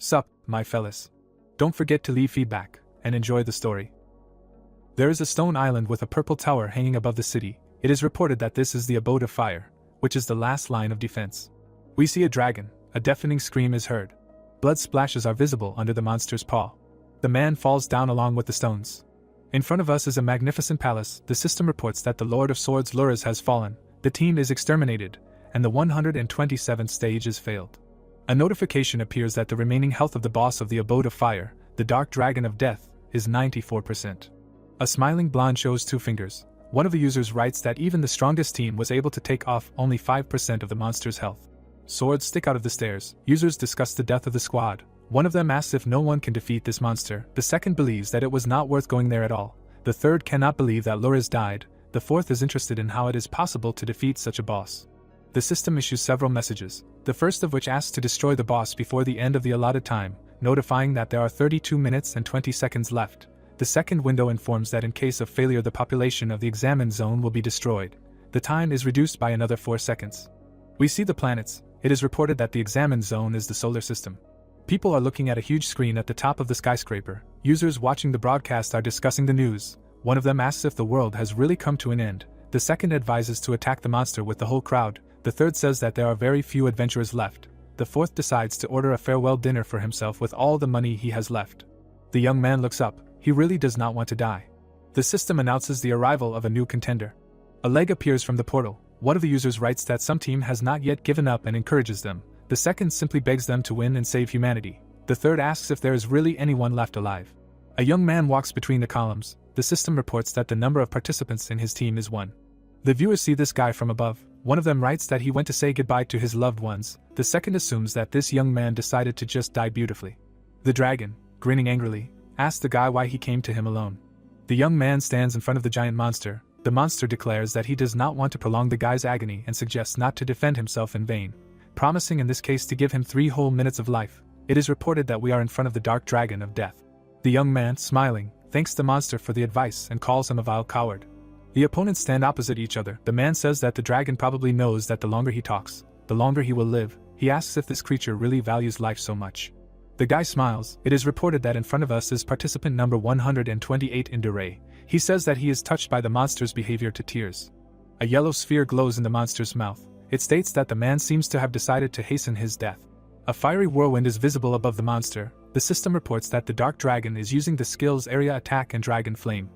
Sup, my fellas. Don't forget to leave feedback, and enjoy the story. There is a stone island with a purple tower hanging above the city. It is reported that this is the abode of fire, which is the last line of defense. We see a dragon, a deafening scream is heard. Blood splashes are visible under the monster's paw. The man falls down along with the stones. In front of us is a magnificent palace. The system reports that the Lord of Swords Luras has fallen, the team is exterminated, and the 127th stage is failed. A notification appears that the remaining health of the boss of the abode of fire, the dark dragon of death, is 94%. A smiling blonde shows 2 fingers. One of the users writes that even the strongest team was able to take off only 5% of the monster's health. Swords stick out of the stairs. Users discuss the death of the squad. One of them asks if no one can defeat this monster. The second believes that it was not worth going there at all. The third cannot believe that Luras died. The fourth is interested in how it is possible to defeat such a boss. The system issues several messages, the first of which asks to destroy the boss before the end of the allotted time, notifying that there are 32 minutes and 20 seconds left. The second window informs that in case of failure the population of the examined zone will be destroyed. The time is reduced by another 4 seconds. We see the planets. It is reported that the examined zone is the solar system. People are looking at a huge screen at the top of the skyscraper. Users watching the broadcast are discussing the news. One of them asks if the world has really come to an end. The second advises to attack the monster with the whole crowd. The third says that there are very few adventurers left. The fourth decides to order a farewell dinner for himself with all the money he has left. The young man looks up. He really does not want to die. The system announces the arrival of a new contender. A leg appears from the portal. One of the users writes that some team has not yet given up and encourages them. The second simply begs them to win and save humanity. The third asks if there is really anyone left alive. A young man walks between the columns. The system reports that the number of participants in his team is 1. The viewers see this guy from above. One of them writes that he went to say goodbye to his loved ones. The second assumes that this young man decided to just die beautifully. The dragon, grinning angrily, asks the guy why he came to him alone. The young man stands in front of the giant monster. The monster declares that he does not want to prolong the guy's agony and suggests not to defend himself in vain, promising in this case to give him 3 whole minutes of life. It is reported that we are in front of the dark dragon of death. The young man, smiling, thanks the monster for the advice and calls him a vile coward. The opponents stand opposite each other. The man says that the dragon probably knows that the longer he talks, the longer he will live. He asks if this creature really values life so much. The guy smiles. It is reported that in front of us is participant number 128 Indure. He says that he is touched by the monster's behavior to tears. A yellow sphere glows in the monster's mouth. It states that the man seems to have decided to hasten his death. A fiery whirlwind is visible above the monster. The system reports that the dark dragon is using the skills Area Attack and Dragon Flame.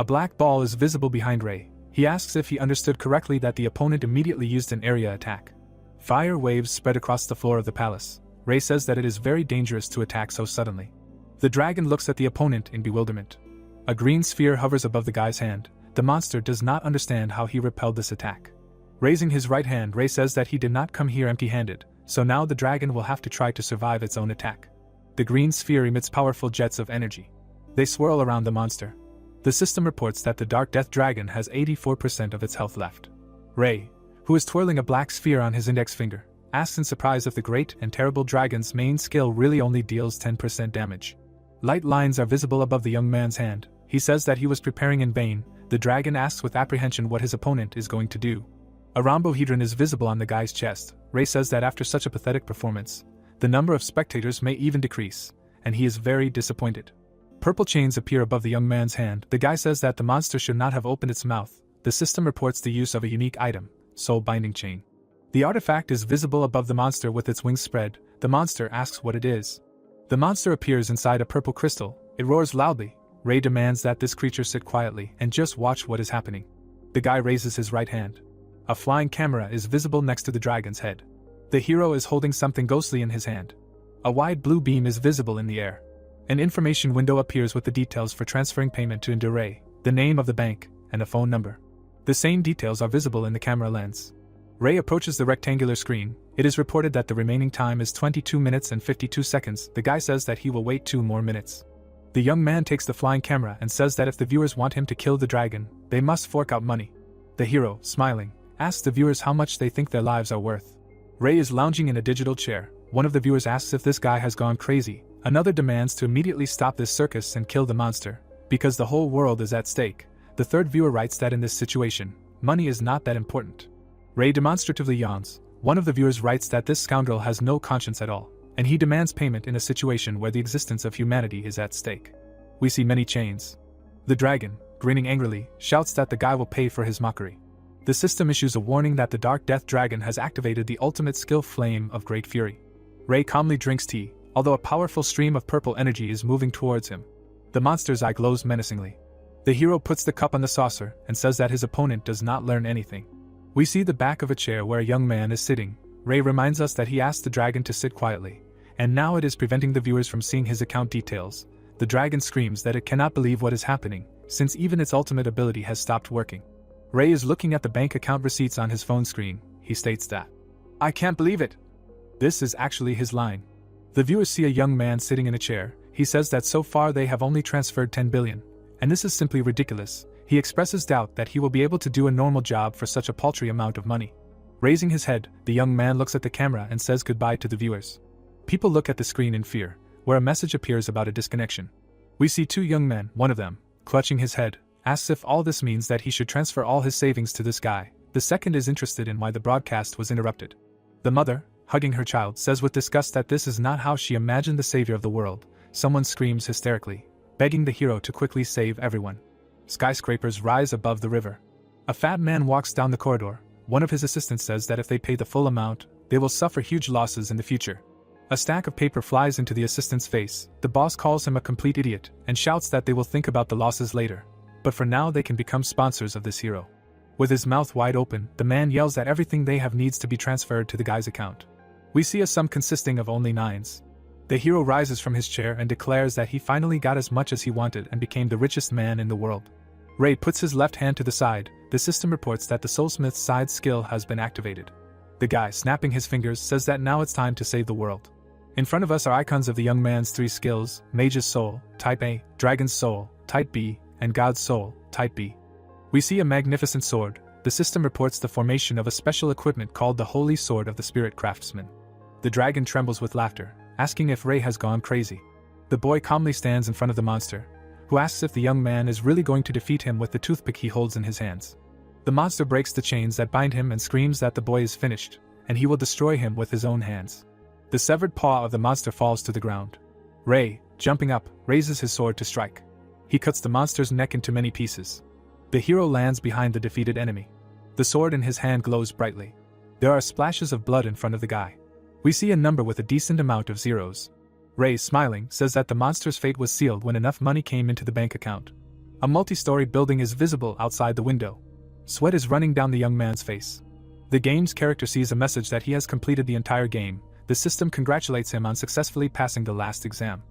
A black ball is visible behind Ray. He asks if he understood correctly that the opponent immediately used an area attack. Fire waves spread across the floor of the palace. Ray says that it is very dangerous to attack so suddenly. The dragon looks at the opponent in bewilderment. A green sphere hovers above the guy's hand. The monster does not understand how he repelled this attack. Raising his right hand, Ray says that he did not come here empty-handed, so now the dragon will have to try to survive its own attack. The green sphere emits powerful jets of energy. They swirl around the monster. The system reports that the Dark Death Dragon has 84% of its health left. Ray, who is twirling a black sphere on his index finger, asks in surprise if the great and terrible dragon's main skill really only deals 10% damage. Light lines are visible above the young man's hand. He says that he was preparing in vain. The dragon asks with apprehension what his opponent is going to do. A rhombohedron is visible on the guy's chest. Ray says that after such a pathetic performance, the number of spectators may even decrease, and he is very disappointed. Purple chains appear above the young man's hand. The guy says that the monster should not have opened its mouth. The system reports the use of a unique item, Soul Binding Chain. The artifact is visible above the monster with its wings spread. The monster asks what it is. The monster appears inside a purple crystal. It roars loudly. Ray demands that this creature sit quietly and just watch what is happening. The guy raises his right hand. A flying camera is visible next to the dragon's head. The hero is holding something ghostly in his hand. A wide blue beam is visible in the air. An information window appears with the details for transferring payment to Indure, the name of the bank, and a phone number. The same details are visible in the camera lens. Ray approaches the rectangular screen. It is reported that the remaining time is 22 minutes and 52 seconds. The guy says that he will wait 2 more minutes. The young man takes the flying camera and says that if the viewers want him to kill the dragon, they must fork out money. The hero, smiling, asks the viewers how much they think their lives are worth. Ray is lounging in a digital chair. One of the viewers asks if this guy has gone crazy. Another demands to immediately stop this circus and kill the monster, because the whole world is at stake. The third viewer writes that in this situation, money is not that important. Ray demonstratively yawns. One of the viewers writes that this scoundrel has no conscience at all, and he demands payment in a situation where the existence of humanity is at stake. We see many chains. The dragon, grinning angrily, shouts that the guy will pay for his mockery. The system issues a warning that the Dark Death Dragon has activated the ultimate skill Flame of Great Fury. Ray calmly drinks tea, although a powerful stream of purple energy is moving towards him. The monster's eye glows menacingly. The hero puts the cup on the saucer and says that his opponent does not learn anything. We see the back of a chair where a young man is sitting. Ray reminds us that he asked the dragon to sit quietly, and now it is preventing the viewers from seeing his account details. The dragon screams that it cannot believe what is happening, since even its ultimate ability has stopped working. Ray is looking at the bank account receipts on his phone screen. He states that, "I can't believe it." This is actually his line. The viewers see a young man sitting in a chair. He says that so far they have only transferred 10 billion, and this is simply ridiculous. He expresses doubt that he will be able to do a normal job for such a paltry amount of money. Raising his head, the young man looks at the camera and says goodbye to the viewers. People look at the screen in fear, where a message appears about a disconnection. We see two young men, one of them, clutching his head, asks if all this means that he should transfer all his savings to this guy. The second is interested in why the broadcast was interrupted. The mother, hugging her child, says with disgust that this is not how she imagined the savior of the world. Someone screams hysterically, begging the hero to quickly save everyone. Skyscrapers rise above the river. A fat man walks down the corridor. One of his assistants says that if they pay the full amount, they will suffer huge losses in the future. A stack of paper flies into the assistant's face. The boss calls him a complete idiot and shouts that they will think about the losses later. But for now they can become sponsors of this hero. With his mouth wide open, the man yells that everything they have needs to be transferred to the guy's account. We see a sum consisting of only 9s. The hero rises from his chair and declares that he finally got as much as he wanted and became the richest man in the world. Ray puts his left hand to the side. The system reports that the Soulsmith's side skill has been activated. The guy, snapping his fingers, says that now it's time to save the world. In front of us are icons of the young man's 3 skills: Mage's Soul, Type A, Dragon's Soul, Type B, and God's Soul, Type B. We see a magnificent sword. The system reports the formation of a special equipment called the Holy Sword of the Spirit Craftsman. The dragon trembles with laughter, asking if Ray has gone crazy. The boy calmly stands in front of the monster, who asks if the young man is really going to defeat him with the toothpick he holds in his hands. The monster breaks the chains that bind him and screams that the boy is finished, and he will destroy him with his own hands. The severed paw of the monster falls to the ground. Ray, jumping up, raises his sword to strike. He cuts the monster's neck into many pieces. The hero lands behind the defeated enemy. The sword in his hand glows brightly. There are splashes of blood in front of the guy. We see a number with a decent amount of zeros. Ray, smiling, says that the monster's fate was sealed when enough money came into the bank account. A multi-story building is visible outside the window. Sweat is running down the young man's face. The game's character sees a message that he has completed the entire game. The system congratulates him on successfully passing the last exam.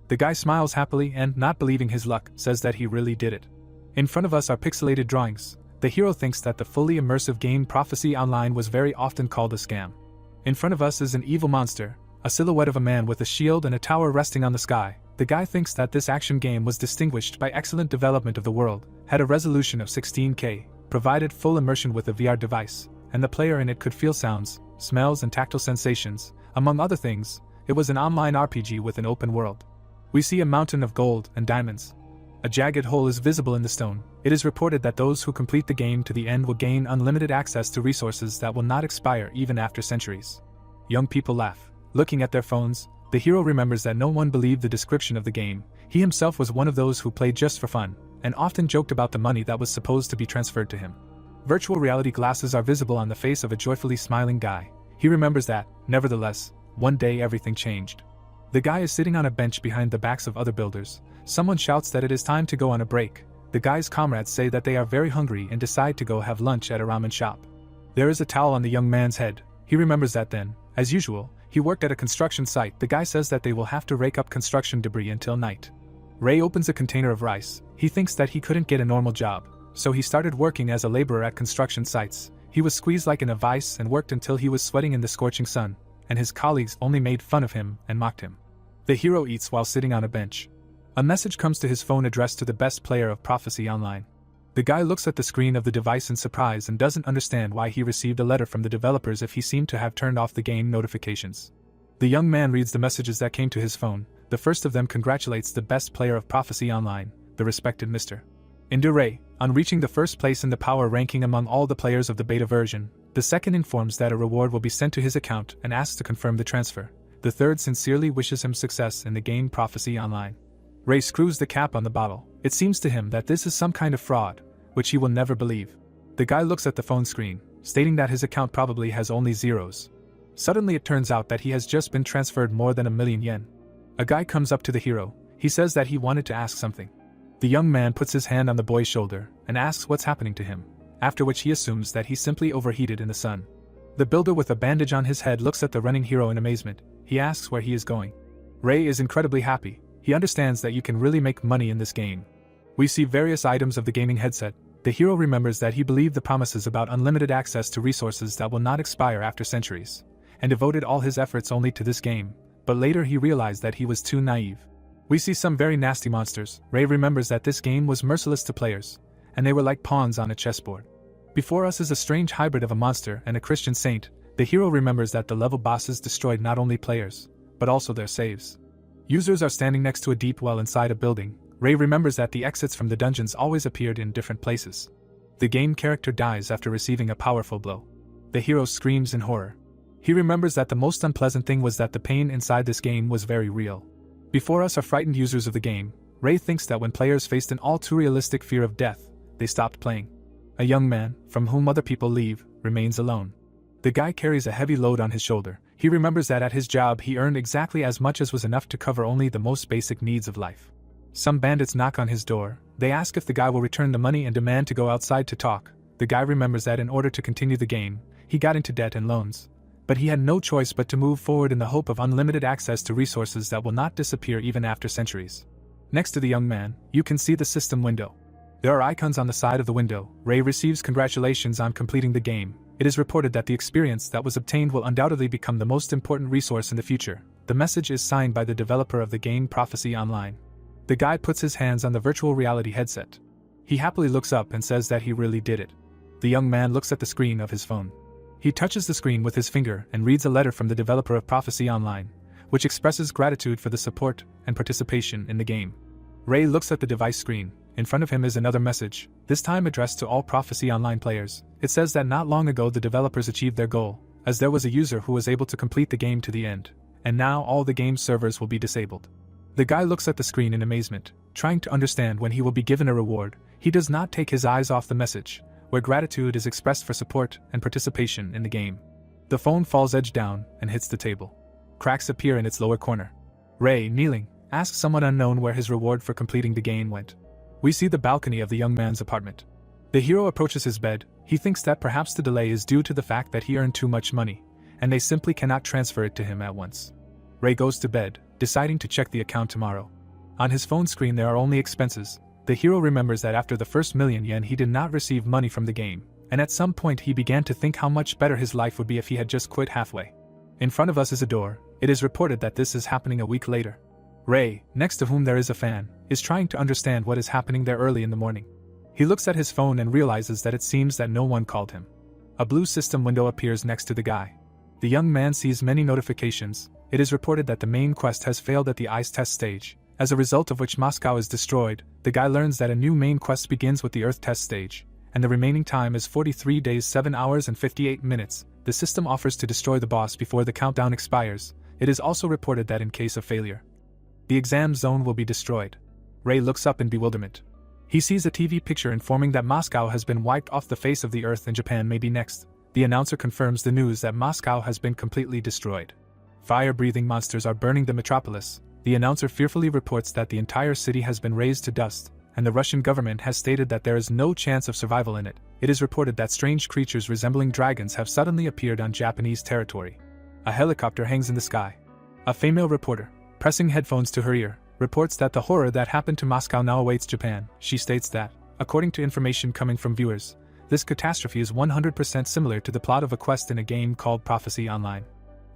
The guy smiles happily and, not believing his luck, says that he really did it. In front of us are pixelated drawings. The hero thinks that the fully immersive game Prophecy Online was very often called a scam. In front of us is an evil monster, a silhouette of a man with a shield and a tower resting on the sky. The guy thinks that this action game was distinguished by excellent development of the world, had a resolution of 16K, provided full immersion with a VR device, and the player in it could feel sounds, smells and tactile sensations. Among other things, it was an online RPG with an open world. We see a mountain of gold and diamonds. A jagged hole is visible in the stone. It is reported that those who complete the game to the end will gain unlimited access to resources that will not expire even after centuries. Young people laugh. Looking at their phones, the hero remembers that no one believed the description of the game. He himself was one of those who played just for fun, and often joked about the money that was supposed to be transferred to him. Virtual reality glasses are visible on the face of a joyfully smiling guy. He remembers that, nevertheless, one day everything changed. The guy is sitting on a bench behind the backs of other builders. Someone shouts that it is time to go on a break. The guy's comrades say that they are very hungry and decide to go have lunch at a ramen shop. There is a towel on the young man's head. He remembers that then, as usual, he worked at a construction site. The guy says that they will have to rake up construction debris until night. Ray opens a container of rice. He thinks that he couldn't get a normal job, so he started working as a laborer at construction sites. He was squeezed like in a vice and worked until he was sweating in the scorching sun, and his colleagues only made fun of him and mocked him. The hero eats while sitting on a bench. A message comes to his phone addressed to the best player of Prophecy Online. The guy looks at the screen of the device in surprise and doesn't understand why he received a letter from the developers if he seemed to have turned off the game notifications. The young man reads the messages that came to his phone. The first of them congratulates the best player of Prophecy Online, the respected Mr. Ray, on reaching the first place in the power ranking among all the players of the beta version. The second informs that a reward will be sent to his account and asks to confirm the transfer. The third sincerely wishes him success in the game Prophecy Online. Ray screws the cap on the bottle. It seems to him that this is some kind of fraud, which he will never believe. The guy looks at the phone screen, stating that his account probably has only zeros. Suddenly it turns out that he has just been transferred more than 1,000,000 yen. A guy comes up to the hero. He says that he wanted to ask something. The young man puts his hand on the boy's shoulder and asks what's happening to him, after which he assumes that he simply overheated in the sun. The builder with a bandage on his head looks at the running hero in amazement. He asks where he is going. Ray is incredibly happy. He understands that you can really make money in this game. We see various items of the gaming headset. The hero remembers that he believed the promises about unlimited access to resources that will not expire after centuries, and devoted all his efforts only to this game, but later he realized that he was too naive. We see some very nasty monsters. Ray remembers that this game was merciless to players, and they were like pawns on a chessboard. Before us is a strange hybrid of a monster and a Christian saint. The hero remembers that the level bosses destroyed not only players, but also their saves. Users are standing next to a deep well inside a building. Ray remembers that the exits from the dungeons always appeared in different places. The game character dies after receiving a powerful blow. The hero screams in horror. He remembers that the most unpleasant thing was that the pain inside this game was very real. Before us are frightened users of the game. Ray thinks that when players faced an all too realistic fear of death, they stopped playing. A young man, from whom other people leave, remains alone. The guy carries a heavy load on his shoulder. He remembers that at his job he earned exactly as much as was enough to cover only the most basic needs of life. Some bandits knock on his door. They ask if the guy will return the money and demand to go outside to talk. The guy remembers that in order to continue the game, he got into debt and loans. But he had no choice but to move forward in the hope of unlimited access to resources that will not disappear even after centuries. Next to the young man, you can see the system window. There are icons on the side of the window. Ray receives congratulations on completing the game. It is reported that the experience that was obtained will undoubtedly become the most important resource in the future. The message is signed by the developer of the game Prophecy Online. The guy puts his hands on the virtual reality headset. He happily looks up and says that he really did it. The young man looks at the screen of his phone. He touches the screen with his finger and reads a letter from the developer of Prophecy Online, which expresses gratitude for the support and participation in the game. Ray looks at the device screen. In front of him is another message, this time addressed to all Prophecy Online players. It says that not long ago the developers achieved their goal, as there was a user who was able to complete the game to the end, and now all the game's servers will be disabled. The guy looks at the screen in amazement, trying to understand when he will be given a reward. He does not take his eyes off the message, where gratitude is expressed for support and participation in the game. The phone falls edge down and hits the table. Cracks appear in its lower corner. Ray, kneeling, asks someone unknown where his reward for completing the game went. We see the balcony of the young man's apartment. The hero approaches his bed. He thinks that perhaps the delay is due to the fact that he earned too much money, and they simply cannot transfer it to him at once. Ray goes to bed, deciding to check the account tomorrow. On his phone screen there are only expenses. The hero remembers that after the first 1,000,000 yen he did not receive money from the game, and at some point he began to think how much better his life would be if he had just quit halfway. In front of us is a door. It is reported that this is happening a week later. Ray, next to whom there is a fan, is trying to understand what is happening there early in the morning. He looks at his phone and realizes that it seems that no one called him. A blue system window appears next to the guy. The young man sees many notifications. It is reported that the main quest has failed at the ice test stage, as a result of which Moscow is destroyed. The guy learns that a new main quest begins with the Earth test stage, and the remaining time is 43 days 7 hours and 58 minutes. The system offers to destroy the boss before the countdown expires. It is also reported that in case of failure, the exam zone will be destroyed. Ray looks up in bewilderment. He sees a TV picture informing that Moscow has been wiped off the face of the earth and Japan may be next. The announcer confirms the news that Moscow has been completely destroyed. Fire-breathing monsters are burning the metropolis. The announcer fearfully reports that the entire city has been razed to dust, and the Russian government has stated that there is no chance of survival in it. It is reported that strange creatures resembling dragons have suddenly appeared on Japanese territory. A helicopter hangs in the sky. A female reporter, pressing headphones to her ear, reports that the horror that happened to Moscow now awaits Japan. She states that, according to information coming from viewers, this catastrophe is 100% similar to the plot of a quest in a game called Prophecy Online.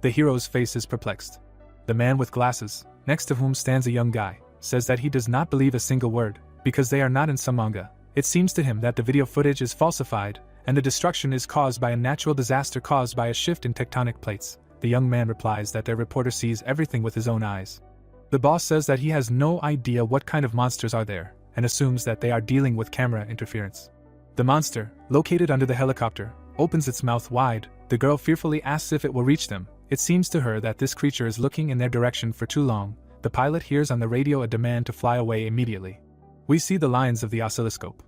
The hero's face is perplexed. The man with glasses, next to whom stands a young guy, says that he does not believe a single word, because they are not in some manga. It seems to him that the video footage is falsified, and the destruction is caused by a natural disaster caused by a shift in tectonic plates. The young man replies that their reporter sees everything with his own eyes. The boss says that he has no idea what kind of monsters are there, and assumes that they are dealing with camera interference. The monster, located under the helicopter, opens its mouth wide. The girl fearfully asks if it will reach them, It seems to her that this creature is looking in their direction for too long. The pilot hears on the radio a demand to fly away immediately. We see the lines of the oscilloscope.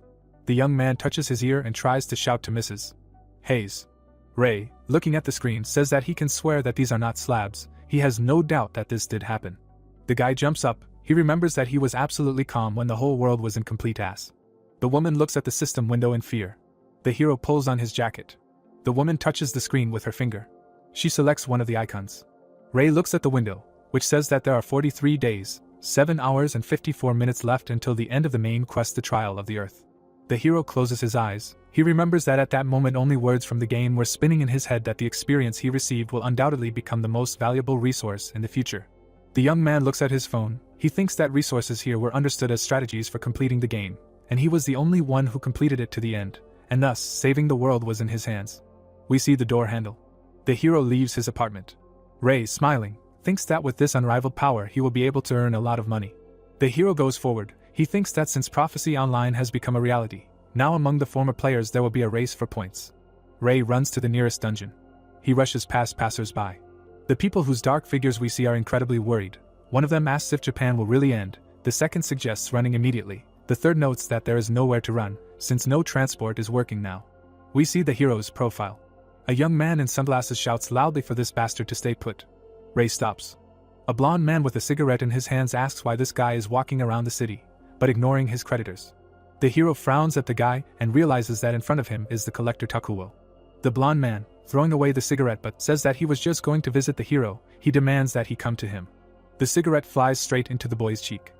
The young man touches his ear and tries to shout to Mrs. Hayes. Ray, looking at the screen, says that he can swear that these are not slabs. He has no doubt that this did happen. The guy jumps up. He remembers that he was absolutely calm when the whole world was in complete ass. The woman looks at the system window in fear. The hero pulls on his jacket. The woman touches the screen with her finger. She selects one of the icons. Ray looks at the window, which says that there are 43 days, 7 hours and 54 minutes left until the end of the main quest, the trial of the Earth. The hero closes his eyes. He remembers that at that moment only words from the game were spinning in his head, that the experience he received will undoubtedly become the most valuable resource in the future. The young man looks at his phone. He thinks that resources here were understood as strategies for completing the game, and he was the only one who completed it to the end, and thus saving the world was in his hands. We see the door handle. The hero leaves his apartment. Ray, smiling, thinks that with this unrivaled power he will be able to earn a lot of money. The hero goes forward. He thinks that since Prophecy Online has become a reality, now among the former players there will be a race for points. Ray runs to the nearest dungeon. He rushes past passers-by. The people whose dark figures we see are incredibly worried. One of them asks if Japan will really end. The second suggests running immediately. The third notes that there is nowhere to run, since no transport is working now. We see the hero's profile. A young man in sunglasses shouts loudly for this bastard to stay put. Ray stops. A blond man with a cigarette in his hands asks why this guy is walking around the city, but ignoring his creditors. The hero frowns at the guy and realizes that in front of him is the collector Takuo. The blond man, throwing away the cigarette but says that he was just going to visit the hero. He demands that he come to him. The cigarette flies straight into the boy's cheek.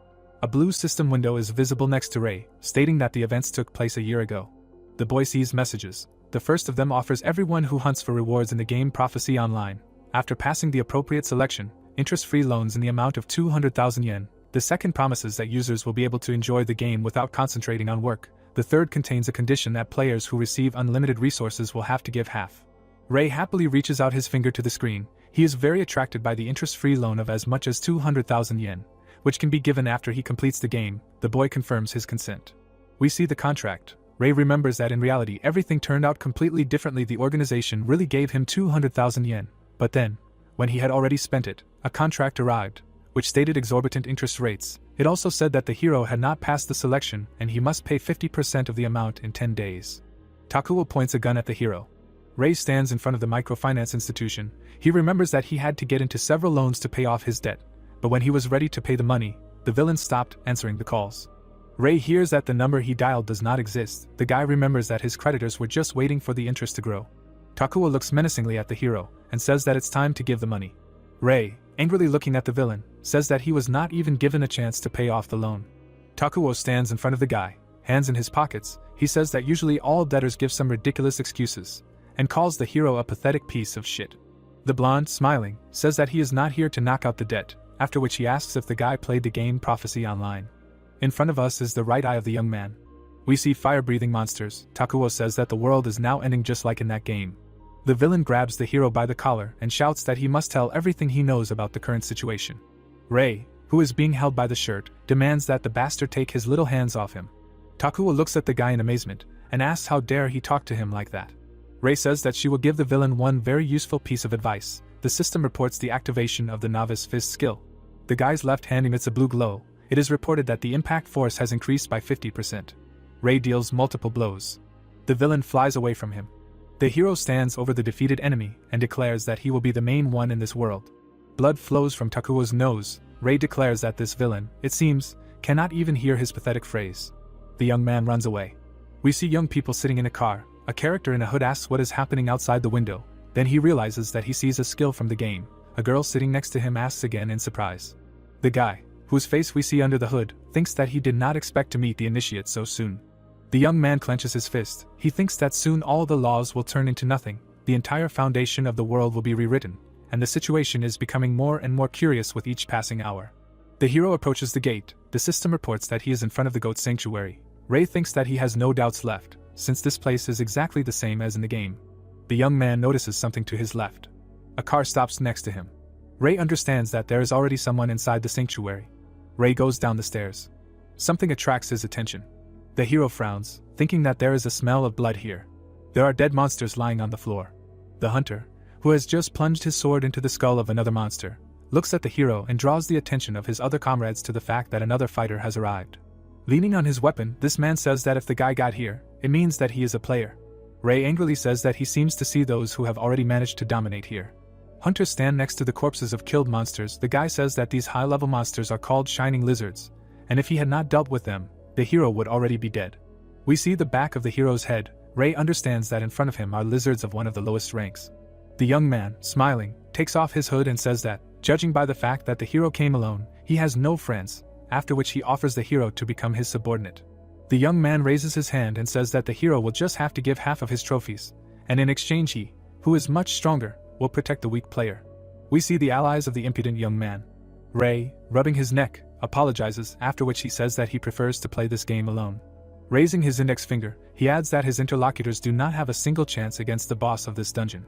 A blue system window is visible next to Ray, stating that the events took place a year ago. The boy sees messages. The first of them offers everyone who hunts for rewards in the game Prophecy Online, after passing the appropriate selection, interest-free loans in the amount of 200,000 yen. The second promises that users will be able to enjoy the game without concentrating on work. The third contains a condition that players who receive unlimited resources will have to give half. Ray happily reaches out his finger to the screen. He is very attracted by the interest-free loan of as much as 200,000 yen, which can be given after he completes the game. The boy confirms his consent. We see the contract. Ray remembers that in reality everything turned out completely differently. The organization really gave him 200,000 yen, but then, when he had already spent it, a contract arrived, which stated exorbitant interest rates. It also said that the hero had not passed the selection and he must pay 50% of the amount in 10 days. Takuo points a gun at the hero. Ray stands in front of the microfinance institution. He remembers that he had to get into several loans to pay off his debt, but when he was ready to pay the money, the villain stopped answering the calls. Ray hears that the number he dialed does not exist. The guy remembers that his creditors were just waiting for the interest to grow. Takuo looks menacingly at the hero and says that it's time to give the money. Ray, angrily looking at the villain, says that he was not even given a chance to pay off the loan. Takuo stands in front of the guy, hands in his pockets. He says that usually all debtors give some ridiculous excuses, and calls the hero a pathetic piece of shit. The blonde, smiling, says that he is not here to knock out the debt, after which he asks if the guy played the game Prophecy Online. In front of us is the right eye of the young man. We see fire-breathing monsters. Takuo says that the world is now ending just like in that game. The villain grabs the hero by the collar and shouts that he must tell everything he knows about the current situation. Ray, who is being held by the shirt, demands that the bastard take his little hands off him. Takuo looks at the guy in amazement and asks how dare he talk to him like that. Ray says that she will give the villain one very useful piece of advice. The system reports the activation of the novice fist skill. The guy's left hand emits a blue glow. It is reported that the impact force has increased by 50%. Ray deals multiple blows. The villain flies away from him. The hero stands over the defeated enemy and declares that he will be the main one in this world. Blood flows from Takuo's nose. Ray declares that this villain, it seems, cannot even hear his pathetic phrase. The young man runs away. We see young people sitting in a car. A character in a hood asks what is happening outside the window. Then he realizes that he sees a skill from the game. A girl sitting next to him asks again in surprise. The guy, whose face we see under the hood, thinks that he did not expect to meet the initiate so soon. The young man clenches his fist. He thinks that soon all the laws will turn into nothing, the entire foundation of the world will be rewritten, and the situation is becoming more and more curious with each passing hour. The hero approaches the gate. The system reports that he is in front of the goat sanctuary. Ray thinks that he has no doubts left, since this place is exactly the same as in the game. The young man notices something to his left. A car stops next to him. Ray understands that there is already someone inside the sanctuary. Ray goes down the stairs. Something attracts his attention. The hero frowns, thinking that there is a smell of blood here. There are dead monsters lying on the floor. The hunter, who has just plunged his sword into the skull of another monster, looks at the hero and draws the attention of his other comrades to the fact that another fighter has arrived. Leaning on his weapon, this man says that if the guy got here, it means that he is a player. Ray angrily says that he seems to see those who have already managed to dominate here. Hunters stand next to the corpses of killed monsters. The guy says that these high-level monsters are called shining lizards, and if he had not dealt with them, the hero would already be dead. We see the back of the hero's head. Ray understands that in front of him are lizards of one of the lowest ranks. The young man, smiling, takes off his hood and says that, judging by the fact that the hero came alone, he has no friends, after which he offers the hero to become his subordinate. The young man raises his hand and says that the hero will just have to give half of his trophies, and in exchange he, who is much stronger, will protect the weak player. We see the allies of the impudent young man. Ray, rubbing his neck, apologizes, after which he says that he prefers to play this game alone. Raising his index finger, he adds that his interlocutors do not have a single chance against the boss of this dungeon.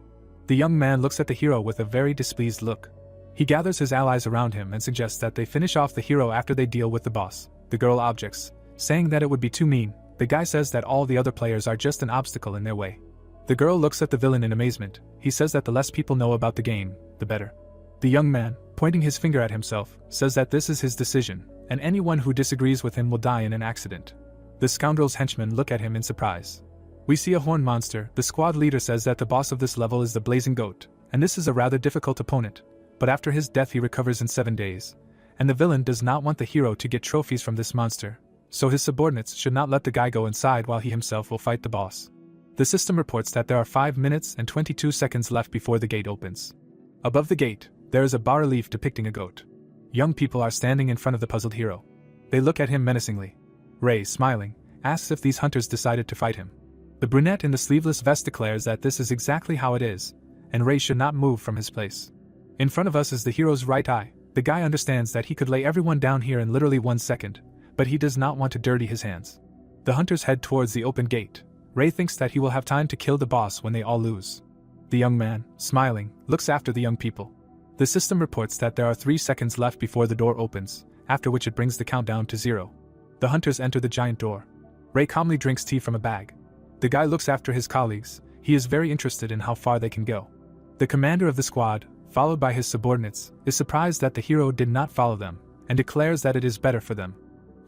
The young man looks at the hero with a very displeased look. He gathers his allies around him and suggests that they finish off the hero after they deal with the boss. The girl objects, saying that it would be too mean. The guy says that all the other players are just an obstacle in their way. The girl looks at the villain in amazement. He says that the less people know about the game, the better. The young man, pointing his finger at himself, says that this is his decision, and anyone who disagrees with him will die in an accident. The scoundrel's henchmen look at him in surprise. We see a horn monster. The squad leader says that the boss of this level is the blazing goat, and this is a rather difficult opponent, but after his death he recovers in 7 days, and the villain does not want the hero to get trophies from this monster, so his subordinates should not let the guy go inside while he himself will fight the boss. The system reports that there are 5 minutes and 22 seconds left before the gate opens. Above the gate, there is a bas-relief depicting a goat. Young people are standing in front of the puzzled hero. They look at him menacingly. Ray, smiling, asks if these hunters decided to fight him. The brunette in the sleeveless vest declares that this is exactly how it is, and Ray should not move from his place. In front of us is the hero's right eye. The guy understands that he could lay everyone down here in literally 1 second, but he does not want to dirty his hands. The hunters head towards the open gate. Ray thinks that he will have time to kill the boss when they all lose. The young man, smiling, looks after the young people. The system reports that there are 3 seconds left before the door opens, after which it brings the countdown to 0. The hunters enter the giant door. Ray calmly drinks tea from a bag. The guy looks after his colleagues. He is very interested in how far they can go. The commander of the squad, followed by his subordinates, is surprised that the hero did not follow them, and declares that it is better for them.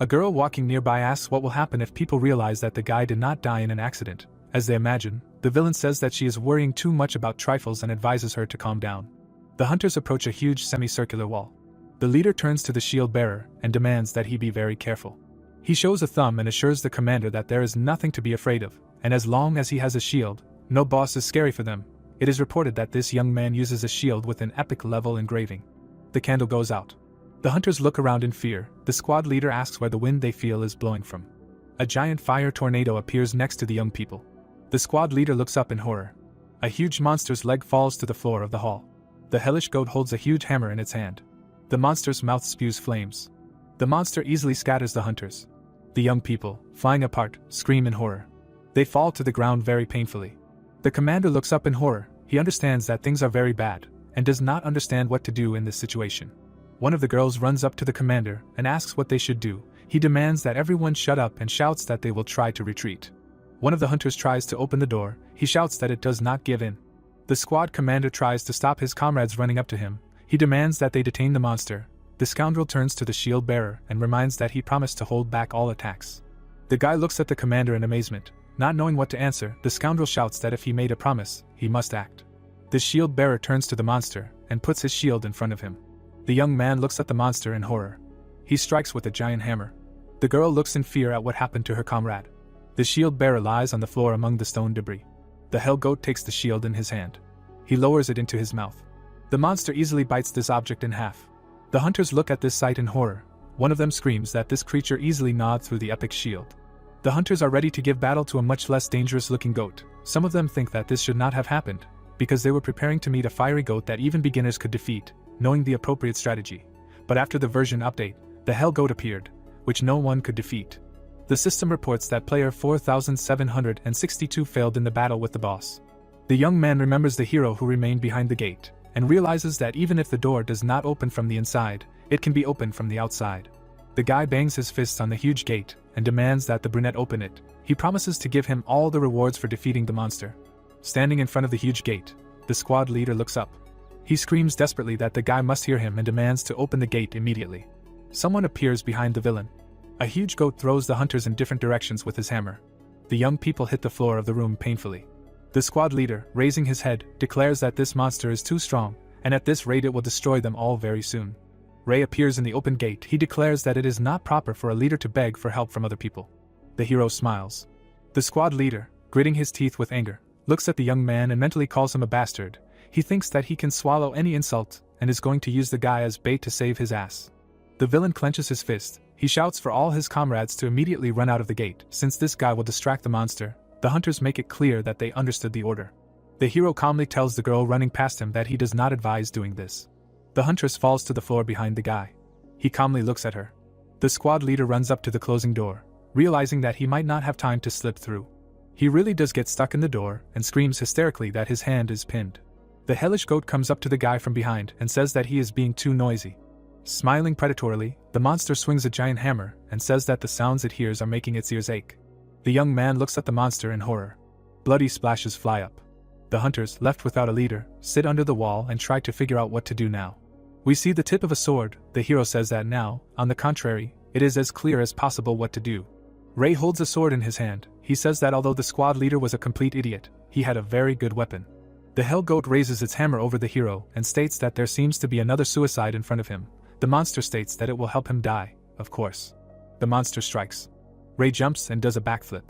A girl walking nearby asks what will happen if people realize that the guy did not die in an accident. As they imagine, the villain says that she is worrying too much about trifles and advises her to calm down. The hunters approach a huge semicircular wall. The leader turns to the shield bearer and demands that he be very careful. He shows a thumb and assures the commander that there is nothing to be afraid of, and as long as he has a shield, no boss is scary for them. It is reported that this young man uses a shield with an epic level engraving. The candle goes out. The hunters look around in fear. The squad leader asks where the wind they feel is blowing from. A giant fire tornado appears next to the young people. The squad leader looks up in horror. A huge monster's leg falls to the floor of the hall. The hellish goat holds a huge hammer in its hand. The monster's mouth spews flames. The monster easily scatters the hunters. The young people, flying apart, scream in horror. They fall to the ground very painfully. The commander looks up in horror. He understands that things are very bad, and does not understand what to do in this situation. One of the girls runs up to the commander and asks what they should do. He demands that everyone shut up and shouts that they will try to retreat. One of the hunters tries to open the door. He shouts that it does not give in. The squad commander tries to stop his comrades running up to him. He demands that they detain the monster. The scoundrel turns to the shield bearer and reminds that he promised to hold back all attacks. The guy looks at the commander in amazement. Not knowing what to answer, the scoundrel shouts that if he made a promise, he must act. The shield bearer turns to the monster and puts his shield in front of him. The young man looks at the monster in horror. He strikes with a giant hammer. The girl looks in fear at what happened to her comrade. The shield bearer lies on the floor among the stone debris. The hell goat takes the shield in his hand. He lowers it into his mouth. The monster easily bites this object in half. The hunters look at this sight in horror. One of them screams that this creature easily gnawed through the epic shield. The hunters are ready to give battle to a much less dangerous-looking goat. Some of them think that this should not have happened, because they were preparing to meet a fiery goat that even beginners could defeat, knowing the appropriate strategy. But after the version update, the hell goat appeared, which no one could defeat. The system reports that player 4762 failed in the battle with the boss. The young man remembers the hero who remained behind the gate, and realizes that even if the door does not open from the inside, it can be opened from the outside. The guy bangs his fists on the huge gate and demands that the brunette open it. He promises to give him all the rewards for defeating the monster. Standing in front of the huge gate, The squad leader looks up. He screams desperately that the guy must hear him and demands to open the gate immediately. Someone appears behind the villain. A huge goat throws the hunters in different directions with his hammer. The young people hit the floor of the room painfully. The squad leader, raising his head, declares that this monster is too strong, and at this rate it will destroy them all very soon. Ray appears in the open gate. He declares that it is not proper for a leader to beg for help from other people. The hero smiles. The squad leader, gritting his teeth with anger, looks at the young man and mentally calls him a bastard. He thinks that he can swallow any insult, and is going to use the guy as bait to save his ass. The villain clenches his fist. He shouts for all his comrades to immediately run out of the gate. Since this guy will distract the monster, the hunters make it clear that they understood the order. The hero calmly tells the girl running past him that he does not advise doing this. The huntress falls to the floor behind the guy. He calmly looks at her. The squad leader runs up to the closing door, realizing that he might not have time to slip through. He really does get stuck in the door and screams hysterically that his hand is pinned. The hellish goat comes up to the guy from behind and says that he is being too noisy. Smiling predatorily, the monster swings a giant hammer and says that the sounds it hears are making its ears ache. The young man looks at the monster in horror. Bloody splashes fly up. The hunters, left without a leader, sit under the wall and try to figure out what to do now. We see the tip of a sword. The hero says that now, on the contrary, it is as clear as possible what to do. Ray holds a sword in his hand. He says that although the squad leader was a complete idiot, he had a very good weapon. The hell goat raises its hammer over the hero and states that there seems to be another suicide in front of him. The monster states that it will help him die, of course. The monster strikes. Ray jumps and does a backflip.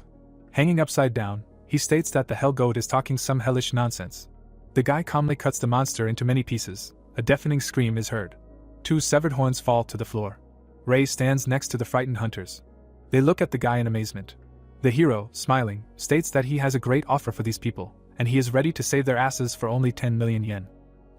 Hanging upside down, he states that the hell goat is talking some hellish nonsense. The guy calmly cuts the monster into many pieces. A deafening scream is heard. 2 severed horns fall to the floor. Ray stands next to the frightened hunters. They look at the guy in amazement. The hero, smiling, states that he has a great offer for these people, and he is ready to save their asses for only 10 million yen.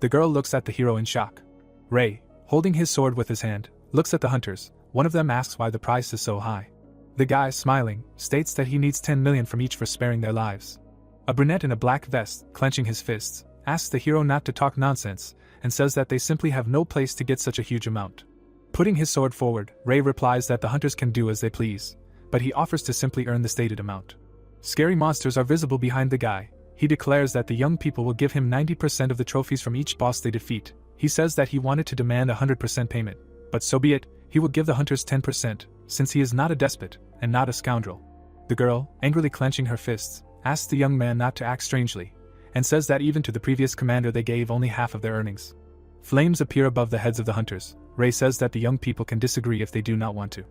The girl looks at the hero in shock. Ray, holding his sword with his hand, looks at the hunters. One of them asks why the price is so high. The guy, smiling, states that he needs 10 million from each for sparing their lives. A brunette in a black vest, clenching his fists, asks the hero not to talk nonsense, and says that they simply have no place to get such a huge amount. Putting his sword forward, Ray replies that the hunters can do as they please, but he offers to simply earn the stated amount. Scary monsters are visible behind the guy. He declares that the young people will give him 90% of the trophies from each boss they defeat. He says that he wanted to demand 100% payment, but so be it, he will give the hunters 10%, since he is not a despot, and not a scoundrel. The girl, angrily clenching her fists, asks the young man not to act strangely, and says that even to the previous commander they gave only half of their earnings. Flames appear above the heads of the hunters. Ray says that the young people can disagree if they do not want to.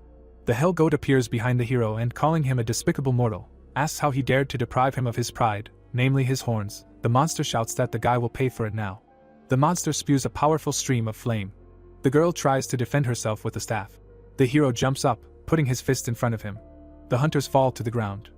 The hell goat appears behind the hero and, calling him a despicable mortal, asks how he dared to deprive him of his pride, namely his horns. The monster shouts that the guy will pay for it now. The monster spews a powerful stream of flame. The girl tries to defend herself with the staff. The hero jumps up, putting his fist in front of him. The hunters fall to the ground.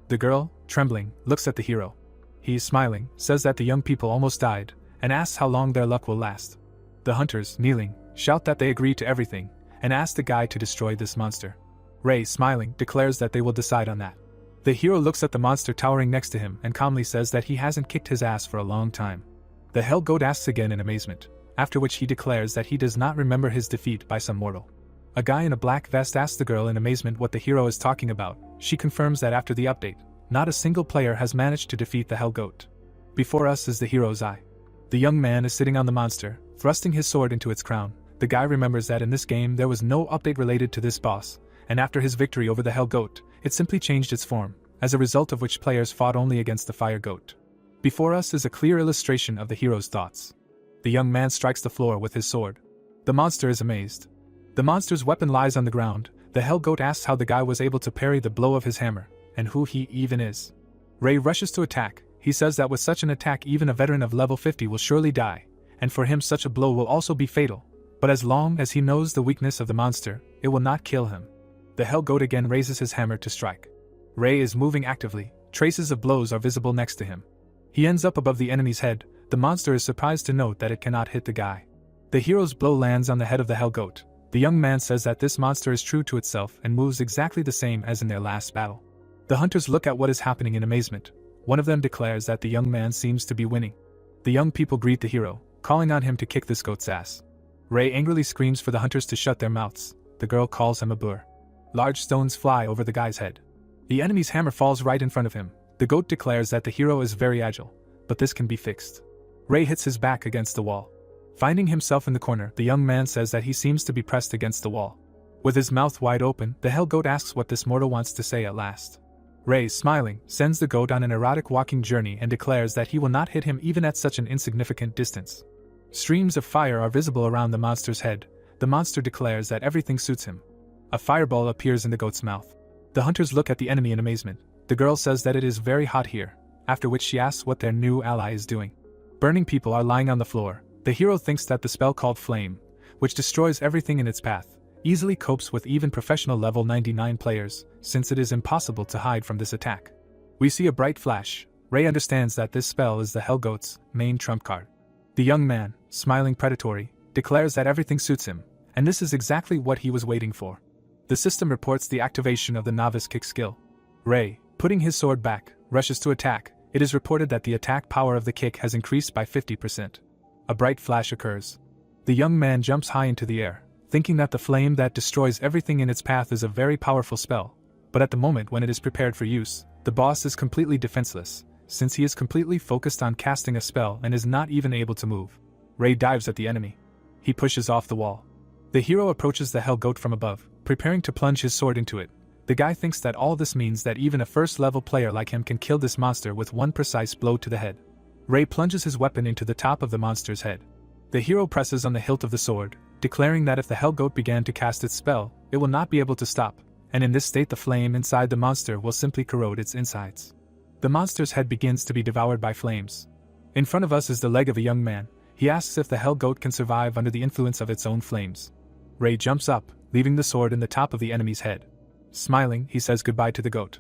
The girl, trembling, looks at the hero. He, smiling, says that the young people almost died, and asks how long their luck will last. The hunters, kneeling, shout that they agree to everything, and ask the guy to destroy this monster. Ray, smiling, declares that they will decide on that. The hero looks at the monster towering next to him and calmly says that he hasn't kicked his ass for a long time. The hell goat asks again in amazement, after which he declares that he does not remember his defeat by some mortal. A guy in a black vest asks the girl in amazement what the hero is talking about. She confirms that after the update, not a single player has managed to defeat the hell goat. Before us is the hero's eye. The young man is sitting on the monster, thrusting his sword into its crown. The guy remembers that in this game there was no update related to this boss, and after his victory over the hell goat, it simply changed its form, as a result of which players fought only against the fire goat. Before us is a clear illustration of the hero's thoughts. The young man strikes the floor with his sword. The monster is amazed. The monster's weapon lies on the ground. The hell goat asks how the guy was able to parry the blow of his hammer, and who he even is. Ray rushes to attack. He says that with such an attack even a veteran of level 50 will surely die, and for him such a blow will also be fatal. But as long as he knows the weakness of the monster, it will not kill him. The hell goat again raises his hammer to strike. Ray is moving actively. Traces of blows are visible next to him. He ends up above the enemy's head. The monster is surprised to note that it cannot hit the guy. The hero's blow lands on the head of the hell goat. The young man says that this monster is true to itself and moves exactly the same as in their last battle. The hunters look at what is happening in amazement. One of them declares that the young man seems to be winning. The young people greet the hero, calling on him to kick this goat's ass. Ray angrily screams for the hunters to shut their mouths. The girl calls him a boor. Large stones fly over the guy's head. The enemy's hammer falls right in front of him. The goat declares that the hero is very agile, but this can be fixed. Ray hits his back against the wall. Finding himself in the corner, the young man says that he seems to be pressed against the wall. With his mouth wide open, the hell goat asks what this mortal wants to say at last. Ray, smiling, sends the goat on an erotic walking journey and declares that he will not hit him even at such an insignificant distance. Streams of fire are visible around the monster's head. The monster declares that everything suits him. A fireball appears in the goat's mouth. The hunters look at the enemy in amazement. The girl says that it is very hot here, after which she asks what their new ally is doing. Burning people are lying on the floor. The hero thinks that the spell called Flame, which destroys everything in its path, easily copes with even professional level 99 players, since it is impossible to hide from this attack. We see a bright flash. Ray understands that this spell is the Hell Goat's main trump card. The young man, smiling predatory, declares that everything suits him, and this is exactly what he was waiting for. The system reports the activation of the novice kick skill. Ray, putting his sword back, rushes to attack. It is reported that the attack power of the kick has increased by 50%. A bright flash occurs. The young man jumps high into the air, thinking that the flame that destroys everything in its path is a very powerful spell, but at the moment when it is prepared for use, the boss is completely defenseless, since he is completely focused on casting a spell and is not even able to move. Ray dives at the enemy. He pushes off the wall. The hero approaches the Hell Goat from above, preparing to plunge his sword into it. The guy thinks that all this means that even a first-level player like him can kill this monster with one precise blow to the head. Ray plunges his weapon into the top of the monster's head. The hero presses on the hilt of the sword, declaring that if the Hell Goat began to cast its spell, it will not be able to stop, and in this state the flame inside the monster will simply corrode its insides. The monster's head begins to be devoured by flames. In front of us is the leg of a young man. He asks if the Hell Goat can survive under the influence of its own flames. Ray jumps up, leaving the sword in the top of the enemy's head. Smiling, he says goodbye to the goat.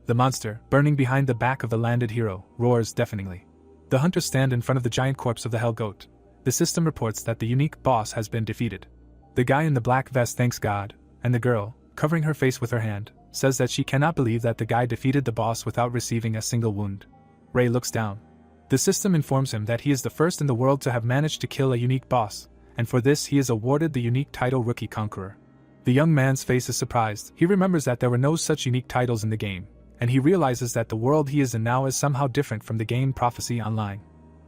The monster, burning behind the back of the landed hero, roars deafeningly. The hunters stand in front of the giant corpse of the Hell Goat. The system reports that the unique boss has been defeated. The guy in the black vest thanks God, and the girl, covering her face with her hand, says that she cannot believe that the guy defeated the boss without receiving a single wound. Ray looks down. The system informs him that he is the first in the world to have managed to kill a unique boss, and for this he is awarded the unique title Rookie Conqueror. The young man's face is surprised. He remembers that there were no such unique titles in the game, and he realizes that the world he is in now is somehow different from the game Prophecy Online.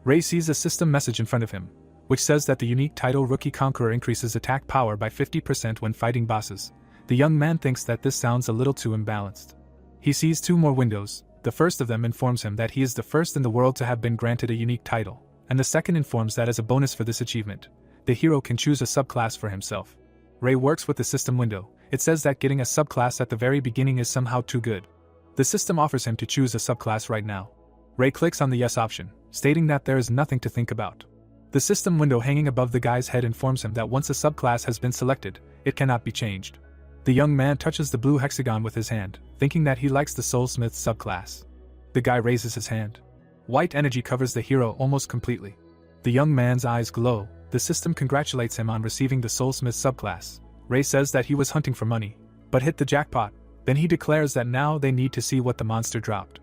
Ray sees a system message in front of him, which says that the unique title Rookie Conqueror increases attack power by 50% when fighting bosses. The young man thinks that this sounds a little too imbalanced. He sees two more windows. The first of them informs him that he is the first in the world to have been granted a unique title, and the second informs that as a bonus for this achievement, the hero can choose a subclass for himself. Ray works with the system window. It says that getting a subclass at the very beginning is somehow too good. The system offers him to choose a subclass right now. Ray clicks on the yes option, stating that there is nothing to think about. The system window hanging above the guy's head informs him that once a subclass has been selected, it cannot be changed. The young man touches the blue hexagon with his hand, thinking that he likes the Soulsmith subclass. The guy raises his hand. White energy covers the hero almost completely. The young man's eyes glow. The system congratulates him on receiving the Soulsmith subclass. Ray says that he was hunting for money, but hit the jackpot. Then he declares that now they need to see what the monster dropped.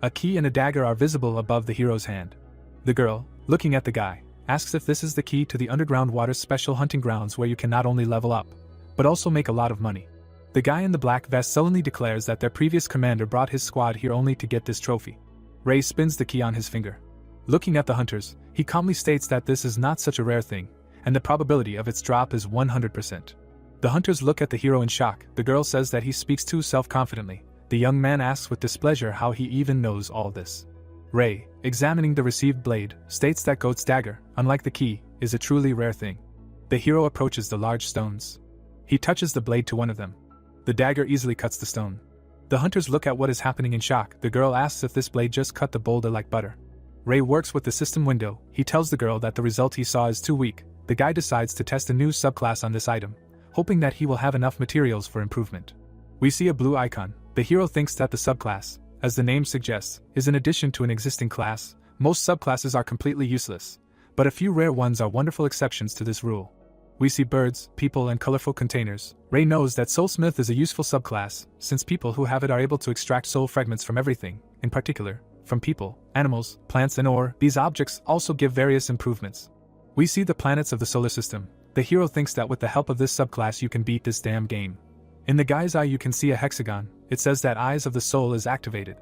A key and a dagger are visible above the hero's hand. The girl, looking at the guy, asks if this is the key to the underground water special hunting grounds where you can not only level up, but also make a lot of money. The guy in the black vest sullenly declares that their previous commander brought his squad here only to get this trophy. Ray spins the key on his finger. Looking at the hunters, he calmly states that this is not such a rare thing, and the probability of its drop is 100%. The hunters look at the hero in shock. The girl says that he speaks too self-confidently. The young man asks with displeasure how he even knows all this. Ray, examining the received blade, states that Goat's dagger, unlike the key, is a truly rare thing. The hero approaches the large stones. He touches the blade to one of them. The dagger easily cuts the stone. The hunters look at what is happening in shock. The girl asks if this blade just cut the boulder like butter. Ray works with the system window. He tells the girl that the result he saw is too weak. The guy decides to test a new subclass on this item, hoping that he will have enough materials for improvement. We see a blue icon. The hero thinks that the subclass, as the name suggests, is an addition to an existing class. Most subclasses are completely useless, but a few rare ones are wonderful exceptions to this rule. We see birds, people, and colorful containers. Ray knows that Soulsmith is a useful subclass, since people who have it are able to extract soul fragments from everything, in particular, from people, animals, plants, and ore. These objects also give various improvements. We see the planets of the solar system. The hero thinks that with the help of this subclass you can beat this damn game. In the guy's eye you can see a hexagon. It says that Eyes of the Soul is activated.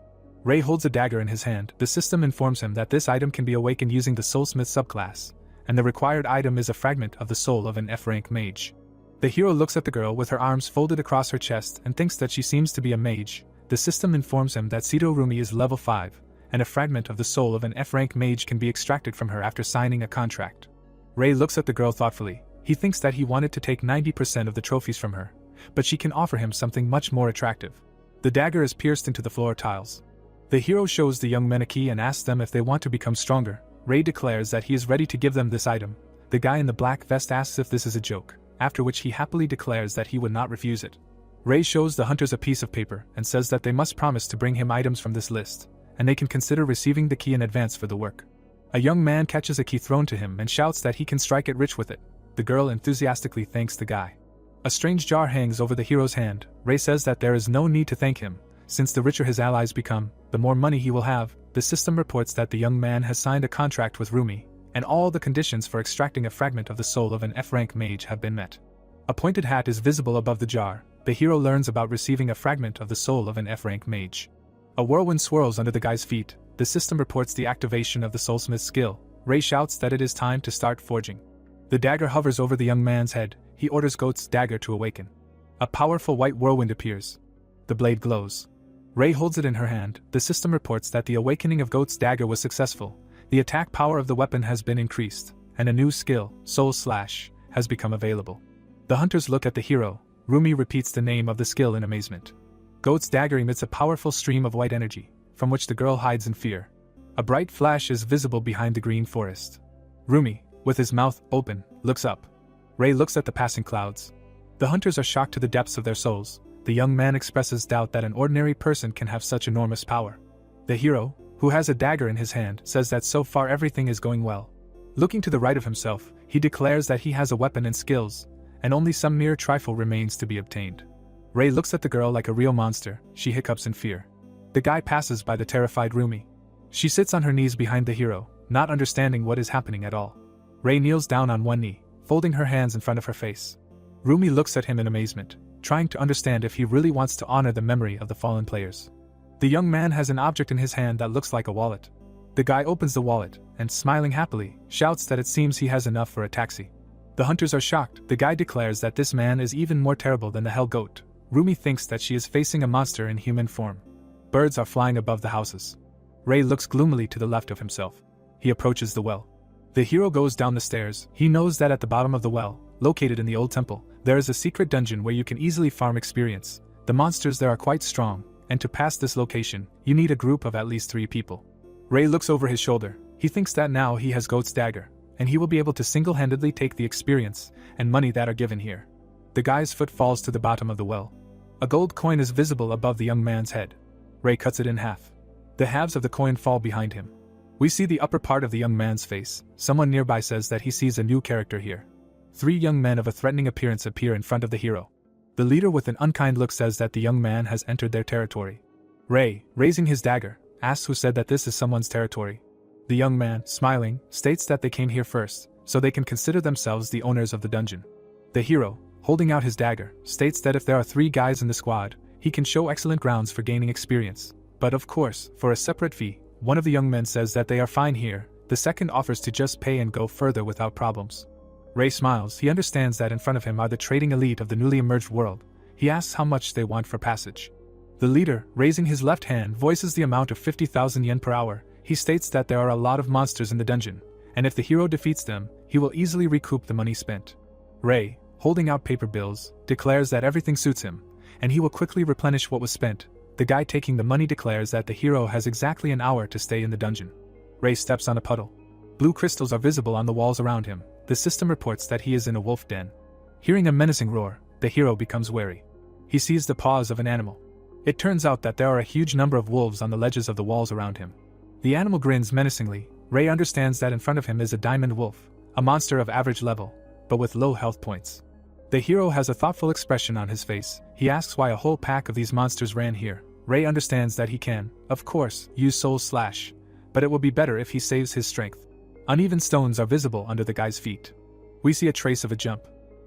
Ray holds a dagger in his hand. The system informs him that this item can be awakened using the Soulsmith subclass, and the required item is a fragment of the soul of an F-rank mage. The hero looks at the girl with her arms folded across her chest and thinks that she seems to be a mage. The system informs him that Seto Rumi is level 5, and a fragment of the soul of an F-rank mage can be extracted from her after signing a contract. Ray looks at the girl thoughtfully. He thinks that he wanted to take 90% of the trophies from her, but she can offer him something much more attractive. The dagger is pierced into the floor tiles. The hero shows the young men a key and asks them if they want to become stronger. Ray declares that he is ready to give them this item. The guy in the black vest asks if this is a joke, after which he happily declares that he would not refuse it. Ray shows the hunters a piece of paper and says that they must promise to bring him items from this list, and they can consider receiving the key in advance for the work. A young man catches a key thrown to him and shouts that he can strike it rich with it. The girl enthusiastically thanks the guy. A strange jar hangs over the hero's hand. Ray says that there is no need to thank him, since the richer his allies become, the more money he will have. The system reports that the young man has signed a contract with Rumi, and all the conditions for extracting a fragment of the soul of an F-rank mage have been met. A pointed hat is visible above the jar. The hero learns about receiving a fragment of the soul of an F-rank mage. A whirlwind swirls under the guy's feet. The system reports the activation of the soulsmith skill. Ray shouts that it is time to start forging. The dagger hovers over the young man's head. He orders Goat's dagger to awaken. A powerful white whirlwind appears. The blade glows. Ray holds it in her hand. The system reports that the awakening of Goat's dagger was successful. The attack power of the weapon has been increased, and a new skill, Soul Slash, has become available. The hunters look at the hero. Rumi repeats the name of the skill in amazement. Goat's dagger emits a powerful stream of white energy, from which the girl hides in fear. A bright flash is visible behind the green forest. Rumi, with his mouth open, looks up. Ray looks at the passing clouds. The hunters are shocked to the depths of their souls. The young man expresses doubt that an ordinary person can have such enormous power. The hero, who has a dagger in his hand, says that so far everything is going well. Looking to the right of himself, he declares that he has a weapon and skills, and only some mere trifle remains to be obtained. Ray looks at the girl like a real monster. She hiccups in fear. The guy passes by the terrified Rumi. She sits on her knees behind the hero, not understanding what is happening at all. Ray kneels down on one knee, folding her hands in front of her face. Rumi looks at him in amazement, trying to understand if he really wants to honor the memory of the fallen players. The young man has an object in his hand that looks like a wallet. The guy opens the wallet, and smiling happily, shouts that it seems he has enough for a taxi. The hunters are shocked. The guy declares that this man is even more terrible than the Hell Goat. Rumi thinks that she is facing a monster in human form. Birds are flying above the houses. Ray looks gloomily to the left of himself. He approaches the well. The hero goes down the stairs. He knows that at the bottom of the well, located in the old temple, there is a secret dungeon where you can easily farm experience. The monsters there are quite strong, and to pass this location, you need a group of at least 3 people. Ray looks over his shoulder. He thinks that now he has Goat's dagger, and he will be able to single-handedly take the experience and money that are given here. The guy's foot falls to the bottom of the well. A gold coin is visible above the young man's head. Ray cuts it in half. The halves of the coin fall behind him. We see the upper part of the young man's face. Someone nearby says that he sees a new character here. 3 young men of a threatening appearance appear in front of the hero. The leader with an unkind look says that the young man has entered their territory. Ray, raising his dagger, asks who said that this is someone's territory. The young man, smiling, states that they came here first, so they can consider themselves the owners of the dungeon. The hero, holding out his dagger, states that if there are 3 guys in the squad, he can show excellent grounds for gaining experience. But of course, for a separate fee. One of the young men says that they are fine here. The second offers to just pay and go further without problems. Ray smiles. He understands that in front of him are the trading elite of the newly emerged world. He asks how much they want for passage. The leader, raising his left hand, voices the amount of 50,000 yen per hour. He states that there are a lot of monsters in the dungeon, and if the hero defeats them, he will easily recoup the money spent. Ray, holding out paper bills, declares that everything suits him, and he will quickly replenish what was spent. The guy taking the money declares that the hero has exactly an hour to stay in the dungeon. Ray steps on a puddle. Blue crystals are visible on the walls around him. The system reports that he is in a wolf den. Hearing a menacing roar, the hero becomes wary. He sees the paws of an animal. It turns out that there are a huge number of wolves on the ledges of the walls around him. The animal grins menacingly. Ray understands that in front of him is a diamond wolf, a monster of average level, but with low health points. The hero has a thoughtful expression on his face. He asks why a whole pack of these monsters ran here. Ray understands that he can, of course, use Soul Slash, but it will be better if he saves his strength. Uneven stones are visible under the guy's feet. We see a trace of a jump.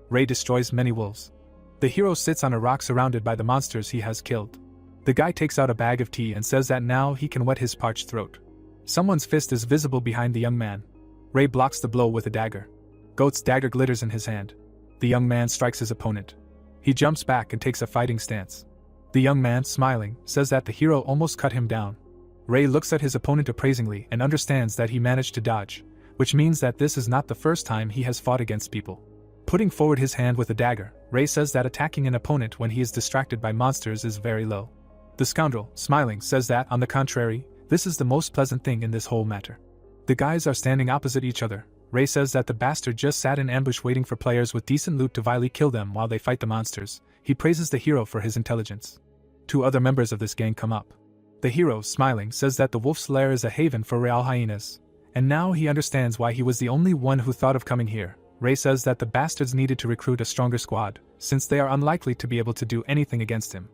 Ray destroys many wolves. The hero sits on a rock surrounded by the monsters he has killed. The guy takes out a bag of tea and says that now he can wet his parched throat. Someone's fist is visible behind the young man. Ray blocks the blow with a dagger. Goat's dagger glitters in his hand. The young man strikes his opponent. He jumps back and takes a fighting stance. The young man, smiling, says that the hero almost cut him down. Ray looks at his opponent appraisingly and understands that he managed to dodge, which means that this is not the first time he has fought against people. Putting forward his hand with a dagger, Ray says that attacking an opponent when he is distracted by monsters is very low. The scoundrel, smiling, says that, on the contrary, this is the most pleasant thing in this whole matter. The guys are standing opposite each other. Ray says that the bastard just sat in ambush waiting for players with decent loot to vilely kill them while they fight the monsters. He praises the hero for his intelligence. 2 other members of this gang come up. The hero, smiling, says that the wolf's lair is a haven for real hyenas, and now he understands why he was the only one who thought of coming here. Ray says that the bastards needed to recruit a stronger squad, since they are unlikely to be able to do anything against him.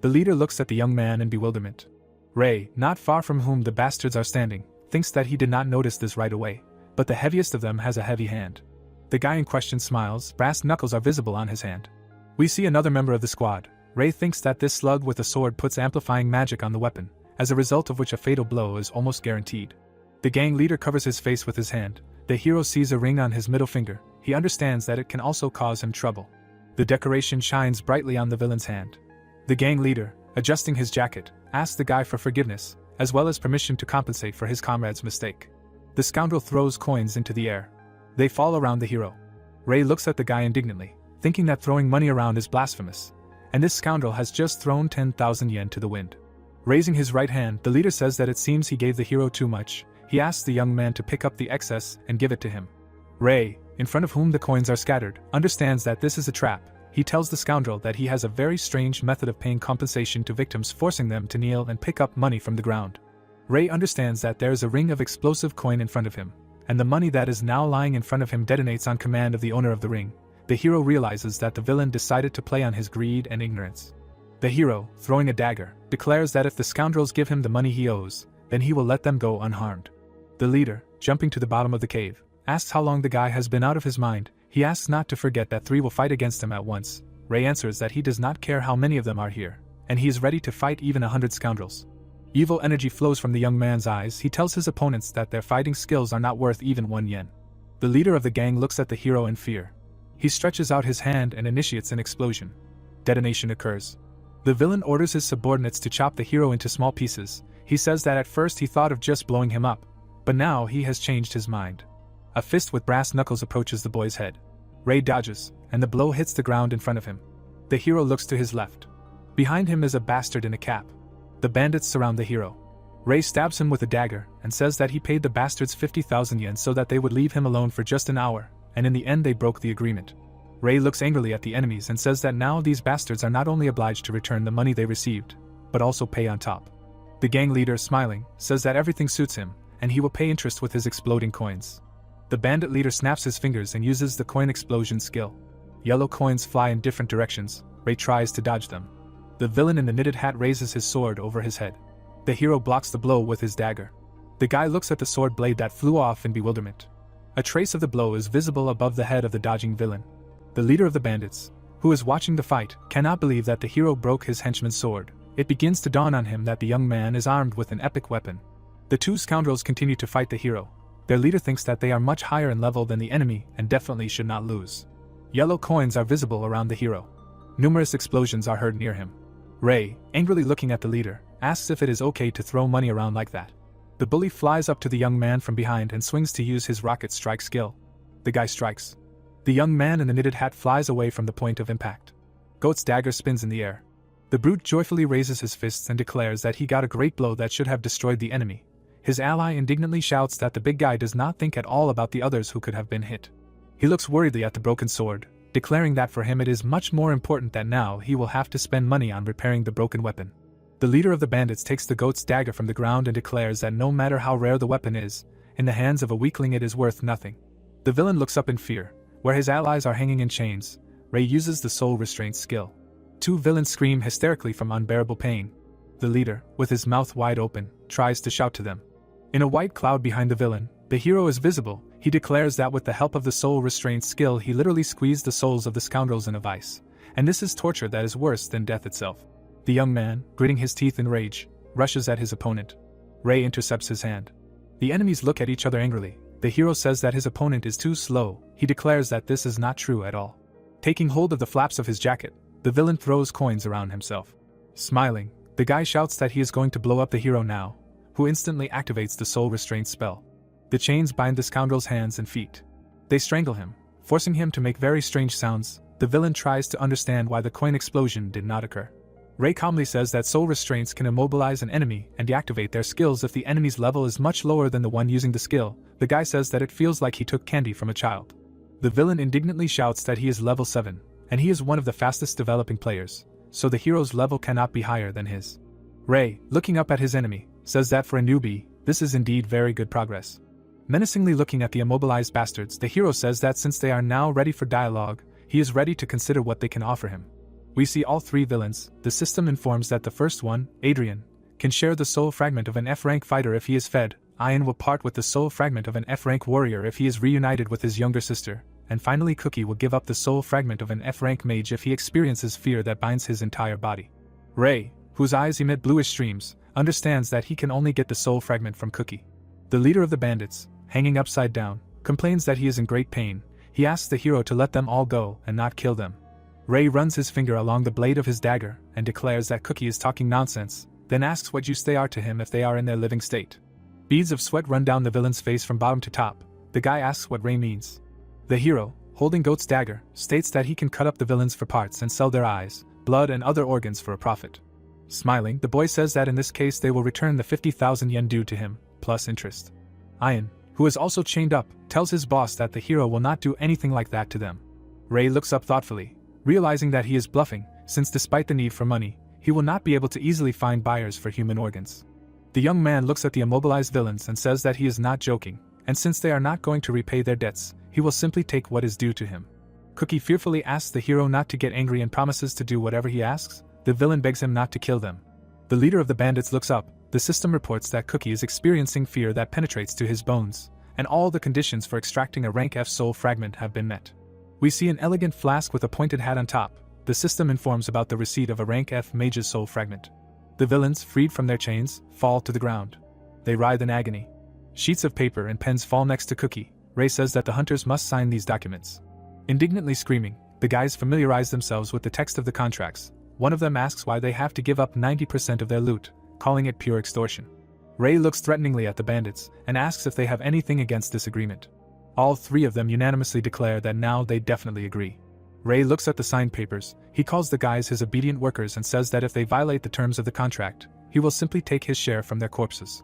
The leader looks at the young man in bewilderment. Ray, not far from whom the bastards are standing, thinks that he did not notice this right away, but the heaviest of them has a heavy hand. The guy in question smiles. Brass knuckles are visible on his hand. We see another member of the squad. Ray thinks that this slug with a sword puts amplifying magic on the weapon, as a result of which a fatal blow is almost guaranteed. The gang leader covers his face with his hand. The hero sees a ring on his middle finger. He understands that it can also cause him trouble. The decoration shines brightly on the villain's hand. The gang leader, adjusting his jacket, asks the guy for forgiveness, as well as permission to compensate for his comrade's mistake. The scoundrel throws coins into the air. They fall around the hero. Ray looks at the guy indignantly, thinking that throwing money around is blasphemous, and this scoundrel has just thrown 10,000 yen to the wind. Raising his right hand, the leader says that it seems he gave the hero too much. He asks the young man to pick up the excess and give it to him. Ray, in front of whom the coins are scattered, understands that this is a trap. He tells the scoundrel that he has a very strange method of paying compensation to victims, forcing them to kneel and pick up money from the ground. Ray understands that there is a ring of explosive coin in front of him, and the money that is now lying in front of him detonates on command of the owner of the ring. The hero realizes that the villain decided to play on his greed and ignorance. The hero, throwing a dagger, declares that if the scoundrels give him the money he owes, then he will let them go unharmed. The leader, jumping to the bottom of the cave, asks how long the guy has been out of his mind. He asks not to forget that 3 will fight against him at once. Ray answers that he does not care how many of them are here, and he is ready to fight even 100 scoundrels. Evil energy flows from the young man's eyes. He tells his opponents that their fighting skills are not worth even 1 yen. The leader of the gang looks at the hero in fear. He stretches out his hand and initiates an explosion. Detonation occurs. The villain orders his subordinates to chop the hero into small pieces. He says that at first he thought of just blowing him up, but now he has changed his mind. A fist with brass knuckles approaches the boy's head. Ray dodges, and the blow hits the ground in front of him. The hero looks to his left. Behind him is a bastard in a cap. The bandits surround the hero. Ray stabs him with a dagger and says that he paid the bastards 50,000 yen so that they would leave him alone for just an hour, and in the end they broke the agreement. Ray looks angrily at the enemies and says that now these bastards are not only obliged to return the money they received, but also pay on top. The gang leader, smiling, says that everything suits him, and he will pay interest with his exploding coins. The bandit leader snaps his fingers and uses the coin explosion skill. Yellow coins fly in different directions. Ray tries to dodge them. The villain in the knitted hat raises his sword over his head. The hero blocks the blow with his dagger. The guy looks at the sword blade that flew off in bewilderment. A trace of the blow is visible above the head of the dodging villain. The leader of the bandits, who is watching the fight, cannot believe that the hero broke his henchman's sword. It begins to dawn on him that the young man is armed with an epic weapon. The 2 scoundrels continue to fight the hero. Their leader thinks that they are much higher in level than the enemy and definitely should not lose. Yellow coins are visible around the hero. Numerous explosions are heard near him. Ray, angrily looking at the leader, asks if it is okay to throw money around like that. The bully flies up to the young man from behind and swings to use his rocket strike skill. The guy strikes. The young man in the knitted hat flies away from the point of impact. Goat's dagger spins in the air. The brute joyfully raises his fists and declares that he got a great blow that should have destroyed the enemy. His ally indignantly shouts that the big guy does not think at all about the others who could have been hit. He looks worriedly at the broken sword, declaring that for him it is much more important that now he will have to spend money on repairing the broken weapon. The leader of the bandits takes the goat's dagger from the ground and declares that no matter how rare the weapon is, in the hands of a weakling it is worth nothing. The villain looks up in fear. Where his allies are hanging in chains, Ray uses the soul restraint skill. 2 villains scream hysterically from unbearable pain. The leader, with his mouth wide open, tries to shout to them. In a white cloud behind the villain, the hero is visible. He declares that with the help of the soul restraint skill he literally squeezed the souls of the scoundrels in a vice, and this is torture that is worse than death itself. The young man, gritting his teeth in rage, rushes at his opponent. Ray intercepts his hand. The enemies look at each other angrily. The hero says that his opponent is too slow. He declares that this is not true at all. Taking hold of the flaps of his jacket, the villain throws coins around himself. Smiling, the guy shouts that he is going to blow up the hero now, who instantly activates the soul restraint spell. The chains bind the scoundrel's hands and feet. They strangle him, forcing him to make very strange sounds. The villain tries to understand why the coin explosion did not occur. Ray calmly says that soul restraints can immobilize an enemy and deactivate their skills if the enemy's level is much lower than the one using the skill. The guy says that it feels like he took candy from a child. The villain indignantly shouts that he is level 7, and he is one of the fastest developing players, so the hero's level cannot be higher than his. Ray, looking up at his enemy, says that for a newbie, this is indeed very good progress. Menacingly looking at the immobilized bastards, the hero says that since they are now ready for dialogue, he is ready to consider what they can offer him. We see all three villains. The system informs that the first one, Adrian, can share the soul fragment of an F-rank fighter if he is fed. Ian will part with the soul fragment of an F-rank warrior if he is reunited with his younger sister. And finally Cookie will give up the soul fragment of an F-rank mage if he experiences fear that binds his entire body. Ray, whose eyes emit bluish streams, understands that he can only get the soul fragment from Cookie. The leader of the bandits, hanging upside down, complains that he is in great pain. He asks the hero to let them all go and not kill them. Ray runs his finger along the blade of his dagger and declares that Cookie is talking nonsense, then asks what use they are to him if they are in their living state. Beads of sweat run down the villain's face from bottom to top. The guy asks what Ray means. The hero, holding Goat's dagger, states that he can cut up the villains for parts and sell their eyes, blood and other organs for a profit. Smiling, the boy says that in this case they will return the 50,000 yen due to him, plus interest. Ian, who is also chained up, tells his boss that the hero will not do anything like that to them. Ray looks up thoughtfully, realizing that he is bluffing, since despite the need for money, he will not be able to easily find buyers for human organs. The young man looks at the immobilized villains and says that he is not joking, and since they are not going to repay their debts, he will simply take what is due to him. Cookie fearfully asks the hero not to get angry and promises to do whatever he asks. The villain begs him not to kill them. The leader of the bandits looks up. The system reports that Cookie is experiencing fear that penetrates to his bones, and all the conditions for extracting a rank F soul fragment have been met. We see an elegant flask with a pointed hat on top. The system informs about the receipt of a rank F mage's soul fragment. The villains, freed from their chains, fall to the ground. They writhe in agony. Sheets of paper and pens fall next to Cookie. Ray says that the hunters must sign these documents. Indignantly screaming, the guys familiarize themselves with the text of the contracts. One of them asks why they have to give up 90% of their loot, calling it pure extortion. Ray looks threateningly at the bandits and asks if they have anything against this agreement. All three of them unanimously declare that now they definitely agree. Ray looks at the signed papers. He calls the guys his obedient workers and says that if they violate the terms of the contract, he will simply take his share from their corpses.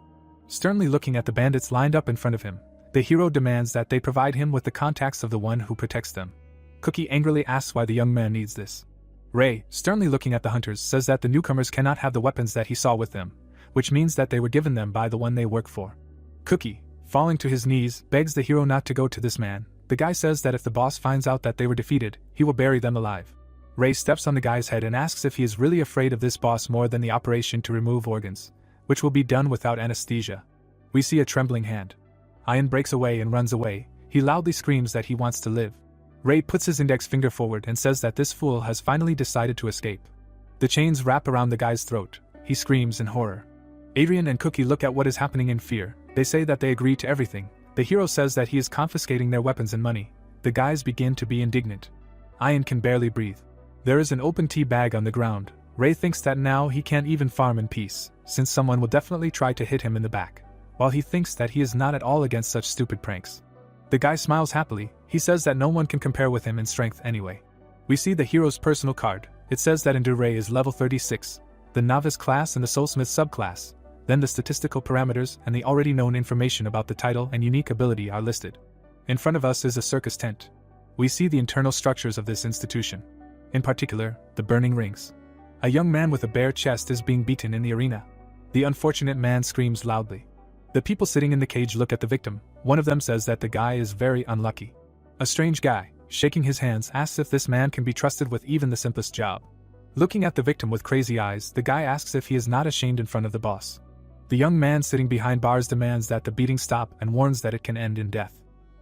Sternly looking at the bandits lined up in front of him, the hero demands that they provide him with the contacts of the one who protects them. Cookie angrily asks why the young man needs this. Ray, sternly looking at the hunters, says that the newcomers cannot have the weapons that he saw with them, which means that they were given them by the one they work for. Cookie, falling to his knees, begs the hero not to go to this man. The guy says that if the boss finds out that they were defeated, he will bury them alive. Ray steps on the guy's head and asks if he is really afraid of this boss more than the operation to remove organs, which will be done without anesthesia. We see a trembling hand. Ian breaks away and runs away. He loudly screams that he wants to live. Ray puts his index finger forward and says that this fool has finally decided to escape. The chains wrap around the guy's throat. He screams in horror. Adrian and Cookie look at what is happening in fear. They say that they agree to everything. The hero says that he is confiscating their weapons and money. The guys begin to be indignant. Ian can barely breathe. There is an open tea bag on the ground. Ray thinks that now he can't even farm in peace, since someone will definitely try to hit him in the back, while he thinks that he is not at all against such stupid pranks. The guy smiles happily. He says that no one can compare with him in strength anyway. We see the hero's personal card. It says that Endure Ray is level 36, the novice class and the soulsmith subclass. Then the statistical parameters and the already known information about the title and unique ability are listed. In front of us is a circus tent. We see the internal structures of this institution. In particular, the burning rings. A young man with a bare chest is being beaten in the arena. The unfortunate man screams loudly. The people sitting in the cage look at the victim. One of them says that the guy is very unlucky. A strange guy, shaking his hands, asks if this man can be trusted with even the simplest job. Looking at the victim with crazy eyes, the guy asks if he is not ashamed in front of the boss. The young man sitting behind bars demands that the beating stop and warns that it can end in death.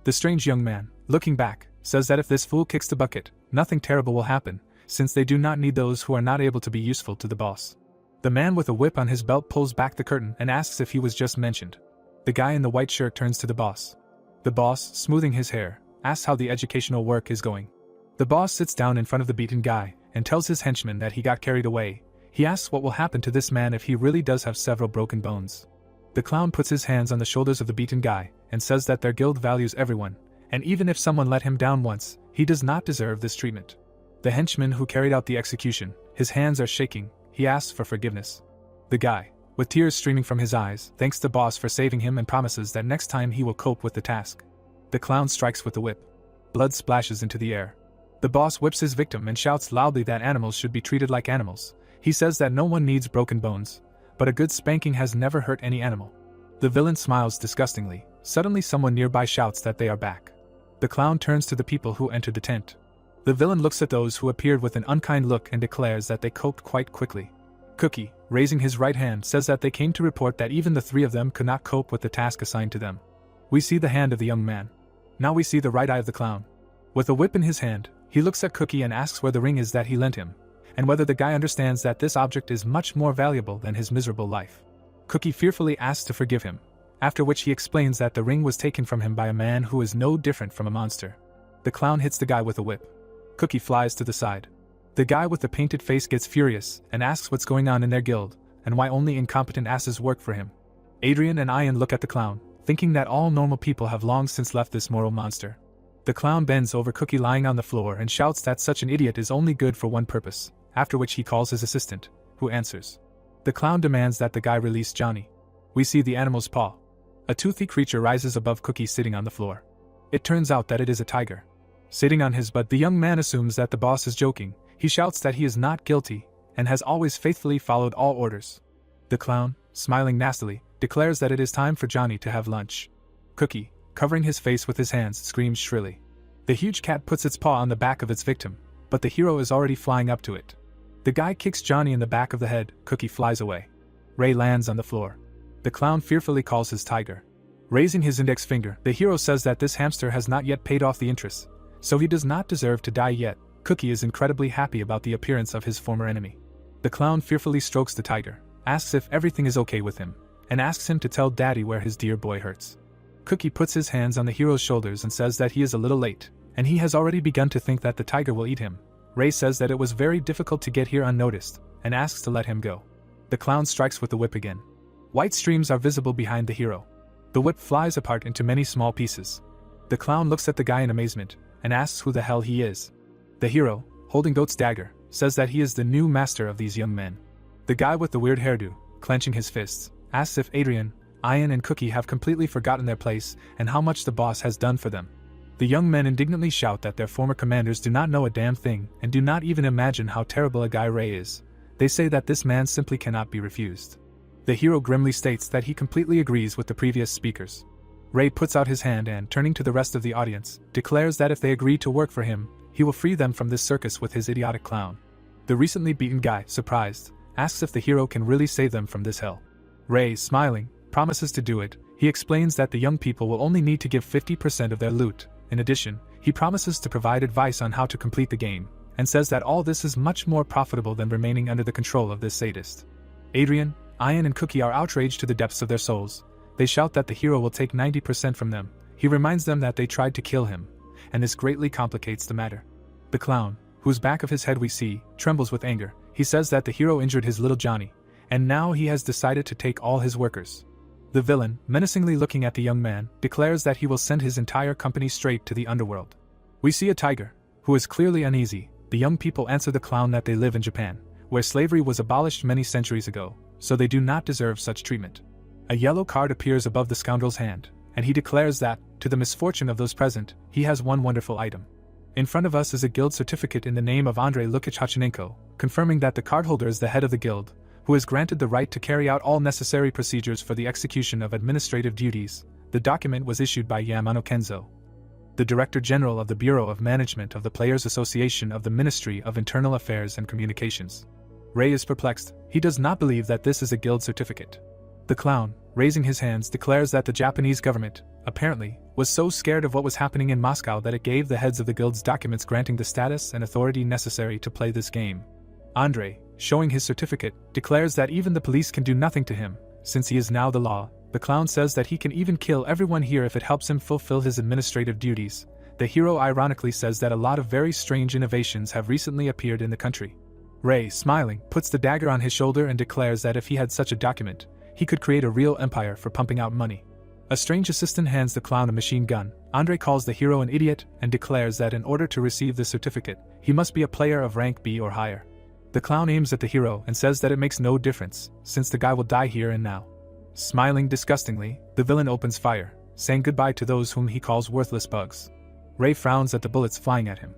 The strange young man, looking back, says that if this fool kicks the bucket, nothing terrible will happen, since they do not need those who are not able to be useful to the boss. The man with a whip on his belt pulls back the curtain and asks if he was just mentioned. The guy in the white shirt turns to the boss. The boss, smoothing his hair, asks how the educational work is going. The boss sits down in front of the beaten guy and tells his henchman that he got carried away. He asks what will happen to this man if he really does have several broken bones. The clown puts his hands on the shoulders of the beaten guy and says that their guild values everyone, and even if someone let him down once, he does not deserve this treatment. The henchman who carried out the execution, his hands are shaking, he asks for forgiveness. The guy, with tears streaming from his eyes, thanks the boss for saving him and promises that next time he will cope with the task. The clown strikes with the whip. Blood splashes into the air. The boss whips his victim and shouts loudly that animals should be treated like animals. He says that no one needs broken bones, but a good spanking has never hurt any animal. The villain smiles disgustingly. Suddenly someone nearby shouts that they are back. The clown turns to the people who entered the tent. The villain looks at those who appeared with an unkind look and declares that they coped quite quickly. Cookie, raising his right hand, says that they came to report that even the three of them could not cope with the task assigned to them. We see the hand of the young man. Now we see the right eye of the clown. With a whip in his hand, he looks at Cookie and asks where the ring is that he lent him, and whether the guy understands that this object is much more valuable than his miserable life. Cookie fearfully asks to forgive him, after which he explains that the ring was taken from him by a man who is no different from a monster. The clown hits the guy with a whip. Cookie flies to the side. The guy with the painted face gets furious and asks what's going on in their guild, and why only incompetent asses work for him. Adrian and Ian look at the clown, thinking that all normal people have long since left this moral monster. The clown bends over Cookie lying on the floor and shouts that such an idiot is only good for one purpose, after which he calls his assistant, who answers. The clown demands that the guy release Johnny. We see the animal's paw. A toothy creature rises above Cookie sitting on the floor. It turns out that it is a tiger. Sitting on his butt, the young man assumes that the boss is joking. He shouts that he is not guilty, and has always faithfully followed all orders. The clown, smiling nastily, declares that it is time for Johnny to have lunch. Cookie, covering his face with his hands, screams shrilly. The huge cat puts its paw on the back of its victim, but the hero is already flying up to it. The guy kicks Johnny in the back of the head. Cookie flies away. Ray lands on the floor. The clown fearfully calls his tiger. Raising his index finger, the hero says that this hamster has not yet paid off the interest, so he does not deserve to die yet. Cookie is incredibly happy about the appearance of his former enemy. The clown fearfully strokes the tiger, asks if everything is okay with him, and asks him to tell Daddy where his dear boy hurts. Cookie puts his hands on the hero's shoulders and says that he is a little late, and he has already begun to think that the tiger will eat him. Ray says that it was very difficult to get here unnoticed, and asks to let him go. The clown strikes with the whip again. White streams are visible behind the hero. The whip flies apart into many small pieces. The clown looks at the guy in amazement, and asks who the hell he is. The hero, holding Goat's dagger, says that he is the new master of these young men. The guy with the weird hairdo, clenching his fists, asks if Adrian, Ian and Cookie have completely forgotten their place and how much the boss has done for them. The young men indignantly shout that their former commanders do not know a damn thing and do not even imagine how terrible a guy Ray is. They say that this man simply cannot be refused. The hero grimly states that he completely agrees with the previous speakers. Ray puts out his hand and, turning to the rest of the audience, declares that if they agree to work for him, he will free them from this circus with his idiotic clown. The recently beaten guy, surprised, asks if the hero can really save them from this hell. Ray, smiling, promises to do it. He explains that the young people will only need to give 50% of their loot. In addition, he promises to provide advice on how to complete the game, and says that all this is much more profitable than remaining under the control of this sadist. Adrian, Ian and Cookie are outraged to the depths of their souls. They shout that the hero will take 90% from them. He reminds them that they tried to kill him, and this greatly complicates the matter. The clown, whose back of his head we see, trembles with anger. He says that the hero injured his little Johnny, and now he has decided to take all his workers. The villain, menacingly looking at the young man, declares that he will send his entire company straight to the underworld. We see a tiger, who is clearly uneasy. The young people answer the clown that they live in Japan, where slavery was abolished many centuries ago, so they do not deserve such treatment. A yellow card appears above the scoundrel's hand, and he declares that, to the misfortune of those present, he has one wonderful item. In front of us is a guild certificate in the name of Andrei Lukich Hachinenko, confirming that the cardholder is the head of the guild, who is granted the right to carry out all necessary procedures for the execution of administrative duties. The document was issued by Yamano Kenzo, the Director General of the Bureau of Management of the Players Association of the Ministry of Internal Affairs and Communications. Ray is perplexed. He does not believe that this is a guild certificate. The clown, raising his hands, declares that the Japanese government, apparently, was so scared of what was happening in Moscow that it gave the heads of the guilds documents granting the status and authority necessary to play this game. Andre, showing his certificate, declares that even the police can do nothing to him, since he is now the law. The clown says that he can even kill everyone here if it helps him fulfill his administrative duties. The hero ironically says that a lot of very strange innovations have recently appeared in the country. Ray, smiling, puts the dagger on his shoulder and declares that if he had such a document, he could create a real empire for pumping out money. A strange assistant hands the clown a machine gun. Andre calls the hero an idiot and declares that in order to receive the certificate, he must be a player of rank B or higher. The clown aims at the hero and says that it makes no difference, since the guy will die here and now. Smiling disgustingly, the villain opens fire, saying goodbye to those whom he calls worthless bugs. Ray frowns at the bullets flying at him.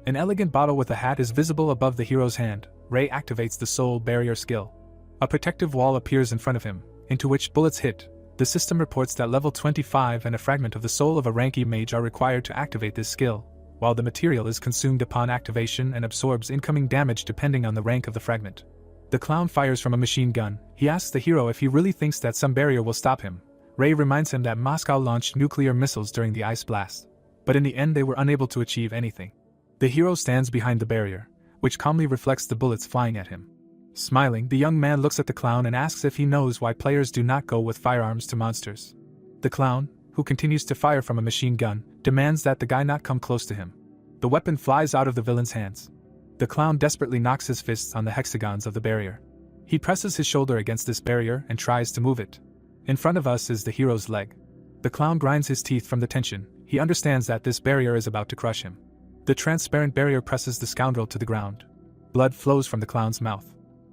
An elegant bottle with a hat is visible above the hero's hand. Ray activates the soul barrier skill. A protective wall appears in front of him, into which bullets hit. The system reports that level 25 and a fragment of the soul of a rank E mage are required to activate this skill, while the material is consumed upon activation and absorbs incoming damage depending on the rank of the fragment. The clown fires from a machine gun. He asks the hero if he really thinks that some barrier will stop him. Ray reminds him that Moscow launched nuclear missiles during the ice blast, but in the end they were unable to achieve anything. The hero stands behind the barrier, which calmly reflects the bullets flying at him. Smiling, the young man looks at the clown and asks if he knows why players do not go with firearms to monsters. The clown, who continues to fire from a machine gun, demands that the guy not come close to him. The weapon flies out of the villain's hands. The clown desperately knocks his fists on the hexagons of the barrier. He presses his shoulder against this barrier and tries to move it. In front of us is the hero's leg. The clown grinds his teeth from the tension. He understands that this barrier is about to crush him. The transparent barrier presses the scoundrel to the ground. Blood flows from the clown's mouth.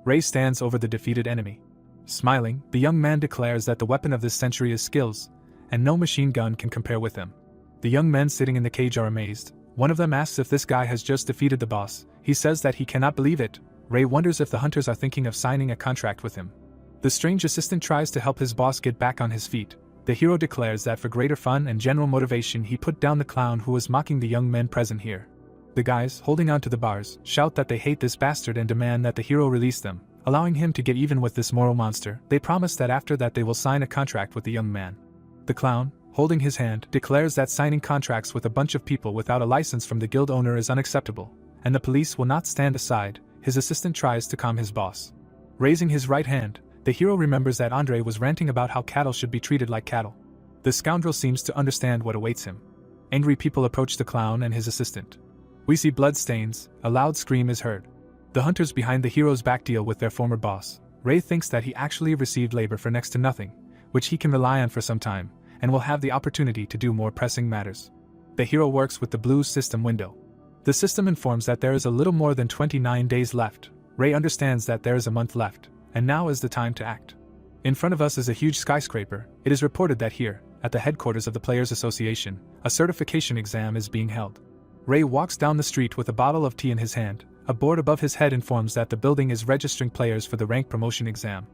Ray stands over the defeated enemy. Smiling, the young man declares that the weapon of this century is skills, and no machine gun can compare with them. The young men sitting in the cage are amazed. One of them asks if this guy has just defeated the boss. He says that he cannot believe it. Ray wonders if the hunters are thinking of signing a contract with him. The strange assistant tries to help his boss get back on his feet. The hero declares that for greater fun and general motivation he put down the clown who was mocking the young men present here. The guys, holding on to the bars, shout that they hate this bastard and demand that the hero release them, allowing him to get even with this moral monster. They promise that after that they will sign a contract with the young man. The clown, holding his hand, declares that signing contracts with a bunch of people without a license from the guild owner is unacceptable, and the police will not stand aside. His assistant tries to calm his boss. Raising his right hand, the hero remembers that Andre was ranting about how cattle should be treated like cattle. The scoundrel seems to understand what awaits him. Angry people approach the clown and his assistant. We see blood stains. A loud scream is heard. The hunters behind the hero's back deal with their former boss. Ray thinks that he actually received labor for next to nothing, which he can rely on for some time, and will have the opportunity to do more pressing matters. The hero works with the blue system window. The system informs that there is a little more than 29 days left. Ray understands that there is a month left, and now is the time to act. In front of us is a huge skyscraper. It is reported that here, at the headquarters of the Players Association, a certification exam is being held. Ray walks down the street with a bottle of tea in his hand. A board above his head informs that the building is registering players for the rank promotion exam.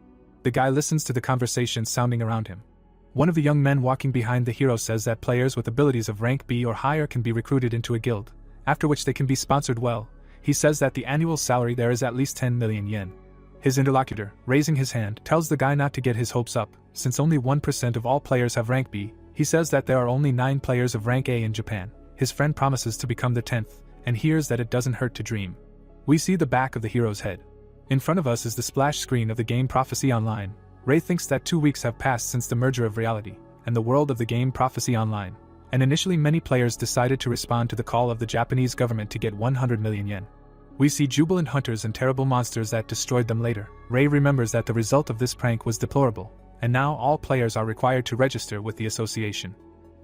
The guy listens to the conversation sounding around him. One of the young men walking behind the hero says that players with abilities of rank B or higher can be recruited into a guild, after which they can be sponsored well. He says that the annual salary there is at least 10 million yen. His interlocutor, raising his hand, tells the guy not to get his hopes up, since only 1% of all players have rank B. He says that there are only 9 players of rank A in Japan. His friend promises to become the 10th, and hears that it doesn't hurt to dream. We see the back of the hero's head. In front of us is the splash screen of the game Prophecy Online. Ray thinks that 2 weeks have passed since the merger of reality and the world of the game Prophecy Online, and initially many players decided to respond to the call of the Japanese government to get 100 million yen. We see jubilant hunters and terrible monsters that destroyed them later. Ray remembers that the result of this prank was deplorable, and now all players are required to register with the association.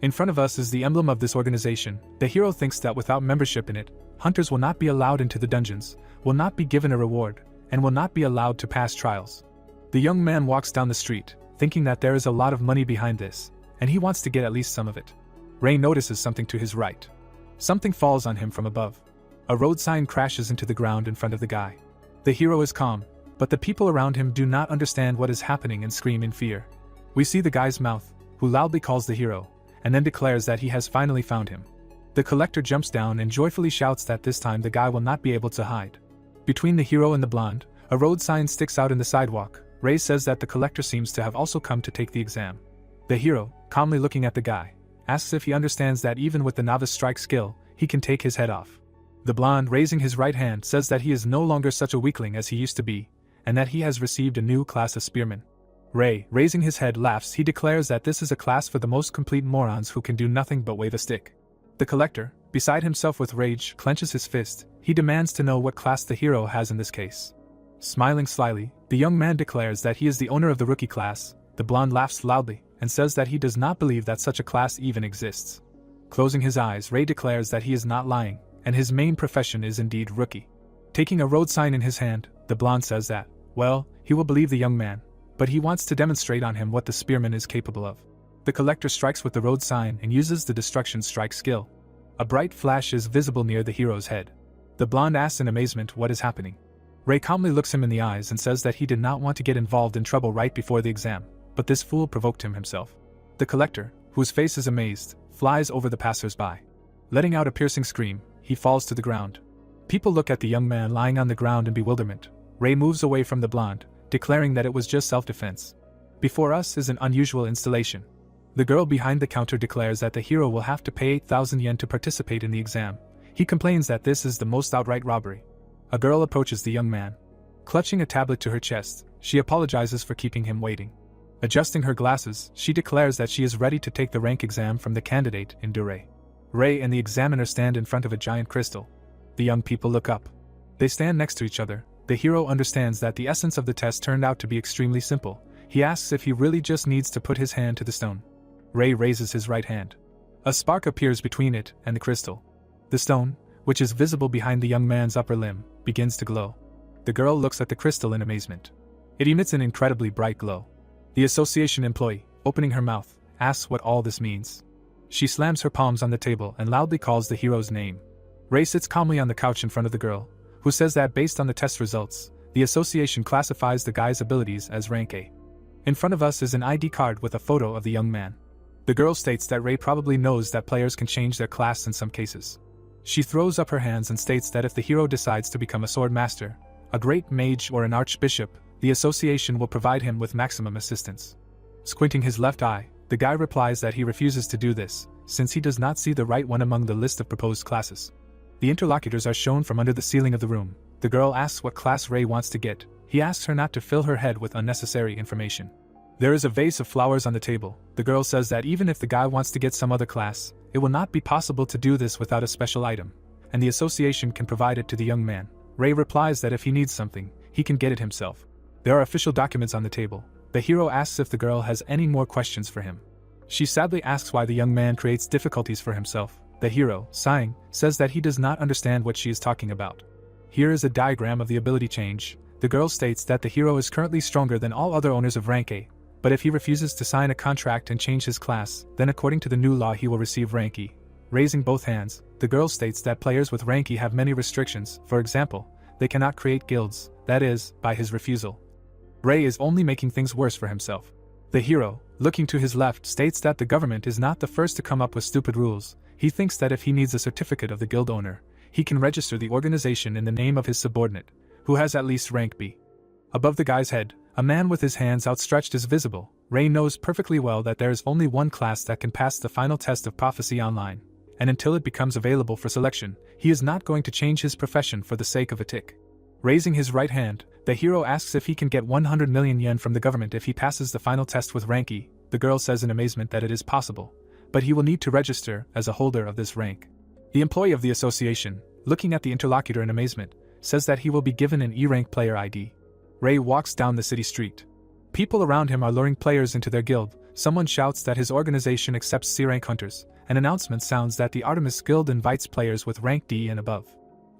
In front of us is the emblem of this organization. The hero thinks that without membership in it, hunters will not be allowed into the dungeons, will not be given a reward, and will not be allowed to pass trials. The young man walks down the street, thinking that there is a lot of money behind this, and he wants to get at least some of it. Ray notices something to his right. Something falls on him from above. A road sign crashes into the ground in front of the guy. The hero is calm, but the people around him do not understand what is happening and scream in fear. We see the guy's mouth, who loudly calls the hero, and then declares that he has finally found him. The collector jumps down and joyfully shouts that this time the guy will not be able to hide. Between the hero and the blonde, a road sign sticks out in the sidewalk. Ray says that the collector seems to have also come to take the exam. The hero, calmly looking at the guy, asks if he understands that even with the novice strike skill, he can take his head off. The blonde, raising his right hand, says that he is no longer such a weakling as he used to be, and that he has received a new class of spearmen. Ray, raising his head, laughs. He declares that this is a class for the most complete morons who can do nothing but wave a stick. The collector, beside himself with rage, clenches his fist. He demands to know what class the hero has in this case. Smiling slyly, the young man declares that he is the owner of the rookie class. The blonde laughs loudly and says that he does not believe that such a class even exists. Closing his eyes, Ray declares that he is not lying, and his main profession is indeed rookie. Taking a road sign in his hand, the blonde says that, well, he will believe the young man, but he wants to demonstrate on him what the spearman is capable of. The collector strikes with the road sign and uses the destruction strike skill. A bright flash is visible near the hero's head. The blonde asks in amazement what is happening. Ray calmly looks him in the eyes and says that he did not want to get involved in trouble right before the exam, but this fool provoked him himself. The collector, whose face is amazed, flies over the passers-by. Letting out a piercing scream, he falls to the ground. People look at the young man lying on the ground in bewilderment. Ray moves away from the blonde, declaring that it was just self-defense. Before us is an unusual installation. The girl behind the counter declares that the hero will have to pay 8,000 yen to participate in the exam. He complains that this is the most outright robbery. A girl approaches the young man. Clutching a tablet to her chest, she apologizes for keeping him waiting. Adjusting her glasses, she declares that she is ready to take the rank exam from the candidate in Durée. Ray and the examiner stand in front of a giant crystal. The young people look up. They stand next to each other. The hero understands that the essence of the test turned out to be extremely simple. He asks if he really just needs to put his hand to the stone. Ray raises his right hand. A spark appears between it and the crystal. The stone, which is visible behind the young man's upper limb, begins to glow. The girl looks at the crystal in amazement. It emits an incredibly bright glow. The association employee, opening her mouth, asks what all this means. She slams her palms on the table and loudly calls the hero's name. Ray sits calmly on the couch in front of the girl, who says that based on the test results, the association classifies the guy's abilities as rank A. In front of us is an ID card with a photo of the young man. The girl states that Ray probably knows that players can change their class in some cases. She throws up her hands and states that if the hero decides to become a sword master, a great mage or an archbishop, the association will provide him with maximum assistance. Squinting his left eye, the guy replies that he refuses to do this, since he does not see the right one among the list of proposed classes. The interlocutors are shown from under the ceiling of the room. The girl asks what class Ray wants to get. He asks her not to fill her head with unnecessary information. There is a vase of flowers on the table. The girl says that even if the guy wants to get some other class, it will not be possible to do this without a special item, and the association can provide it to the young man. Ray replies that if he needs something, he can get it himself. There are official documents on the table. The hero asks if the girl has any more questions for him. She sadly asks why the young man creates difficulties for himself. The hero, sighing, says that he does not understand what she is talking about. Here is a diagram of the ability change. The girl states that the hero is currently stronger than all other owners of rank A, but if he refuses to sign a contract and change his class, then according to the new law he will receive rank E. Raising both hands, the girl states that players with rank E have many restrictions. For example, they cannot create guilds, that is, by his refusal. Ray is only making things worse for himself. The hero, looking to his left, states that the government is not the first to come up with stupid rules. He thinks that if he needs a certificate of the guild owner, he can register the organization in the name of his subordinate, who has at least rank B. Above the guy's head, a man with his hands outstretched is visible. Ray knows perfectly well that there is only one class that can pass the final test of prophecy online, and until it becomes available for selection, he is not going to change his profession for the sake of a tick. Raising his right hand, the hero asks if he can get 100 million yen from the government if he passes the final test with rank E. The girl says in amazement that it is possible, but he will need to register as a holder of this rank. The employee of the association, looking at the interlocutor in amazement, says that he will be given an E-rank player ID. Ray walks down the city street. People around him are luring players into their guild. Someone shouts that his organization accepts C-rank hunters. An announcement sounds that the Artemis Guild invites players with rank D and above.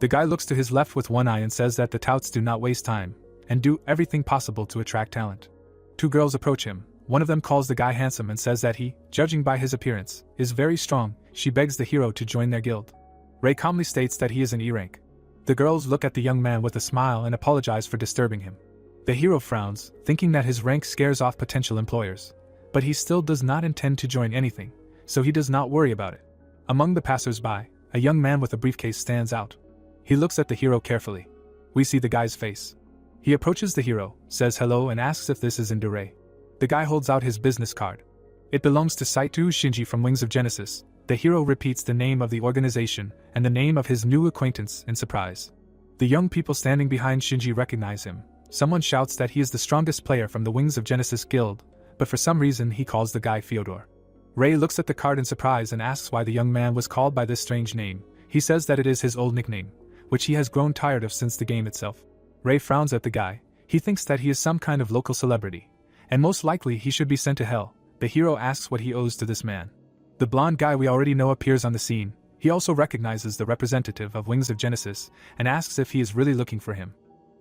The guy looks to his left with one eye and says that the touts do not waste time, and do everything possible to attract talent. Two girls approach him. One of them calls the guy handsome and says that he, judging by his appearance, is very strong. She begs the hero to join their guild. Ray calmly states that he is an E-rank. The girls look at the young man with a smile and apologize for disturbing him. The hero frowns, thinking that his rank scares off potential employers. But he still does not intend to join anything, so he does not worry about it. Among the passers-by, a young man with a briefcase stands out. He looks at the hero carefully. We see the guy's face. He approaches the hero, says hello and asks if this is Indure. The guy holds out his business card. It belongs to Saito Shinji from Wings of Genesis. The hero repeats the name of the organization and the name of his new acquaintance in surprise. The young people standing behind Shinji recognize him. Someone shouts that he is the strongest player from the Wings of Genesis guild, but for some reason he calls the guy Fyodor. Ray looks at the card in surprise and asks why the young man was called by this strange name. He says that it is his old nickname, which he has grown tired of since the game itself. Ray frowns at the guy. He thinks that he is some kind of local celebrity, and most likely he should be sent to hell. The hero asks what he owes to this man. The blonde guy we already know appears on the scene. He also recognizes the representative of Wings of Genesis and asks if he is really looking for him.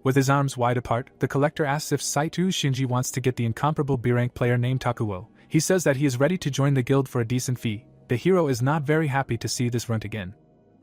With his arms wide apart, the collector asks if Saito Shinji wants to get the incomparable B-rank player named Takuo. He says that he is ready to join the guild for a decent fee. The hero is not very happy to see this runt again.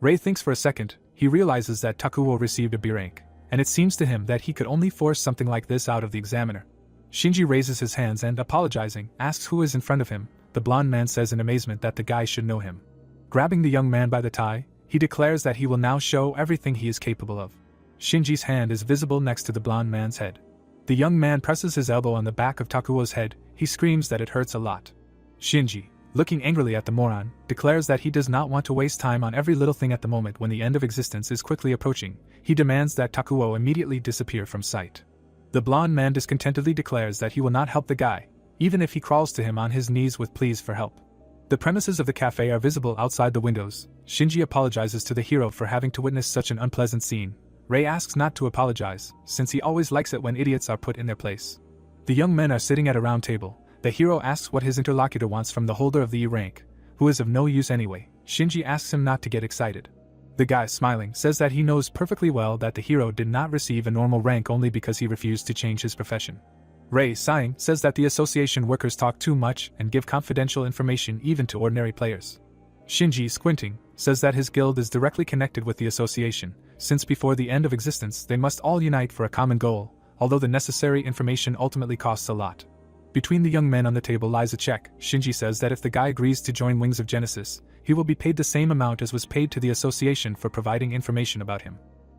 Ray thinks for a second. He realizes that Takuo received a B-rank, and it seems to him that he could only force something like this out of the examiner. Shinji raises his hands and, apologizing, asks who is in front of him. The blonde man says in amazement that the guy should know him. Grabbing the young man by the tie, he declares that he will now show everything he is capable of. Shinji's hand is visible next to the blonde man's head. The young man presses his elbow on the back of Takuo's head. He screams that it hurts a lot. Shinji, looking angrily at the moron, declares that he does not want to waste time on every little thing at the moment when the end of existence is quickly approaching. He demands that Takuo immediately disappear from sight. The blonde man discontentedly declares that he will not help the guy, even if he crawls to him on his knees with pleas for help. The premises of the cafe are visible outside the windows. Shinji apologizes to the hero for having to witness such an unpleasant scene. Ray asks not to apologize, since he always likes it when idiots are put in their place. The young men are sitting at a round table. The hero asks what his interlocutor wants from the holder of the E rank, who is of no use anyway. Shinji asks him not to get excited. The guy, smiling, says that he knows perfectly well that the hero did not receive a normal rank only because he refused to change his profession. Ray, sighing, says that the association workers talk too much and give confidential information even to ordinary players. Shinji, squinting, says that his guild is directly connected with the association, since before the end of existence they must all unite for a common goal, although the necessary information ultimately costs a lot. Between the young men on the table lies a check. Shinji says that if the guy agrees to join Wings of Genesis, he will be paid the same amount as was paid to the association for providing information about him.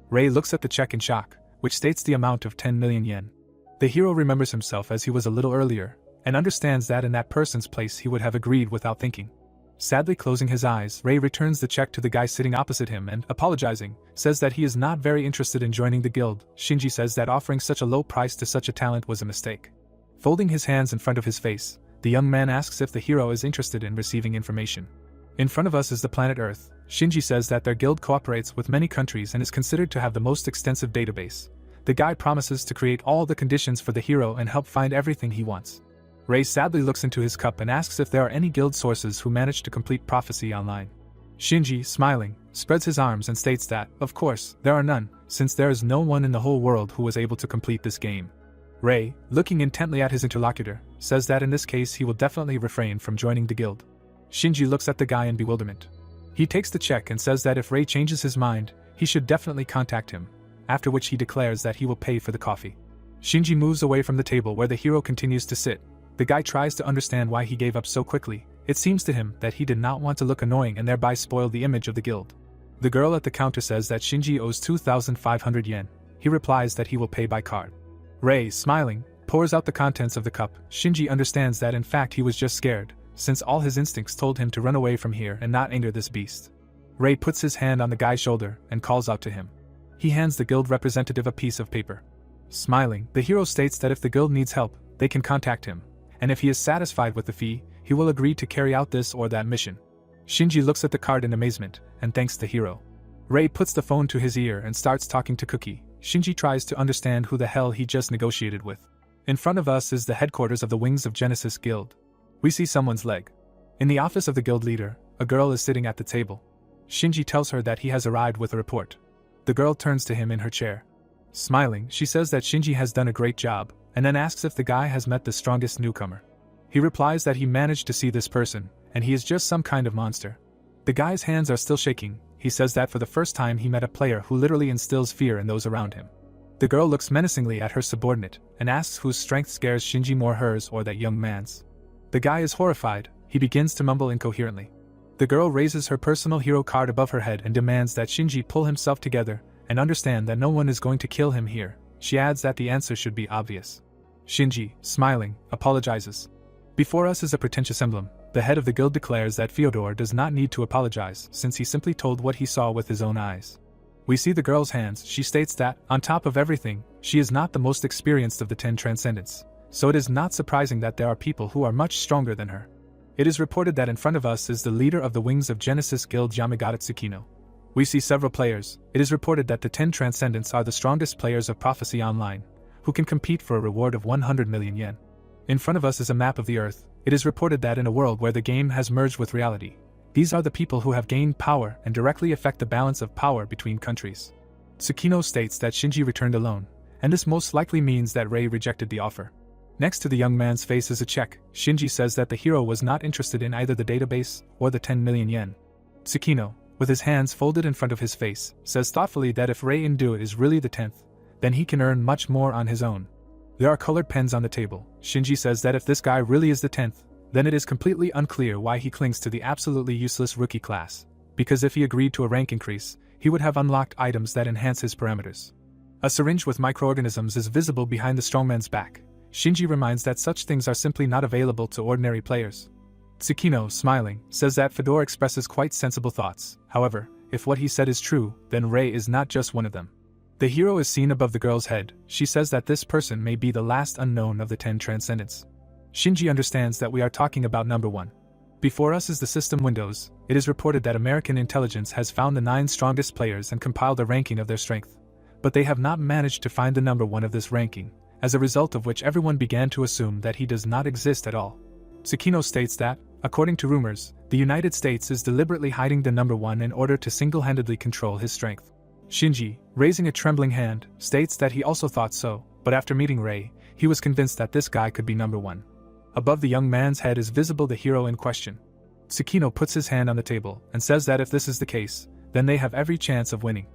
Ray looks at the check in shock, which states the amount of 10 million yen. The hero remembers himself as he was a little earlier, and understands that in that person's place he would have agreed without thinking. Sadly closing his eyes, Ray returns the check to the guy sitting opposite him and, apologizing, says that he is not very interested in joining the guild. Shinji says that offering such a low price to such a talent was a mistake. Folding his hands in front of his face, the young man asks if the hero is interested in receiving information. In front of us is the planet Earth. Shinji says that their guild cooperates with many countries and is considered to have the most extensive database. The guy promises to create all the conditions for the hero and help find everything he wants. Ray sadly looks into his cup and asks if there are any guild sources who managed to complete Prophecy Online. Shinji, smiling, spreads his arms and states that, of course, there are none, since there is no one in the whole world who was able to complete this game. Ray, looking intently at his interlocutor, says that in this case he will definitely refrain from joining the guild. Shinji looks at the guy in bewilderment. He takes the check and says that if Ray changes his mind, he should definitely contact him, after which he declares that he will pay for the coffee. Shinji moves away from the table where the hero continues to sit. The guy tries to understand why he gave up so quickly. It seems to him that he did not want to look annoying and thereby spoil the image of the guild. The girl at the counter says that Shinji owes 2,500 yen. He replies that he will pay by card. Ray, smiling, pours out the contents of the cup. Shinji understands that in fact he was just scared, since all his instincts told him to run away from here and not anger this beast. Ray puts his hand on the guy's shoulder and calls out to him. He hands the guild representative a piece of paper. Smiling, the hero states that if the guild needs help, they can contact him, and if he is satisfied with the fee, he will agree to carry out this or that mission. Shinji looks at the card in amazement and thanks the hero. Ray puts the phone to his ear and starts talking to Cookie. Shinji tries to understand who the hell he just negotiated with. In front of us is the headquarters of the Wings of Genesis Guild. We see someone's leg. In the office of the guild leader, a girl is sitting at the table. Shinji tells her that he has arrived with a report. The girl turns to him in her chair. Smiling, she says that Shinji has done a great job, and then asks if the guy has met the strongest newcomer. He replies that he managed to see this person, and he is just some kind of monster. The guy's hands are still shaking. He says that for the first time he met a player who literally instills fear in those around him. The girl looks menacingly at her subordinate, and asks whose strength scares Shinji more, hers or that young man's. The guy is horrified. He begins to mumble incoherently. The girl raises her personal hero card above her head and demands that Shinji pull himself together and understand that no one is going to kill him here. She adds that the answer should be obvious. Shinji, smiling, apologizes. Before us is a pretentious emblem. The head of the guild declares that Fyodor does not need to apologize since he simply told what he saw with his own eyes. We see the girl's hands. She states that, on top of everything, she is not the most experienced of the 10 transcendents, so it is not surprising that there are people who are much stronger than her. It is reported that in front of us is the leader of the Wings of Genesis Guild, Yamagata Tsukino. We see several players. It is reported that the 10 transcendents are the strongest players of Prophecy Online, who can compete for a reward of 100 million yen. In front of us is a map of the Earth. It is reported that in a world where the game has merged with reality, these are the people who have gained power and directly affect the balance of power between countries. Tsukino states that Shinji returned alone, and this most likely means that Rei rejected the offer. Next to the young man's face is a check. Shinji says that the hero was not interested in either the database or the 10 million yen. Tsukino, with his hands folded in front of his face, says thoughtfully that if Rei Indu is really the 10th, then he can earn much more on his own. There are colored pens on the table. Shinji says that if this guy really is the 10th, then it is completely unclear why he clings to the absolutely useless rookie class, because if he agreed to a rank increase, he would have unlocked items that enhance his parameters. A syringe with microorganisms is visible behind the strongman's back. Shinji reminds that such things are simply not available to ordinary players. Tsukino, smiling, says that Fedor expresses quite sensible thoughts. However, if what he said is true, then Rei is not just one of them. The hero is seen above the girl's head. She says that this person may be the last unknown of the 10 transcendents. Shinji understands that we are talking about number 1. Before us is the system windows. It is reported that American intelligence has found the 9 strongest players and compiled a ranking of their strength. But they have not managed to find the number 1 of this ranking, as a result of which everyone began to assume that he does not exist at all. Tsukino states that, according to rumors, the United States is deliberately hiding the number 1 in order to single-handedly control his strength. Shinji, raising a trembling hand, states that he also thought so, but after meeting Rei, he was convinced that this guy could be number 1. Above the young man's head is visible the hero in question. Tsukino puts his hand on the table and says that if this is the case, then they have every chance of winning.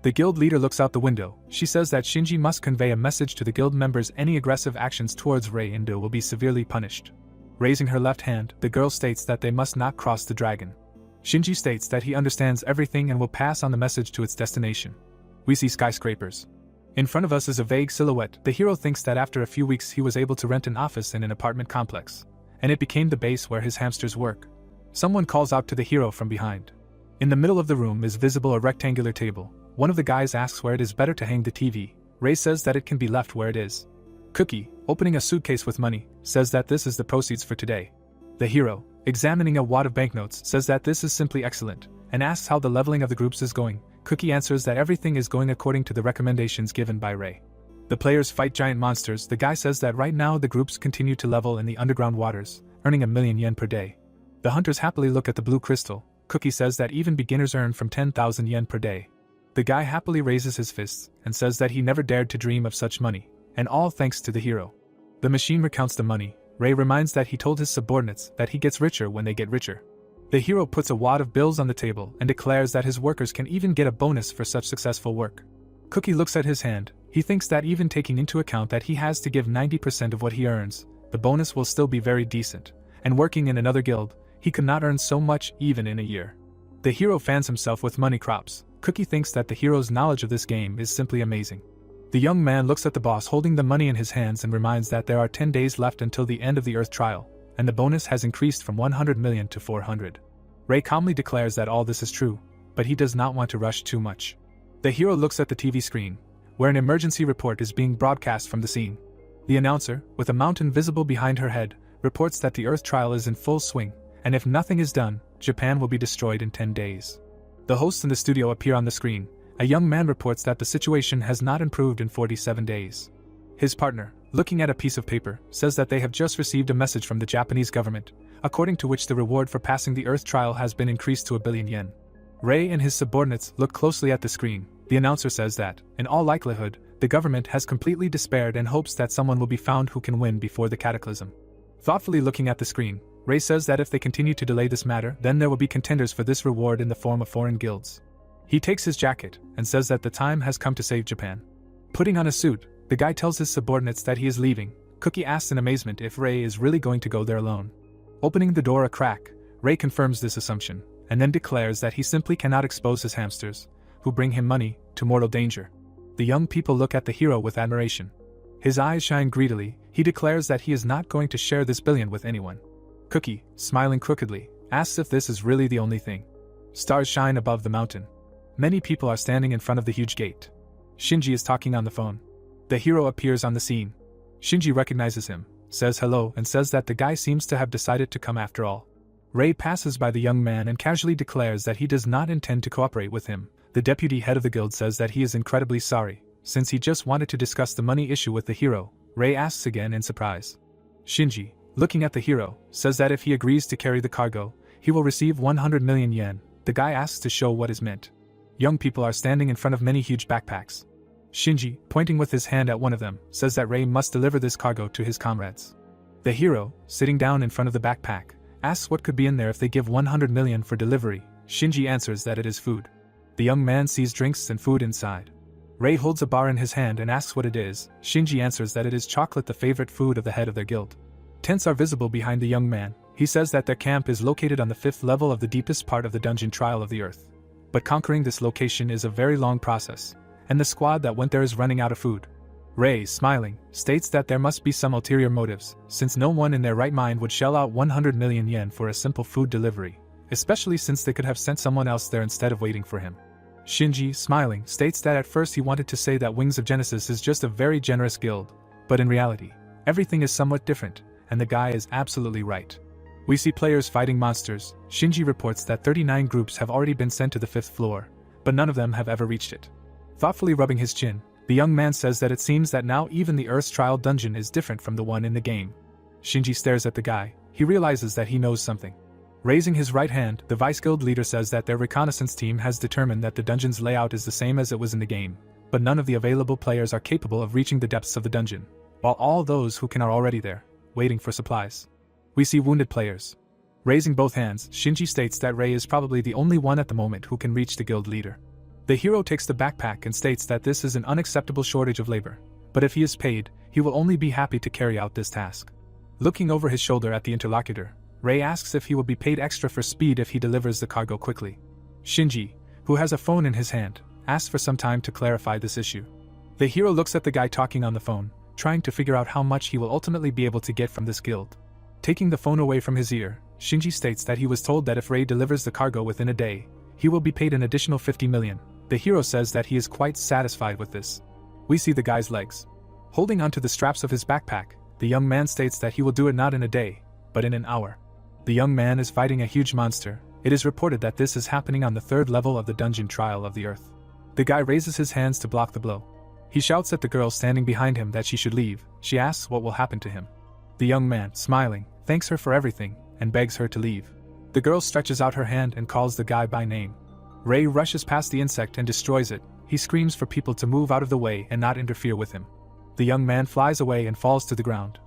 The guild leader looks out the window. She says that Shinji must convey a message to the guild members. Any aggressive actions towards Rei Indu will be severely punished. Raising her left hand, the girl states that they must not cross the dragon. Shinji states that he understands everything and will pass on the message to its destination. We see skyscrapers. In front of us is a vague silhouette. The hero thinks that after a few weeks he was able to rent an office in an apartment complex, and it became the base where his hamsters work. Someone calls out to the hero from behind. In the middle of the room is visible a rectangular table. One of the guys asks where it is better to hang the TV. Rei says that it can be left where it is. Cookie, opening a suitcase with money, says that this is the proceeds for today. The hero, examining a wad of banknotes, says that this is simply excellent, and asks how the leveling of the groups is going. Cookie answers that everything is going according to the recommendations given by Rei. The players fight giant monsters. The guy says that right now the groups continue to level in the underground waters, earning 1 million yen per day. The hunters happily look at the blue crystal. Cookie says that even beginners earn from 10,000 yen per day. The guy happily raises his fists and says that he never dared to dream of such money, and all thanks to the hero. The machine recounts the money. Rei reminds that he told his subordinates that he gets richer when they get richer. The hero puts a wad of bills on the table and declares that his workers can even get a bonus for such successful work. Cookie looks at his hand. He thinks that even taking into account that he has to give 90% of what he earns, the bonus will still be very decent, and working in another guild, he could not earn so much even in a year. The hero fans himself with money crops. Cookie thinks that the hero's knowledge of this game is simply amazing. The young man looks at the boss holding the money in his hands and reminds that there are 10 days left until the end of the Earth trial, and the bonus has increased from 100 million to 400. Rei calmly declares that all this is true, but he does not want to rush too much. The hero looks at the TV screen, where an emergency report is being broadcast from the scene. The announcer, with a mountain visible behind her head, reports that the Earth trial is in full swing, and if nothing is done, Japan will be destroyed in 10 days. The hosts in the studio appear on the screen. A young man reports that the situation has not improved in 47 days. His partner, looking at a piece of paper, says that they have just received a message from the Japanese government, according to which the reward for passing the Earth trial has been increased to 1 billion yen. Rei and his subordinates look closely at the screen. The announcer says that, in all likelihood, the government has completely despaired and hopes that someone will be found who can win before the cataclysm. Thoughtfully looking at the screen, Rei says that if they continue to delay this matter, then there will be contenders for this reward in the form of foreign guilds. He takes his jacket and says that the time has come to save Japan. Putting on a suit, the guy tells his subordinates that he is leaving. Cookie asks in amazement if Rei is really going to go there alone. Opening the door a crack, Rei confirms this assumption, and then declares that he simply cannot expose his hamsters, who bring him money, to mortal danger. The young people look at the hero with admiration. His eyes shine greedily. He declares that he is not going to share this billion with anyone. Cookie, smiling crookedly, asks if this is really the only thing. Stars shine above the mountain. Many people are standing in front of the huge gate. Shinji is talking on the phone. The hero appears on the scene. Shinji recognizes him, says hello, and says that the guy seems to have decided to come after all. Rei passes by the young man and casually declares that he does not intend to cooperate with him. The deputy head of the guild says that he is incredibly sorry, since he just wanted to discuss the money issue with the hero. Rei asks again in surprise. Shinji, looking at the hero, says that if he agrees to carry the cargo, he will receive 100 million yen. The guy asks to show what is meant. Young people are standing in front of many huge backpacks. Shinji, pointing with his hand at one of them, says that Rei must deliver this cargo to his comrades. The hero, sitting down in front of the backpack, asks what could be in there if they give 100 million for delivery. Shinji answers that it is food. The young man sees drinks and food inside. Rei holds a bar in his hand and asks what it is. Shinji answers that it is chocolate, the favorite food of the head of their guild. Tents are visible behind the young man. He says that their camp is located on the 5th level of the deepest part of the dungeon trial of the earth. But conquering this location is a very long process, and the squad that went there is running out of food. Rei, smiling, states that there must be some ulterior motives, since no one in their right mind would shell out 100 million yen for a simple food delivery, especially since they could have sent someone else there instead of waiting for him. Shinji, smiling, states that at first he wanted to say that Wings of Genesis is just a very generous guild, but in reality, everything is somewhat different, and the guy is absolutely right. We see players fighting monsters. Shinji reports that 39 groups have already been sent to the 5th floor, but none of them have ever reached it. Thoughtfully rubbing his chin, the young man says that it seems that now even the Earth's trial dungeon is different from the one in the game. Shinji stares at the guy. He realizes that he knows something. Raising his right hand, the vice guild leader says that their reconnaissance team has determined that the dungeon's layout is the same as it was in the game, but none of the available players are capable of reaching the depths of the dungeon, while all those who can are already there, waiting for supplies. We see wounded players. Raising both hands, Shinji states that Rei is probably the only one at the moment who can reach the guild leader. The hero takes the backpack and states that this is an unacceptable shortage of labor, but if he is paid, he will only be happy to carry out this task. Looking over his shoulder at the interlocutor, Rei asks if he will be paid extra for speed if he delivers the cargo quickly. Shinji, who has a phone in his hand, asks for some time to clarify this issue. The hero looks at the guy talking on the phone, trying to figure out how much he will ultimately be able to get from this guild. Taking the phone away from his ear, Shinji states that he was told that if Rei delivers the cargo within a day, he will be paid an additional 50 million. The hero says that he is quite satisfied with this. We see the guy's legs. Holding onto the straps of his backpack, the young man states that he will do it not in a day, but in an hour. The young man is fighting a huge monster. It is reported that this is happening on the 3rd level of the dungeon trial of the earth. The guy raises his hands to block the blow. He shouts at the girl standing behind him that she should leave. She asks what will happen to him. The young man, smiling, thanks her for everything, and begs her to leave. The girl stretches out her hand and calls the guy by name. Rei rushes past the insect and destroys it. He screams for people to move out of the way and not interfere with him. The young man flies away and falls to the ground.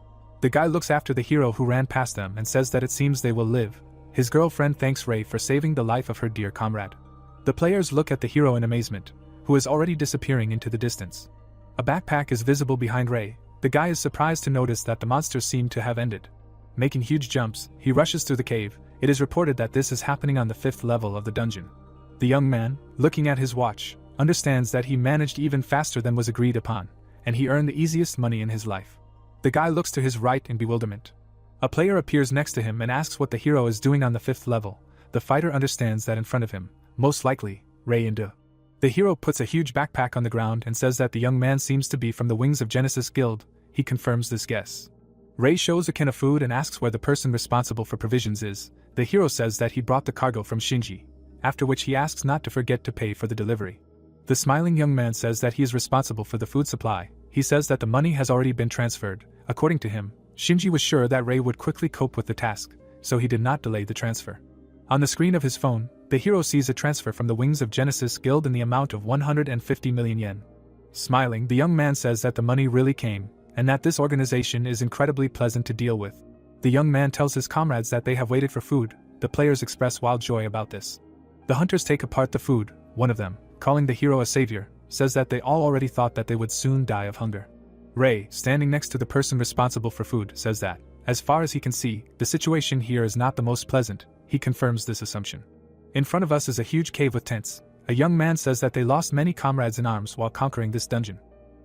The guy looks after the hero who ran past them and says that it seems they will live. His girlfriend thanks Rei for saving the life of her dear comrade. The players look at the hero in amazement, who is already disappearing into the distance. A backpack is visible behind Rei. The guy is surprised to notice that the monsters seem to have ended. Making huge jumps, he rushes through the cave. It is reported that this is happening on the 5th level of the dungeon. The young man, looking at his watch, understands that he managed even faster than was agreed upon, and he earned the easiest money in his life. The guy looks to his right in bewilderment. A player appears next to him and asks what the hero is doing on the 5th level. The fighter understands that in front of him, most likely, Rei and Du. The hero puts a huge backpack on the ground and says that the young man seems to be from the Wings of Genesis guild. He confirms this guess. Rei shows a can of food and asks where the person responsible for provisions is. The hero says that he brought the cargo from Shinji, after which he asks not to forget to pay for the delivery. The smiling young man says that he is responsible for the food supply. He says that the money has already been transferred. According to him, Shinji was sure that Rei would quickly cope with the task, so he did not delay the transfer. On the screen of his phone, the hero sees a transfer from the Wings of Genesis guild in the amount of 150 million yen. Smiling, the young man says that the money really came, and that this organization is incredibly pleasant to deal with. The young man tells his comrades that they have waited for food. The players express wild joy about this. The hunters take apart the food. One of them, calling the hero a savior, says that they all already thought that they would soon die of hunger. Rei, standing next to the person responsible for food, says that, as far as he can see, the situation here is not the most pleasant. He confirms this assumption. In front of us is a huge cave with tents. A young man says that they lost many comrades in arms while conquering this dungeon.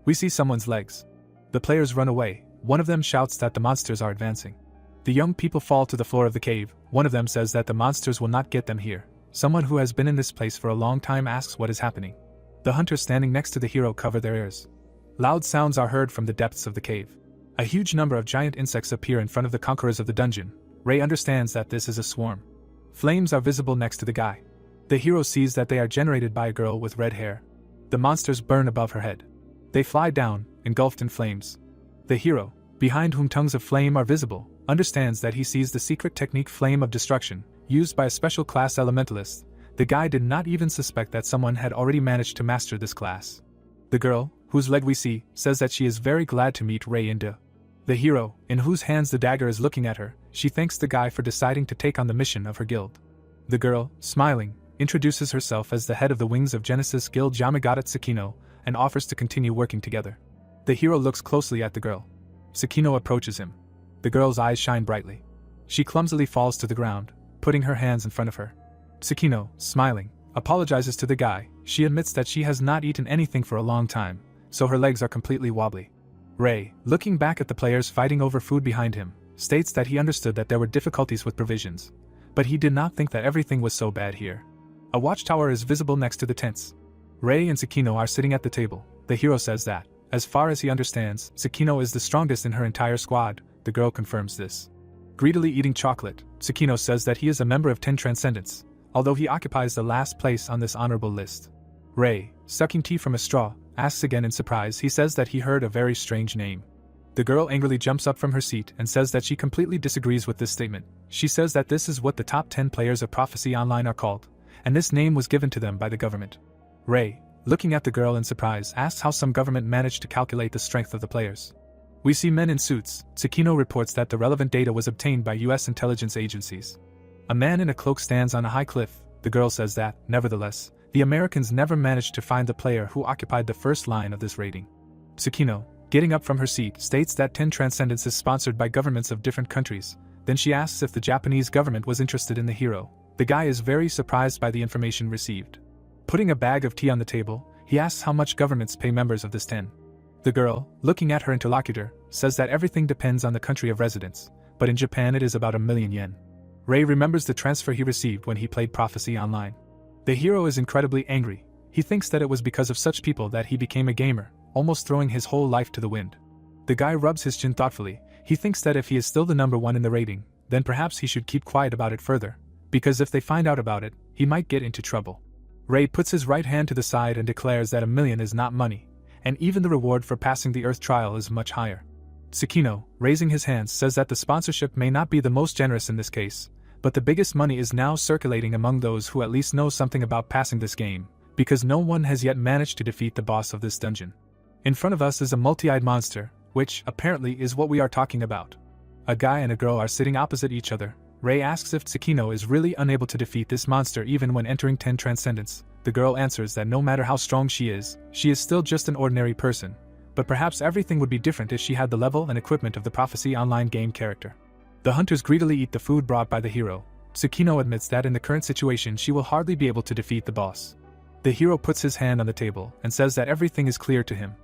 We see someone's legs. The players run away. One of them shouts that the monsters are advancing. The young people fall to the floor of the cave. One of them says that the monsters will not get them here. Someone who has been in this place for a long time asks what is happening. The hunters standing next to the hero cover their ears. Loud sounds are heard from the depths of the cave. A huge number of giant insects appear in front of the conquerors of the dungeon. Ray understands that this is a swarm. Flames are visible next to the guy. The hero sees that they are generated by a girl with red hair. The monsters burn above her head. They fly down, engulfed in flames. The hero, behind whom tongues of flame are visible, understands that he sees the secret technique Flame of Destruction, used by a special class elementalist. The guy did not even suspect that someone had already managed to master this class. The girl, whose leg we see, says that she is very glad to meet Ray and De. The hero, in whose hands the dagger is looking at her, she thanks the guy for deciding to take on the mission of her guild. The girl, smiling, introduces herself as the head of the Wings of Genesis Guild Yamagata Tsukino, and offers to continue working together. The hero looks closely at the girl. Tsukino approaches him. The girl's eyes shine brightly. She clumsily falls to the ground, putting her hands in front of her. Tsukino, smiling, apologizes to the guy. She admits that she has not eaten anything for a long time, so her legs are completely wobbly. Ray, looking back at the players fighting over food behind him, states that he understood that there were difficulties with provisions, but he did not think that everything was so bad here. A watchtower is visible next to the tents. Ray and Tsukino are sitting at the table. The hero says that, as far as he understands, Tsukino is the strongest in her entire squad. The girl confirms this. Greedily eating chocolate, Tsukino says that he is a member of 10 Transcendents, although he occupies the last place on this honorable list. Ray, sucking tea from a straw, asks again in surprise. He says that he heard a very strange name. The girl angrily jumps up from her seat and says that she completely disagrees with this statement. She says that this is what the top 10 players of Prophecy Online are called, and this name was given to them by the government. Ray, looking at the girl in surprise, asks how some government managed to calculate the strength of the players. We see men in suits. Tsukino reports that the relevant data was obtained by US intelligence agencies. A man in a cloak stands on a high cliff. The girl says that, nevertheless, the Americans never managed to find the player who occupied the first line of this rating. Tsukino, getting up from her seat, states that 10 Transcendence is sponsored by governments of different countries. Then she asks if the Japanese government was interested in the hero. The guy is very surprised by the information received. Putting a bag of tea on the table, he asks how much governments pay members of this 10. The girl, looking at her interlocutor, says that everything depends on the country of residence, but in Japan it is about 1,000,000 yen. Ray remembers the transfer he received when he played Prophecy Online. The hero is incredibly angry. He thinks that it was because of such people that he became a gamer, almost throwing his whole life to the wind. The guy rubs his chin thoughtfully. He thinks that if he is still the number 1 in the rating, then perhaps he should keep quiet about it further, because if they find out about it, he might get into trouble. Ray puts his right hand to the side and declares that 1,000,000 is not money, and even the reward for passing the Earth trial is much higher. Tsukino, raising his hands, says that the sponsorship may not be the most generous in this case, but the biggest money is now circulating among those who at least know something about passing this game, because no one has yet managed to defeat the boss of this dungeon. In front of us is a multi-eyed monster, which, apparently, is what we are talking about. A guy and a girl are sitting opposite each other. Ray asks if Tsukino is really unable to defeat this monster even when entering 10 Transcendence. The girl answers that no matter how strong she is still just an ordinary person, but perhaps everything would be different if she had the level and equipment of the Prophecy Online game character. The hunters greedily eat the food brought by the hero. Tsukino admits that in the current situation she will hardly be able to defeat the boss. The hero puts his hand on the table and says that everything is clear to him.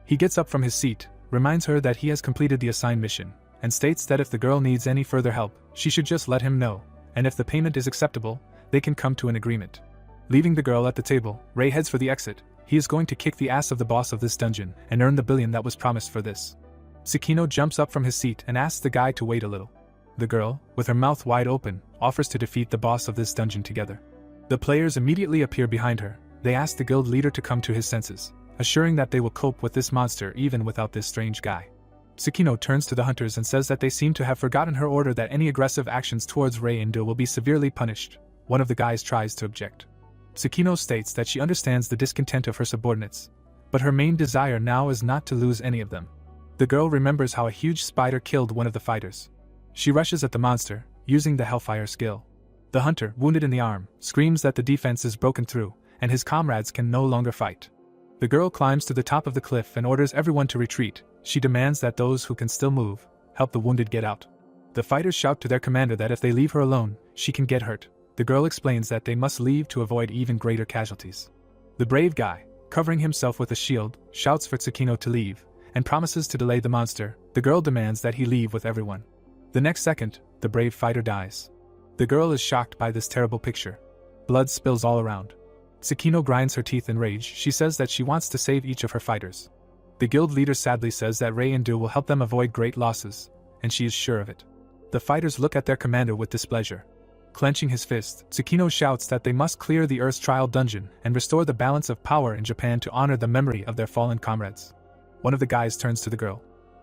He gets up from his seat, reminds her that he has completed the assigned mission, and states that if the girl needs any further help, she should just let him know, and if the payment is acceptable, they can come to an agreement. Leaving the girl at the table, Ray heads for the exit. He is going to kick the ass of the boss of this dungeon and earn the billion that was promised for this. Tsukino jumps up from his seat and asks the guy to wait a little. The girl, with her mouth wide open, offers to defeat the boss of this dungeon together. The players immediately appear behind her. They ask the guild leader to come to his senses, assuring that they will cope with this monster even without this strange guy. Tsukino turns to the hunters and says that they seem to have forgotten her order that any aggressive actions towards Ray and Do will be severely punished. One of the guys tries to object. Tsukino states that she understands the discontent of her subordinates, but her main desire now is not to lose any of them. The girl remembers how a huge spider killed one of the fighters. She rushes at the monster, using the Hellfire skill. The hunter, wounded in the arm, screams that the defense is broken through, and his comrades can no longer fight. The girl climbs to the top of the cliff and orders everyone to retreat. She demands that those who can still move, help the wounded get out. The fighters shout to their commander that if they leave her alone, she can get hurt. The girl explains that they must leave to avoid even greater casualties. The brave guy, covering himself with a shield, shouts for Tsukino to leave, and promises to delay the monster. The girl demands that he leave with everyone. The next second, the brave fighter dies. The girl is shocked by this terrible picture. Blood spills all around. Tsukino grinds her teeth in rage. She says that she wants to save each of her fighters. The guild leader sadly says that Rei and Du will help them avoid great losses, and she is sure of it. The fighters look at their commander with displeasure. Clenching his fist, Tsukino shouts that they must clear the Earth's Trial Dungeon and restore the balance of power in Japan to honor the memory of their fallen comrades. One of the guys turns to the girl.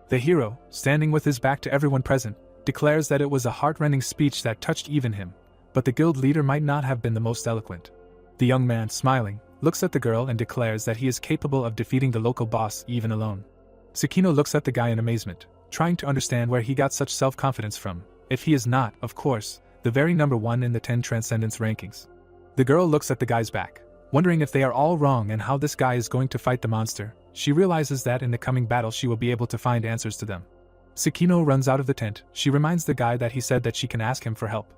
The hero, standing with his back to everyone present, declares that it was a heart-rending speech that touched even him, but the guild leader might not have been the most eloquent. The young man, smiling, looks at the girl and declares that he is capable of defeating the local boss even alone. Tsukino looks at the guy in amazement, trying to understand where he got such self-confidence from, if he is not, of course, the very number one in the 10 Transcendence rankings. The girl looks at the guy's back, wondering if they are all wrong and how this guy is going to fight the monster. She realizes that in the coming battle she will be able to find answers to them. Tsukino runs out of the tent. She reminds the guy that he said that she can ask him for help.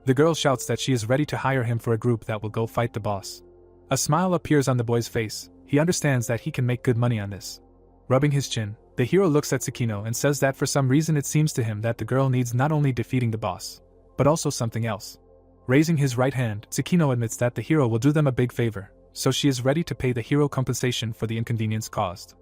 The girl shouts that she is ready to hire him for a group that will go fight the boss. A smile appears on the boy's face. He understands that he can make good money on this. Rubbing his chin, the hero looks at Tsukino and says that for some reason it seems to him that the girl needs not only defeating the boss, but also something else. Raising his right hand, Tsukino admits that the hero will do them a big favor, so she is ready to pay the hero compensation for the inconvenience caused.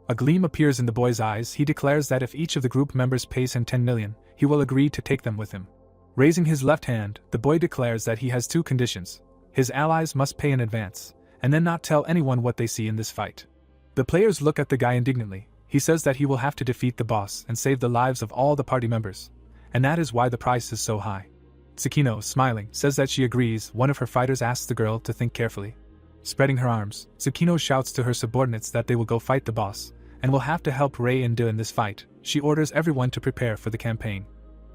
A gleam appears in the boy's eyes. He declares that if each of the group members pays him 10 million, he will agree to take them with him. Raising his left hand, the boy declares that he has 2 conditions. His allies must pay in advance, and then not tell anyone what they see in this fight. The players look at the guy indignantly. He says that he will have to defeat the boss and save the lives of all the party members, and that is why the price is so high. Tsukino, smiling, says that she agrees. One of her fighters asks the girl to think carefully. Spreading her arms, Tsukino shouts to her subordinates that they will go fight the boss, and will have to help Rei and Du in this fight. She orders everyone to prepare for the campaign.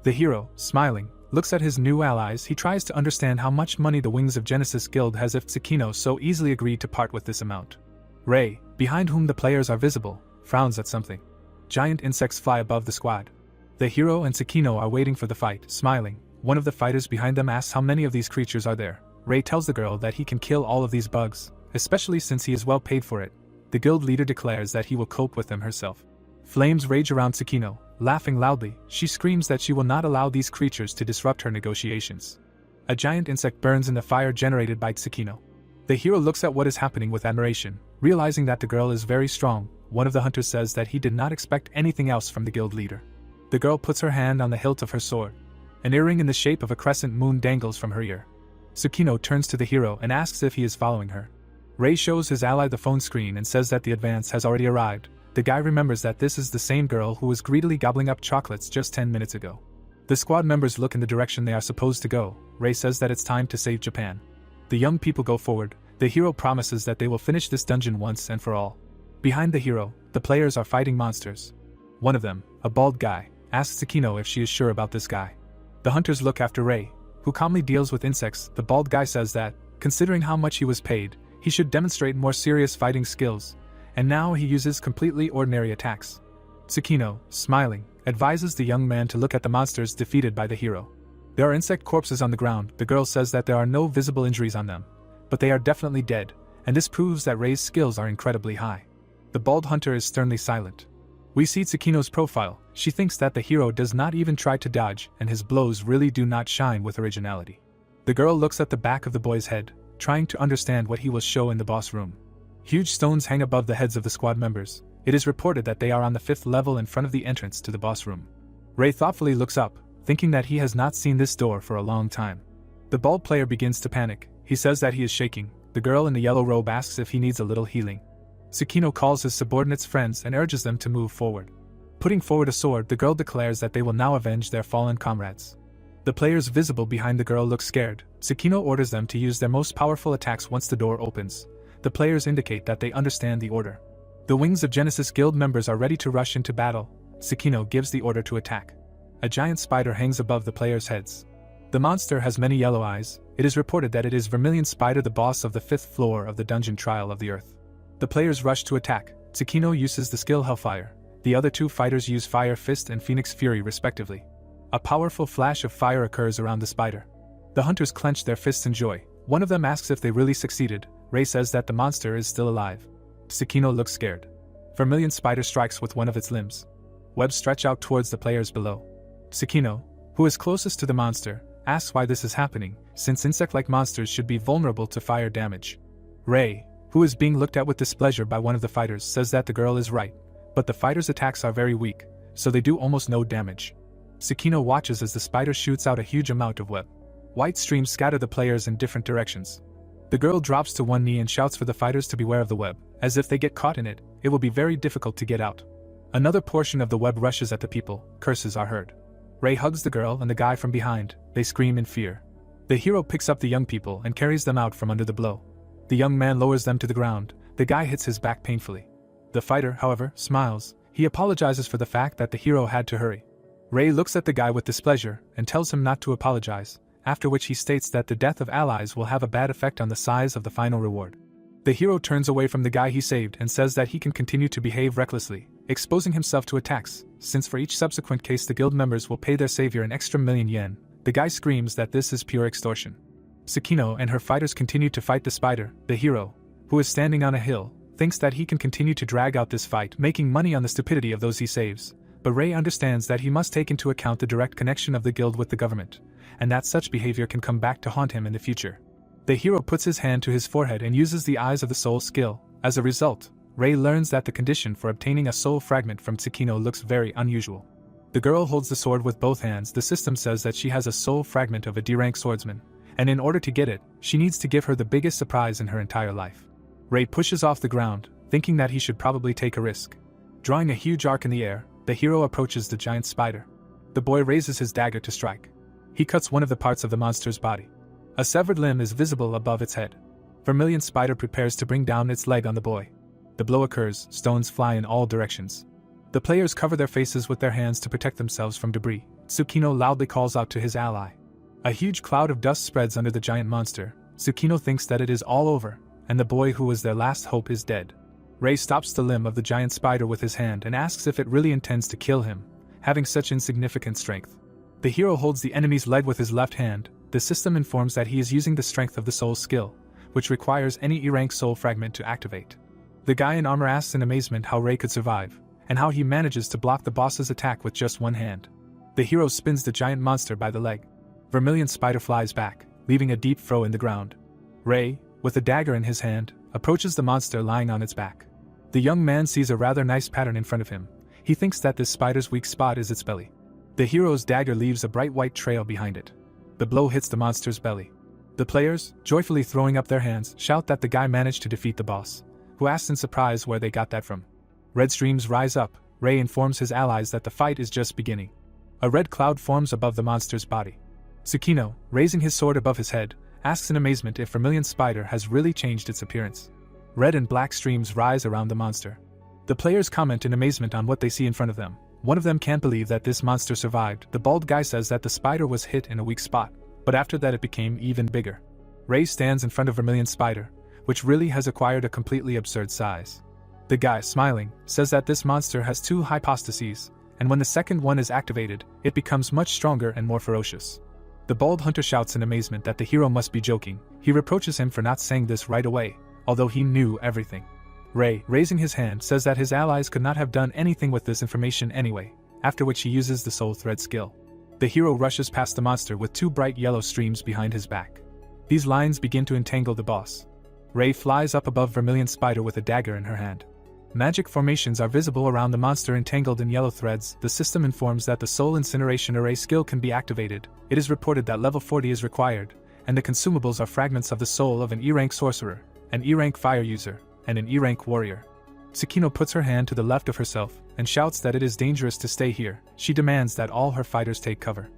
The hero, smiling, looks at his new allies. He tries to understand how much money the Wings of Genesis Guild has if Tsukino so easily agreed to part with this amount. Rei, behind whom the players are visible, frowns at something. Giant insects fly above the squad. The hero and Tsukino are waiting for the fight, smiling. One of the fighters behind them asks how many of these creatures are there. Rei tells the girl that he can kill all of these bugs, especially since he is well paid for it. The guild leader declares that he will cope with them herself. Flames rage around Tsukino. Laughing loudly, she screams that she will not allow these creatures to disrupt her negotiations. A giant insect burns in the fire generated by Tsukino. The hero looks at what is happening with admiration, realizing that the girl is very strong. One of the hunters says that he did not expect anything else from the guild leader. The girl puts her hand on the hilt of her sword. An earring in the shape of a crescent moon dangles from her ear. Tsukino turns to the hero and asks if he is following her. Rei shows his ally the phone screen and says that the advance has already arrived. The guy remembers that this is the same girl who was greedily gobbling up chocolates just 10 minutes ago. The squad members look in the direction they are supposed to go. Rei says that it's time to save Japan. The young people go forward. The hero promises that they will finish this dungeon once and for all. Behind the hero, the players are fighting monsters. One of them, a bald guy, asks Tsukino if she is sure about this guy. The hunters look after Rei, who calmly deals with insects. The bald guy says that, considering how much he was paid, he should demonstrate more serious fighting skills, and now he uses completely ordinary attacks. Tsukino, smiling, advises the young man to look at the monsters defeated by the hero. There are insect corpses on the ground. The girl says that there are no visible injuries on them, but they are definitely dead, and this proves that Rei's skills are incredibly high. The bald hunter is sternly silent. We see Tsukino's profile. She thinks that the hero does not even try to dodge, and his blows really do not shine with originality. The girl looks at the back of the boy's head, trying to understand what he will show in the boss room. Huge stones hang above the heads of the squad members. It is reported that they are on the 5th level in front of the entrance to the boss room. Rei thoughtfully looks up, thinking that he has not seen this door for a long time. The bald player begins to panic. He says that he is shaking. The girl in the yellow robe asks if he needs a little healing. Tsukino calls his subordinates friends and urges them to move forward. Putting forward a sword, the girl declares that they will now avenge their fallen comrades. The players visible behind the girl look scared. Tsukino orders them to use their most powerful attacks once the door opens. The players indicate that they understand the order. The Wings of Genesis Guild members are ready to rush into battle. Tsukino gives the order to attack. A giant spider hangs above the players' heads. The monster has many yellow eyes. It is reported that it is Vermilion Spider, the boss of the 5th floor of the dungeon Trial of the Earth. The players rush to attack. Tsukino uses the skill Hellfire. The other 2 fighters use Fire Fist and Phoenix Fury respectively. A powerful flash of fire occurs around the spider. The hunters clench their fists in joy. One of them asks if they really succeeded. Ray says that the monster is still alive. Tsukino looks scared. Vermilion spider strikes with one of its limbs. Webs stretch out towards the players below. Tsukino, who is closest to the monster, asks why this is happening, since insect-like monsters should be vulnerable to fire damage. Ray, who is being looked at with displeasure by one of the fighters, says that the girl is right, but the fighters' attacks are very weak, so they do almost no damage. Tsukino watches as the spider shoots out a huge amount of web. White streams scatter the players in different directions. The girl drops to one knee and shouts for the fighters to beware of the web, as if they get caught in it, it will be very difficult to get out. Another portion of the web rushes at the people, curses are heard. Ray hugs the girl and the guy from behind, they scream in fear. The hero picks up the young people and carries them out from under the blow. The young man lowers them to the ground, the guy hits his back painfully. The fighter, however, smiles, he apologizes for the fact that the hero had to hurry. Ray looks at the guy with displeasure and tells him not to apologize, after which he states that the death of allies will have a bad effect on the size of the final reward. The hero turns away from the guy he saved and says that he can continue to behave recklessly, exposing himself to attacks, since for each subsequent case the guild members will pay their savior an extra $1,000,000. The guy screams that this is pure extortion. Tsukino and her fighters continue to fight the spider. The hero, who is standing on a hill, thinks that he can continue to drag out this fight, making money on the stupidity of those he saves, but Ray understands that he must take into account the direct connection of the guild with the government, and that such behavior can come back to haunt him in the future. The hero puts his hand to his forehead and uses the Eyes of the Soul skill. As a result, Ray learns that the condition for obtaining a soul fragment from Tsukino looks very unusual. The girl holds the sword with both hands. The system says that she has a soul fragment of a D-rank swordsman, and in order to get it, she needs to give her the biggest surprise in her entire life. Ray pushes off the ground, thinking that he should probably take a risk. Drawing a huge arc in the air, the hero approaches the giant spider. The boy raises his dagger to strike. He cuts one of the parts of the monster's body. A severed limb is visible above its head. Vermilion spider prepares to bring down its leg on the boy. The blow occurs, stones fly in all directions. The players cover their faces with their hands to protect themselves from debris. Tsukino loudly calls out to his ally. A huge cloud of dust spreads under the giant monster. Tsukino thinks that it is all over, and the boy who was their last hope is dead. Ray stops the limb of the giant spider with his hand and asks if it really intends to kill him, having such insignificant strength. The hero holds the enemy's leg with his left hand. The system informs that he is using the strength of the soul skill, which requires any E-rank soul fragment to activate. The guy in armor asks in amazement how Ray could survive, and how he manages to block the boss's attack with just one hand. The hero spins the giant monster by the leg. Vermilion spider flies back, leaving a deep furrow in the ground. Ray, with a dagger in his hand, approaches the monster lying on its back. The young man sees a rather nice pattern in front of him. He thinks that this spider's weak spot is its belly. The hero's dagger leaves a bright white trail behind it. The blow hits the monster's belly. The players, joyfully throwing up their hands, shout that the guy managed to defeat the boss, who asks in surprise where they got that from. Red streams rise up. Ray informs his allies that the fight is just beginning. A red cloud forms above the monster's body. Tsukino, raising his sword above his head, asks in amazement if Vermilion Spider has really changed its appearance. Red and black streams rise around the monster. The players comment in amazement on what they see in front of them. One of them can't believe that this monster survived. The bald guy says that the spider was hit in a weak spot, but after that it became even bigger. Ray stands in front of Vermilion Spider, which really has acquired a completely absurd size. The guy, smiling, says that this monster has two hypostasies, and when the second one is activated, it becomes much stronger and more ferocious. The bald hunter shouts in amazement that the hero must be joking. He reproaches him for not saying this right away, although he knew everything. Ray, raising his hand, says that his allies could not have done anything with this information anyway, after which he uses the soul thread skill. The hero rushes past the monster with two bright yellow streams behind his back. These lines begin to entangle the boss. Ray flies up above Vermilion Spider with a dagger in her hand. Magic formations are visible around the monster entangled in yellow threads. The system informs that the soul incineration array skill can be activated. It is reported that level 40 is required, and the consumables are fragments of the soul of an E-rank sorcerer, an E-rank fire user, and an E-rank warrior. Tsukino puts her hand to the left of herself and shouts that it is dangerous to stay here. She demands that all her fighters take cover.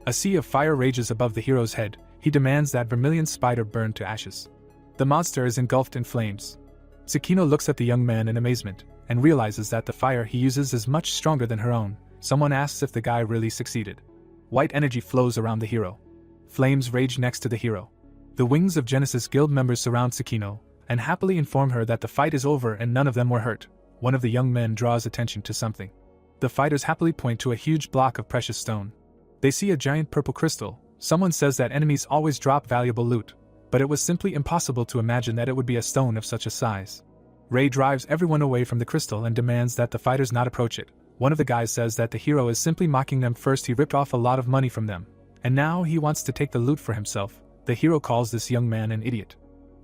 A sea of fire rages above the hero's head. He demands that Vermilion Spider burn to ashes. The monster is engulfed in flames. Tsukino looks at the young man in amazement and realizes that the fire he uses is much stronger than her own. Someone asks if the guy really succeeded. White energy flows around the hero. Flames rage next to the hero. The Wings of Genesis Guild members surround Tsukino and happily inform her that the fight is over and none of them were hurt. One of the young men draws attention to something. The fighters happily point to a huge block of precious stone. They see a giant purple crystal. Someone says that enemies always drop valuable loot, but it was simply impossible to imagine that it would be a stone of such a size. Ray drives everyone away from the crystal and demands that the fighters not approach it. One of the guys says that the hero is simply mocking them. First he ripped off a lot of money from them, and now he wants to take the loot for himself. The hero calls this young man an idiot.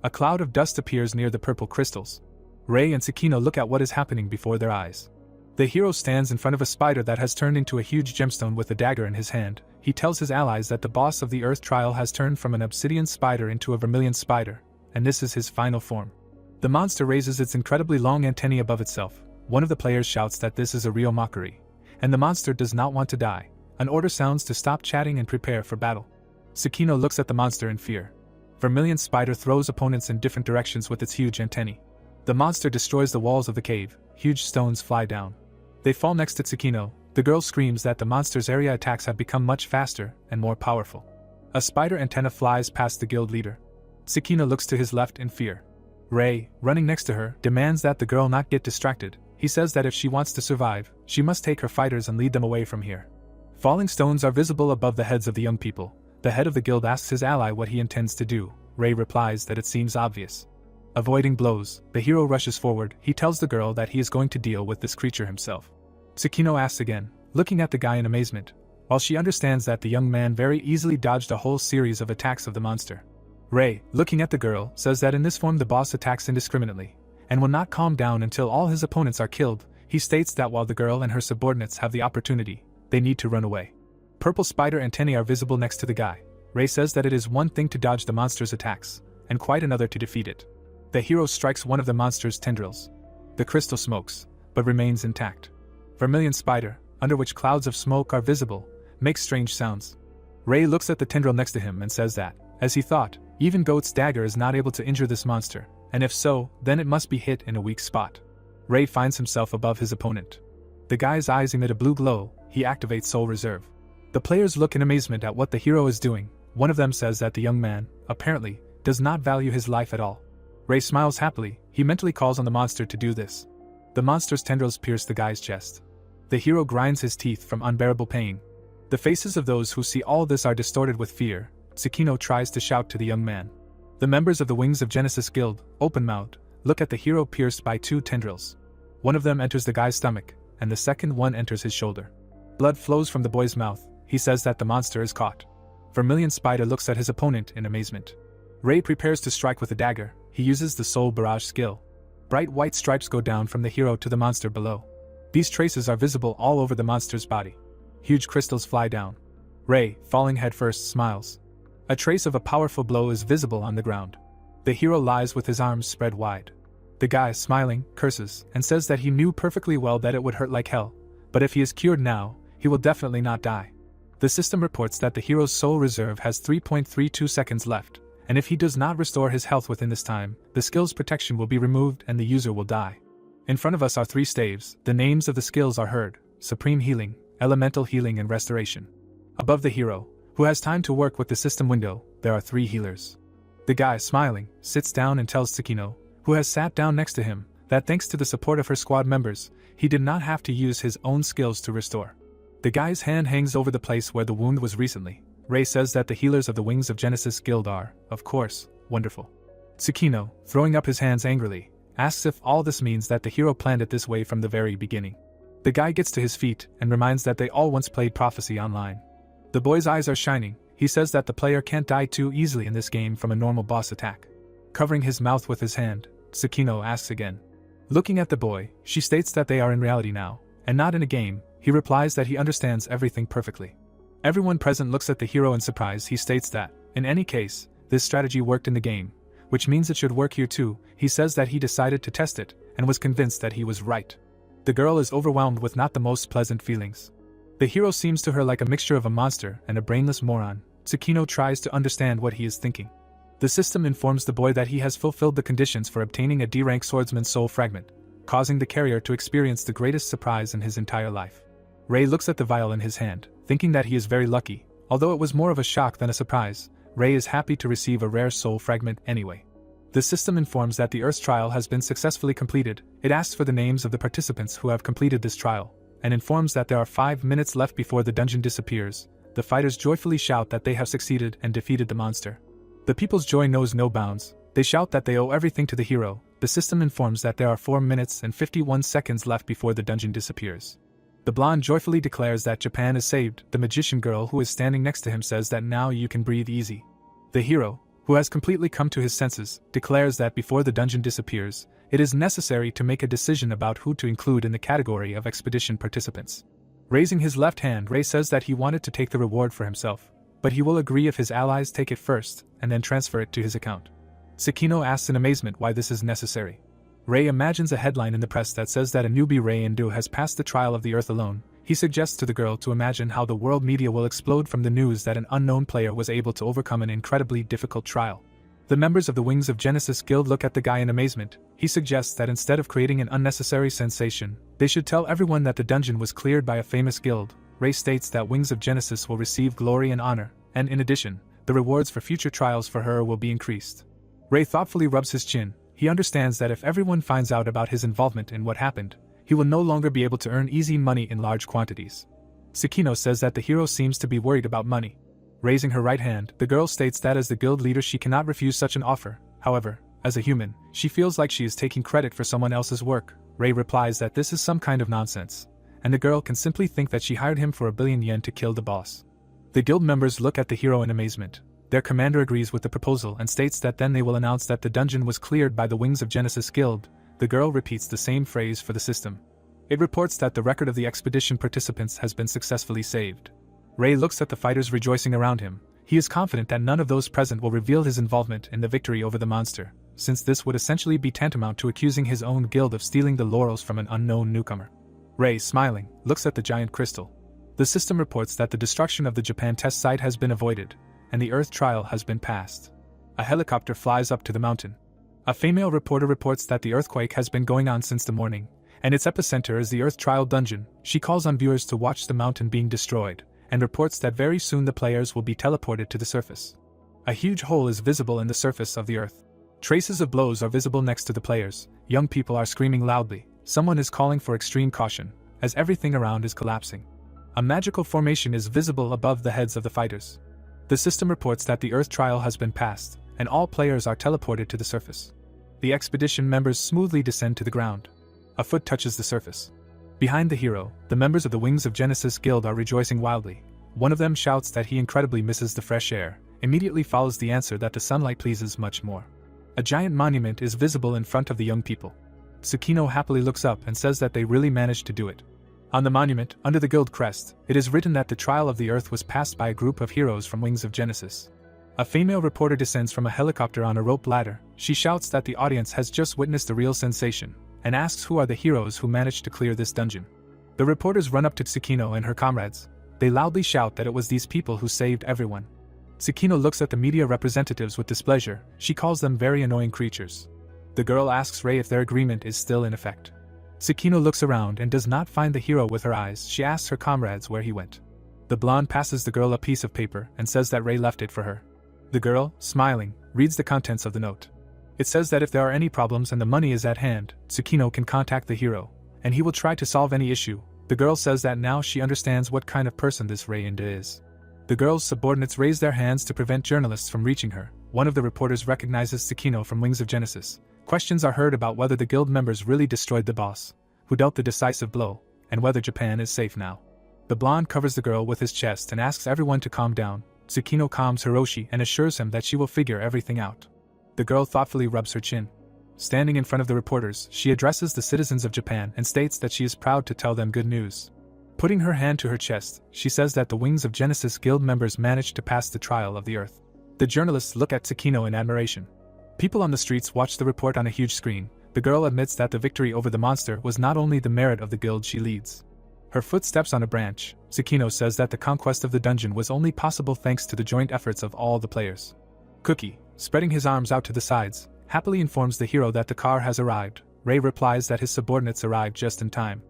A cloud of dust appears near the purple crystals. Ray and Tsukino look at what is happening before their eyes. The hero stands in front of a spider that has turned into a huge gemstone with a dagger in his hand. He tells his allies that the boss of the Earth trial has turned from an obsidian spider into a vermilion spider, and this is his final form. The monster raises its incredibly long antennae above itself. One of the players shouts that this is a real mockery, and the monster does not want to die. An order sounds to stop chatting and prepare for battle. Tsukino looks at the monster in fear. Vermilion spider throws opponents in different directions with its huge antennae. The monster destroys the walls of the cave. Huge stones fly down. They fall next to Tsukino. The girl screams that the monster's area attacks have become much faster and more powerful. A spider antenna flies past the guild leader. Tsukino looks to his left in fear. Ray, running next to her, demands that the girl not get distracted. He says that if she wants to survive, she must take her fighters and lead them away from here. Falling stones are visible above the heads of the young people. The head of the guild asks his ally what he intends to do. Ray replies that it seems obvious. Avoiding blows, the hero rushes forward. He tells the girl that he is going to deal with this creature himself. Tsukino asks again, looking at the guy in amazement, while she understands that the young man very easily dodged a whole series of attacks of the monster. Ray, looking at the girl, says that in this form the boss attacks indiscriminately, and will not calm down until all his opponents are killed. He states that while the girl and her subordinates have the opportunity, they need to run away. Purple spider antennae are visible next to the guy. Ray says that it is one thing to dodge the monster's attacks, and quite another to defeat it. The hero strikes one of the monster's tendrils. The crystal smokes, but remains intact. Vermilion spider, under which clouds of smoke are visible, makes strange sounds. Ray looks at the tendril next to him and says that, as he thought, even Goat's dagger is not able to injure this monster, and if so, then it must be hit in a weak spot. Ray finds himself above his opponent. The guy's eyes emit a blue glow. He activates Soul Reserve. The players look in amazement at what the hero is doing. One of them says that the young man, apparently, does not value his life at all. Ray smiles happily. He mentally calls on the monster to do this. The monster's tendrils pierce the guy's chest. The hero grinds his teeth from unbearable pain. The faces of those who see all this are distorted with fear. Tsukino tries to shout to the young man. The members of the Wings of Genesis Guild, open-mouthed, look at the hero pierced by two tendrils. One of them enters the guy's stomach, and the second one enters his shoulder. Blood flows from the boy's mouth. He says that the monster is caught. Vermilion Spider looks at his opponent in amazement. Ray prepares to strike with a dagger. He uses the Soul Barrage skill. Bright white stripes go down from the hero to the monster below. These traces are visible all over the monster's body. Huge crystals fly down. Ray, falling headfirst, smiles. A trace of a powerful blow is visible on the ground. The hero lies with his arms spread wide. The guy, smiling, curses, and says that he knew perfectly well that it would hurt like hell, but if he is cured now, he will definitely not die. The system reports that the hero's soul reserve has 3.32 seconds left, and if he does not restore his health within this time, the skill's protection will be removed and the user will die. In front of us are three staves. The names of the skills are heard: Supreme Healing, Elemental Healing, and Restoration. Above the hero, who has time to work with the system window, there are three healers. The guy, smiling, sits down and tells Tsukino, who has sat down next to him, that thanks to the support of her squad members, he did not have to use his own skills to restore. The guy's hand hangs over the place where the wound was recently. Ray says that the healers of the Wings of Genesis Guild are, of course, wonderful. Tsukino, throwing up his hands angrily, asks if all this means that the hero planned it this way from the very beginning. The guy gets to his feet and reminds that they all once played Prophecy online. The boy's eyes are shining. He says that the player can't die too easily in this game from a normal boss attack. Covering his mouth with his hand, Tsukino asks again. Looking at the boy, she states that they are in reality now, and not in a game. He replies that he understands everything perfectly. Everyone present looks at the hero in surprise. He states that, in any case, this strategy worked in the game, which means it should work here too. He says that he decided to test it, and was convinced that he was right. The girl is overwhelmed with not the most pleasant feelings. The hero seems to her like a mixture of a monster and a brainless moron. Tsukino tries to understand what he is thinking. The system informs the boy that he has fulfilled the conditions for obtaining a D-rank swordsman's soul fragment, causing the carrier to experience the greatest surprise in his entire life. Ray looks at the vial in his hand, thinking that he is very lucky. Although it was more of a shock than a surprise, Ray is happy to receive a rare soul fragment anyway. The system informs that the Earth trial has been successfully completed. It asks for the names of the participants who have completed this trial, and informs that there are 5 minutes left before the dungeon disappears. The fighters joyfully shout that they have succeeded and defeated the monster. The people's joy knows no bounds. They shout that they owe everything to the hero. The system informs that there are 4 minutes and 51 seconds left before the dungeon disappears. The blonde joyfully declares that Japan is saved. The magician girl who is standing next to him says that now you can breathe easy. The hero, who has completely come to his senses, declares that before the dungeon disappears, it is necessary to make a decision about who to include in the category of expedition participants. Raising his left hand, Ray says that he wanted to take the reward for himself, but he will agree if his allies take it first and then transfer it to his account. Tsukino asks in amazement why this is necessary. Ray imagines a headline in the press that says that a newbie Ray Indu has passed the trial of the Earth alone. He suggests to the girl to imagine how the world media will explode from the news that an unknown player was able to overcome an incredibly difficult trial. The members of the Wings of Genesis Guild look at the guy in amazement. He suggests that instead of creating an unnecessary sensation, they should tell everyone that the dungeon was cleared by a famous guild. Ray states that Wings of Genesis will receive glory and honor, and in addition, the rewards for future trials for her will be increased. Ray thoughtfully rubs his chin. He understands that if everyone finds out about his involvement in what happened, he will no longer be able to earn easy money in large quantities. Tsukino says that the hero seems to be worried about money. Raising her right hand, the girl states that as the guild leader she cannot refuse such an offer. However, as a human, she feels like she is taking credit for someone else's work. Ray replies that this is some kind of nonsense, and the girl can simply think that she hired him for 1 billion yen to kill the boss. The guild members look at the hero in amazement. Their commander agrees with the proposal and states that then they will announce that the dungeon was cleared by the Wings of Genesis Guild. The girl repeats the same phrase for the system. It reports that the record of the expedition participants has been successfully saved. Ray looks at the fighters rejoicing around him. He is confident that none of those present will reveal his involvement in the victory over the monster, since this would essentially be tantamount to accusing his own guild of stealing the laurels from an unknown newcomer. Ray, smiling, looks at the giant crystal. The system reports that the destruction of the Japan test site has been avoided, and the Earth trial has been passed. A helicopter flies up to the mountain. A female reporter reports that the earthquake has been going on since the morning, and its epicenter is the Earth trial dungeon. She calls on viewers to watch the mountain being destroyed, and reports that very soon the players will be teleported to the surface. A huge hole is visible in the surface of the Earth. Traces of blows are visible next to the players. Young people are screaming loudly. Someone is calling for extreme caution, as everything around is collapsing. A magical formation is visible above the heads of the fighters. The system reports that the Earth trial has been passed, and all players are teleported to the surface. The expedition members smoothly descend to the ground. A foot touches the surface. Behind the hero, the members of the Wings of Genesis Guild are rejoicing wildly. One of them shouts that he incredibly misses the fresh air. Immediately follows the answer that the sunlight pleases much more. A giant monument is visible in front of the young people. Tsukino happily looks up and says that they really managed to do it. On the monument, under the guild crest, it is written that the trial of the Earth was passed by a group of heroes from Wings of Genesis. A female reporter descends from a helicopter on a rope ladder. She shouts that the audience has just witnessed a real sensation, and asks who are the heroes who managed to clear this dungeon. The reporters run up to Tsukino and her comrades. They loudly shout that it was these people who saved everyone. Tsukino looks at the media representatives with displeasure. She calls them very annoying creatures. The girl asks Ray if their agreement is still in effect. Tsukino looks around and does not find the hero with her eyes. She asks her comrades where he went. The blonde passes the girl a piece of paper and says that Ray left it for her. The girl, smiling, reads the contents of the note. It says that if there are any problems and the money is at hand, Tsukino can contact the hero, and he will try to solve any issue. The girl says that now she understands what kind of person this Ray Inda is. The girl's subordinates raise their hands to prevent journalists from reaching her. One of the reporters recognizes Tsukino from Wings of Genesis. Questions are heard about whether the guild members really destroyed the boss, who dealt the decisive blow, and whether Japan is safe now. The blonde covers the girl with his chest and asks everyone to calm down. Tsukino calms Hiroshi and assures him that she will figure everything out. The girl thoughtfully rubs her chin. Standing in front of the reporters, she addresses the citizens of Japan and states that she is proud to tell them good news. Putting her hand to her chest, she says that the Wings of Genesis Guild members managed to pass the trial of the Earth. The journalists look at Tsukino in admiration. People on the streets watch the report on a huge screen. The girl admits that the victory over the monster was not only the merit of the guild she leads. Her foot steps on a branch. Tsukino says that the conquest of the dungeon was only possible thanks to the joint efforts of all the players. Cookie, spreading his arms out to the sides, happily informs the hero that the car has arrived. Ray replies that his subordinates arrived just in time.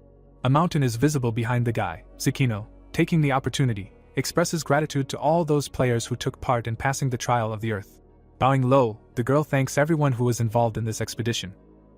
A mountain is visible behind the guy. Tsukino, taking the opportunity, expresses gratitude to all those players who took part in passing the trial of the Earth. Bowing low, the girl thanks everyone who was involved in this expedition.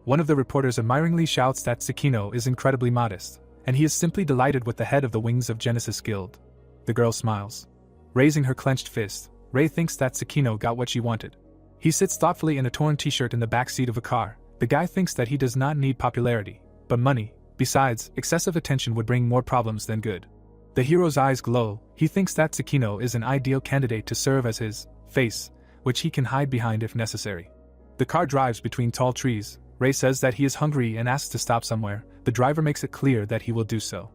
One of the reporters admiringly shouts that Tsukino is incredibly modest, and he is simply delighted with the head of the Wings of Genesis Guild. The girl smiles. Raising her clenched fist, Ray thinks that Tsukino got what she wanted. He sits thoughtfully in a torn t-shirt in the back seat of a car. The guy thinks that he does not need popularity, but money. Besides, excessive attention would bring more problems than good. The hero's eyes glow. He thinks that Tsukino is an ideal candidate to serve as his face, which he can hide behind if necessary. The car drives between tall trees. Ray says that he is hungry and asks to stop somewhere. The driver makes it clear that he will do so.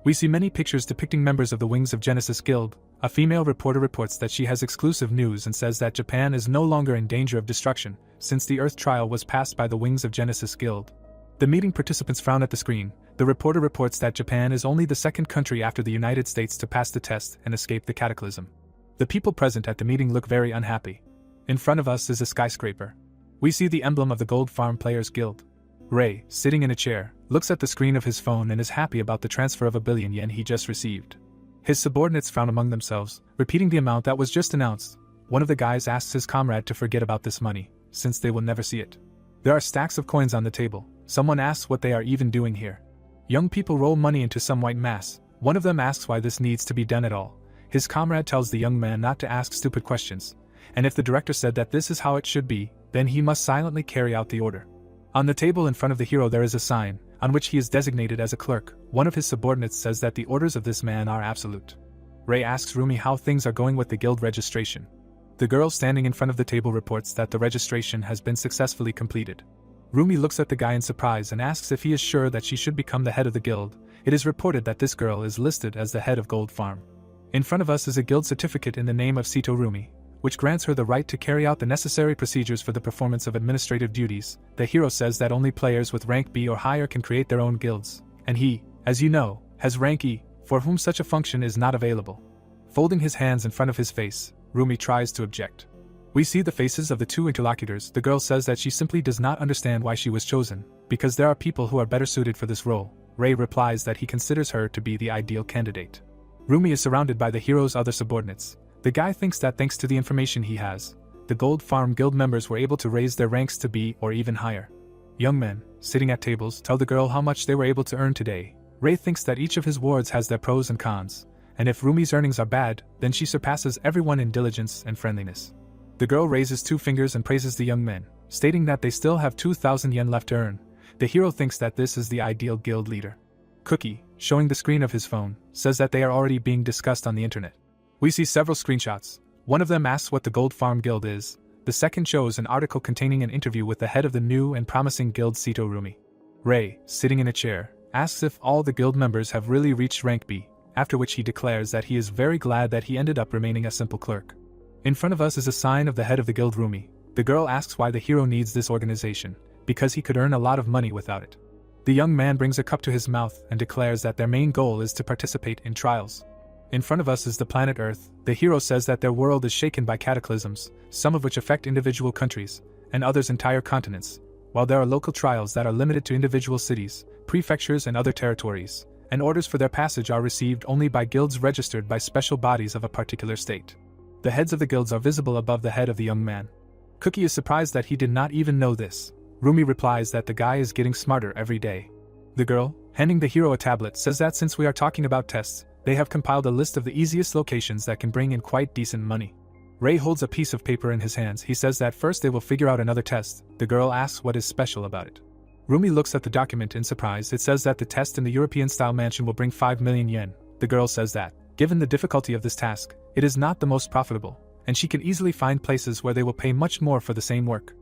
We see many pictures depicting members of the Wings of Genesis Guild. A female reporter reports that she has exclusive news and says that Japan is no longer in danger of destruction, since the Earth trial was passed by the Wings of Genesis Guild. The meeting participants frown at the screen. The reporter reports that Japan is only the second country after the United States to pass the test and escape the cataclysm. The people present at the meeting look very unhappy. In front of us is a skyscraper. We see the emblem of the Gold Farm Players Guild. Ray, sitting in a chair, looks at the screen of his phone and is happy about the transfer of 1 billion yen he just received. His subordinates frown among themselves, repeating the amount that was just announced. One of the guys asks his comrade to forget about this money, since they will never see it. There are stacks of coins on the table. Someone asks what they are even doing here. Young people roll money into some white mass. One of them asks why this needs to be done at all. His comrade tells the young man not to ask stupid questions, and if the director said that this is how it should be, then he must silently carry out the order. On the table in front of the hero there is a sign, on which he is designated as a clerk. One of his subordinates says that the orders of this man are absolute. Ray asks Rumi how things are going with the guild registration. The girl standing in front of the table reports that the registration has been successfully completed. Rumi looks at the guy in surprise and asks if he is sure that she should become the head of the guild. It is reported that this girl is listed as the head of Gold Farm. In front of us is a guild certificate in the name of Sito Rumi, which grants her the right to carry out the necessary procedures for the performance of administrative duties. The hero says that only players with rank B or higher can create their own guilds, and he, as you know, has rank E, for whom such a function is not available. Folding his hands in front of his face, Rumi tries to object. We see the faces of the two interlocutors. The girl says that she simply does not understand why she was chosen, because there are people who are better suited for this role. Ray replies that he considers her to be the ideal candidate. Rumi is surrounded by the hero's other subordinates. The guy thinks that thanks to the information he has, the Gold Farm Guild members were able to raise their ranks to B or even higher. Young men, sitting at tables, tell the girl how much they were able to earn today. Ray thinks that each of his wards has their pros and cons, and if Rumi's earnings are bad, then she surpasses everyone in diligence and friendliness. The girl raises 2 fingers and praises the young men, stating that they still have 2,000 yen left to earn. The hero thinks that this is the ideal guild leader. Cookie, showing the screen of his phone, says that they are already being discussed on the internet. We see several screenshots. One of them asks what the Gold Farm Guild is. The second shows an article containing an interview with the head of the new and promising guild, Sito Rumi. Ray, sitting in a chair, asks if all the guild members have really reached rank B, after which he declares that he is very glad that he ended up remaining a simple clerk. In front of us is a sign of the head of the guild, Rumi. The girl asks why the hero needs this organization, because he could earn a lot of money without it. The young man brings a cup to his mouth and declares that their main goal is to participate in trials. In front of us is the planet Earth. The hero says that their world is shaken by cataclysms, some of which affect individual countries, and others entire continents, while there are local trials that are limited to individual cities, prefectures and other territories, and orders for their passage are received only by guilds registered by special bodies of a particular state. The heads of the guilds are visible above the head of the young man. Cookie is surprised that he did not even know this. Rumi replies that the guy is getting smarter every day. The girl, handing the hero a tablet, says that since we are talking about tests, they have compiled a list of the easiest locations that can bring in quite decent money. Ray holds a piece of paper in his hands. He says that first they will figure out another test. The girl asks what is special about it. Rumi looks at the document in surprise. It says that the test in the European-style mansion will bring 5 million yen. The girl says that, given the difficulty of this task, it is not the most profitable, and she can easily find places where they will pay much more for the same work.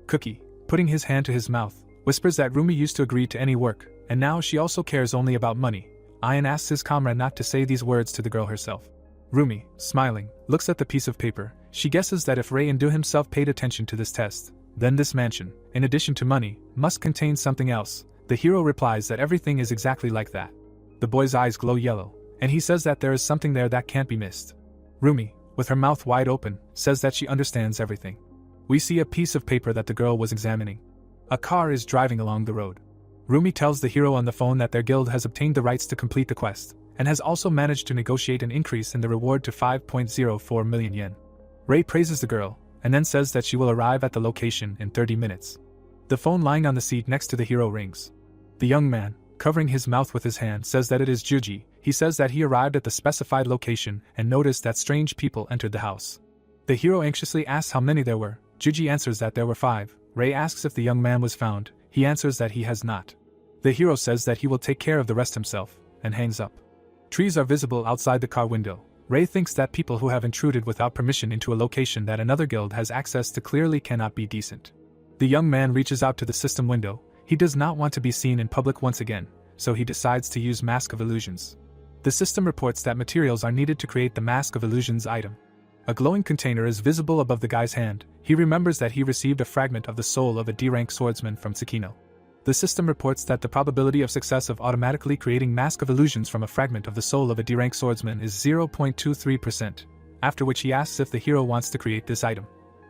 Cookie, putting his hand to his mouth, whispers that Rumi used to agree to any work, and now she also cares only about money. Ian asks his comrade not to say these words to the girl herself. Rumi, smiling, looks at the piece of paper. She guesses that if Ray and Do himself paid attention to this test, then this mansion, in addition to money, must contain something else. The hero replies that everything is exactly like that. The boy's eyes glow yellow, and he says that there is something there that can't be missed. Rumi, with her mouth wide open, says that she understands everything. We see a piece of paper that the girl was examining. A car is driving along the road. Rumi tells the hero on the phone that their guild has obtained the rights to complete the quest, and has also managed to negotiate an increase in the reward to 5.04 million yen. Ray praises the girl, and then says that she will arrive at the location in 30 minutes. The phone lying on the seat next to the hero rings. The young man, covering his mouth with his hand, says that it is Juji. He says that he arrived at the specified location and noticed that strange people entered the house. The hero anxiously asks how many there were. Juji answers that there were 5. Ray asks if the young man was found. He answers that he has not. The hero says that he will take care of the rest himself, and hangs up. Trees are visible outside the car window. Ray thinks that people who have intruded without permission into a location that another guild has access to clearly cannot be decent. The young man reaches out to the system window. He does not want to be seen in public once again, so he decides to use Mask of Illusions. The system reports that materials are needed to create the Mask of Illusions item. A glowing container is visible above the guy's hand. He remembers that he received a fragment of the soul of a D-rank swordsman from Tsukino. The system reports that the probability of success of automatically creating Mask of Illusions from a fragment of the soul of a D-rank swordsman is 0.23%, after which he asks if the hero wants to create this item.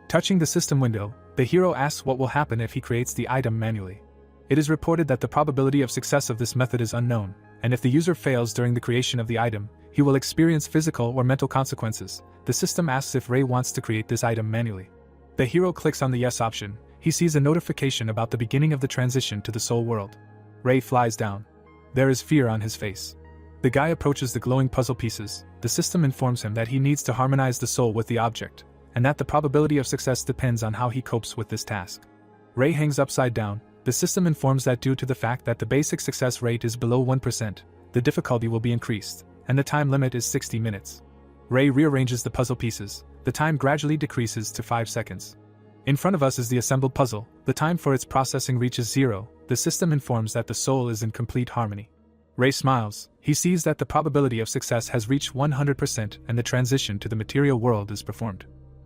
Touching the system window, the hero asks what will happen if he creates the item manually. It is reported that the probability of success of this method is unknown, and if the user fails during the creation of the item, he will experience physical or mental consequences. The system asks if Ray wants to create this item manually. The hero clicks on the yes option. He sees a notification about the beginning of the transition to the soul world. Ray flies down. There is fear on his face. The guy approaches the glowing puzzle pieces. The system informs him that he needs to harmonize the soul with the object, and that the probability of success depends on how he copes with this task. Ray hangs upside down. The system informs that due to the fact that the basic success rate is below 1%, the difficulty will be increased, and the time limit is 60 minutes. Ray rearranges the puzzle pieces. The time gradually decreases to 5 seconds. In front of us is the assembled puzzle. The time for its processing reaches 0. The system informs that the soul is in complete harmony. Ray smiles. He sees that the probability of success has reached 100% and the transition to the material world is performed.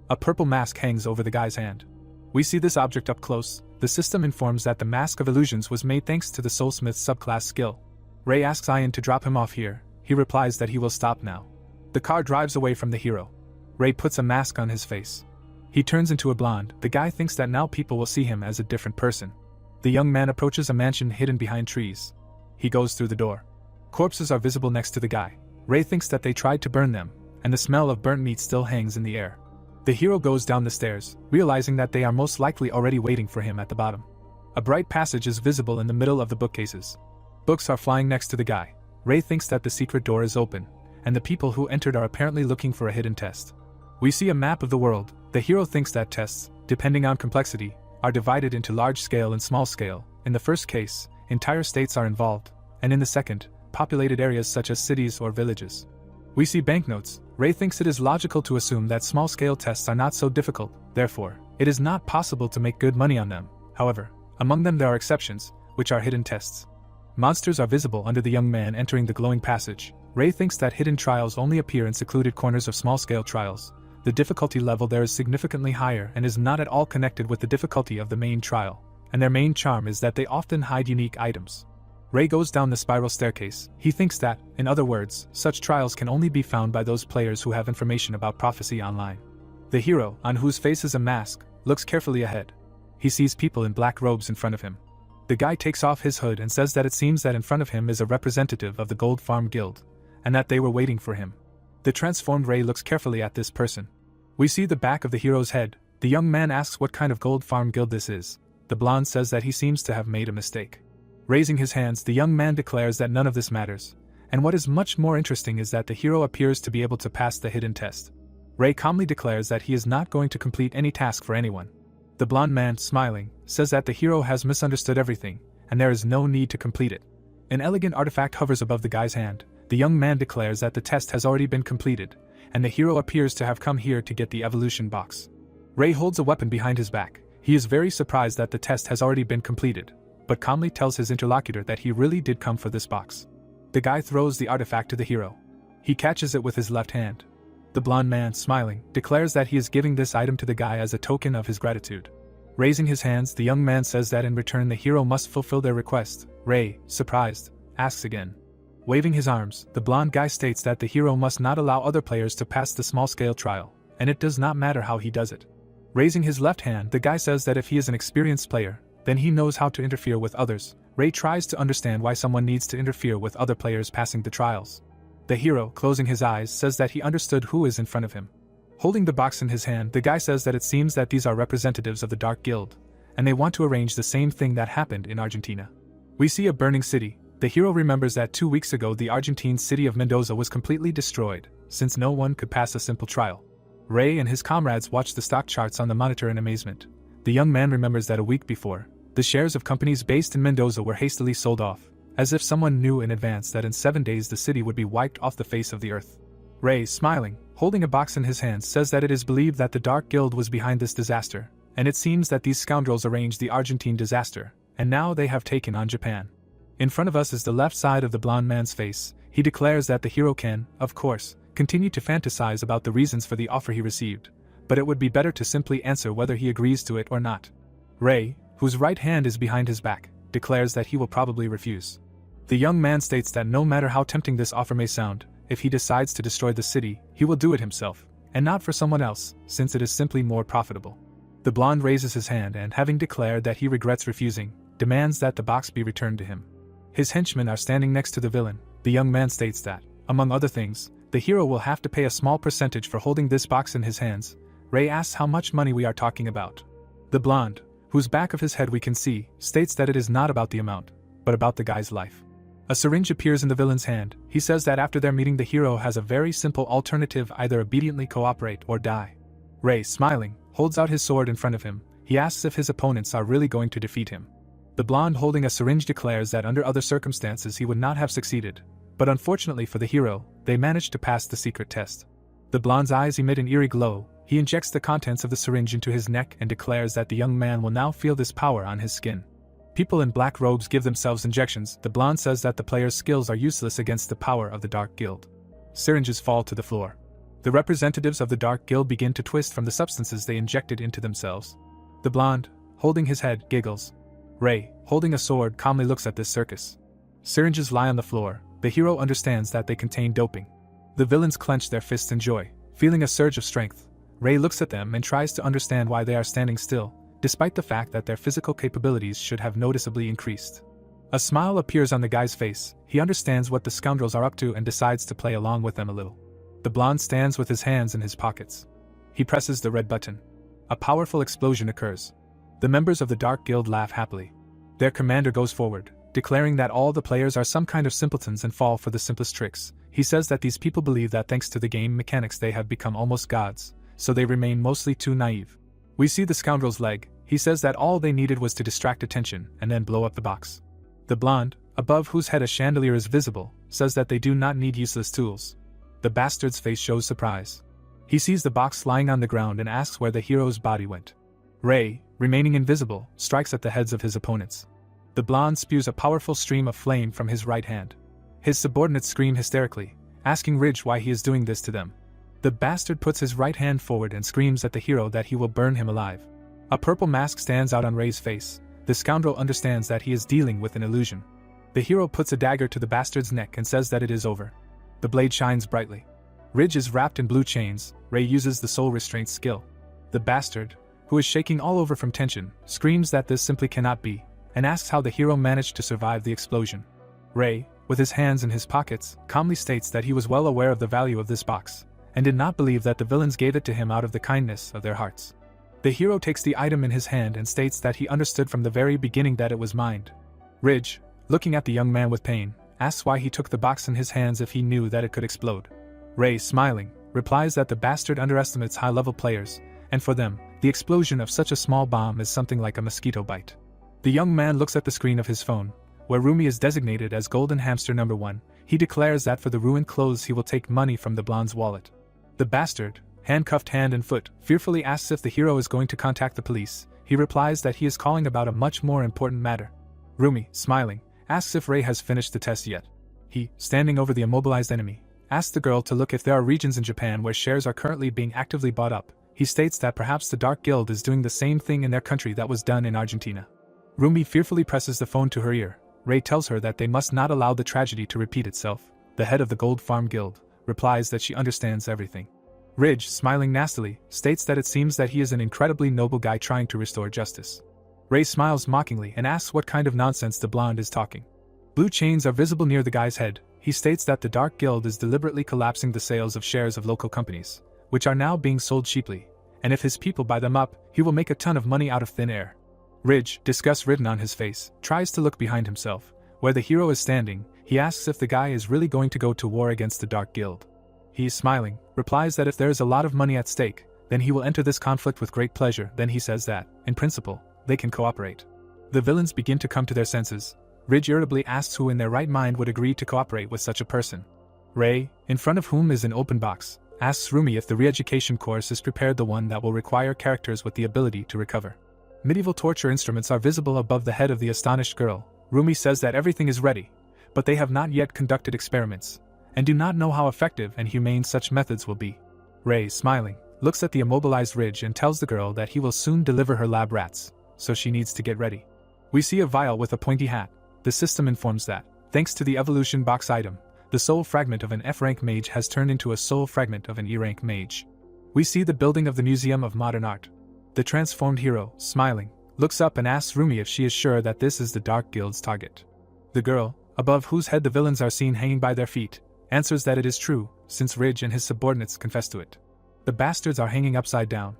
A purple mask hangs over the guy's hand. We see this object up close. The system informs that the Mask of Illusions was made thanks to the Soulsmith subclass skill. Ray asks Ian to drop him off here. He replies that he will stop now. The car drives away from the hero. Ray puts a mask on his face. He turns into a blonde. The guy thinks that now people will see him as a different person. The young man approaches a mansion hidden behind trees. He goes through the door. Corpses are visible next to the guy. Ray thinks that they tried to burn them, and the smell of burnt meat still hangs in the air. The hero goes down the stairs, realizing that they are most likely already waiting for him at the bottom. A bright passage is visible in the middle of the bookcases. Books are flying next to the guy. Ray thinks that the secret door is open, and the people who entered are apparently looking for a hidden test. We see a map of the world. The hero thinks that tests, depending on complexity, are divided into large scale and small scale. In the first case, entire states are involved, and in the second, populated areas such as cities or villages. We see banknotes. Ray thinks it is logical to assume that small-scale tests are not so difficult, therefore, it is not possible to make good money on them. However, among them there are exceptions, which are hidden tests. Monsters are visible under the young man entering the glowing passage. Ray thinks that hidden trials only appear in secluded corners of small-scale trials. The difficulty level there is significantly higher and is not at all connected with the difficulty of the main trial, and their main charm is that they often hide unique items. Ray goes down the spiral staircase. He thinks that, in other words, such trials can only be found by those players who have information about prophecy online. The hero, on whose face is a mask, looks carefully ahead. He sees people in black robes in front of him. The guy takes off his hood and says that it seems that in front of him is a representative of the Gold Farm Guild, and that they were waiting for him. The transformed Ray looks carefully at this person. We see the back of the hero's head. The young man asks what kind of Gold Farm Guild this is. The blonde says that he seems to have made a mistake. Raising his hands, the young man declares that none of this matters, and what is much more interesting is that the hero appears to be able to pass the hidden test. Ray calmly declares that he is not going to complete any task for anyone. The blonde man, smiling, says that the hero has misunderstood everything, and there is no need to complete it. An elegant artifact hovers above the guy's hand. The young man declares that the test has already been completed, and the hero appears to have come here to get the evolution box. Ray holds a weapon behind his back. He is very surprised that the test has already been completed, but calmly tells his interlocutor that he really did come for this box. The guy throws the artifact to the hero. He catches it with his left hand. The blonde man, smiling, declares that he is giving this item to the guy as a token of his gratitude. Raising his hands, the young man says that in return the hero must fulfill their request. Ray, surprised, asks again. Waving his arms, the blonde guy states that the hero must not allow other players to pass the small-scale trial, and it does not matter how he does it. Raising his left hand, the guy says that if he is an experienced player, then he knows how to interfere with others. Ray tries to understand why someone needs to interfere with other players passing the trials. The hero, closing his eyes, says that he understood who is in front of him. Holding the box in his hand, the guy says that it seems that these are representatives of the Dark Guild, and they want to arrange the same thing that happened in Argentina. We see a burning city. The hero remembers that 2 weeks ago the Argentine city of Mendoza was completely destroyed, since no one could pass a simple trial. Ray and his comrades watch the stock charts on the monitor in amazement. The young man remembers that a week before, the shares of companies based in Mendoza were hastily sold off, as if someone knew in advance that in 7 days the city would be wiped off the face of the earth. Ray, smiling, holding a box in his hands, says that it is believed that the Dark Guild was behind this disaster, and it seems that these scoundrels arranged the Argentine disaster, and now they have taken on Japan. In front of us is the left side of the blonde man's face. He declares that the hero can, of course, continue to fantasize about the reasons for the offer he received, but it would be better to simply answer whether he agrees to it or not. Ray, whose right hand is behind his back, declares that he will probably refuse. The young man states that no matter how tempting this offer may sound, if he decides to destroy the city, he will do it himself, and not for someone else, since it is simply more profitable. The blonde raises his hand and, having declared that he regrets refusing, demands that the box be returned to him. His henchmen are standing next to the villain. The young man states that, among other things, the hero will have to pay a small percentage for holding this box in his hands. Ray asks how much money we are talking about. The blonde, whose back of his head we can see, states that it is not about the amount, but about the guy's life. A syringe appears in the villain's hand. He says that after their meeting the hero has a very simple alternative: either obediently cooperate or die. Ray, smiling, holds out his sword in front of him. He asks if his opponents are really going to defeat him. The blonde holding a syringe declares that under other circumstances he would not have succeeded, but unfortunately for the hero, they managed to pass the secret test. The blonde's eyes emit an eerie glow. He injects the contents of the syringe into his neck and declares that the young man will now feel this power on his skin. People in black robes give themselves injections. The blonde says that the player's skills are useless against the power of the Dark Guild. Syringes fall to the floor. The representatives of the Dark Guild begin to twist from the substances they injected into themselves. The blonde, holding his head, giggles. Ray, holding a sword, calmly looks at this circus. Syringes lie on the floor. The hero understands that they contain doping. The villains clench their fists in joy, feeling a surge of strength. Ray looks at them and tries to understand why they are standing still, despite the fact that their physical capabilities should have noticeably increased. A smile appears on the guy's face. He understands what the scoundrels are up to and decides to play along with them a little. The blonde stands with his hands in his pockets. He presses the red button. A powerful explosion occurs. The members of the Dark Guild laugh happily. Their commander goes forward, declaring that all the players are some kind of simpletons and fall for the simplest tricks. He says that these people believe that thanks to the game mechanics they have become almost gods, so they remain mostly too naive. We see the scoundrel's leg. He says that all they needed was to distract attention and then blow up the box. The blonde, above whose head a chandelier is visible, says that they do not need useless tools. The bastard's face shows surprise. He sees the box lying on the ground and asks where the hero's body went. Ray, remaining invisible, strikes at the heads of his opponents. The blonde spews a powerful stream of flame from his right hand. His subordinates scream hysterically, asking Ridge why he is doing this to them. The bastard puts his right hand forward and screams at the hero that he will burn him alive. A purple mask stands out on Ray's face. The scoundrel understands that he is dealing with an illusion. The hero puts a dagger to the bastard's neck and says that it is over. The blade shines brightly. Ridge is wrapped in blue chains. Ray uses the soul restraint skill. The bastard, who is shaking all over from tension, screams that this simply cannot be, and asks how the hero managed to survive the explosion. Ray, with his hands in his pockets, calmly states that he was well aware of the value of this box, and did not believe that the villains gave it to him out of the kindness of their hearts. The hero takes the item in his hand and states that he understood from the very beginning that it was mined. Ridge, looking at the young man with pain, asks why he took the box in his hands if he knew that it could explode. Ray, smiling, replies that the bastard underestimates high-level players, and for them, the explosion of such a small bomb is something like a mosquito bite. The young man looks at the screen of his phone, where Rumi is designated as Golden Hamster number 1. He declares that for the ruined clothes he will take money from the blonde's wallet. The bastard, handcuffed hand and foot, fearfully asks if the hero is going to contact the police. He replies that he is calling about a much more important matter. Rumi, smiling, asks if Ray has finished the test yet. He, standing over the immobilized enemy, asks the girl to look if there are regions in Japan where shares are currently being actively bought up. He states that perhaps the Dark Guild is doing the same thing in their country that was done in Argentina. Rumi fearfully presses the phone to her ear. Ray tells her that they must not allow the tragedy to repeat itself. The head of the Gold Farm Guild replies that she understands everything. Ridge, smiling nastily, states that it seems that he is an incredibly noble guy trying to restore justice. Ray smiles mockingly and asks what kind of nonsense the blonde is talking. Blue chains are visible near the guy's head. He states that the Dark Guild is deliberately collapsing the sales of shares of local companies, which are now being sold cheaply, and if his people buy them up, he will make a ton of money out of thin air. Ridge, disgust written on his face, tries to look behind himself, where the hero is standing. He asks if the guy is really going to go to war against the Dark Guild. He, smiling, replies that if there is a lot of money at stake, then he will enter this conflict with great pleasure. Then he says that, in principle, they can cooperate. The villains begin to come to their senses. Ridge irritably asks who in their right mind would agree to cooperate with such a person. Ray, in front of whom is an open box, asks Rumi if the re-education course is prepared, the one that will require characters with the ability to recover. Medieval torture instruments are visible above the head of the astonished girl. Rumi says that everything is ready, but they have not yet conducted experiments, and do not know how effective and humane such methods will be. Ray, smiling, looks at the immobilized Ridge and tells the girl that he will soon deliver her lab rats, so she needs to get ready. We see a vial with a pointy hat. The system informs that, thanks to the evolution box item, the soul fragment of an F-rank mage has turned into a soul fragment of an E-rank mage. We see the building of the Museum of Modern Art. The transformed hero, smiling, looks up and asks Rumi if she is sure that this is the Dark Guild's target. The girl, above whose head the villains are seen hanging by their feet, answers that it is true, since Ridge and his subordinates confess to it. The bastards are hanging upside down.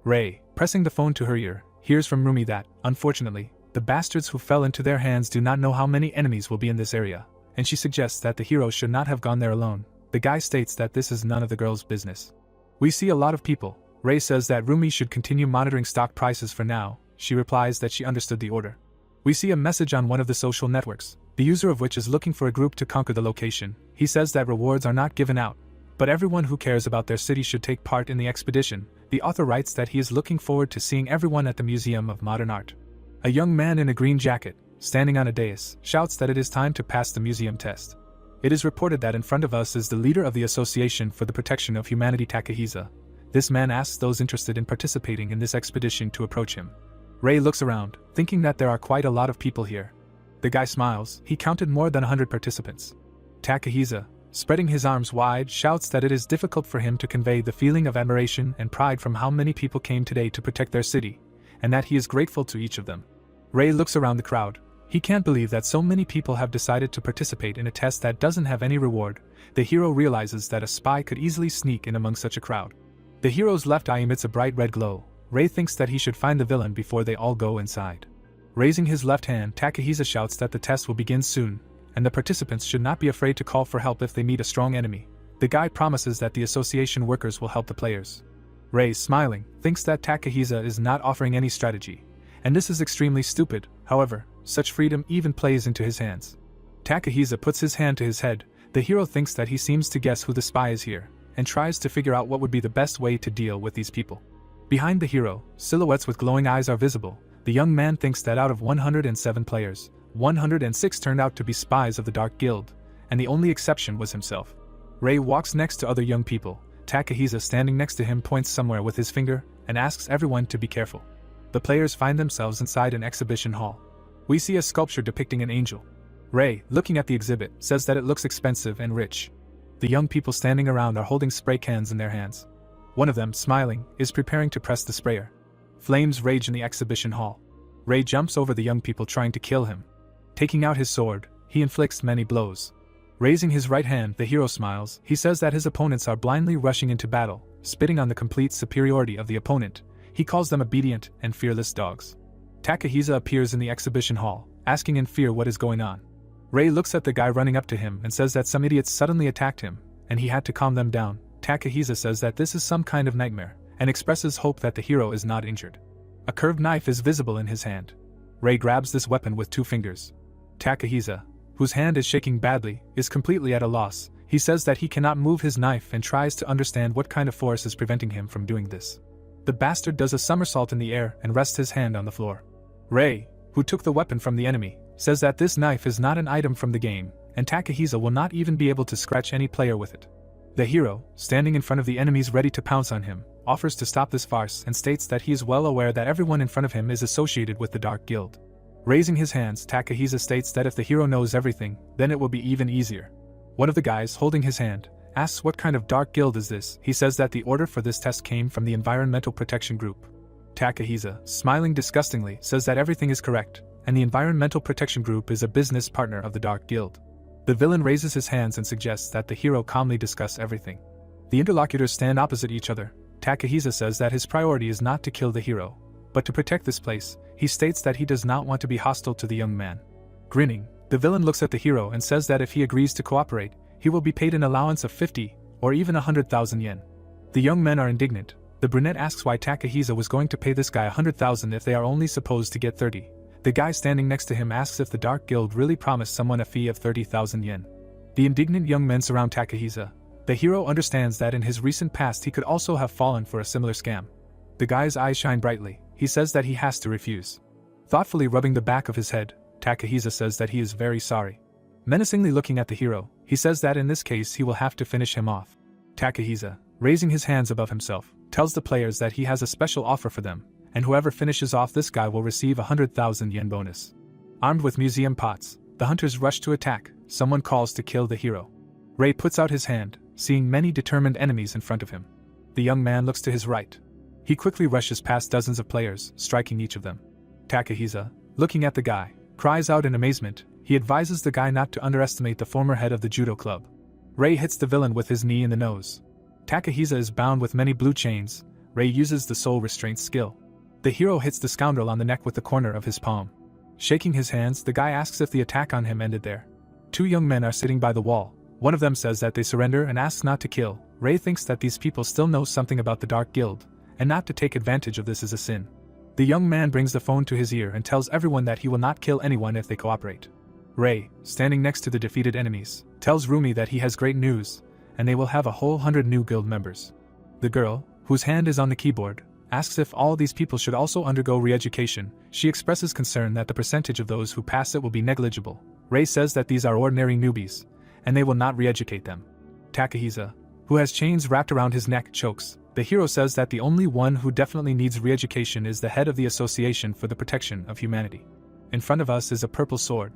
Ray, pressing the phone to her ear, hears from Rumi that, unfortunately, the bastards who fell into their hands do not know how many enemies will be in this area, and she suggests that the hero should not have gone there alone. The guy states that this is none of the girl's business. We see a lot of people. Ray says that Rumi should continue monitoring stock prices for now. She replies that she understood the order. We see a message on one of the social networks, the user of which is looking for a group to conquer the location. He says that rewards are not given out, but everyone who cares about their city should take part in the expedition. The author writes that he is looking forward to seeing everyone at the Museum of Modern Art. A young man in a green jacket, standing on a dais, shouts that it is time to pass the museum test. It is reported that in front of us is the leader of the Association for the Protection of Humanity, Takahisa. This man asks those interested in participating in this expedition to approach him. Ray looks around, thinking that there are quite a lot of people here. The guy smiles. He counted more than 100 participants. Takahisa, spreading his arms wide, shouts that it is difficult for him to convey the feeling of admiration and pride from how many people came today to protect their city, and that he is grateful to each of them. Ray looks around the crowd. He can't believe that so many people have decided to participate in a test that doesn't have any reward. The hero realizes that a spy could easily sneak in among such a crowd. The hero's left eye emits a bright red glow. Ray thinks that he should find the villain before they all go inside. Raising his left hand, Takahisa shouts that the test will begin soon, and the participants should not be afraid to call for help if they meet a strong enemy. The guy promises that the association workers will help the players. Ray, smiling, thinks that Takahisa is not offering any strategy, and this is extremely stupid. However, such freedom even plays into his hands. Takahisa puts his hand to his head. The hero thinks that he seems to guess who the spy is here, and tries to figure out what would be the best way to deal with these people. Behind the hero, silhouettes with glowing eyes are visible. The young man thinks that out of 107 players, 106 turned out to be spies of the Dark Guild, and the only exception was himself. Ray walks next to other young people. Takahisa, standing next to him, points somewhere with his finger and asks everyone to be careful. The players find themselves inside an exhibition hall. We see a sculpture depicting an angel. Ray, looking at the exhibit, says that it looks expensive and rich. The young people standing around are holding spray cans in their hands. One of them, smiling, is preparing to press the sprayer. Flames rage in the exhibition hall. Ray jumps over the young people trying to kill him. Taking out his sword, he inflicts many blows. Raising his right hand, the hero smiles. He says that his opponents are blindly rushing into battle, spitting on the complete superiority of the opponent. He calls them obedient and fearless dogs. Takahisa appears in the exhibition hall, asking in fear what is going on. Ray looks at the guy running up to him and says that some idiots suddenly attacked him, and he had to calm them down. Takahisa says that this is some kind of nightmare, and expresses hope that the hero is not injured. A curved knife is visible in his hand. Ray grabs this weapon with 2 fingers. Takahisa, whose hand is shaking badly, is completely at a loss. He says that he cannot move his knife and tries to understand what kind of force is preventing him from doing this. The bastard does a somersault in the air and rests his hand on the floor. Ray, who took the weapon from the enemy, says that this knife is not an item from the game, and Takahisa will not even be able to scratch any player with it. The hero, standing in front of the enemies ready to pounce on him, offers to stop this farce and states that he is well aware that everyone in front of him is associated with the Dark Guild. Raising his hands, Takahisa states that if the hero knows everything, then it will be even easier. One of the guys holding his hand asks what kind of Dark Guild is this. He says that the order for this test came from the Environmental Protection Group. Takahisa, smiling disgustingly, says that everything is correct, and the Environmental Protection Group is a business partner of the Dark Guild. The villain raises his hands and suggests that the hero calmly discuss everything. The interlocutors stand opposite each other. Takahisa says that his priority is not to kill the hero, but to protect this place. He states that he does not want to be hostile to the young man. Grinning, the villain looks at the hero and says that if he agrees to cooperate, he will be paid an allowance of 50 or even 100,000 yen. The young men are indignant. The brunette asks why Takahisa was going to pay this guy 100,000 if they are only supposed to get 30. The guy standing next to him asks if the Dark Guild really promised someone a fee of 30,000 yen. The indignant young men surround Takahisa. The hero understands that in his recent past he could also have fallen for a similar scam. The guy's eyes shine brightly. He says that he has to refuse. Thoughtfully rubbing the back of his head, Takahisa says that he is very sorry. Menacingly looking at the hero, he says that in this case he will have to finish him off. Takahisa, raising his hands above himself, tells the players that he has a special offer for them, and whoever finishes off this guy will receive 100,000 yen bonus. Armed with museum pots, the hunters rush to attack. Someone calls to kill the hero. Ray puts out his hand, seeing many determined enemies in front of him. The young man looks to his right. He quickly rushes past dozens of players, striking each of them. Takahisa, looking at the guy, cries out in amazement. He advises the guy not to underestimate the former head of the judo club. Ray hits the villain with his knee in the nose. Takahisa is bound with many blue chains. Ray uses the soul restraint skill. The hero hits the scoundrel on the neck with the corner of his palm. Shaking his hands, the guy asks if the attack on him ended there. Two young men are sitting by the wall. One of them says that they surrender and asks not to kill. Ray thinks that these people still know something about the Dark Guild, and not to take advantage of this is a sin. The young man brings the phone to his ear and tells everyone that he will not kill anyone if they cooperate. Ray, standing next to the defeated enemies, tells Rumi that he has great news, and they will have a whole 100 new guild members. The girl, whose hand is on the keyboard, asks if all these people should also undergo re-education. She expresses concern that the percentage of those who pass it will be negligible. Ray says that these are ordinary newbies, and they will not re-educate them. Takahisa, who has chains wrapped around his neck, chokes. The hero says that the only one who definitely needs re-education is the head of the Association for the Protection of Humanity. In front of us is a purple sword.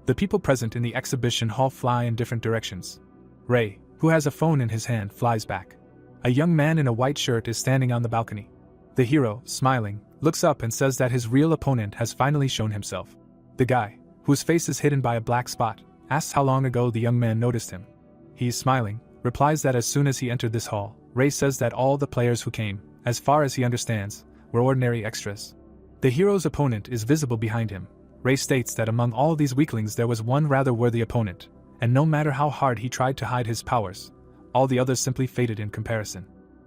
The people present in the exhibition hall fly in different directions. Ray, who has a phone in his hand, flies back. A young man in a white shirt is standing on the balcony. The hero, smiling, looks up and says that his real opponent has finally shown himself. The guy, whose face is hidden by a black spot, asks how long ago the young man noticed him. He, smiling, replies that as soon as he entered this hall. Ray says that all the players who came, as far as he understands, were ordinary extras. The hero's opponent is visible behind him. Ray states that among all these weaklings there was one rather worthy opponent, and no matter how hard he tried to hide his powers, all the others simply faded in comparison.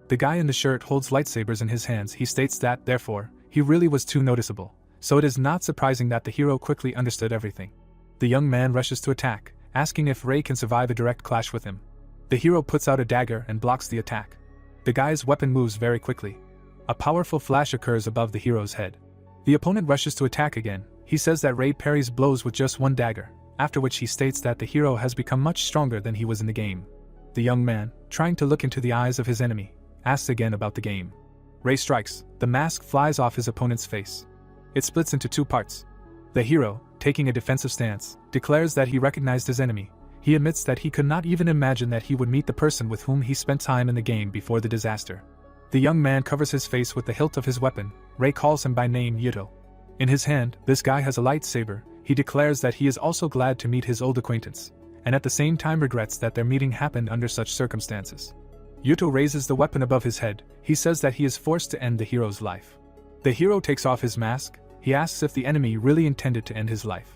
The guy in the shirt holds lightsabers in his hands. He states that, therefore, he really was too noticeable, so it is not surprising that the hero quickly understood everything. The young man rushes to attack, asking if Ray can survive a direct clash with him. The hero puts out a dagger and blocks the attack. The guy's weapon moves very quickly. A powerful flash occurs above the hero's head. The opponent rushes to attack again. He says that Ray parries blows with just one dagger, after which he states that the hero has become much stronger than he was in the game. The young man, trying to look into the eyes of his enemy, asks again about the game. Ray strikes. The mask flies off his opponent's face. It splits into two parts. The hero, taking a defensive stance, declares that he recognized his enemy. He admits that he could not even imagine that he would meet the person with whom he spent time in the game before the disaster. The young man covers his face with the hilt of his weapon. Ray calls him by name Yuto. In his hand, this guy has a lightsaber. He declares that he is also glad to meet his old acquaintance, and at the same time regrets that their meeting happened under such circumstances. Yuto raises the weapon above his head. He says that he is forced to end the hero's life. The hero takes off his mask. He asks if the enemy really intended to end his life.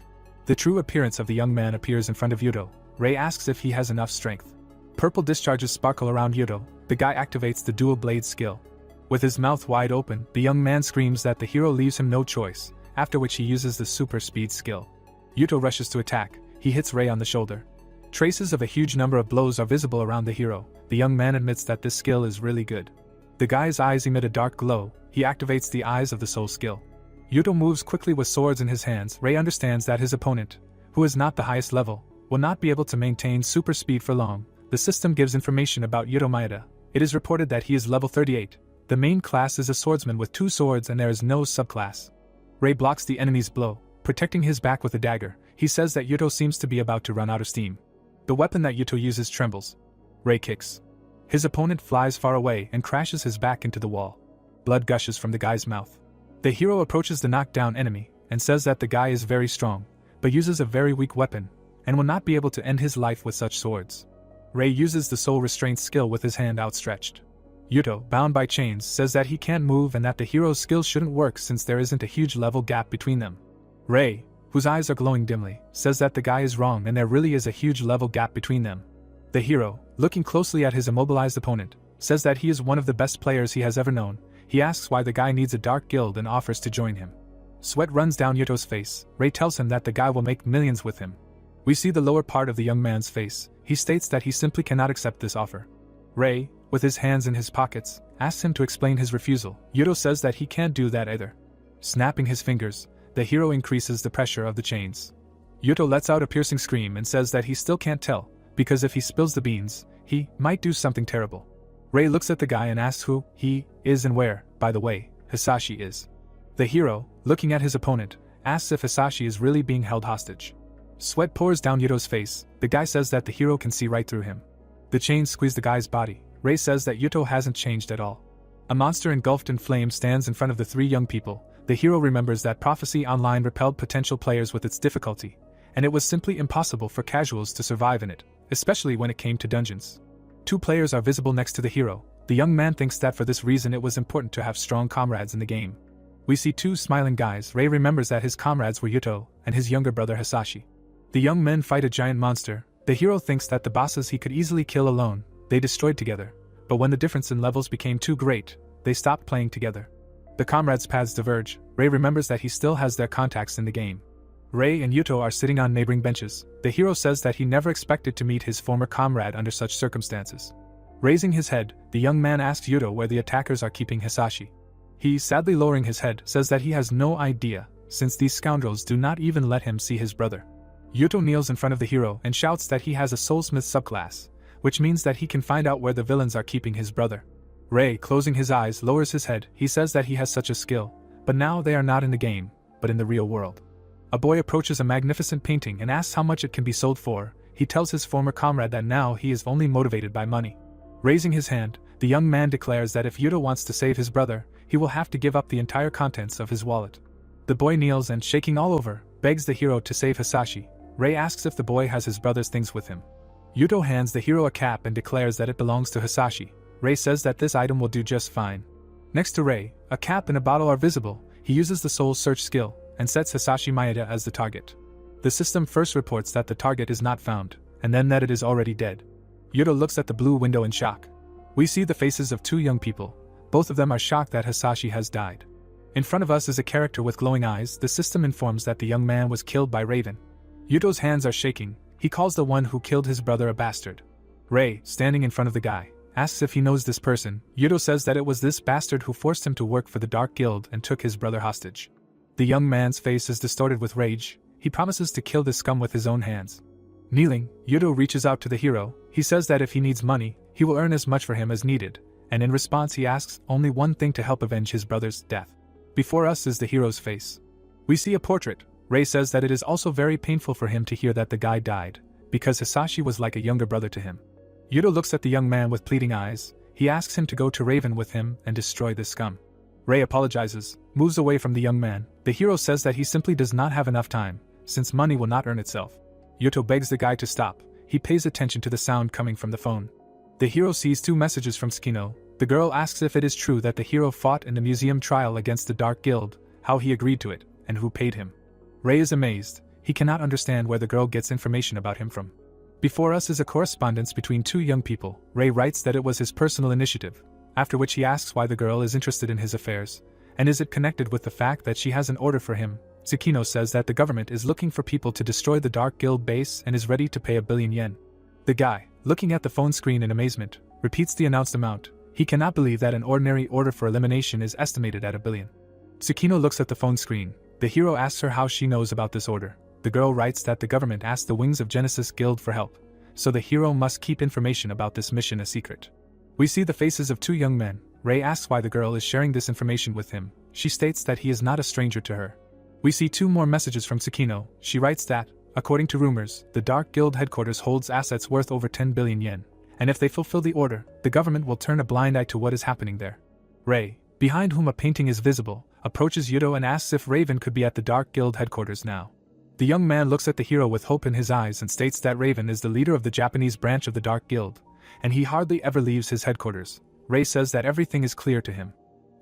The true appearance of the young man appears in front of Yuto. Ray asks if he has enough strength. Purple discharges sparkle around Yuto. The guy activates the dual blade skill. With his mouth wide open, the young man screams that the hero leaves him no choice, after which he uses the super speed skill. Yuto rushes to attack. He hits Ray on the shoulder. Traces of a huge number of blows are visible around the hero. The young man admits that this skill is really good. The guy's eyes emit a dark glow. He activates the eyes of the soul skill. Yuto moves quickly with swords in his hands. Ray understands that his opponent, who is not the highest level, will not be able to maintain super speed for long. The system gives information about Yuto Maeda. It is reported that he is level 38. The main class is a swordsman with 2 swords and there is no subclass. Ray blocks the enemy's blow, protecting his back with a dagger. He says that Yuto seems to be about to run out of steam. The weapon that Yuto uses trembles. Ray kicks. His opponent flies far away and crashes his back into the wall. Blood gushes from the guy's mouth. The hero approaches the knockdown enemy and says that the guy is very strong, but uses a very weak weapon, and will not be able to end his life with such swords. Ray uses the soul restraint skill with his hand outstretched. Yuto, bound by chains, says that he can't move and that the hero's skill shouldn't work since there isn't a huge level gap between them. Ray, whose eyes are glowing dimly, says that the guy is wrong and there really is a huge level gap between them. The hero, looking closely at his immobilized opponent, says that he is one of the best players he has ever known. He asks why the guy needs a dark guild and offers to join him. Sweat runs down Yuto's face. Rei tells him that the guy will make millions with him. We see the lower part of the young man's face. He states that he simply cannot accept this offer. Rei, with his hands in his pockets, asks him to explain his refusal. Yuto says that he can't do that either. Snapping his fingers, the hero increases the pressure of the chains. Yuto lets out a piercing scream and says that he still can't tell, because if he spills the beans, he might do something terrible. Rei looks at the guy and asks who he is and where, by the way, Hisashi is. The hero, looking at his opponent, asks if Hisashi is really being held hostage. Sweat pours down Yuto's face. The guy says that the hero can see right through him. The chains squeeze the guy's body. Rei says that Yuto hasn't changed at all. A monster engulfed in flames stands in front of the three young people. The hero remembers that Prophecy Online repelled potential players with its difficulty, and it was simply impossible for casuals to survive in it, especially when it came to dungeons. Two players are visible next to the hero. The young man thinks that for this reason it was important to have strong comrades in the game. We see two smiling guys. Rei remembers that his comrades were Yuto and his younger brother Hisashi. The young men fight a giant monster. The hero thinks that the bosses he could easily kill alone, they destroyed together, but when the difference in levels became too great, they stopped playing together. The comrades' paths diverge. Rei remembers that he still has their contacts in the game. Rei and Yuto are sitting on neighboring benches. The hero says that he never expected to meet his former comrade under such circumstances. Raising his head, the young man asks Yuto where the attackers are keeping Hisashi. He, sadly lowering his head, says that he has no idea, since these scoundrels do not even let him see his brother. Yuto kneels in front of the hero and shouts that he has a soulsmith subclass, which means that he can find out where the villains are keeping his brother. Rei, closing his eyes, lowers his head. He says that he has such a skill, but now they are not in the game, but in the real world. A boy approaches a magnificent painting and asks how much it can be sold for. He tells his former comrade that now he is only motivated by money. Raising his hand, the young man declares that if Yuto wants to save his brother, he will have to give up the entire contents of his wallet. The boy kneels and, shaking all over, begs the hero to save Hisashi. Rei asks if the boy has his brother's things with him. Yuto hands the hero a cap and declares that it belongs to Hisashi. Rei says that this item will do just fine. Next to Rei, a cap and a bottle are visible. He uses the soul search skill and sets Hisashi Maeda as the target. The system first reports that the target is not found, and then that it is already dead. Yuto looks at the blue window in shock. We see the faces of two young people. Both of them are shocked that Hisashi has died. In front of us is a character with glowing eyes. The system informs that the young man was killed by Raven. Yuto's hands are shaking. He calls the one who killed his brother a bastard. Rei, standing in front of the guy, asks if he knows this person. Yuto says that it was this bastard who forced him to work for the Dark Guild and took his brother hostage. The young man's face is distorted with rage. He promises to kill this scum with his own hands. Kneeling, Yuto reaches out to the hero. He says that if he needs money, he will earn as much for him as needed, and in response he asks only one thing to help avenge his brother's death. Before us is the hero's face. We see a portrait. Rei says that it is also very painful for him to hear that the guy died, because Hisashi was like a younger brother to him. Yuto looks at the young man with pleading eyes. He asks him to go to Raven with him and destroy this scum. Rei apologizes, moves away from the young man. The hero says that he simply does not have enough time, since money will not earn itself. Yuto begs the guy to stop. He pays attention to the sound coming from the phone. The hero sees two messages from Tsukino. The girl asks if it is true that the hero fought in the museum trial against the Dark Guild, how he agreed to it, and who paid him. Rei is amazed. He cannot understand where the girl gets information about him from. Before us is a correspondence between two young people. Rei writes that it was his personal initiative, after which he asks why the girl is interested in his affairs, and is it connected with the fact that she has an order for him. Tsukino says that the government is looking for people to destroy the Dark Guild base and is ready to pay 1 billion yen. The guy, looking at the phone screen in amazement, repeats the announced amount. He cannot believe that an ordinary order for elimination is estimated at 1 billion. Tsukino looks at the phone screen. The hero asks her how she knows about this order. The girl writes that the government asked the Wings of Genesis Guild for help, so the hero must keep information about this mission a secret. We see the faces of two young men. Rei asks why the girl is sharing this information with him. She states that he is not a stranger to her. We see two more messages from Tsukino. She writes that, according to rumors, the Dark Guild headquarters holds assets worth over 10 billion yen, and if they fulfill the order, the government will turn a blind eye to what is happening there. Rei, behind whom a painting is visible, approaches Yuto and asks if Raven could be at the Dark Guild headquarters now. The young man looks at the hero with hope in his eyes and states that Raven is the leader of the Japanese branch of the Dark Guild, and he hardly ever leaves his headquarters. Rei says that everything is clear to him.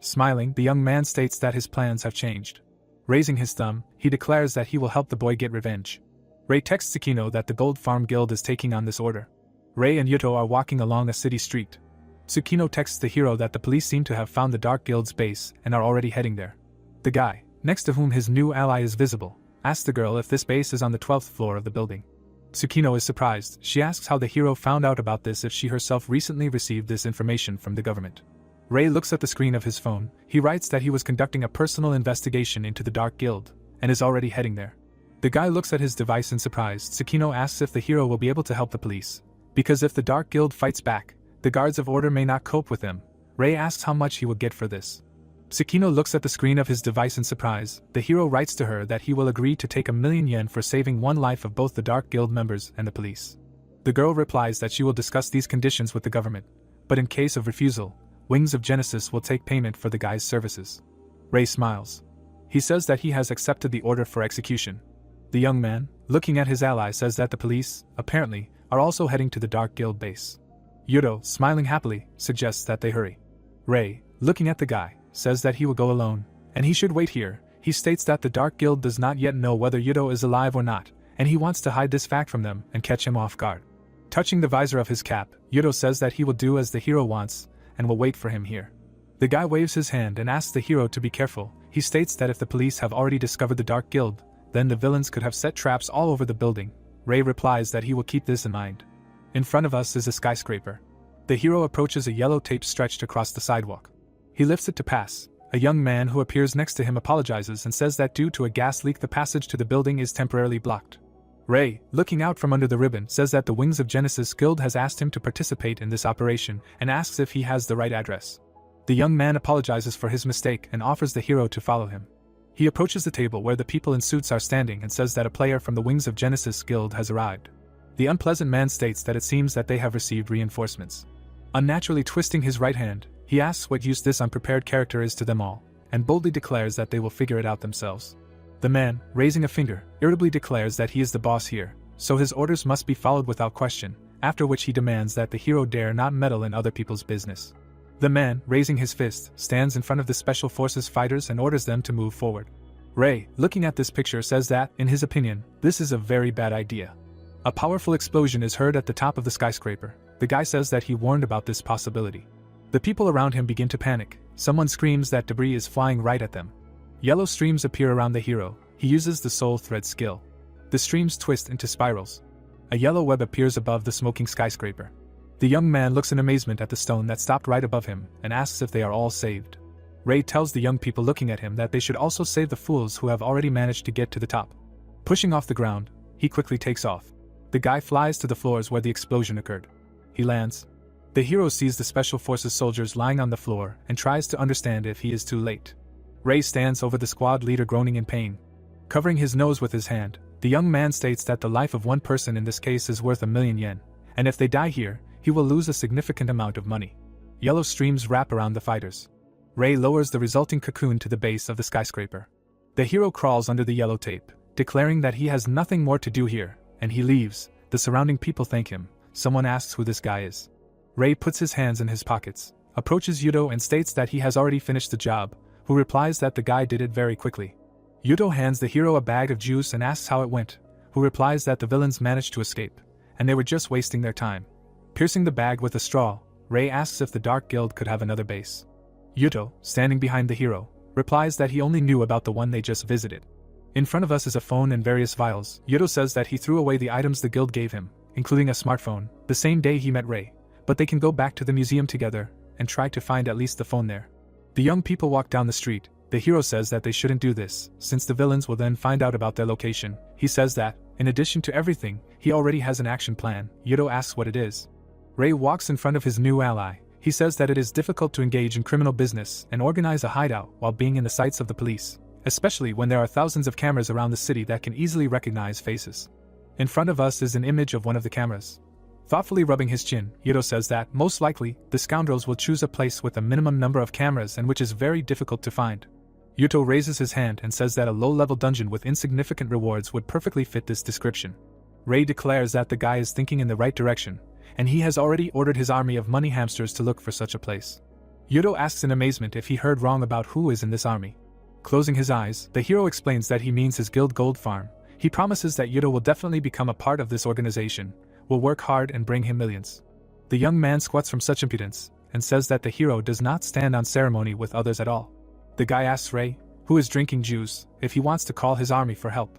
Smiling, the young man states that his plans have changed. Raising his thumb, he declares that he will help the boy get revenge. Rei texts Tsukino that the Gold Farm Guild is taking on this order. Rei and Yuto are walking along a city street. Tsukino texts the hero that the police seem to have found the Dark Guild's base and are already heading there. The guy, next to whom his new ally is visible, asks the girl if this base is on the 12th floor of the building. Tsukino is surprised. She asks how the hero found out about this if she herself recently received this information from the government. Rei looks at the screen of his phone. He writes that he was conducting a personal investigation into the Dark Guild and is already heading there. The guy looks at his device in surprise. Tsukino asks if the hero will be able to help the police, because if the Dark Guild fights back, the guards of order may not cope with him. Rei asks how much he will get for this. Tsukino looks at the screen of his device in surprise. The hero writes to her that he will agree to take 1,000,000 yen for saving one life of both the Dark Guild members and the police. The girl replies that she will discuss these conditions with the government, but in case of refusal, Wings of Genesis will take payment for the guy's services. Rei smiles. He says that he has accepted the order for execution. The young man, looking at his ally, says that the police, apparently, are also heading to the Dark Guild base. Yuto, smiling happily, suggests that they hurry. Rei, looking at the guy, says that he will go alone, and he should wait here. He states that the Dark Guild does not yet know whether Yuto is alive or not, and he wants to hide this fact from them and catch him off guard. Touching the visor of his cap, Yuto says that he will do as the hero wants, and will wait for him here. The guy waves his hand and asks the hero to be careful. He states that if the police have already discovered the Dark Guild, then the villains could have set traps all over the building. Rei replies that he will keep this in mind. In front of us is a skyscraper. The hero approaches a yellow tape stretched across the sidewalk. He lifts it to pass. A young man who appears next to him apologizes and says that due to a gas leak the passage to the building is temporarily blocked. Rei, looking out from under the ribbon, says that the Wings of Genesis Guild has asked him to participate in this operation and asks if he has the right address. The young man apologizes for his mistake and offers the hero to follow him. He approaches the table where the people in suits are standing and says that a player from the Wings of Genesis Guild has arrived. The unpleasant man states that it seems that they have received reinforcements. Unnaturally twisting his right hand, he asks what use this unprepared character is to them all, and boldly declares that they will figure it out themselves. The man, raising a finger, irritably declares that he is the boss here, so his orders must be followed without question, after which he demands that the hero dare not meddle in other people's business. The man, raising his fist, stands in front of the Special Forces fighters and orders them to move forward. Rei, looking at this picture, says that, in his opinion, this is a very bad idea. A powerful explosion is heard at the top of the skyscraper. The guy says that he warned about this possibility. The people around him begin to panic. Someone screams that debris is flying right at them. Yellow streams appear around the hero. He uses the soul thread skill. The streams twist into spirals. A yellow web appears above the smoking skyscraper. The young man looks in amazement at the stone that stopped right above him and asks if they are all saved. Rei tells the young people looking at him that they should also save the fools who have already managed to get to the top. Pushing off the ground, he quickly takes off. The guy flies to the floors where the explosion occurred. He lands. The hero sees the Special Forces soldiers lying on the floor and tries to understand if he is too late. Rei stands over the squad leader groaning in pain. Covering his nose with his hand, the young man states that the life of one person in this case is worth 1,000,000 yen, and if they die here, he will lose a significant amount of money. Yellow streams wrap around the fighters. Rei lowers the resulting cocoon to the base of the skyscraper. The hero crawls under the yellow tape, declaring that he has nothing more to do here, and he leaves. The surrounding people thank him. Someone asks who this guy is. Rei puts his hands in his pockets, approaches Yuto and states that he has already finished the job, who replies that the guy did it very quickly. Yuto hands the hero a bag of juice and asks how it went, who replies that the villains managed to escape, and they were just wasting their time. Piercing the bag with a straw, Rei asks if the Dark Guild could have another base. Yuto, standing behind the hero, replies that he only knew about the one they just visited. In front of us is a phone and various vials. Yuto says that he threw away the items the guild gave him, including a smartphone, the same day he met Rei, but they can go back to the museum together and try to find at least the phone there. The young people walk down the street. The hero says that they shouldn't do this, since the villains will then find out about their location. He says that, in addition to everything, he already has an action plan. Yuto asks what it is. Rei walks in front of his new ally. He says that it is difficult to engage in criminal business and organize a hideout while being in the sights of the police, especially when there are thousands of cameras around the city that can easily recognize faces. In front of us is an image of one of the cameras. Thoughtfully rubbing his chin, Yuto says that, most likely, the scoundrels will choose a place with a minimum number of cameras and which is very difficult to find. Yuto raises his hand and says that a low-level dungeon with insignificant rewards would perfectly fit this description. Rei declares that the guy is thinking in the right direction, and he has already ordered his army of money hamsters to look for such a place. Yuto asks in amazement if he heard wrong about who is in this army. Closing his eyes, the hero explains that he means his guild gold farm. He promises that Yuto will definitely become a part of this organization, will work hard and bring him millions. The young man squats from such impudence, and says that the hero does not stand on ceremony with others at all. The guy asks Ray, who is drinking juice, if he wants to call his army for help.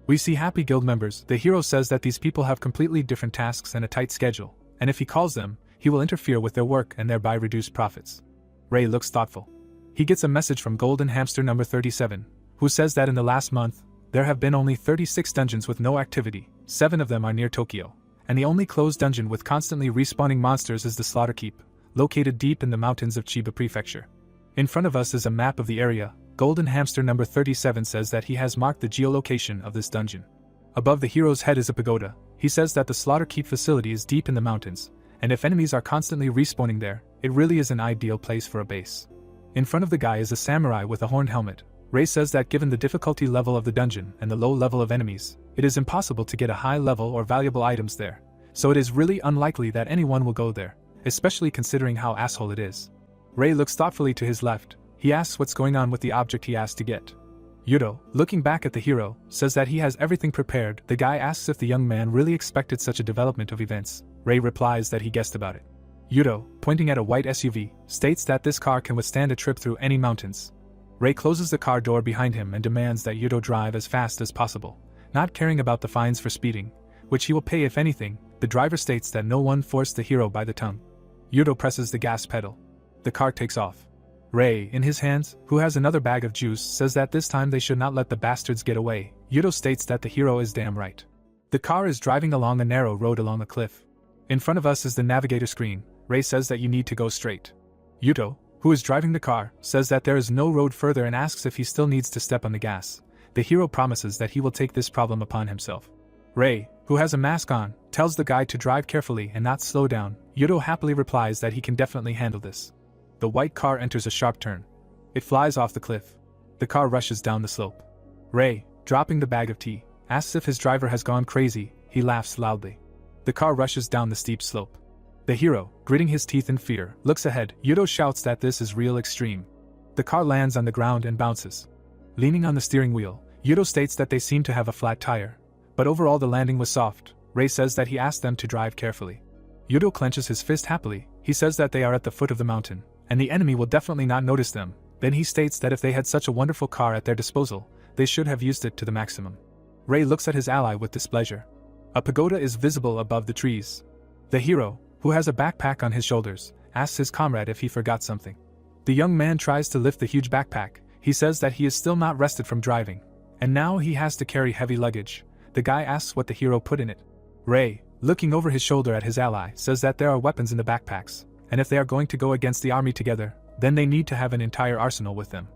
We see happy guild members. The hero says that these people have completely different tasks and a tight schedule, and if he calls them, he will interfere with their work and thereby reduce profits. Ray looks thoughtful. He gets a message from Golden Hamster number 37, who says that in the last month, there have been only 36 dungeons with no activity, 7 of them are near Tokyo, and the only closed dungeon with constantly respawning monsters is the Slaughter Keep, located deep in the mountains of Chiba Prefecture. In front of us is a map of the area. Golden Hamster number 37 says that he has marked the geolocation of this dungeon. Above the hero's head is a pagoda. He says that the Slaughter Keep facility is deep in the mountains, and if enemies are constantly respawning there, it really is an ideal place for a base. In front of the guy is a samurai with a horned helmet. Ray says that given the difficulty level of the dungeon and the low level of enemies, it is impossible to get a high level or valuable items there, so it is really unlikely that anyone will go there, especially considering how asshole it is. Ray looks thoughtfully to his left. He asks what's going on with the object he asked to get. Yuto, looking back at the hero, says that he has everything prepared. The guy asks if the young man really expected such a development of events. Ray replies that he guessed about it. Yuto, pointing at a white SUV, states that this car can withstand a trip through any mountains. Ray closes the car door behind him and demands that Yuto drive as fast as possible, not caring about the fines for speeding, which he will pay if anything. The driver states that no one forced the hero by the tongue. Yuto presses the gas pedal. The car takes off. Ray, in his hands, who has another bag of juice, says that this time they should not let the bastards get away. Yuto states that the hero is damn right. The car is driving along a narrow road along a cliff. In front of us is the navigator screen. Ray says that you need to go straight. Yuto, who is driving the car, says that there is no road further and asks if he still needs to step on the gas. The hero promises that he will take this problem upon himself. Ray, who has a mask on, tells the guy to drive carefully and not slow down. Yuto happily replies that he can definitely handle this. The white car enters a sharp turn. It flies off the cliff. The car rushes down the slope. Ray, dropping the bag of tea, asks if his driver has gone crazy. He laughs loudly. The car rushes down the steep slope. The hero, gritting his teeth in fear, looks ahead. Yuto shouts that this is real extreme. The car lands on the ground and bounces. Leaning on the steering wheel, Yuto states that they seem to have a flat tire, but overall the landing was soft. Ray says that he asked them to drive carefully. Yuto clenches his fist happily. He says that they are at the foot of the mountain, and the enemy will definitely not notice them. Then he states that if they had such a wonderful car at their disposal, they should have used it to the maximum. Ray looks at his ally with displeasure. A pagoda is visible above the trees. The hero, who has a backpack on his shoulders, asks his comrade if he forgot something. The young man tries to lift the huge backpack. He says that he is still not rested from driving, and now he has to carry heavy luggage. The guy asks what the hero put in it. Ray, looking over his shoulder at his ally, says that there are weapons in the backpacks, and if they are going to go against the army together, then they need to have an entire arsenal with them.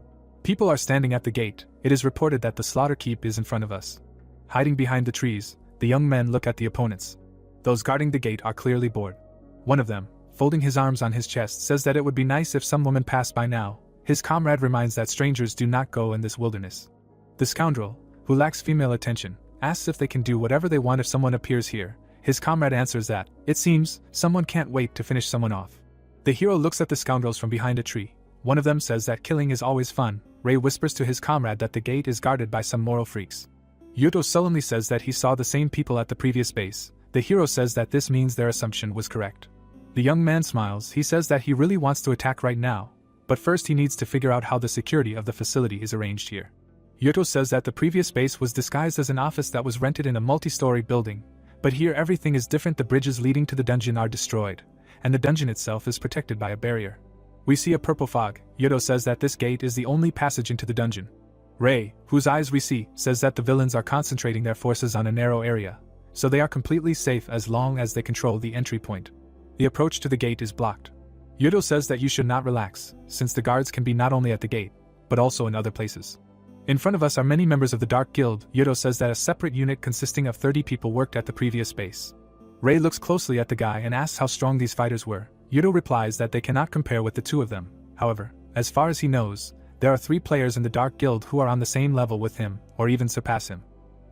People are standing at the gate. It is reported that the Slaughter Keep is in front of us. Hiding behind the trees, the young men look at the opponents. Those guarding the gate are clearly bored. One of them, folding his arms on his chest, says that it would be nice if some woman passed by now. His comrade reminds that strangers do not go in this wilderness. The scoundrel, who lacks female attention, asks if they can do whatever they want if someone appears here. His comrade answers that, it seems, someone can't wait to finish someone off. The hero looks at the scoundrels from behind a tree. One of them says that killing is always fun. Ray whispers to his comrade that the gate is guarded by some moral freaks. Yuto sullenly says that he saw the same people at the previous base. The hero says that this means their assumption was correct. The young man smiles. He says that he really wants to attack right now, but first he needs to figure out how the security of the facility is arranged here. Yuto says that the previous base was disguised as an office that was rented in a multi-story building, but here everything is different. The bridges leading to the dungeon are destroyed, and the dungeon itself is protected by a barrier. We see a purple fog. Yuto says that this gate is the only passage into the dungeon. Ray, whose eyes we see, says that the villains are concentrating their forces on a narrow area, so they are completely safe as long as they control the entry point. The approach to the gate is blocked. Yuto says that you should not relax, since the guards can be not only at the gate, but also in other places. In front of us are many members of the Dark Guild. Yuto says that a separate unit consisting of 30 people worked at the previous base. Ray looks closely at the guy and asks how strong these fighters were. Yuto replies that they cannot compare with the two of them. However, as far as he knows, there are 3 players in the Dark Guild who are on the same level with him, or even surpass him.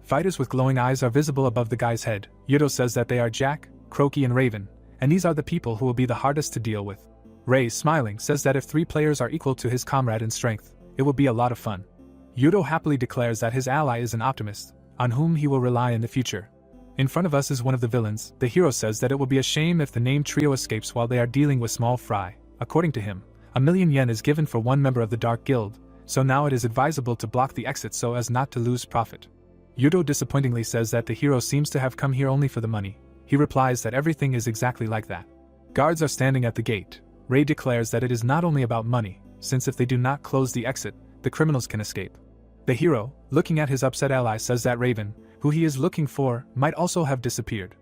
Fighters with glowing eyes are visible above the guy's head. Yuto says that they are Jack, Croaky and Raven, and these are the people who will be the hardest to deal with. Ray, smiling, says that if 3 players are equal to his comrade in strength, it will be a lot of fun. Yuto happily declares that his ally is an optimist, on whom he will rely in the future. In front of us is one of the villains. The hero says that it will be a shame if the named trio escapes while they are dealing with small fry. According to him, 1,000,000 yen is given for one member of the Dark Guild, so now it is advisable to block the exit so as not to lose profit. Yuto disappointingly says that the hero seems to have come here only for the money. He replies that everything is exactly like that. Guards are standing at the gate. Ray declares that it is not only about money, since if they do not close the exit, the criminals can escape. The hero, looking at his upset ally, says that Raven, who he is looking for, might also have disappeared.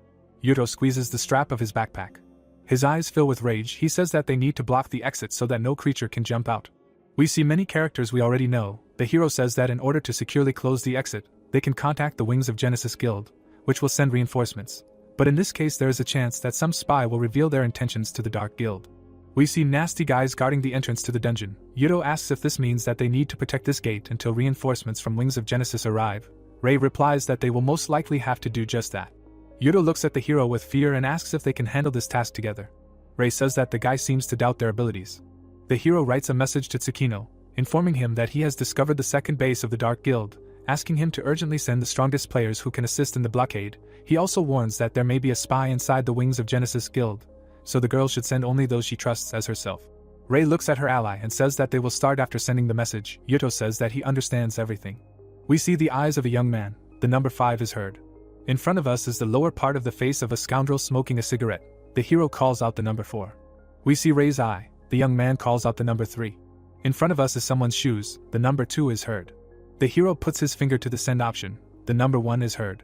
Yuto squeezes the strap of his backpack. His eyes fill with rage. He says that they need to block the exit so that no creature can jump out. We see many characters we already know. The hero says that in order to securely close the exit, they can contact the Wings of Genesis Guild, which will send reinforcements. But in this case there is a chance that some spy will reveal their intentions to the Dark Guild. We see nasty guys guarding the entrance to the dungeon. Yuto asks if this means that they need to protect this gate until reinforcements from Wings of Genesis arrive. Ray replies that they will most likely have to do just that. Yuto looks at the hero with fear and asks if they can handle this task together. Ray says that the guy seems to doubt their abilities. The hero writes a message to Tsukino, informing him that he has discovered the second base of the Dark Guild, asking him to urgently send the strongest players who can assist in the blockade. He also warns that there may be a spy inside the Wings of Genesis Guild, so the girl should send only those she trusts as herself. Ray looks at her ally and says that they will start after sending the message. Yuto says that he understands everything. We see the eyes of a young man. The number 5 is heard. In front of us is the lower part of the face of a scoundrel smoking a cigarette. The hero calls out the number 4. We see Ray's eye. The young man calls out the number 3. In front of us is someone's shoes. The number 2 is heard. The hero puts his finger to the send option. The number 1 is heard.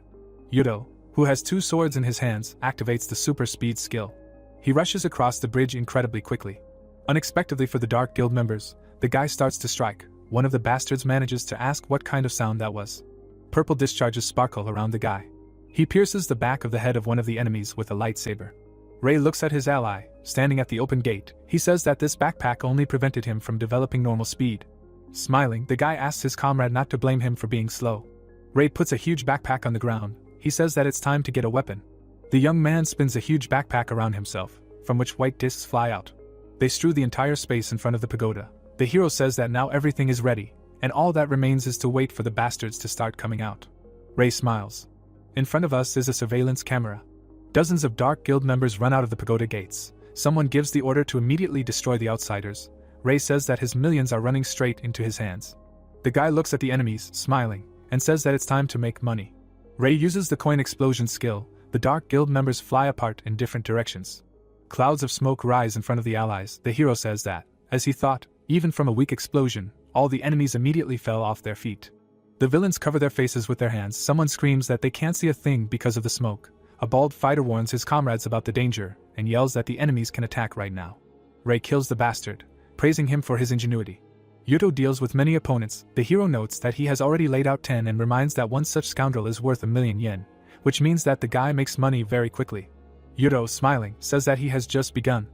Yuto, who has 2 swords in his hands, activates the super speed skill. He rushes across the bridge incredibly quickly. Unexpectedly for the Dark Guild members, the guy starts to strike. One of the bastards manages to ask what kind of sound that was. Purple discharges sparkle around the guy. He pierces the back of the head of one of the enemies with a lightsaber. Ray looks at his ally, standing at the open gate. He says that this backpack only prevented him from developing normal speed. Smiling, the guy asks his comrade not to blame him for being slow. Ray puts a huge backpack on the ground. He says that it's time to get a weapon. The young man spins a huge backpack around himself, from which white discs fly out. They strew the entire space in front of the pagoda. The hero says that now everything is ready, and all that remains is to wait for the bastards to start coming out. Ray smiles. In front of us is a surveillance camera. Dozens of Dark Guild members run out of the pagoda gates. Someone gives the order to immediately destroy the outsiders. Ray says that his millions are running straight into his hands. The guy looks at the enemies, smiling, and says that it's time to make money. Ray uses the coin explosion skill. The Dark Guild members fly apart in different directions. Clouds of smoke rise in front of the allies. The hero says that, as he thought, even from a weak explosion, all the enemies immediately fell off their feet. The villains cover their faces with their hands. Someone screams that they can't see a thing because of the smoke. A bald fighter warns his comrades about the danger, and yells that the enemies can attack right now. Ray kills the bastard, praising him for his ingenuity. Yuto deals with many opponents. The hero notes that he has already laid out 10 and reminds that one such scoundrel is worth 1,000,000 yen, which means that the guy makes money very quickly. Yuto, smiling, says that he has just begun.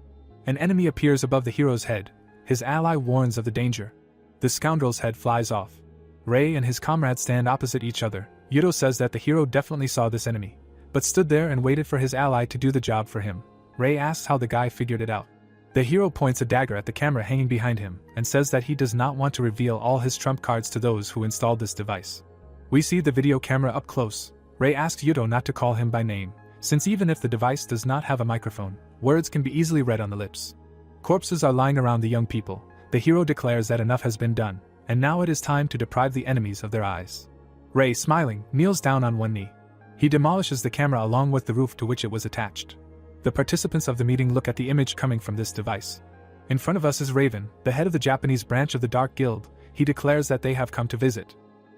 An enemy appears above the hero's head. His ally warns of the danger. The scoundrel's head flies off. Ray and his comrades stand opposite each other. Yuto says that the hero definitely saw this enemy, but stood there and waited for his ally to do the job for him. Ray asks how the guy figured it out. The hero points a dagger at the camera hanging behind him, and says that he does not want to reveal all his trump cards to those who installed this device. We see the video camera up close. Ray asks Yuto not to call him by name, since even if the device does not have a microphone, words can be easily read on the lips. Corpses are lying around the young people. The hero declares that enough has been done, and now it is time to deprive the enemies of their eyes. Ray, smiling, kneels down on one knee. He demolishes the camera along with the roof to which it was attached. The participants of the meeting look at the image coming from this device. In front of us is Raven, the head of the Japanese branch of the Dark Guild. He declares that they have come to visit.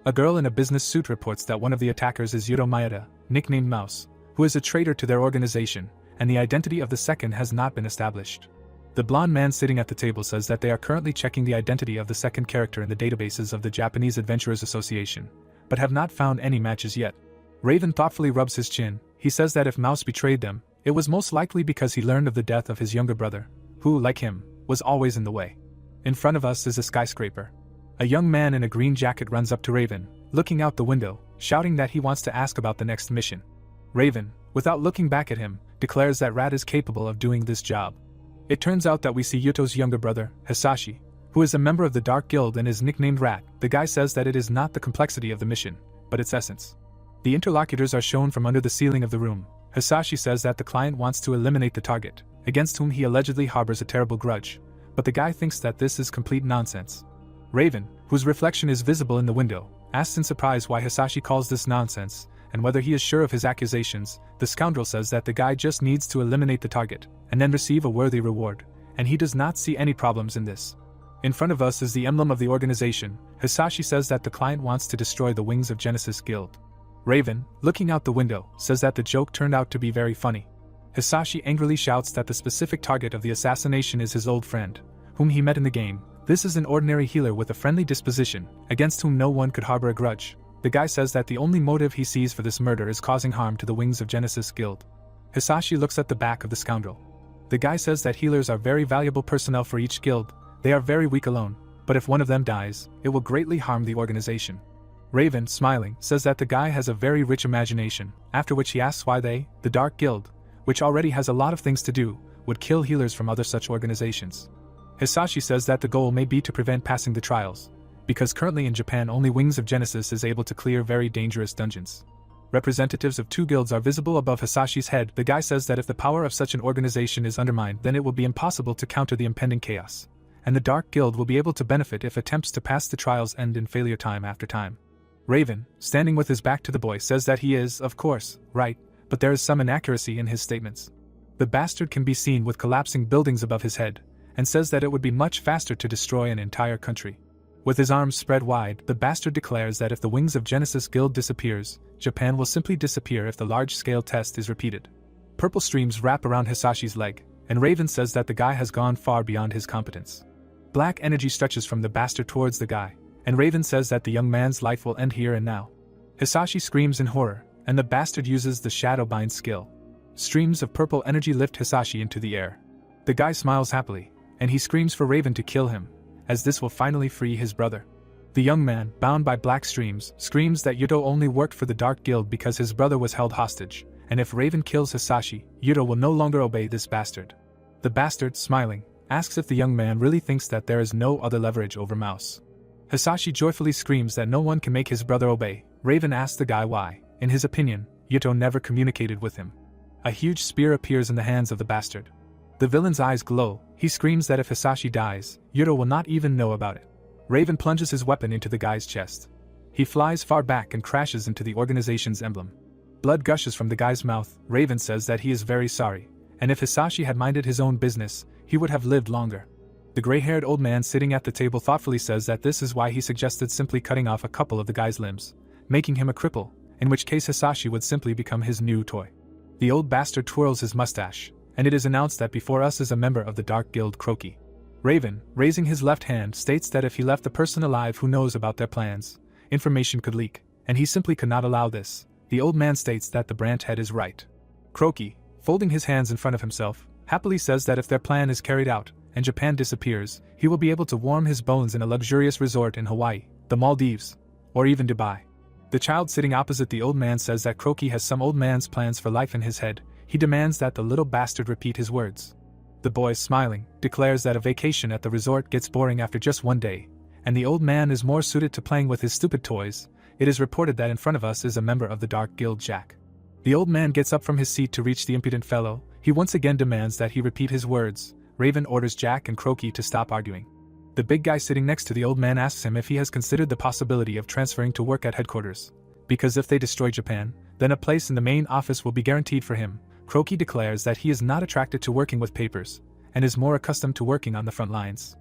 A girl in a business suit reports that one of the attackers is Yuto Maeda, nicknamed Mouse, who is a traitor to their organization, and the identity of the second has not been established. The blonde man sitting at the table says that they are currently checking the identity of the second character in the databases of the Japanese Adventurers Association, but have not found any matches yet. Raven thoughtfully rubs his chin. He says that if Mouse betrayed them, it was most likely because he learned of the death of his younger brother, who, like him, was always in the way. In front of us is a skyscraper. A young man in a green jacket runs up to Raven, looking out the window, shouting that he wants to ask about the next mission. Raven, without looking back at him, declares that Rat is capable of doing this job. It turns out that we see Yuto's younger brother, Hisashi, who is a member of the Dark Guild and is nicknamed Rat. The guy says that it is not the complexity of the mission, but its essence. The interlocutors are shown from under the ceiling of the room. Hisashi says that the client wants to eliminate the target, against whom he allegedly harbors a terrible grudge, but the guy thinks that this is complete nonsense. Raven, whose reflection is visible in the window, asks in surprise why Hisashi calls this nonsense, and whether he is sure of his accusations. The scoundrel says that the guy just needs to eliminate the target, and then receive a worthy reward, and he does not see any problems in this. In front of us is the emblem of the organization. Hisashi says that the client wants to destroy the Wings of Genesis Guild. Raven, looking out the window, says that the joke turned out to be very funny. Hisashi angrily shouts that the specific target of the assassination is his old friend, whom he met in the game. This is an ordinary healer with a friendly disposition, against whom no one could harbor a grudge. The guy says that the only motive he sees for this murder is causing harm to the Wings of Genesis Guild. Hisashi looks at the back of the scoundrel. The guy says that healers are very valuable personnel for each guild. They are very weak alone, but if one of them dies, it will greatly harm the organization. Raven, smiling, says that the guy has a very rich imagination, after which he asks why they, the Dark Guild, which already has a lot of things to do, would kill healers from other such organizations. Hisashi says that the goal may be to prevent passing the trials, because currently in Japan only Wings of Genesis is able to clear very dangerous dungeons. Representatives of 2 guilds are visible above Hisashi's head. The guy says that if the power of such an organization is undermined, then it will be impossible to counter the impending chaos, and the Dark Guild will be able to benefit if attempts to pass the trials end in failure time after time. Raven, standing with his back to the boy, says that he is, of course, right, but there is some inaccuracy in his statements. The bastard can be seen with collapsing buildings above his head, and says that it would be much faster to destroy an entire country. With his arms spread wide, the bastard declares that if the Wings of Genesis Guild disappears, Japan will simply disappear if the large-scale test is repeated. Purple streams wrap around Hisashi's leg, and Raven says that the guy has gone far beyond his competence. Black energy stretches from the bastard towards the guy, and Raven says that the young man's life will end here and now. Hisashi screams in horror, and the bastard uses the Shadowbind skill. Streams of purple energy lift Hisashi into the air. The guy smiles happily, and he screams for Raven to kill him, as this will finally free his brother. The young man, bound by black streams, screams that Yuto only worked for the Dark Guild because his brother was held hostage, and if Raven kills Hisashi, Yuto will no longer obey this bastard. The bastard, smiling, asks if the young man really thinks that there is no other leverage over Mouse. Hisashi joyfully screams that no one can make his brother obey. Raven asks the guy why. In his opinion, Yuto never communicated with him. A huge spear appears in the hands of the bastard. The villain's eyes glow. He screams that if Hisashi dies, Yuto will not even know about it. Raven plunges his weapon into the guy's chest. He flies far back and crashes into the organization's emblem. Blood gushes from the guy's mouth. Raven says that he is very sorry, and if Hisashi had minded his own business, he would have lived longer. The gray-haired old man sitting at the table thoughtfully says that this is why he suggested simply cutting off a couple of the guy's limbs, making him a cripple, in which case Hisashi would simply become his new toy. The old bastard twirls his mustache, and it is announced that before us is a member of the Dark Guild Croaky. Raven, raising his left hand, states that if he left the person alive who knows about their plans, information could leak, and he simply could not allow this. The old man states that the branch head is right. Croaky, folding his hands in front of himself, happily says that if their plan is carried out, and Japan disappears, he will be able to warm his bones in a luxurious resort in Hawaii, the Maldives, or even Dubai. The child sitting opposite the old man says that Croaky has some old man's plans for life in his head. He demands that the little bastard repeat his words. The boy, smiling, declares that a vacation at the resort gets boring after just one day, and the old man is more suited to playing with his stupid toys. It is reported that in front of us is a member of the Dark Guild, Jack. The old man gets up from his seat to reach the impudent fellow. He once again demands that he repeat his words. Raven orders Jack and Croaky to stop arguing. The big guy sitting next to the old man asks him if he has considered the possibility of transferring to work at headquarters, because if they destroy Japan, then a place in the main office will be guaranteed for him. Croaky declares that he is not attracted to working with papers, and is more accustomed to working on the front lines.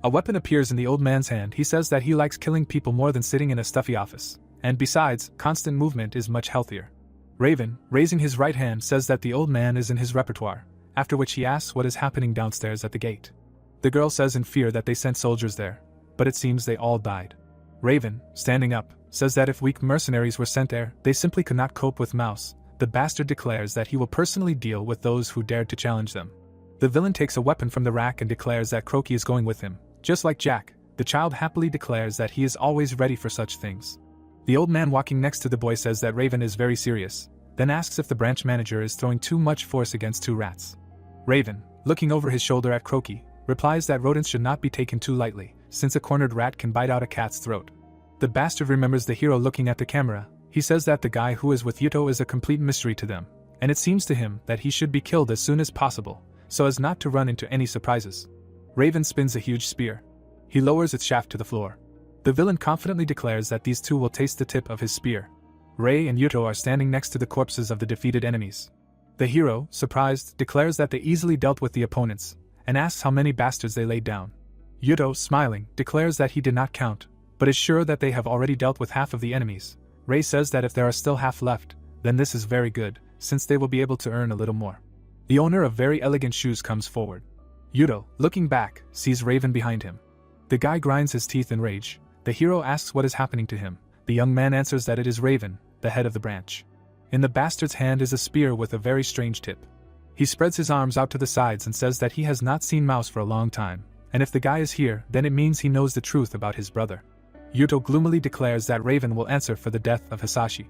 A weapon appears in the old man's hand. He says that he likes killing people more than sitting in a stuffy office, and besides, constant movement is much healthier. Raven, raising his right hand, says that the old man is in his repertoire, after which he asks what is happening downstairs at the gate. The girl says in fear that they sent soldiers there, but it seems they all died. Raven, standing up, says that if weak mercenaries were sent there, they simply could not cope with Mouse. The bastard declares that he will personally deal with those who dared to challenge them. The villain takes a weapon from the rack and declares that Croaky is going with him. Just like Jack, the child happily declares that he is always ready for such things. The old man walking next to the boy says that Raven is very serious, then asks if the branch manager is throwing too much force against 2 rats. Raven, looking over his shoulder at Croaky, replies that rodents should not be taken too lightly, since a cornered rat can bite out a cat's throat. The bastard remembers the hero looking at the camera. He says that the guy who is with Yuto is a complete mystery to them, and it seems to him that he should be killed as soon as possible, so as not to run into any surprises. Raven spins a huge spear. He lowers its shaft to the floor. The villain confidently declares that these two will taste the tip of his spear. Rei and Yuto are standing next to the corpses of the defeated enemies. The hero, surprised, declares that they easily dealt with the opponents, and asks how many bastards they laid down. Yuto, smiling, declares that he did not count, but is sure that they have already dealt with half of the enemies. Rei says that if there are still half left, then this is very good, since they will be able to earn a little more. The owner of very elegant shoes comes forward. Yuto, looking back, sees Raven behind him. The guy grinds his teeth in rage. The hero asks what is happening to him. The young man answers that it is Raven, the head of the branch. In the bastard's hand is a spear with a very strange tip. He spreads his arms out to the sides and says that he has not seen Mouse for a long time, and if the guy is here, then it means he knows the truth about his brother. Yuto gloomily declares that Raven will answer for the death of Hisashi.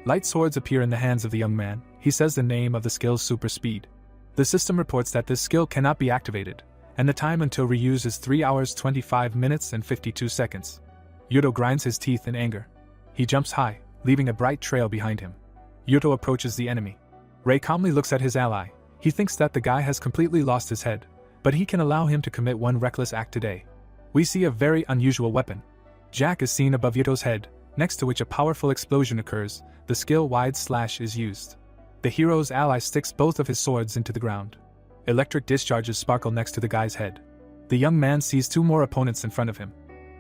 Light swords appear in the hands of the young man. He says the name of the skill's super speed. The system reports that this skill cannot be activated, and the time until reuse is 3 hours 25 minutes and 52 seconds. Yuto grinds his teeth in anger. He jumps high, leaving a bright trail behind him. Yuto approaches the enemy. Rei calmly looks at his ally. He thinks that the guy has completely lost his head, but he can allow him to commit one reckless act today. We see a very unusual weapon. Jack is seen above Yuto's head, next to which a powerful explosion occurs. The skill wide slash is used. The hero's ally sticks both of his swords into the ground. Electric discharges sparkle next to the guy's head. The young man sees two more opponents in front of him.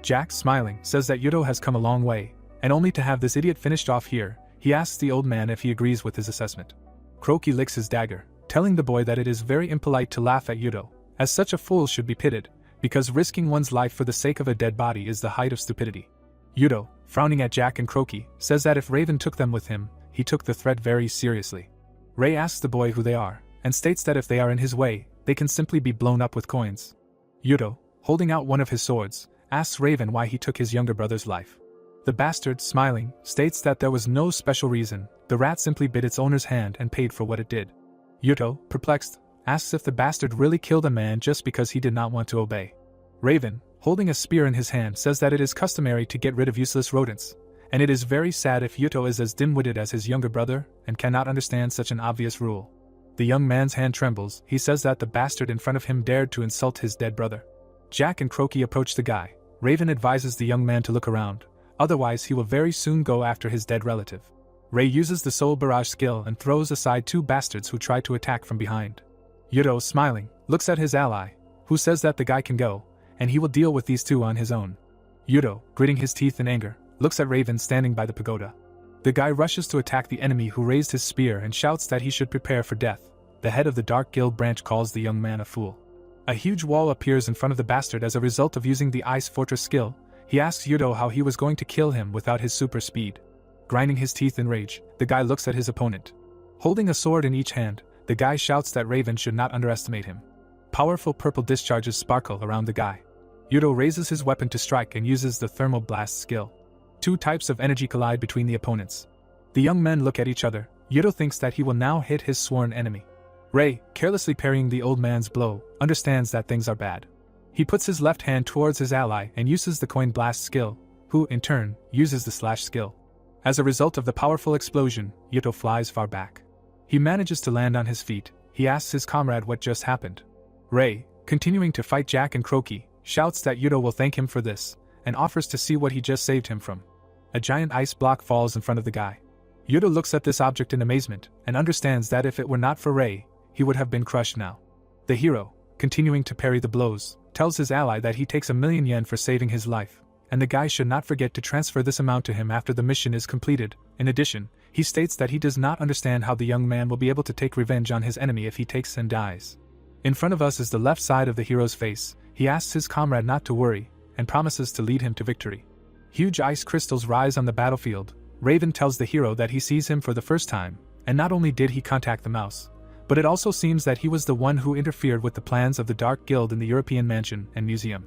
Jack, smiling, says that Yuto has come a long way, and only to have this idiot finished off here, he asks the old man if he agrees with his assessment. Croaky licks his dagger, telling the boy that it is very impolite to laugh at Yuto, as such a fool should be pitted, because risking one's life for the sake of a dead body is the height of stupidity. Yuto, frowning at Jack and Croaky, says that if Raven took them with him, he took the threat very seriously. Rei asks the boy who they are, and states that if they are in his way, they can simply be blown up with coins. Yuto, holding out one of his swords, asks Raven why he took his younger brother's life. The bastard, smiling, states that there was no special reason. The rat simply bit its owner's hand and paid for what it did. Yuto, perplexed, asks if the bastard really killed a man just because he did not want to obey. Raven, holding a spear in his hand, says that it is customary to get rid of useless rodents, and it is very sad if Yuto is as dim-witted as his younger brother and cannot understand such an obvious rule. The young man's hand trembles. He says that the bastard in front of him dared to insult his dead brother. Jack and Croaky approach the guy. Raven advises the young man to look around, otherwise he will very soon go after his dead relative. Rei uses the soul barrage skill and throws aside two bastards who try to attack from behind. Yuto, smiling, looks at his ally, who says that the guy can go, and he will deal with these two on his own. Yuto, gritting his teeth in anger, looks at Raven standing by the pagoda. The guy rushes to attack the enemy who raised his spear and shouts that he should prepare for death. The head of the Dark Guild branch calls the young man a fool. A huge wall appears in front of the bastard as a result of using the Ice Fortress skill. He asks Yuto how he was going to kill him without his super speed. Grinding his teeth in rage, the guy looks at his opponent. Holding a sword in each hand, the guy shouts that Raven should not underestimate him. Powerful purple discharges sparkle around the guy. Yuto raises his weapon to strike and uses the Thermal Blast skill. Two types of energy collide between the opponents. The young men look at each other. Yuto thinks that he will now hit his sworn enemy. Rei, carelessly parrying the old man's blow, understands that things are bad. He puts his left hand towards his ally and uses the Coin Blast skill, who, in turn, uses the Slash skill. As a result of the powerful explosion, Yuto flies far back. He manages to land on his feet. He asks his comrade what just happened. Rei, continuing to fight Jack and Croaky, shouts that Yuto will thank him for this, and offers to see what he just saved him from. A giant ice block falls in front of the guy. Yuto looks at this object in amazement, and understands that if it were not for Rei, he would have been crushed now. The hero, continuing to parry the blows, tells his ally that he takes 1,000,000 yen for saving his life, and the guy should not forget to transfer this amount to him after the mission is completed. In addition, he states that he does not understand how the young man will be able to take revenge on his enemy if he takes and dies. In front of us is the left side of the hero's face. He asks his comrade not to worry, and promises to lead him to victory. Huge ice crystals rise on the battlefield. Raven tells the hero that he sees him for the first time, and not only did he contact the mouse, but it also seems that he was the one who interfered with the plans of the Dark Guild in the European Mansion and Museum.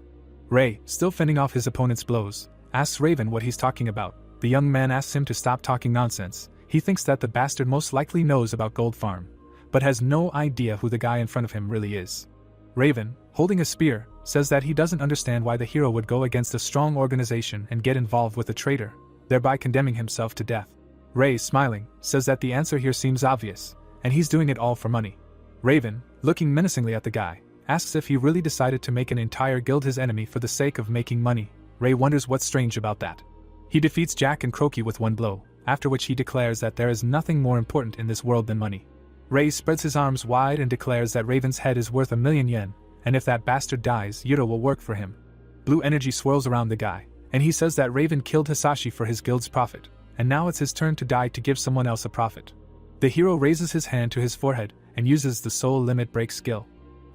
Rei, still fending off his opponent's blows, asks Raven what he's talking about. The young man asks him to stop talking nonsense. He thinks that the bastard most likely knows about Gold Farm, but has no idea who the guy in front of him really is. Raven, holding a spear, says that he doesn't understand why the hero would go against a strong organization and get involved with a traitor, thereby condemning himself to death. Ray, smiling, says that the answer here seems obvious, and he's doing it all for money. Raven, looking menacingly at the guy, asks if he really decided to make an entire guild his enemy for the sake of making money. Ray wonders what's strange about that. He defeats Jack and Croaky with one blow, after which he declares that there is nothing more important in this world than money. Ray spreads his arms wide and declares that Raven's head is worth 1,000,000 yen, and if that bastard dies, Yuto will work for him. Blue energy swirls around the guy, and he says that Raven killed Hisashi for his guild's profit, and now it's his turn to die to give someone else a profit. The hero raises his hand to his forehead and uses the soul limit break skill.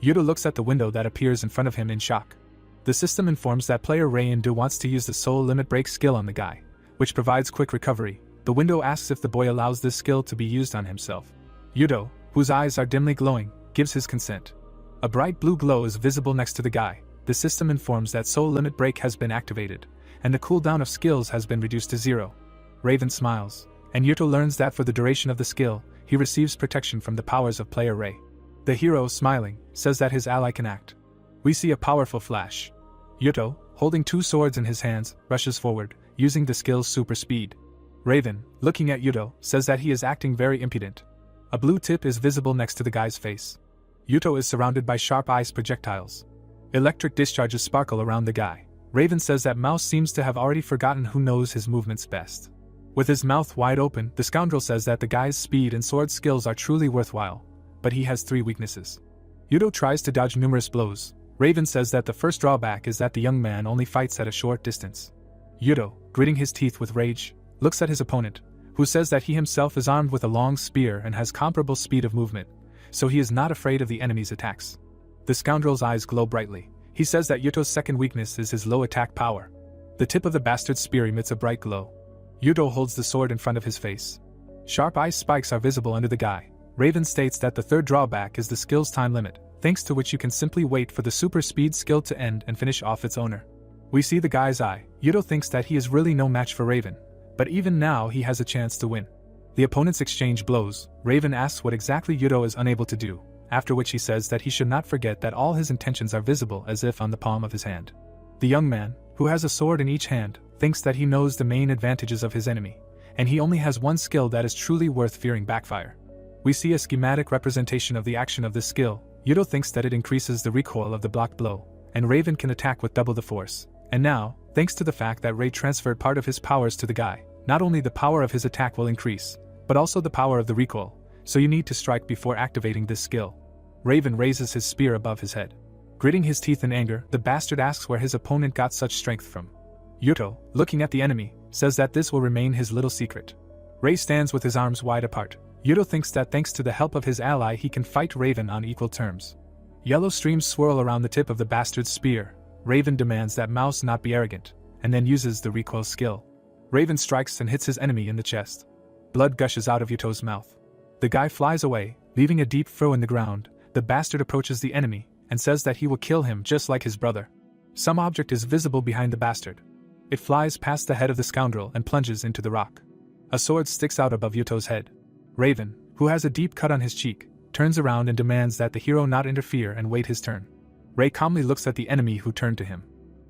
Yuto looks at the window that appears in front of him in shock. The system informs that player Ray Indu wants to use the soul limit break skill on the guy, which provides quick recovery. The window asks if the boy allows this skill to be used on himself. Yuto, whose eyes are dimly glowing, gives his consent. A bright blue glow is visible next to the guy. The system informs that soul limit break has been activated, and the cooldown of skills has been reduced to 0. Raven smiles, and Yuto learns that for the duration of the skill, he receives protection from the powers of player Ray. The hero, smiling, says that his ally can act. We see a powerful flash. Yuto, holding 2 swords in his hands, rushes forward, using the skill's super speed. Raven, looking at Yuto, says that he is acting very impudent. A blue tip is visible next to the guy's face. Yuto is surrounded by sharp ice projectiles. Electric discharges sparkle around the guy. Raven says that Mouse seems to have already forgotten who knows his movements best. With his mouth wide open, the scoundrel says that the guy's speed and sword skills are truly worthwhile, but he has 3 weaknesses. Yuto tries to dodge numerous blows. Raven says that the first drawback is that the young man only fights at a short distance. Yuto, gritting his teeth with rage, looks at his opponent, who says that he himself is armed with a long spear and has comparable speed of movement, so he is not afraid of the enemy's attacks. The scoundrel's eyes glow brightly. He says that Yuto's second weakness is his low attack power. The tip of the bastard's spear emits a bright glow. Yuto holds the sword in front of his face. Sharp ice spikes are visible under the guy. Raven states that the third drawback is the skill's time limit, thanks to which you can simply wait for the super speed skill to end and finish off its owner. We see the guy's eye. Yuto thinks that he is really no match for Raven, but even now he has a chance to win. The opponents exchange blows. Raven asks what exactly Yuto is unable to do, after which he says that he should not forget that all his intentions are visible as if on the palm of his hand. The young man, who has a sword in each hand, thinks that he knows the main advantages of his enemy, and he only has one skill that is truly worth fearing backfire. We see a schematic representation of the action of this skill. Yuto thinks that it increases the recoil of the blocked blow, and Raven can attack with double the force. And now, thanks to the fact that Ray transferred part of his powers to the guy, not only the power of his attack will increase, but also the power of the recoil, so you need to strike before activating this skill. Raven raises his spear above his head. Gritting his teeth in anger, the bastard asks where his opponent got such strength from. Yuto, looking at the enemy, says that this will remain his little secret. Ray stands with his arms wide apart. Yuto thinks that thanks to the help of his ally he can fight Raven on equal terms. Yellow streams swirl around the tip of the bastard's spear. Raven demands that Mouse not be arrogant, and then uses the recoil skill. Raven strikes and hits his enemy in the chest. Blood gushes out of Yuto's mouth. The guy flies away, leaving a deep furrow in the ground. The bastard approaches the enemy, and says that he will kill him just like his brother. Some object is visible behind the bastard. It flies past the head of the scoundrel and plunges into the rock. A sword sticks out above Yuto's head. Raven, who has a deep cut on his cheek, turns around and demands that the hero not interfere and wait his turn. Ray calmly looks at the enemy who turned to him.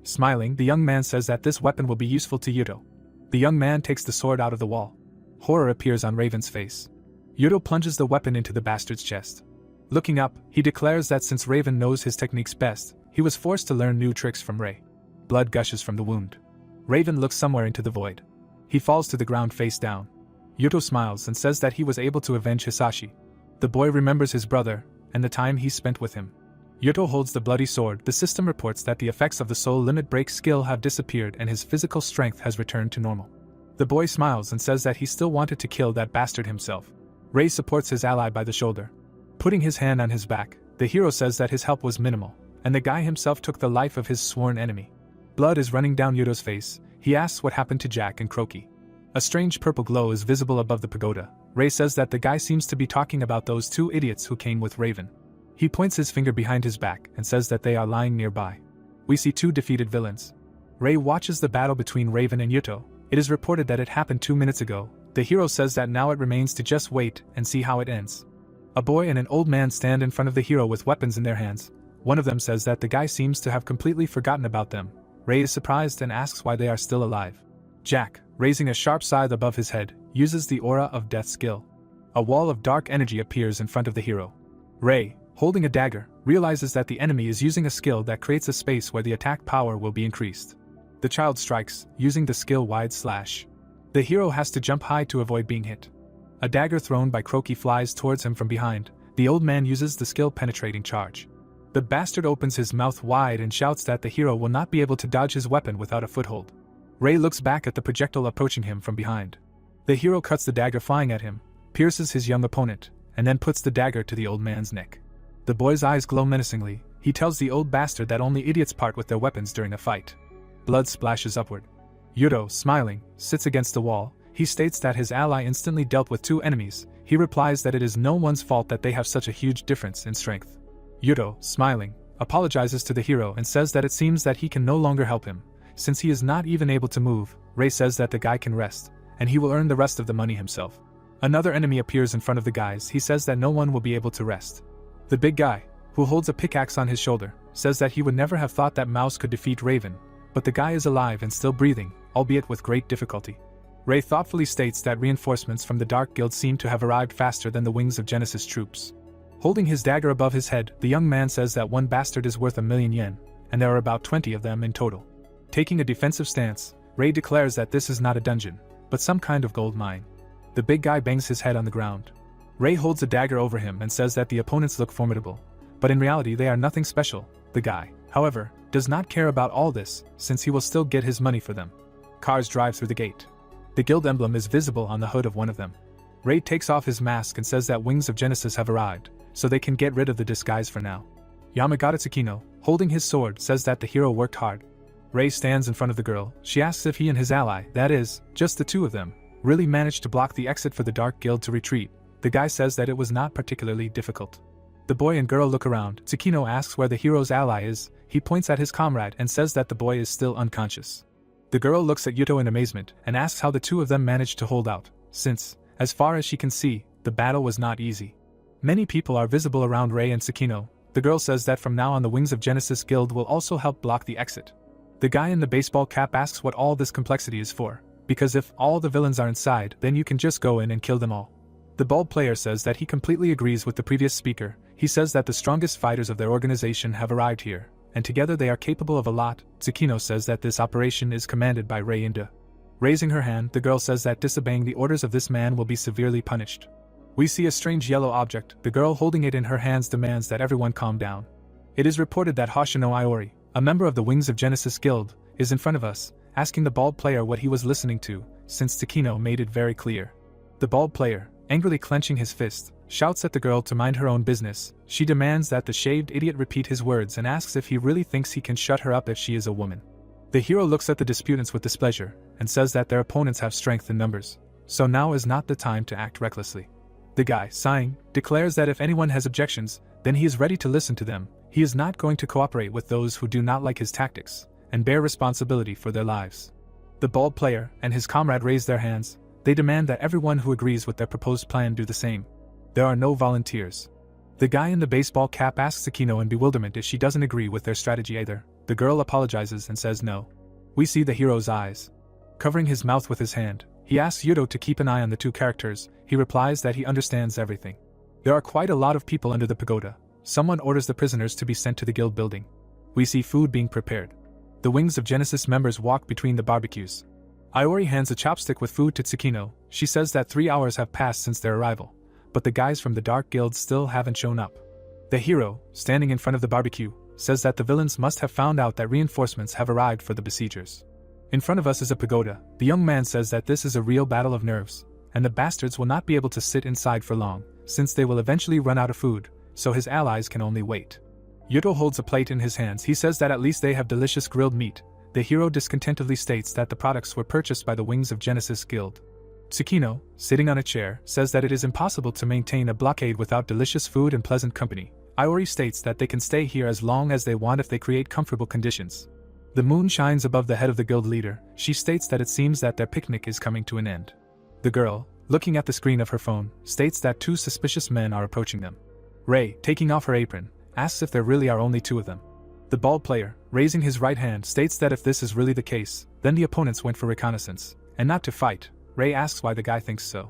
Smiling, the young man says that this weapon will be useful to Yuto. The young man takes the sword out of the wall. Horror appears on Raven's face. Yuto plunges the weapon into the bastard's chest. Looking up, he declares that since Raven knows his techniques best, he was forced to learn new tricks from Ray. Blood gushes from the wound. Raven looks somewhere into the void. He falls to the ground face down. Yuto smiles and says that he was able to avenge Hisashi. The boy remembers his brother, and the time he spent with him. Yuto holds the bloody sword. The system reports that the effects of the soul limit break skill have disappeared and his physical strength has returned to normal. The boy smiles and says that he still wanted to kill that bastard himself. Ray supports his ally by the shoulder. Putting his hand on his back, the hero says that his help was minimal, and the guy himself took the life of his sworn enemy. Blood is running down Yuto's face. He asks what happened to Jack and Croaky. A strange purple glow is visible above the pagoda. Ray says that the guy seems to be talking about those 2 idiots who came with Raven. He points his finger behind his back and says that they are lying nearby. We see 2 defeated villains. Ray watches the battle between Raven and Yuto. It is reported that it happened 2 minutes ago. The hero says that now it remains to just wait and see how it ends. A boy and an old man stand in front of the hero with weapons in their hands. One of them says that the guy seems to have completely forgotten about them. Ray is surprised and asks why they are still alive. Jack, raising a sharp scythe above his head, uses the aura of death skill. A wall of dark energy appears in front of the hero. Ray, holding a dagger, realizes that the enemy is using a skill that creates a space where the attack power will be increased. The child strikes, using the skill Wide Slash. The hero has to jump high to avoid being hit. A dagger thrown by Croaky flies towards him from behind. The old man uses the skill Penetrating Charge. The bastard opens his mouth wide and shouts that the hero will not be able to dodge his weapon without a foothold. Ray looks back at the projectile approaching him from behind. The hero cuts the dagger flying at him, pierces his young opponent, and then puts the dagger to the old man's neck. The boy's eyes glow menacingly. He tells the old bastard that only idiots part with their weapons during a fight. Blood splashes upward. Yuto, smiling, sits against the wall. He states that his ally instantly dealt with 2 enemies. He replies that it is no one's fault that they have such a huge difference in strength. Yuto, smiling, apologizes to the hero and says that it seems that he can no longer help him, since he is not even able to move. Ray says that the guy can rest, and he will earn the rest of the money himself. Another enemy appears in front of the guys. He says that no one will be able to rest. The big guy, who holds a pickaxe on his shoulder, says that he would never have thought that Mouse could defeat Raven, but the guy is alive and still breathing, albeit with great difficulty. Ray thoughtfully states that reinforcements from the Dark Guild seem to have arrived faster than the wings of Genesis troops. Holding his dagger above his head, the young man says that 1 bastard is worth 1,000,000 yen, and there are about 20 of them in total. Taking a defensive stance, Ray declares that this is not a dungeon, but some kind of gold mine. The big guy bangs his head on the ground. Ray holds a dagger over him and says that the opponents look formidable, but in reality they are nothing special. The guy, however, does not care about all this, since he will still get his money for them. Cars drive through the gate. The guild emblem is visible on the hood of one of them. Ray takes off his mask and says that Wings of Genesis have arrived, so they can get rid of the disguise for now. Yamagata Tsukino, holding his sword, says that the hero worked hard. Ray stands in front of the girl. She asks if he and his ally, that is, just the 2 of them, really managed to block the exit for the Dark Guild to retreat. The guy says that it was not particularly difficult. The boy and girl look around. Tsukino asks where the hero's ally is. He points at his comrade and says that the boy is still unconscious. The girl looks at Yuto in amazement and asks how the 2 of them managed to hold out, since, as far as she can see, the battle was not easy. Many people are visible around Ray and Tsukino. The girl says that from now on the Wings of Genesis Guild will also help block the exit. The guy in the baseball cap asks what all this complexity is for, because if all the villains are inside, then you can just go in and kill them all. The bald player says that he completely agrees with the previous speaker. He says that the strongest fighters of their organization have arrived here, and together they are capable of a lot. Tsukino says that this operation is commanded by Ray Inda. Raising her hand, the girl says that disobeying the orders of this man will be severely punished. We see a strange yellow object. The girl holding it in her hands demands that everyone calm down. It is reported that Hoshino Iori, a member of the Wings of Genesis Guild, is in front of us, asking the bald player what he was listening to, since Tsukino made it very clear. The bald player, angrily clenching his fist, shouts at the girl to mind her own business. She demands that the shaved idiot repeat his words and asks if he really thinks he can shut her up if she is a woman. The hero looks at the disputants with displeasure, and says that their opponents have strength in numbers, so now is not the time to act recklessly. The guy, sighing, declares that if anyone has objections, then he is ready to listen to them. He is not going to cooperate with those who do not like his tactics, and bear responsibility for their lives. The bald player and his comrade raise their hands. They demand that everyone who agrees with their proposed plan do the same. There are no volunteers. The guy in the baseball cap asks Tsukino in bewilderment if she doesn't agree with their strategy either. The girl apologizes and says no. We see the hero's eyes. Covering his mouth with his hand, he asks Yuto to keep an eye on the 2 characters. He replies that he understands everything. There are quite a lot of people under the pagoda. Someone orders the prisoners to be sent to the guild building. We see food being prepared. The Wings of Genesis members walk between the barbecues. Iori hands a chopstick with food to Tsukino. She says that 3 hours have passed since their arrival, but the guys from the Dark Guild still haven't shown up. The hero, standing in front of the barbecue, says that the villains must have found out that reinforcements have arrived for the besiegers. In front of us is a pagoda. The young man says that this is a real battle of nerves, and the bastards will not be able to sit inside for long, since they will eventually run out of food, so his allies can only wait. Yuto holds a plate in his hands. He says that at least they have delicious grilled meat. The hero discontentedly states that the products were purchased by the Wings of Genesis Guild. Tsukino, sitting on a chair, says that it is impossible to maintain a blockade without delicious food and pleasant company. Iori states that they can stay here as long as they want if they create comfortable conditions. The moon shines above the head of the guild leader. She states that it seems that their picnic is coming to an end. The girl, looking at the screen of her phone, states that 2 suspicious men are approaching them. Ray, taking off her apron, asks if there really are only 2 of them. The bald player, raising his right hand, states that if this is really the case, then the opponents went for reconnaissance, and not to fight. Ray asks why the guy thinks so.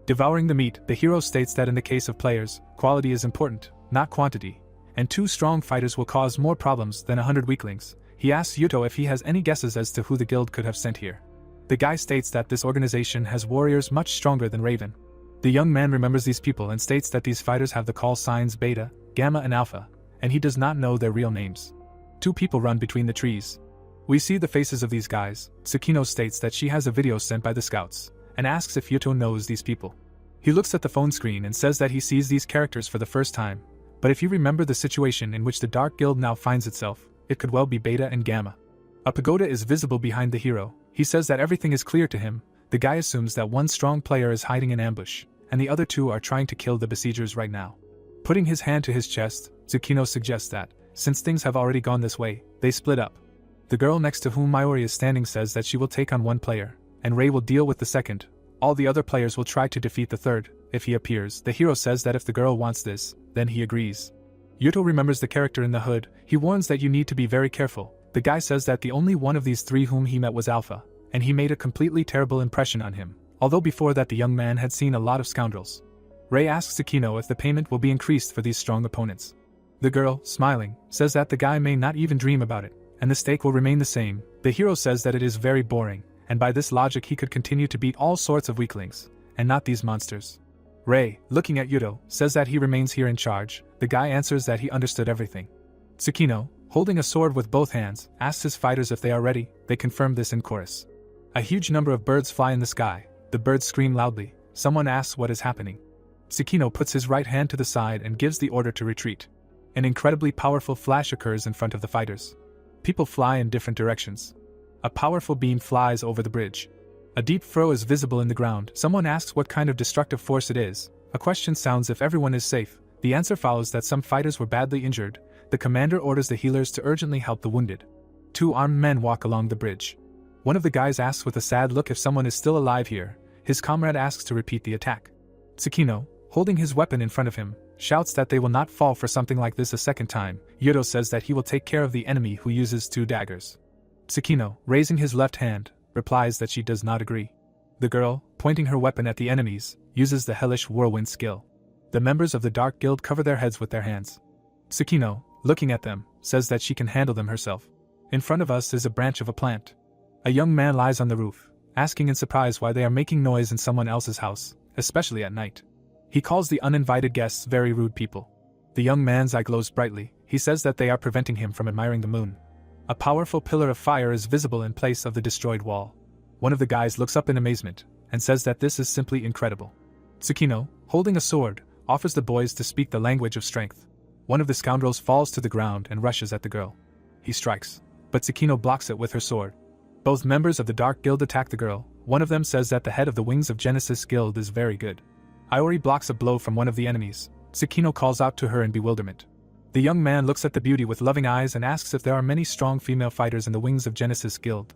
Devouring the meat, the hero states that in the case of players, quality is important, not quantity, and 2 strong fighters will cause more problems than 100 weaklings. He asks Yuto if he has any guesses as to who the guild could have sent here. The guy states that this organization has warriors much stronger than Raven. The young man remembers these people and states that these fighters have the call signs Beta, Gamma and Alpha, and he does not know their real names. 2 people run between the trees. We see the faces of these guys. Tsukino states that she has a video sent by the scouts, and asks if Yuto knows these people. He looks at the phone screen and says that he sees these characters for the first time, but if you remember the situation in which the Dark Guild now finds itself, it could well be Beta and Gamma. A pagoda is visible behind the hero. He says that everything is clear to him. The guy assumes that one strong player is hiding in ambush, and the other 2 are trying to kill the besiegers right now. Putting his hand to his chest, Tsukino suggests that, since things have already gone this way, they split up. The girl next to whom Mayuri is standing says that she will take on one player, and Ray will deal with the second. All the other players will try to defeat the third. If he appears, the hero says that if the girl wants this, then he agrees. Yuto remembers the character in the hood. He warns that you need to be very careful. The guy says that the only one of these 3 whom he met was Alpha, and he made a completely terrible impression on him, although before that the young man had seen a lot of scoundrels. Ray asks Tsukino if the payment will be increased for these strong opponents. The girl, smiling, says that the guy may not even dream about it, and the stake will remain the same. The hero says that it is very boring, and by this logic he could continue to beat all sorts of weaklings, and not these monsters. Ray, looking at Yuto, says that he remains here in charge. The guy answers that he understood everything. Tsukino, holding a sword with both hands, asks his fighters if they are ready. They confirm this in chorus. A huge number of birds fly in the sky. The birds scream loudly. Someone asks what is happening. Tsukino puts his right hand to the side and gives the order to retreat. An incredibly powerful flash occurs in front of the fighters. People fly in different directions. A powerful beam flies over the bridge. A deep furrow is visible in the ground. Someone asks what kind of destructive force it is. A question sounds if everyone is safe. The answer follows that some fighters were badly injured. The commander orders the healers to urgently help the wounded. 2 armed men walk along the bridge. One of the guys asks with a sad look if someone is still alive here. His comrade asks to repeat the attack. Tsukino, holding his weapon in front of him, shouts that they will not fall for something like this a second time. Yuto says that he will take care of the enemy who uses 2 daggers. Tsukino, raising his left hand, replies that she does not agree. The girl, pointing her weapon at the enemies, uses the hellish whirlwind skill. The members of the Dark Guild cover their heads with their hands. Tsukino, looking at them, says that she can handle them herself. In front of us is a branch of a plant. A young man lies on the roof, asking in surprise why they are making noise in someone else's house, especially at night. He calls the uninvited guests very rude people. The young man's eye glows brightly. He says that they are preventing him from admiring the moon. A powerful pillar of fire is visible in place of the destroyed wall. One of the guys looks up in amazement, and says that this is simply incredible. Tsukino, holding a sword, offers the boys to speak the language of strength. One of the scoundrels falls to the ground and rushes at the girl. He strikes, but Tsukino blocks it with her sword. Both members of the Dark Guild attack the girl. One of them says that the head of the Wings of Genesis Guild is very good. Iori blocks a blow from one of the enemies. Tsukino calls out to her in bewilderment. The young man looks at the beauty with loving eyes and asks if there are many strong female fighters in the Wings of Genesis Guild.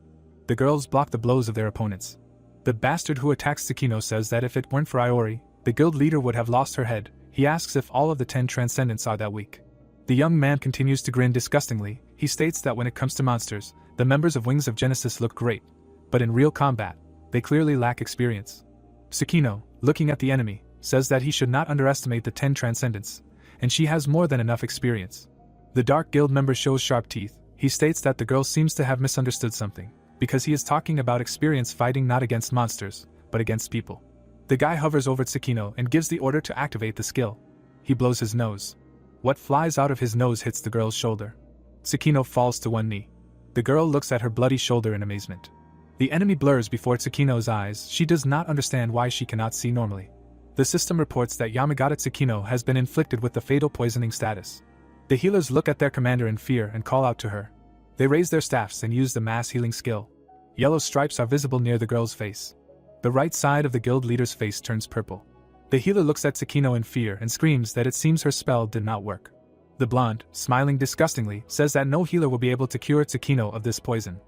The girls block the blows of their opponents. The bastard who attacks Tsukino says that if it weren't for Iori, the guild leader would have lost her head. He asks if all of the 10 transcendents are that weak. The young man continues to grin disgustingly. He states that when it comes to monsters, the members of Wings of Genesis look great, but in real combat, they clearly lack experience. Tsukino, looking at the enemy, says that he should not underestimate the 10 transcendents, and she has more than enough experience. The Dark Guild member shows sharp teeth. He states that the girl seems to have misunderstood something, because he is talking about experience fighting not against monsters, but against people. The guy hovers over Tsukino and gives the order to activate the skill. He blows his nose. What flies out of his nose hits the girl's shoulder. Tsukino falls to one knee. The girl looks at her bloody shoulder in amazement. The enemy blurs before Tsukino's eyes. She does not understand why she cannot see normally. The system reports that Yamagata Tsukino has been inflicted with the fatal poisoning status. The healers look at their commander in fear and call out to her. They raise their staffs and use the mass healing skill. Yellow stripes are visible near the girl's face. The right side of the guild leader's face turns purple. The healer looks at Tsukino in fear and screams that it seems her spell did not work. The blonde, smiling disgustingly, says that no healer will be able to cure Tsukino of this poison.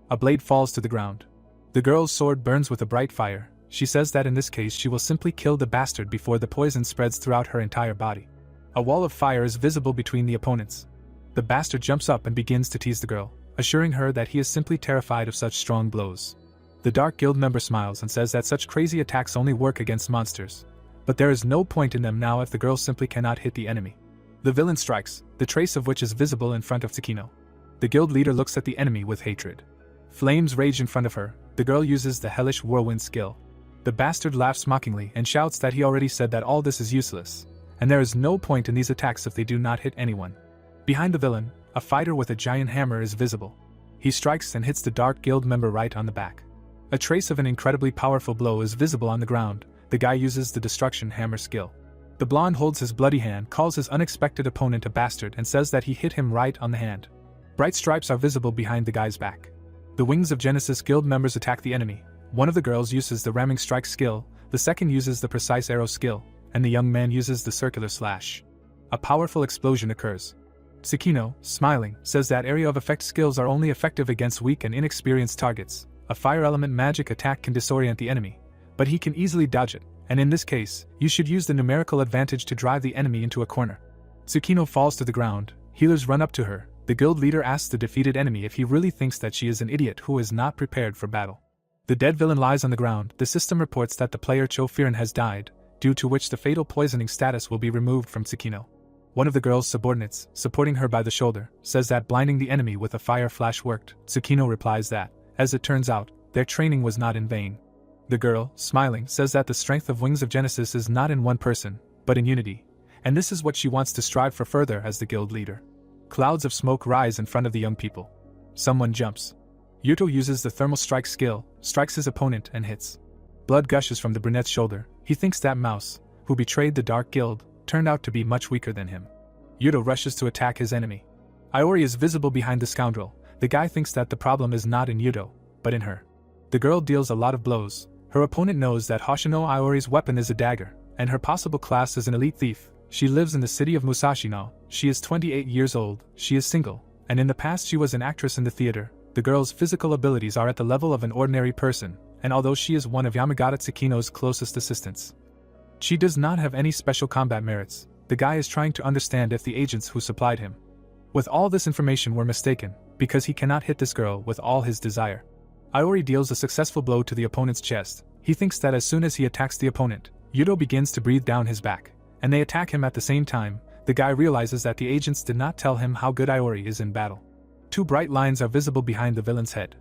A blade falls to the ground. The girl's sword burns with a bright fire. She says that in this case she will simply kill the bastard before the poison spreads throughout her entire body. A wall of fire is visible between the opponents. The bastard jumps up and begins to tease the girl, assuring her that he is simply terrified of such strong blows. The Dark Guild member smiles and says that such crazy attacks only work against monsters, but there is no point in them now if the girl simply cannot hit the enemy. The villain strikes, the trace of which is visible in front of Tsukino. The guild leader looks at the enemy with hatred. Flames rage in front of her. The girl uses the hellish whirlwind skill. The bastard laughs mockingly and shouts that he already said that all this is useless, and there is no point in these attacks if they do not hit anyone. Behind the villain, a fighter with a giant hammer is visible. He strikes and hits the Dark Guild member right on the back. A trace of an incredibly powerful blow is visible on the ground. The guy uses the destruction hammer skill. The blonde holds his bloody hand, calls his unexpected opponent a bastard, and says that he hit him right on the hand. Bright stripes are visible behind the guy's back. The Wings of Genesis Guild members attack the enemy. One of the girls uses the ramming strike skill, the second uses the precise arrow skill, and the young man uses the circular slash. A powerful explosion occurs. Tsukino, smiling, says that area of effect skills are only effective against weak and inexperienced targets. A fire element magic attack can disorient the enemy, but he can easily dodge it, and in this case, you should use the numerical advantage to drive the enemy into a corner. Tsukino falls to the ground. Healers run up to her. The guild leader asks the defeated enemy if he really thinks that she is an idiot who is not prepared for battle. The dead villain lies on the ground. The system reports that the player Cho Firen has died, due to which the fatal poisoning status will be removed from Tsukino. One of the girl's subordinates, supporting her by the shoulder, says that blinding the enemy with a fire flash worked. Tsukino replies that, as it turns out, their training was not in vain. The girl, smiling, says that the strength of Wings of Genesis is not in one person, but in unity, and this is what she wants to strive for further as the guild leader. Clouds of smoke rise in front of the young people. Someone jumps. Yuto uses the thermal strike skill, strikes his opponent and hits. Blood gushes from the brunette's shoulder. He thinks that Mouse, who betrayed the Dark Guild, turned out to be much weaker than him. Yuto rushes to attack his enemy. Iori is visible behind the scoundrel. The guy thinks that the problem is not in Yuto, but in her. The girl deals a lot of blows. Her opponent knows that Hoshino Iori's weapon is a dagger, and her possible class is an elite thief. She lives in the city of Musashi now. She is 28 years old, she is single, and in the past she was an actress in the theater. The girl's physical abilities are at the level of an ordinary person, and although she is one of Yamagata Tsukino's closest assistants, she does not have any special combat merits. The guy is trying to understand if the agents who supplied him with all this information were mistaken, because he cannot hit this girl with all his desire. Iori deals a successful blow to the opponent's chest. He thinks that as soon as he attacks the opponent, Yuto begins to breathe down his back, and they attack him at the same time. The guy realizes that the agents did not tell him how good Iori is in battle. Two bright lines are visible behind the villain's head.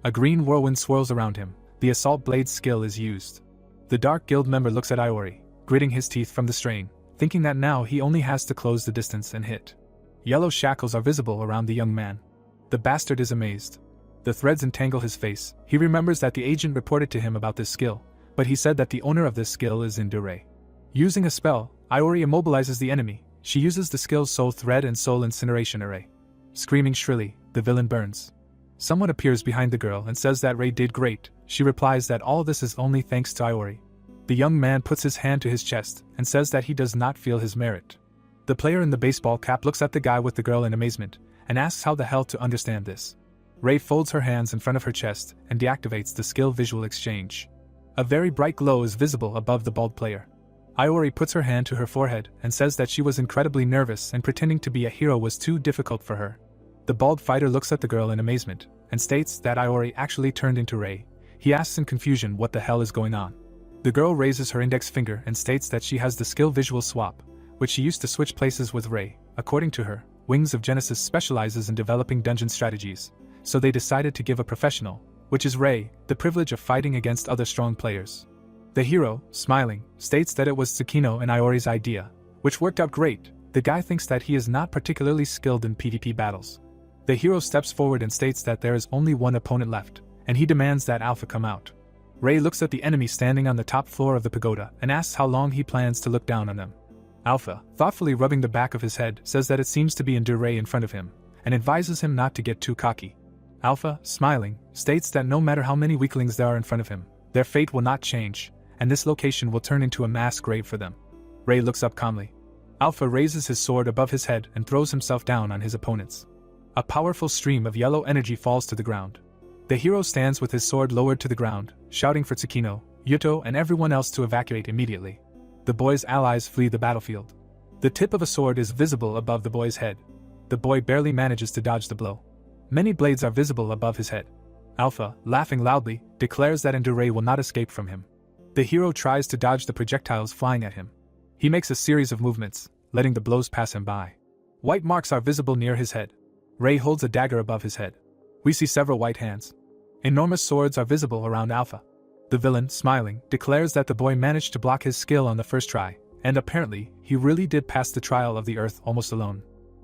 A green whirlwind swirls around him. The assault blade skill is used. The Dark Guild member looks at Iori, gritting his teeth from the strain, thinking that now he only has to close the distance and hit. Yellow shackles are visible around the young man. The bastard is amazed. The threads entangle his face. He remembers that the agent reported to him about this skill, but he said that the owner of this skill is in Durei. Using a spell, Iori immobilizes the enemy. She uses the skills Soul Thread and Soul Incineration Array. Screaming shrilly, the villain burns. Someone appears behind the girl and says that Rei did great. She replies that all this is only thanks to Iori. The young man puts his hand to his chest and says that he does not feel his merit. The player in the baseball cap looks at the guy with the girl in amazement and asks how the hell to understand this. Rei folds her hands in front of her chest and deactivates the skill visual exchange. A very bright glow is visible above the bald player. Iori puts her hand to her forehead and says that she was incredibly nervous and pretending to be a hero was too difficult for her. The bald fighter looks at the girl in amazement and states that Iori actually turned into Rei. He asks in confusion what the hell is going on. The girl raises her index finger and states that she has the skill visual swap, which she used to switch places with Rei. According to her, Wings of Genesis specializes in developing dungeon strategies, so they decided to give a professional, which is Rei, the privilege of fighting against other strong players. The hero, smiling, states that it was Tsukino and Iori's idea, which worked out great. The guy thinks that he is not particularly skilled in PvP battles. The hero steps forward and states that there is only one opponent left, and he demands that Alpha come out. Rei looks at the enemy standing on the top floor of the pagoda and asks how long he plans to look down on them. Alpha, thoughtfully rubbing the back of his head, says that it seems to be Endure in front of him, and advises him not to get too cocky. Alpha, smiling, states that no matter how many weaklings there are in front of him, their fate will not change, and this location will turn into a mass grave for them. Rei looks up calmly. Alpha raises his sword above his head and throws himself down on his opponents. A powerful stream of yellow energy falls to the ground. The hero stands with his sword lowered to the ground, shouting for Tsukino, Yuto, and everyone else to evacuate immediately. The boy's allies flee the battlefield. The tip of a sword is visible above the boy's head. the boy barely manages to dodge the blow. Many blades are visible above his head. Alpha, laughing loudly, declares that Ray will not escape from him. The hero tries to dodge the projectiles flying at him. He makes a series of movements, letting the blows pass him by. White marks are visible near his head. Ray holds a dagger above his head. We see several white hands. Enormous swords are visible around Alpha. The villain, smiling, declares that the boy managed to block his skill on the first try, and apparently, he really did pass the trial of the earth almost alone.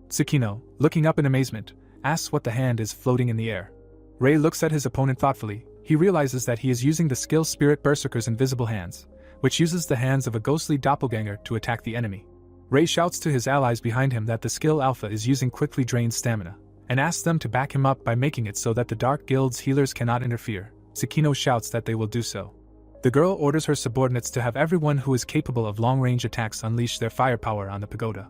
Tsukino, looking up in amazement, asks what the hand is floating in the air. Ray looks at his opponent thoughtfully. He realizes that he is using the skill Spirit Berserker's invisible hands, which uses the hands of a ghostly doppelganger to attack the enemy. Ray shouts to his allies behind him that the skill Alpha is using quickly drains stamina, and asks them to back him up by making it so that the Dark Guild's healers cannot interfere. Tsukino shouts that they will do so. The girl orders her subordinates to have everyone who is capable of long-range attacks unleash their firepower on the pagoda.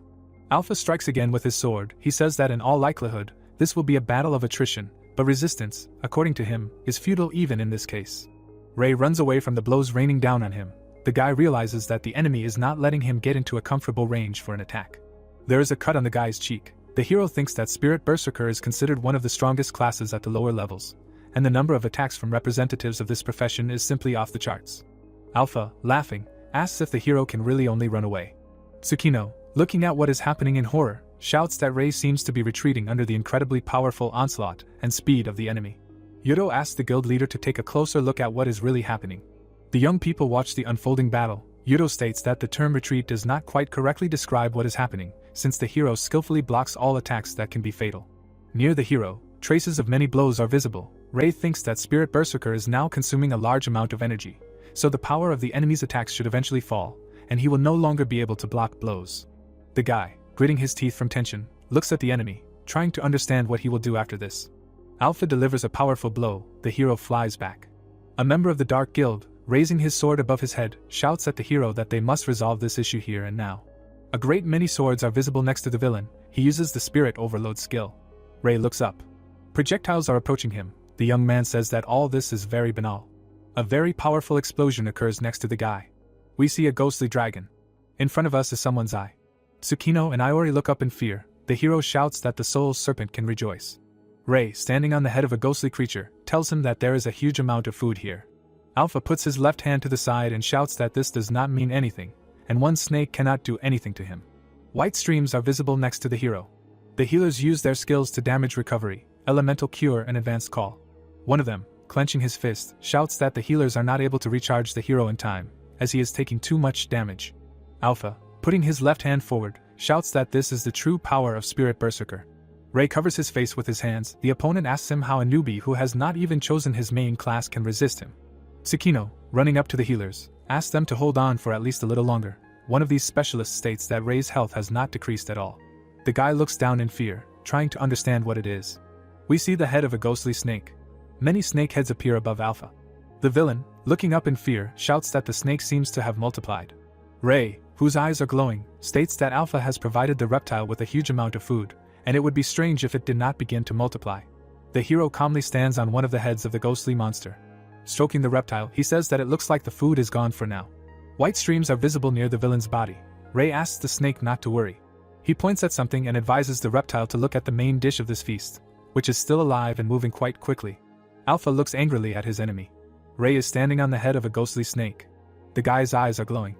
Alpha strikes again with his sword. He says that in all likelihood, this will be a battle of attrition, but resistance, according to him, is futile even in this case. Ray runs away from the blows raining down on him. The guy realizes that the enemy is not letting him get into a comfortable range for an attack. There is a cut on the guy's cheek. The hero thinks that Spirit Berserker is considered one of the strongest classes at the lower levels, and the number of attacks from representatives of this profession is simply off the charts. Alpha, laughing, asks if the hero can really only run away. Tsukino, looking at what is happening in horror, shouts that Ray seems to be retreating under the incredibly powerful onslaught and speed of the enemy. Yuto asks the guild leader to take a closer look at what is really happening. The young people watch the unfolding battle. Yuto states that the term retreat does not quite correctly describe what is happening, since the hero skillfully blocks all attacks that can be fatal. Near the hero, traces of many blows are visible. Ray thinks that Spirit Berserker is now consuming a large amount of energy, so the power of the enemy's attacks should eventually fall, and he will no longer be able to block blows. The guy, gritting his teeth from tension, looks at the enemy, trying to understand what he will do after this. Alpha delivers a powerful blow. The hero flies back. A member of the Dark Guild, raising his sword above his head, shouts at the hero that they must resolve this issue here and now. A great many swords are visible next to the villain. He uses the Spirit Overload skill. Ray looks up. Projectiles are approaching him. The young man says that all this is very banal. A very powerful explosion occurs next to the guy. We see a ghostly dragon. In front of us is someone's eye. Tsukino and Iori look up in fear. The hero shouts that the soul serpent can rejoice. Ray, standing on the head of a ghostly creature, tells him that there is a huge amount of food here. Alpha puts his left hand to the side and shouts that this does not mean anything, and one snake cannot do anything to him. White streams are visible next to the hero. The healers use their skills to damage recovery, elemental cure and advanced call. One of them, clenching his fist, shouts that the healers are not able to recharge the hero in time, as he is taking too much damage. Alpha, putting his left hand forward, shouts that this is the true power of Spirit Berserker. Ray covers his face with his hands. The opponent asks him how a newbie who has not even chosen his main class can resist him. Tsukino, running up to the healers, asks them to hold on for at least a little longer. One of these specialists states that Ray's health has not decreased at all. The guy looks down in fear, trying to understand what it is. We see the head of a ghostly snake. Many snake heads appear above Alpha. The villain, looking up in fear, shouts that the snake seems to have multiplied. Ray, whose eyes are glowing, states that Alpha has provided the reptile with a huge amount of food, and it would be strange if it did not begin to multiply. The hero calmly stands on one of the heads of the ghostly monster. Stroking the reptile, he says that it looks like the food is gone for now. White streams are visible near the villain's body. Ray asks the snake not to worry. He points at something and advises the reptile to look at the main dish of this feast, which is still alive and moving quite quickly. Alpha looks angrily at his enemy. Ray is standing on the head of a ghostly snake. The guy's eyes are glowing.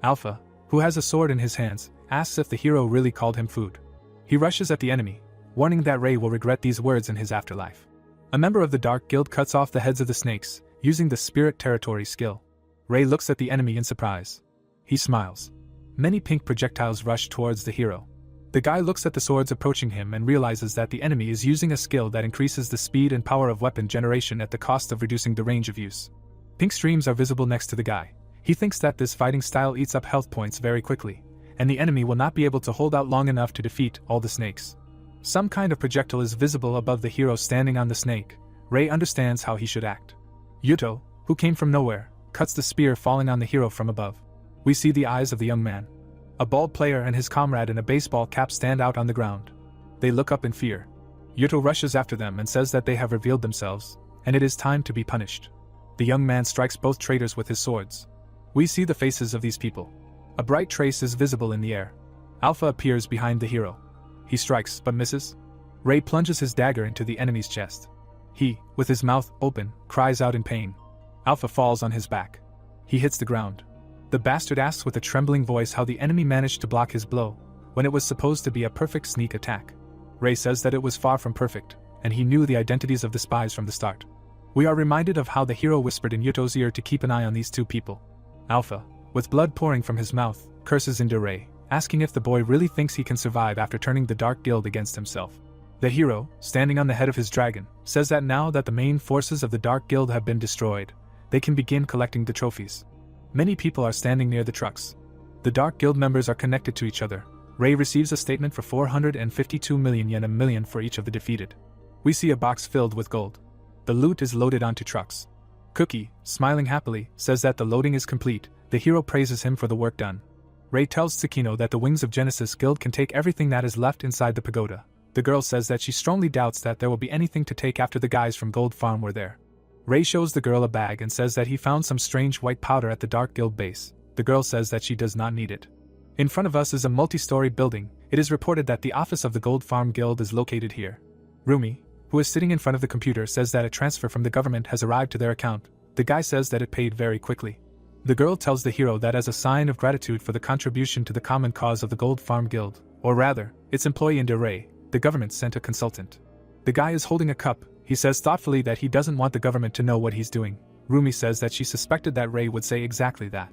Alpha, who has a sword in his hands, asks if the hero really called him food. He rushes at the enemy, warning that Ray will regret these words in his afterlife. A member of the Dark Guild cuts off the heads of the snakes, using the Spirit Territory skill. Ray looks at the enemy in surprise. He smiles. Many pink projectiles rush towards the hero. The guy looks at the swords approaching him and realizes that the enemy is using a skill that increases the speed and power of weapon generation at the cost of reducing the range of use. Pink streams are visible next to the guy. He thinks that this fighting style eats up health points very quickly, and the enemy will not be able to hold out long enough to defeat all the snakes. Some kind of projectile is visible above the hero standing on the snake. Ray understands how he should act. Yuto, who came from nowhere, cuts the spear falling on the hero from above. We see the eyes of the young man. A bald player and his comrade in a baseball cap stand out on the ground. They look up in fear. Yuto rushes after them and says that they have revealed themselves, and it is time to be punished. The young man strikes both traitors with his swords. We see the faces of these people. A bright trace is visible in the air. Alpha appears behind the hero. He strikes, but misses. Ray plunges his dagger into the enemy's chest. He, with his mouth open, cries out in pain. Alpha falls on his back. He hits the ground. The bastard asks with a trembling voice how the enemy managed to block his blow, when it was supposed to be a perfect sneak attack. Ray says that it was far from perfect, and he knew the identities of the spies from the start. We are reminded of how the hero whispered in Yuto's ear to keep an eye on these two people. Alpha, with blood pouring from his mouth, curses into Ray, asking if the boy really thinks he can survive after turning the Dark Guild against himself. The hero, standing on the head of his dragon, says that now that the main forces of the Dark Guild have been destroyed, they can begin collecting the trophies. Many people are standing near the trucks. The Dark Guild members are connected to each other. Ray receives a statement for 452 million yen, a million for each of the defeated. We see a box filled with gold. The loot is loaded onto trucks. Cookie, smiling happily, says that the loading is complete. The hero praises him for the work done. Ray tells Tsukino that the Wings of Genesis Guild can take everything that is left inside the pagoda. The girl says that she strongly doubts that there will be anything to take after the guys from Gold Farm were there. Ray shows the girl a bag and says that he found some strange white powder at the Dark Guild base. The girl says that she does not need it. In front of us is a multi-story building. It is reported that the office of the Gold Farm Guild is located here. Rumi, who is sitting in front of the computer, says that a transfer from the government has arrived to their account. The guy says that it paid very quickly. The girl tells the hero that as a sign of gratitude for the contribution to the common cause of the Gold Farm Guild, or rather, its employee in Ray, the government sent a consultant. The guy is holding a cup. He says thoughtfully that he doesn't want the government to know what he's doing. Rumi says that she suspected that Ray would say exactly that.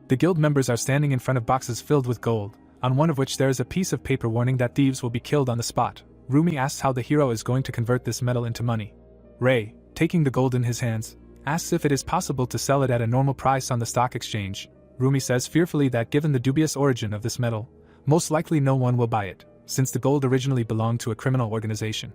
The guild members are standing in front of boxes filled with gold, on one of which there is a piece of paper warning that thieves will be killed on the spot. Rumi asks how the hero is going to convert this metal into money. Ray, taking the gold in his hands, asks if it is possible to sell it at a normal price on the stock exchange. Rumi says fearfully that given the dubious origin of this metal, most likely no one will buy it, since the gold originally belonged to a criminal organization.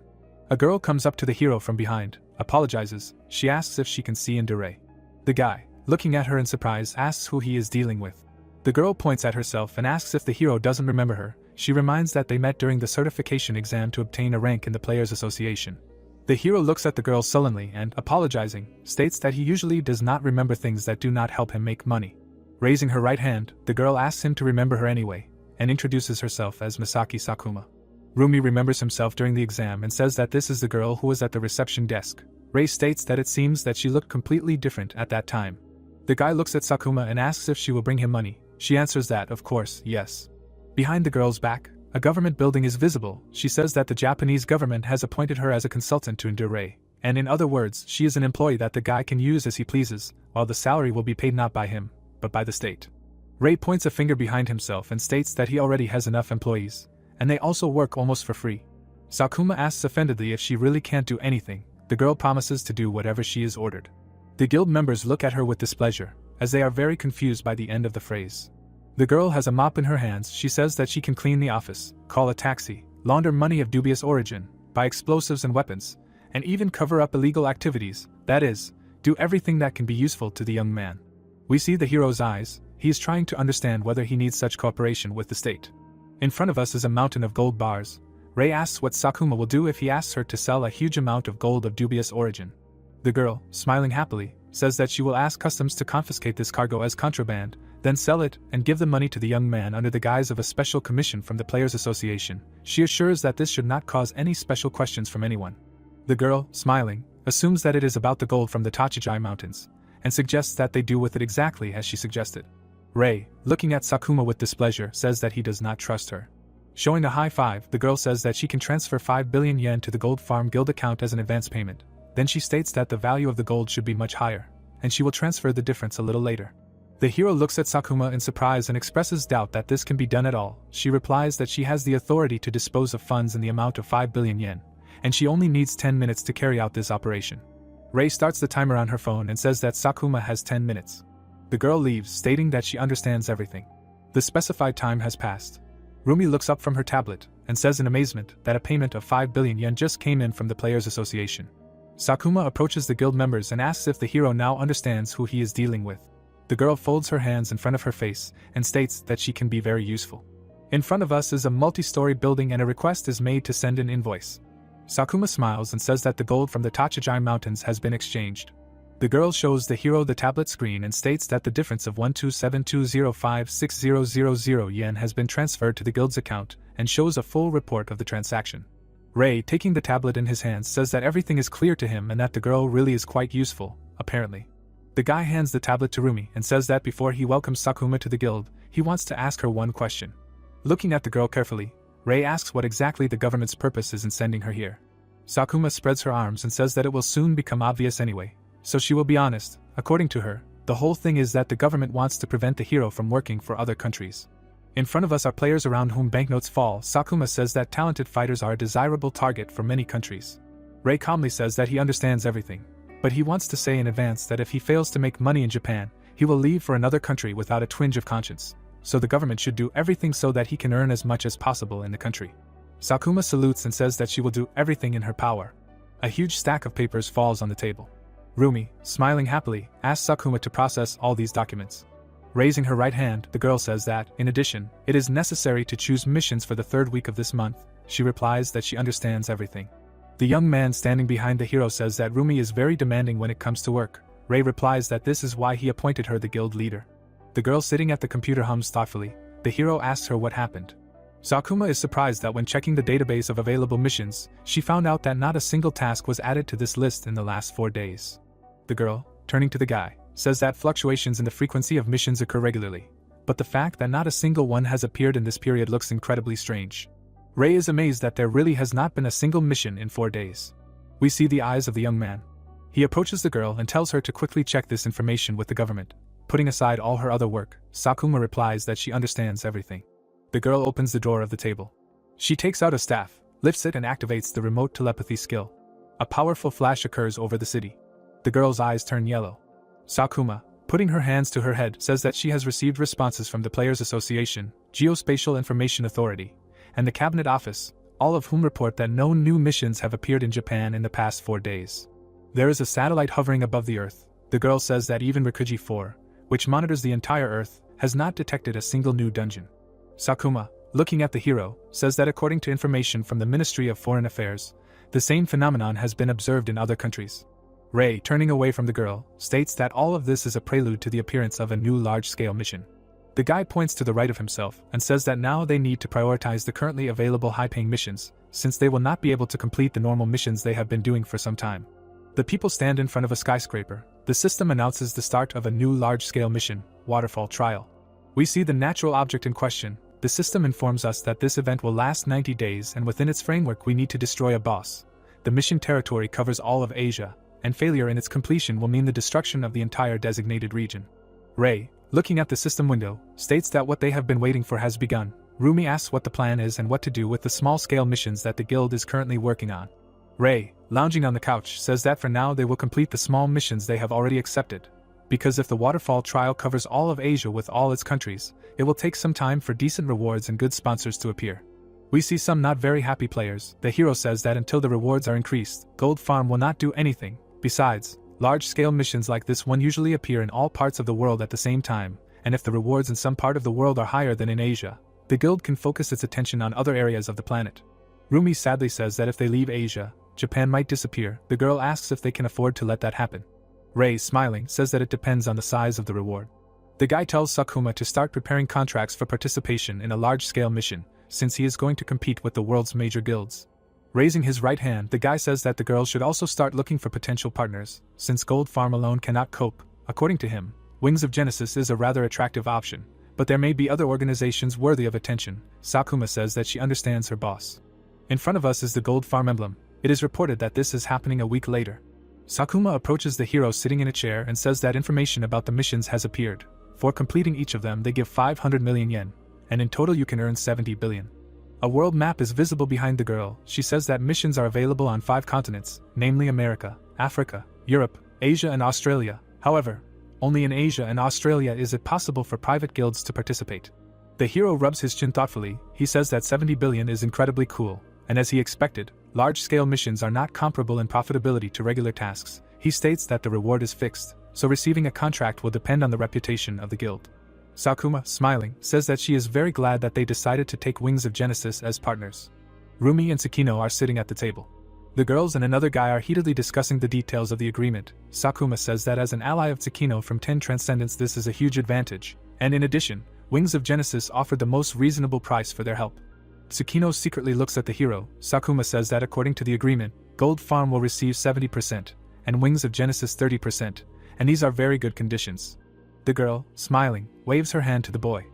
A girl comes up to the hero from behind, apologizes. She asks if she can see into Ray. The guy, looking at her in surprise, asks who he is dealing with. The girl points at herself and asks if the hero doesn't remember her. She reminds that they met during the certification exam to obtain a rank in the Players Association. The hero looks at the girl sullenly and, apologizing, states that he usually does not remember things that do not help him make money. Raising her right hand, the girl asks him to remember her anyway, and introduces herself as Misaki Sakuma. Rumi remembers himself during the exam and says that this is the girl who was at the reception desk. Ray states that it seems that she looked completely different at that time. The guy looks at Sakuma and asks if she will bring him money. She answers that, of course, yes. Behind the girl's back, a government building is visible. She says that the Japanese government has appointed her as a consultant to endure Ray, and in other words, she is an employee that the guy can use as he pleases, while the salary will be paid not by him, but by the state. Ray points a finger behind himself and states that he already has enough employees, and they also work almost for free. Sakuma asks offendedly if she really can't do anything. The girl promises to do whatever she is ordered. The guild members look at her with displeasure, as they are very confused by the end of the phrase. The girl has a mop in her hands. She says that she can clean the office, call a taxi, launder money of dubious origin, buy explosives and weapons, and even cover up illegal activities, that is, do everything that can be useful to the young man. We see the hero's eyes. He is trying to understand whether he needs such cooperation with the state. In front of us is a mountain of gold bars. Ray asks what Sakuma will do if he asks her to sell a huge amount of gold of dubious origin. The girl, smiling happily, says that she will ask customs to confiscate this cargo as contraband, then sell it and give the money to the young man under the guise of a special commission from the Players Association. She assures that this should not cause any special questions from anyone. The girl, smiling, assumes that it is about the gold from the Tachijai Mountains, and suggests that they do with it exactly as she suggested. Ray, looking at Sakuma with displeasure, says that he does not trust her. Showing a high five, the girl says that she can transfer 5 billion yen to the Gold Farm Guild account as an advance payment. Then she states that the value of the gold should be much higher, and she will transfer the difference a little later. The hero looks at Sakuma in surprise and expresses doubt that this can be done at all. She replies that she has the authority to dispose of funds in the amount of 5 billion yen, and she only needs 10 minutes to carry out this operation. Ray starts the timer on her phone and says that Sakuma has 10 minutes. The girl leaves, stating that she understands everything. The specified time has passed. Rumi looks up from her tablet and says in amazement that a payment of 5 billion yen just came in from the Players Association. Sakuma approaches the guild members and asks if the hero now understands who he is dealing with. The girl folds her hands in front of her face and states that she can be very useful. In front of us is a multi-story building and a request is made to send an invoice. Sakuma smiles and says that the gold from the Tachijai Mountains has been exchanged. The girl shows the hero the tablet screen and states that the difference of 127205600 yen has been transferred to the guild's account, and shows a full report of the transaction. Ray, taking the tablet in his hands, says that everything is clear to him and that the girl really is quite useful, apparently. The guy hands the tablet to Rumi and says that before he welcomes Sakuma to the guild, he wants to ask her one question. Looking at the girl carefully, Ray asks what exactly the government's purpose is in sending her here. Sakuma spreads her arms and says that it will soon become obvious anyway, so she will be honest. According to her, the whole thing is that the government wants to prevent the hero from working for other countries. In front of us are players around whom banknotes fall. Sakuma says that talented fighters are a desirable target for many countries. Ray calmly says that he understands everything, but he wants to say in advance that if he fails to make money in Japan, he will leave for another country without a twinge of conscience, so the government should do everything so that he can earn as much as possible in the country. Sakuma salutes and says that she will do everything in her power. A huge stack of papers falls on the table. Rumi, smiling happily, asks Sakuma to process all these documents. Raising her right hand, the girl says that, in addition, it is necessary to choose missions for the 3rd week of this month. She replies that she understands everything. The young man standing behind the hero says that Rumi is very demanding when it comes to work. Ray replies that this is why he appointed her the guild leader. The girl sitting at the computer hums thoughtfully. The hero asks her what happened. Sakuma is surprised that when checking the database of available missions, she found out that not a single task was added to this list in the last 4 days. The girl, turning to the guy, says that fluctuations in the frequency of missions occur regularly, but the fact that not a single one has appeared in this period looks incredibly strange. Ray is amazed that there really has not been a single mission in 4 days. We see the eyes of the young man. He approaches the girl and tells her to quickly check this information with the government. Putting aside all her other work, Sakuma replies that she understands everything. The girl opens the drawer of the table. She takes out a staff, lifts it and activates the remote telepathy skill. A powerful flash occurs over the city. The girl's eyes turn yellow. Sakuma, putting her hands to her head, says that she has received responses from the Players Association, Geospatial Information Authority, and the Cabinet Office, all of whom report that no new missions have appeared in Japan in the past 4 days. There is a satellite hovering above the Earth. The girl says that even Rikuji 4, which monitors the entire Earth, has not detected a single new dungeon. Sakuma, looking at the hero, says that according to information from the Ministry of Foreign Affairs, the same phenomenon has been observed in other countries. Ray, turning away from the girl, states that all of this is a prelude to the appearance of a new large-scale mission. The guy points to the right of himself and says that now they need to prioritize the currently available high-paying missions, since they will not be able to complete the normal missions they have been doing for some time. The people stand in front of a skyscraper. The system announces the start of a new large-scale mission, Waterfall Trial. We see the natural object in question. The system informs us that this event will last 90 days and within its framework we need to destroy a boss. The mission territory covers all of Asia, and failure in its completion will mean the destruction of the entire designated region. Ray, looking at the system window, states that what they have been waiting for has begun. Rumi asks what the plan is and what to do with the small-scale missions that the guild is currently working on. Ray, lounging on the couch, says that for now they will complete the small missions they have already accepted. Because if the waterfall trial covers all of Asia with all its countries, it will take some time for decent rewards and good sponsors to appear. We see some not very happy players. The hero says that until the rewards are increased, Gold Farm will not do anything. Besides, large-scale missions like this one usually appear in all parts of the world at the same time, and if the rewards in some part of the world are higher than in Asia, the guild can focus its attention on other areas of the planet. Rumi sadly says that if they leave Asia, Japan might disappear. The girl asks if they can afford to let that happen. Ray, smiling, says that it depends on the size of the reward. The guy tells Sakuma to start preparing contracts for participation in a large-scale mission, since he is going to compete with the world's major guilds. Raising his right hand, the guy says that the girl should also start looking for potential partners, since Gold Farm alone cannot cope. According to him, Wings of Genesis is a rather attractive option, but there may be other organizations worthy of attention. Sakuma says that she understands her boss. In front of us is the Gold Farm emblem. It is reported that this is happening a week later. Sakuma approaches the hero sitting in a chair and says that information about the missions has appeared. For completing each of them they give 500 million yen, and in total you can earn 70 billion. A world map is visible behind the girl. She says that missions are available on 5 continents, namely America, Africa, Europe, Asia and Australia. However, only in Asia and Australia is it possible for private guilds to participate. The hero rubs his chin thoughtfully. He says that 70 billion is incredibly cool, and as he expected, large-scale missions are not comparable in profitability to regular tasks. He states that the reward is fixed, so receiving a contract will depend on the reputation of the guild. Sakuma, smiling, says that she is very glad that they decided to take Wings of Genesis as partners. Rumi and Tsukino are sitting at the table. The girls and another guy are heatedly discussing the details of the agreement. Sakuma says that as an ally of Tsukino from 10 Transcendence this is a huge advantage, and in addition, Wings of Genesis offered the most reasonable price for their help. Tsukino secretly looks at the hero. Sakuma says that according to the agreement, Gold Farm will receive 70%, and Wings of Genesis 30%, and these are very good conditions. The girl, smiling, waves her hand to the boy.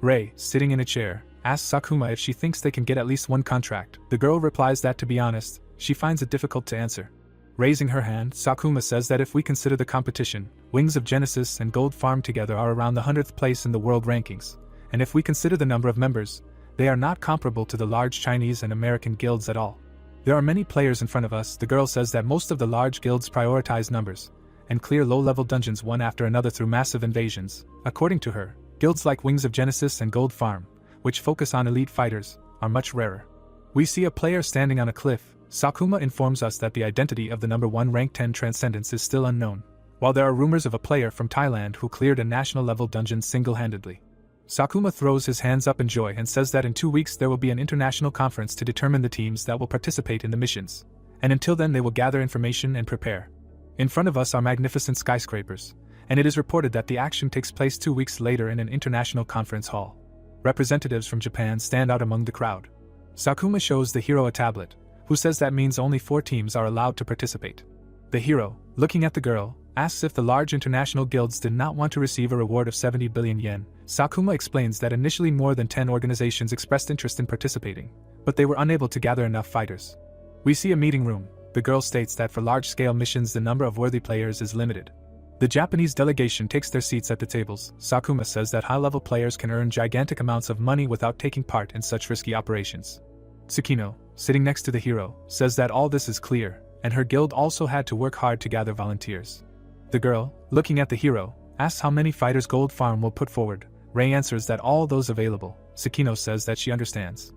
Rei, sitting in a chair, asks Sakuma if she thinks they can get at least one contract. The girl replies that to be honest, she finds it difficult to answer. Raising her hand, Sakuma says that if we consider the competition, Wings of Genesis and Gold Farm together are around the 100th place in the world rankings, and if we consider the number of members, they are not comparable to the large Chinese and American guilds at all. There are many players in front of us. The girl says that most of the large guilds prioritize numbers, and clear low-level dungeons one after another through massive invasions. According to her, guilds like Wings of Genesis and Gold Farm, which focus on elite fighters, are much rarer. We see a player standing on a cliff. Sakuma informs us that the identity of the number 1 rank 10 Transcendence is still unknown, while there are rumors of a player from Thailand who cleared a national-level dungeon single-handedly. Sakuma throws his hands up in joy and says that in 2 weeks there will be an international conference to determine the teams that will participate in the missions, and until then they will gather information and prepare. In front of us are magnificent skyscrapers, and it is reported that the action takes place 2 weeks later in an international conference hall. Representatives from Japan stand out among the crowd. Sakuma shows the hero a tablet, who says that means only 4 teams are allowed to participate. The hero, looking at the girl, asks if the large international guilds did not want to receive a reward of 70 billion yen. Sakuma explains that initially more than 10 organizations expressed interest in participating, but they were unable to gather enough fighters. We see a meeting room. The girl states that for large-scale missions the number of worthy players is limited. The Japanese delegation takes their seats at the tables. Sakuma says that high-level players can earn gigantic amounts of money without taking part in such risky operations. Tsukino, sitting next to the hero, says that all this is clear, and her guild also had to work hard to gather volunteers. The girl, looking at the hero, asks how many fighters Gold Farm will put forward. Rei answers that all those available. Tsukino says that she understands.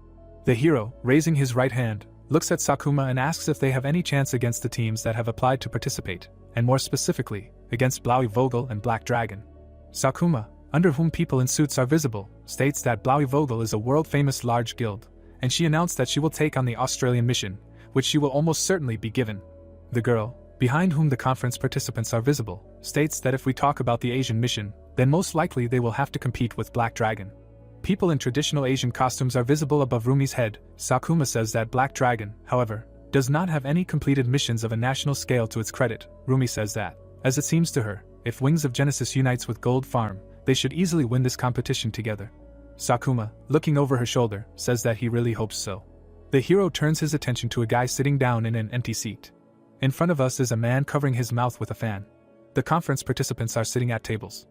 The hero, raising his right hand, looks at Sakuma and asks if they have any chance against the teams that have applied to participate, and more specifically, against Blaui Vogel and Black Dragon. Sakuma, under whom people in suits are visible, states that Blaui Vogel is a world-famous large guild, and she announced that she will take on the Australian mission, which she will almost certainly be given. The girl, behind whom the conference participants are visible, states that if we talk about the Asian mission, then most likely they will have to compete with Black Dragon. People in traditional Asian costumes are visible above Rumi's head. Sakuma says that Black Dragon, however, does not have any completed missions of a national scale to its credit. Rumi says that, as it seems to her, if Wings of Genesis unites with Gold Farm, they should easily win this competition together. Sakuma, looking over her shoulder, says that he really hopes so. The hero turns his attention to a guy sitting down in an empty seat. In front of us is a man covering his mouth with a fan. The conference participants are sitting at tables.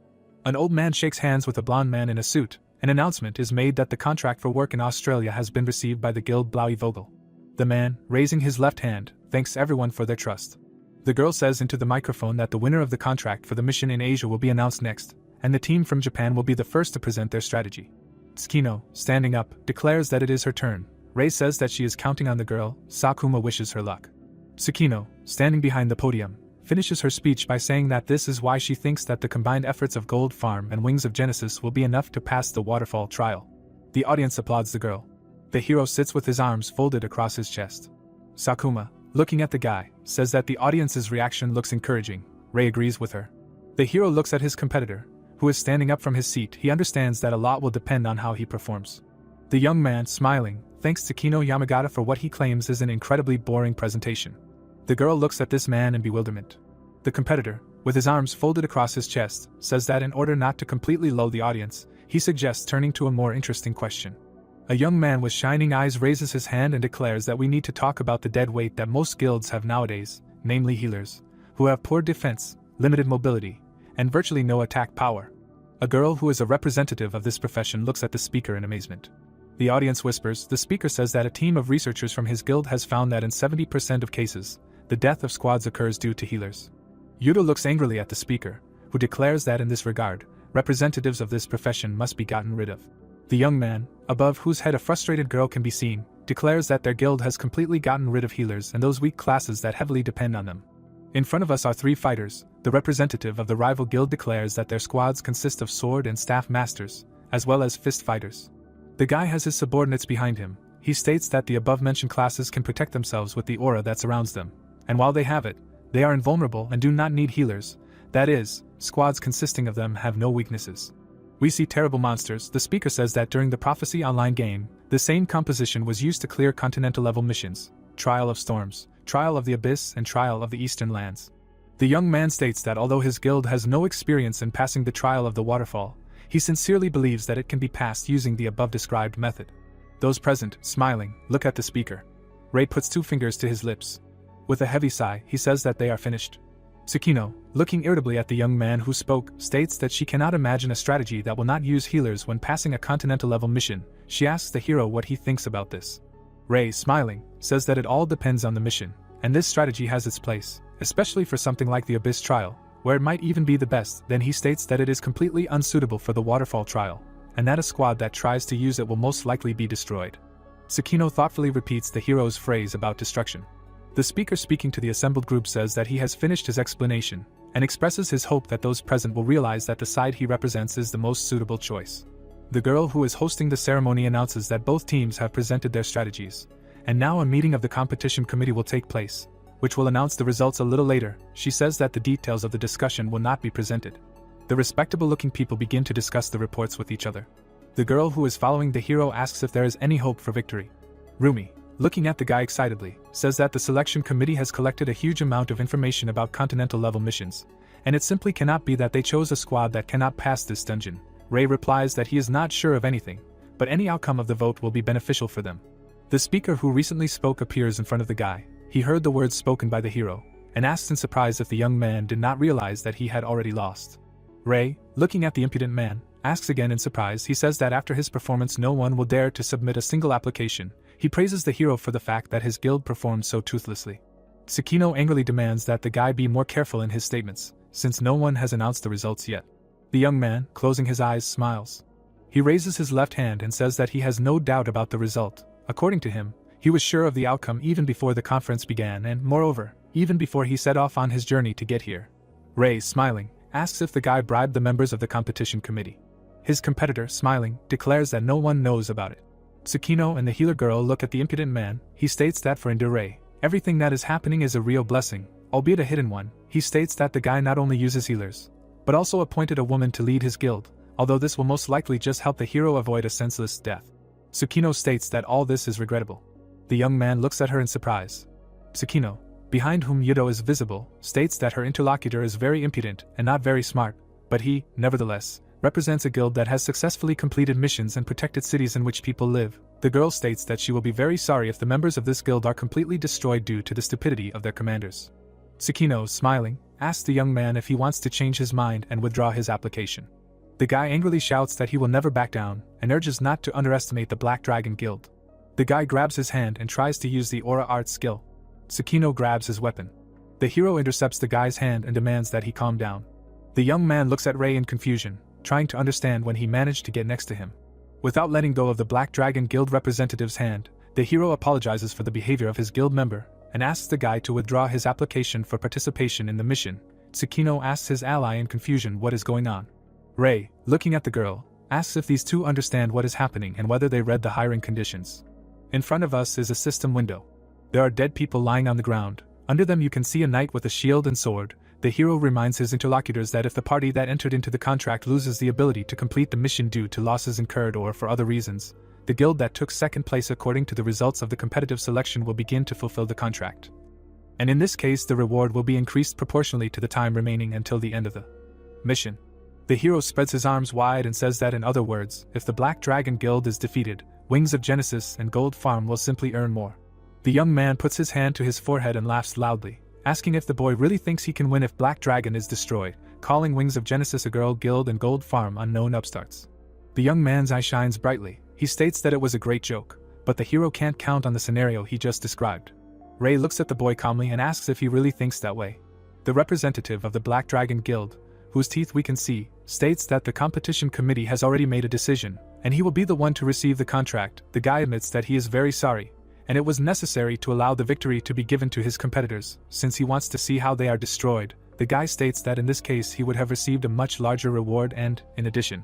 An old man shakes hands with a blonde man in a suit. An announcement is made that the contract for work in Australia has been received by the guild Blaui Vogel. The man, raising his left hand, thanks everyone for their trust. The girl says into the microphone that the winner of the contract for the mission in Asia will be announced next, and the team from Japan will be the first to present their strategy. Tsukino, standing up, declares that it is her turn. Rei says that she is counting on the girl. Sakuma wishes her luck. Tsukino, standing behind the podium, finishes her speech by saying that this is why she thinks that the combined efforts of Gold Farm and Wings of Genesis will be enough to pass the waterfall trial. The audience applauds the girl. The hero sits with his arms folded across his chest. Sakuma, looking at the guy, says that the audience's reaction looks encouraging. Rei agrees with her. The hero looks at his competitor, who is standing up from his seat. He understands that a lot will depend on how he performs. The young man, smiling, thanks Tsukino Yamagata for what he claims is an incredibly boring presentation. The girl looks at this man in bewilderment. The competitor, with his arms folded across his chest, says that in order not to completely lull the audience, he suggests turning to a more interesting question. A young man with shining eyes raises his hand and declares that we need to talk about the dead weight that most guilds have nowadays, namely healers, who have poor defense, limited mobility, and virtually no attack power. A girl who is a representative of this profession looks at the speaker in amazement. The audience whispers. The speaker says that a team of researchers from his guild has found that in 70% of cases, the death of squads occurs due to healers. Yudo looks angrily at the speaker, who declares that in this regard, representatives of this profession must be gotten rid of. The young man, above whose head a frustrated girl can be seen, declares that their guild has completely gotten rid of healers and those weak classes that heavily depend on them. In front of us are 3 fighters. The representative of the rival guild declares that their squads consist of sword and staff masters, as well as fist fighters. The guy has his subordinates behind him. He states that the above-mentioned classes can protect themselves with the aura that surrounds them, and while they have it, they are invulnerable and do not need healers. That is, squads consisting of them have no weaknesses. We see terrible monsters. The speaker says that during the Prophecy Online game, the same composition was used to clear continental-level missions: Trial of Storms, Trial of the Abyss, and Trial of the Eastern Lands. The young man states that although his guild has no experience in passing the Trial of the Waterfall, he sincerely believes that it can be passed using the above-described method. Those present, smiling, look at the speaker. Ray puts 2 fingers to his lips. With a heavy sigh, he says that they are finished. Tsukino, looking irritably at the young man who spoke, states that she cannot imagine a strategy that will not use healers when passing a continental-level mission. She asks the hero what he thinks about this. Ray, smiling, says that it all depends on the mission, and this strategy has its place, especially for something like the Abyss Trial, where it might even be the best. Then he states that it is completely unsuitable for the Waterfall Trial, and that a squad that tries to use it will most likely be destroyed. Tsukino thoughtfully repeats the hero's phrase about destruction. The speaker speaking to the assembled group says that he has finished his explanation, and expresses his hope that those present will realize that the side he represents is the most suitable choice. The girl who is hosting the ceremony announces that both teams have presented their strategies, and now a meeting of the competition committee will take place, which will announce the results a little later. She says that the details of the discussion will not be presented. The respectable-looking people begin to discuss the reports with each other. The girl who is following the hero asks if there is any hope for victory. Rumi, looking at the guy excitedly, says that the selection committee has collected a huge amount of information about continental-level missions, and it simply cannot be that they chose a squad that cannot pass this dungeon. Ray replies that he is not sure of anything, but any outcome of the vote will be beneficial for them. The speaker who recently spoke appears in front of the guy. He heard the words spoken by the hero, and asks in surprise if the young man did not realize that he had already lost. Ray, looking at the impudent man, asks again in surprise. He says that after his performance no one will dare to submit a single application. He praises the hero for the fact that his guild performed so toothlessly. Tsukino angrily demands that the guy be more careful in his statements, since no one has announced the results yet. The young man, closing his eyes, smiles. He raises his left hand and says that he has no doubt about the result. According to him, he was sure of the outcome even before the conference began and, moreover, even before he set off on his journey to get here. Ray, smiling, asks if the guy bribed the members of the competition committee. His competitor, smiling, declares that no one knows about it. Tsukino and the healer girl look at the impudent man. He states that for Ray, everything that is happening is a real blessing, albeit a hidden one. He states that the guy not only uses healers, but also appointed a woman to lead his guild, although this will most likely just help the hero avoid a senseless death. Tsukino states that all this is regrettable. The young man looks at her in surprise. Tsukino, behind whom Yudo is visible, states that her interlocutor is very impudent and not very smart, but he, nevertheless, represents a guild that has successfully completed missions and protected cities in which people live. The girl states that she will be very sorry if the members of this guild are completely destroyed due to the stupidity of their commanders. Tsukino, smiling, asks the young man if he wants to change his mind and withdraw his application. The guy angrily shouts that he will never back down, and urges not to underestimate the Black Dragon Guild. The guy grabs his hand and tries to use the aura art skill. Tsukino grabs his weapon. The hero intercepts the guy's hand and demands that he calm down. The young man looks at Ray in confusion, trying to understand when he managed to get next to him. Without letting go of the Black Dragon Guild representative's hand, the hero apologizes for the behavior of his guild member, and asks the guy to withdraw his application for participation in the mission. Tsukino asks his ally in confusion what is going on. Ray, looking at the girl, asks if these two understand what is happening and whether they read the hiring conditions. In front of us is a system window. There are dead people lying on the ground. Under them you can see a knight with a shield and sword. The hero reminds his interlocutors that if the party that entered into the contract loses the ability to complete the mission due to losses incurred or for other reasons, the guild that took second place according to the results of the competitive selection will begin to fulfill the contract. And in this case the reward will be increased proportionally to the time remaining until the end of the mission. The hero spreads his arms wide and says that in other words, if the Black Dragon Guild is defeated, Wings of Genesis and Gold Farm will simply earn more. The young man puts his hand to his forehead and laughs loudly, asking if the boy really thinks he can win if Black Dragon is destroyed, calling Wings of Genesis a girl guild and Gold Farm unknown upstarts. The young man's eye shines brightly. He states that it was a great joke, but the hero can't count on the scenario he just described. Ray looks at the boy calmly and asks if he really thinks that way. The representative of the Black Dragon Guild, whose teeth we can see, states that the competition committee has already made a decision, and he will be the one to receive the contract. The guy admits that he is very sorry, and it was necessary to allow the victory to be given to his competitors, since he wants to see how they are destroyed. The guy states that in this case he would have received a much larger reward and, in addition,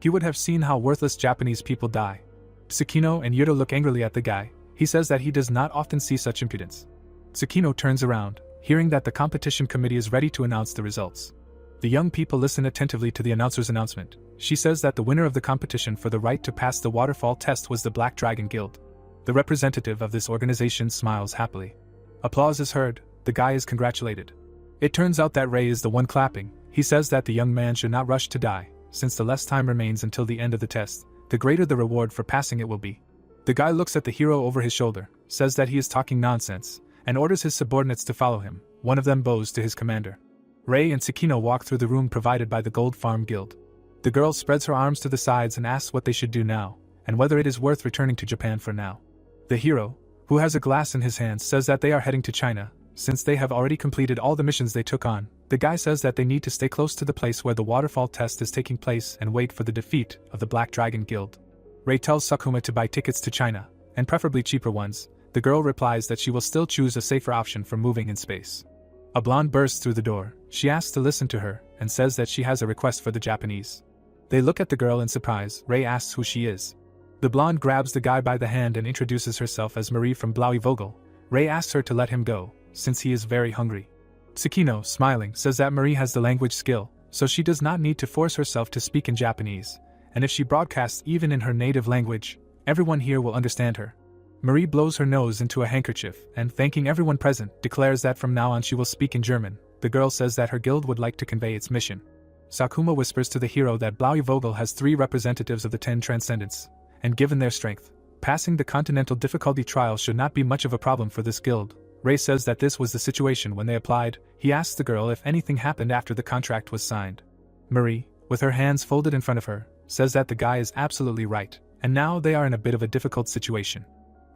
he would have seen how worthless Japanese people die. Tsukino and Yudo look angrily at the guy. He says that he does not often see such impudence. Tsukino turns around, hearing that the competition committee is ready to announce the results. The young people listen attentively to the announcer's announcement. She says that the winner of the competition for the right to pass the waterfall test was the Black Dragon Guild. The representative of this organization smiles happily. Applause is heard, the guy is congratulated. It turns out that Ray is the one clapping. He says that the young man should not rush to die, since the less time remains until the end of the test, the greater the reward for passing it will be. The guy looks at the hero over his shoulder, says that he is talking nonsense, and orders his subordinates to follow him. One of them bows to his commander. Ray and Tsukino walk through the room provided by the Gold Farm Guild. The girl spreads her arms to the sides and asks what they should do now, and whether it is worth returning to Japan for now. The hero, who has a glass in his hands, says that they are heading to China, since they have already completed all the missions they took on. The guy says that they need to stay close to the place where the waterfall test is taking place and wait for the defeat of the Black Dragon Guild. Ray tells Sakuma to buy tickets to China, and preferably cheaper ones. The girl replies that she will still choose a safer option for moving in space. A blonde bursts through the door. She asks to listen to her, and says that she has a request for the Japanese. They look at the girl in surprise. Ray asks who she is. The blonde grabs the guy by the hand and introduces herself as Marie from Blaui Vogel. Ray asks her to let him go, since he is very hungry. Tsukino, smiling, says that Marie has the language skill, so she does not need to force herself to speak in Japanese, and if she broadcasts even in her native language, everyone here will understand her. Marie blows her nose into a handkerchief and, thanking everyone present, declares that from now on she will speak in German. The girl says that her guild would like to convey its mission. Sakuma whispers to the hero that Blaui Vogel has 3 representatives of the 10 Transcendents, and given their strength, passing the continental difficulty trial should not be much of a problem for this guild. Ray says that this was the situation when they applied. He asks the girl if anything happened after the contract was signed. Marie, with her hands folded in front of her, says that the guy is absolutely right, and now they are in a bit of a difficult situation.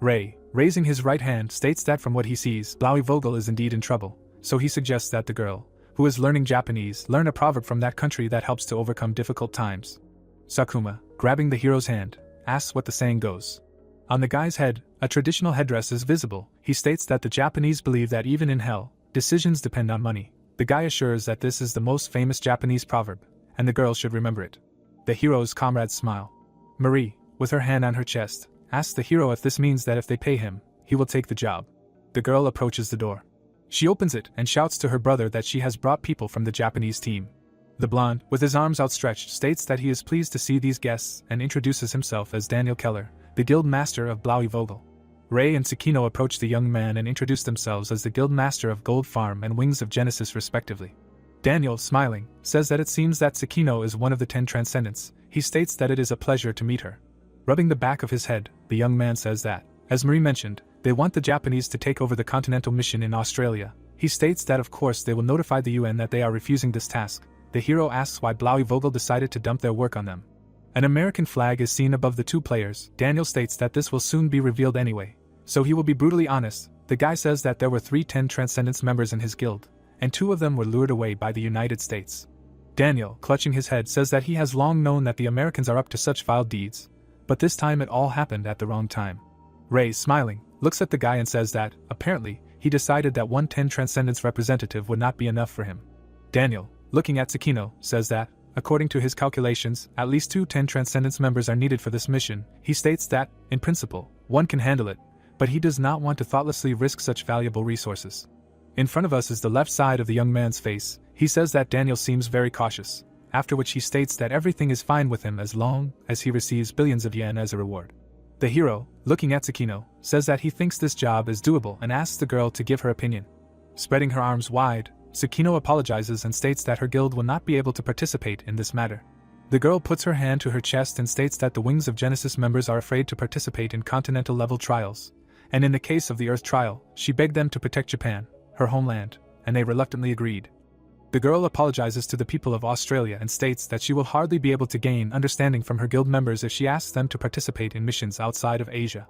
Ray, raising his right hand, states that from what he sees, Blaui Vogel is indeed in trouble, so he suggests that the girl, who is learning Japanese, learn a proverb from that country that helps to overcome difficult times. Sakuma, grabbing the hero's hand, asks what the saying goes. On the guy's head, a traditional headdress is visible. He states that the Japanese believe that even in hell, decisions depend on money. The guy assures that this is the most famous Japanese proverb, and the girl should remember it. The hero's comrades smile. Marie, with her hand on her chest, asks the hero if this means that if they pay him, he will take the job. The girl approaches the door. She opens it and shouts to her brother that she has brought people from the Japanese team. The blonde, with his arms outstretched, states that he is pleased to see these guests and introduces himself as Daniel Keller, the guild master of Blaui Vogel. Ray and Tsukino approach the young man and introduce themselves as the guild master of Gold Farm and Wings of Genesis respectively. Daniel, smiling, says that it seems that Tsukino is one of the 10 Transcendents. He states that it is a pleasure to meet her. Rubbing the back of his head, the young man says that, as Marie mentioned, they want the Japanese to take over the continental mission in Australia. He states that of course they will notify the UN that they are refusing this task. The hero asks why Blaui Vogel decided to dump their work on them. An American flag is seen above the 2 players. Daniel states that this will soon be revealed anyway, so he will be brutally honest. The guy says that there were 3 10 Transcendence members in his guild, and 2 of them were lured away by the United States. Daniel, clutching his head, says that he has long known that the Americans are up to such vile deeds, but this time it all happened at the wrong time. Ray, smiling, looks at the guy and says that, apparently, he decided that one 10 Transcendence representative would not be enough for him. Daniel, looking at Tsukino, says that, according to his calculations, at least 2 10 Transcendence members are needed for this mission. He states that, in principle, one can handle it, but he does not want to thoughtlessly risk such valuable resources. In front of us is the left side of the young man's face. He says that Daniel seems very cautious, after which he states that everything is fine with him as long as he receives billions of yen as a reward. The hero, looking at Tsukino, says that he thinks this job is doable and asks the girl to give her opinion. Spreading her arms wide, Tsukino apologizes and states that her guild will not be able to participate in this matter. The girl puts her hand to her chest and states that the Wings of Genesis members are afraid to participate in continental-level trials, and in the case of the Earth trial, she begged them to protect Japan, her homeland, and they reluctantly agreed. The girl apologizes to the people of Australia and states that she will hardly be able to gain understanding from her guild members if she asks them to participate in missions outside of Asia.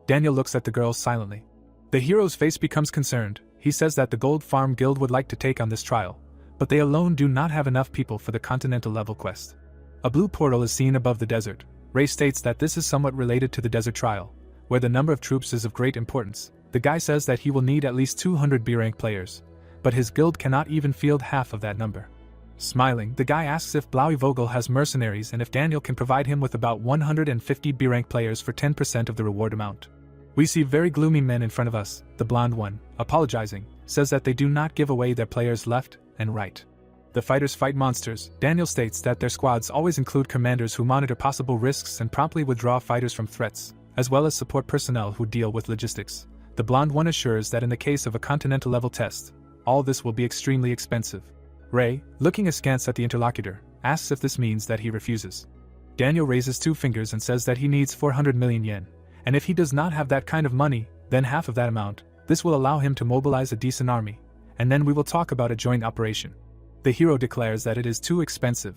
Daniel looks at the girl silently. The hero's face becomes concerned. He says that the Gold Farm Guild would like to take on this trial, but they alone do not have enough people for the continental level quest. A blue portal is seen above the desert. Ray states that this is somewhat related to the desert trial, where the number of troops is of great importance. The guy says that he will need at least 200 B-rank players, but his guild cannot even field half of that number. Smiling, the guy asks if Blaui Vogel has mercenaries and if Daniel can provide him with about 150 B-rank players for 10% of the reward amount. We see very gloomy men in front of us. The blonde one, apologizing, says that they do not give away their players left and right. The fighters fight monsters. Daniel states that their squads always include commanders who monitor possible risks and promptly withdraw fighters from threats, as well as support personnel who deal with logistics. The blonde one assures that in the case of a continental-level test, all this will be extremely expensive. Ray, looking askance at the interlocutor, asks if this means that he refuses. Daniel raises 2 fingers and says that he needs 400 million yen, and if he does not have that kind of money, then half of that amount. This will allow him to mobilize a decent army, and then we will talk about a joint operation. The hero declares that it is too expensive.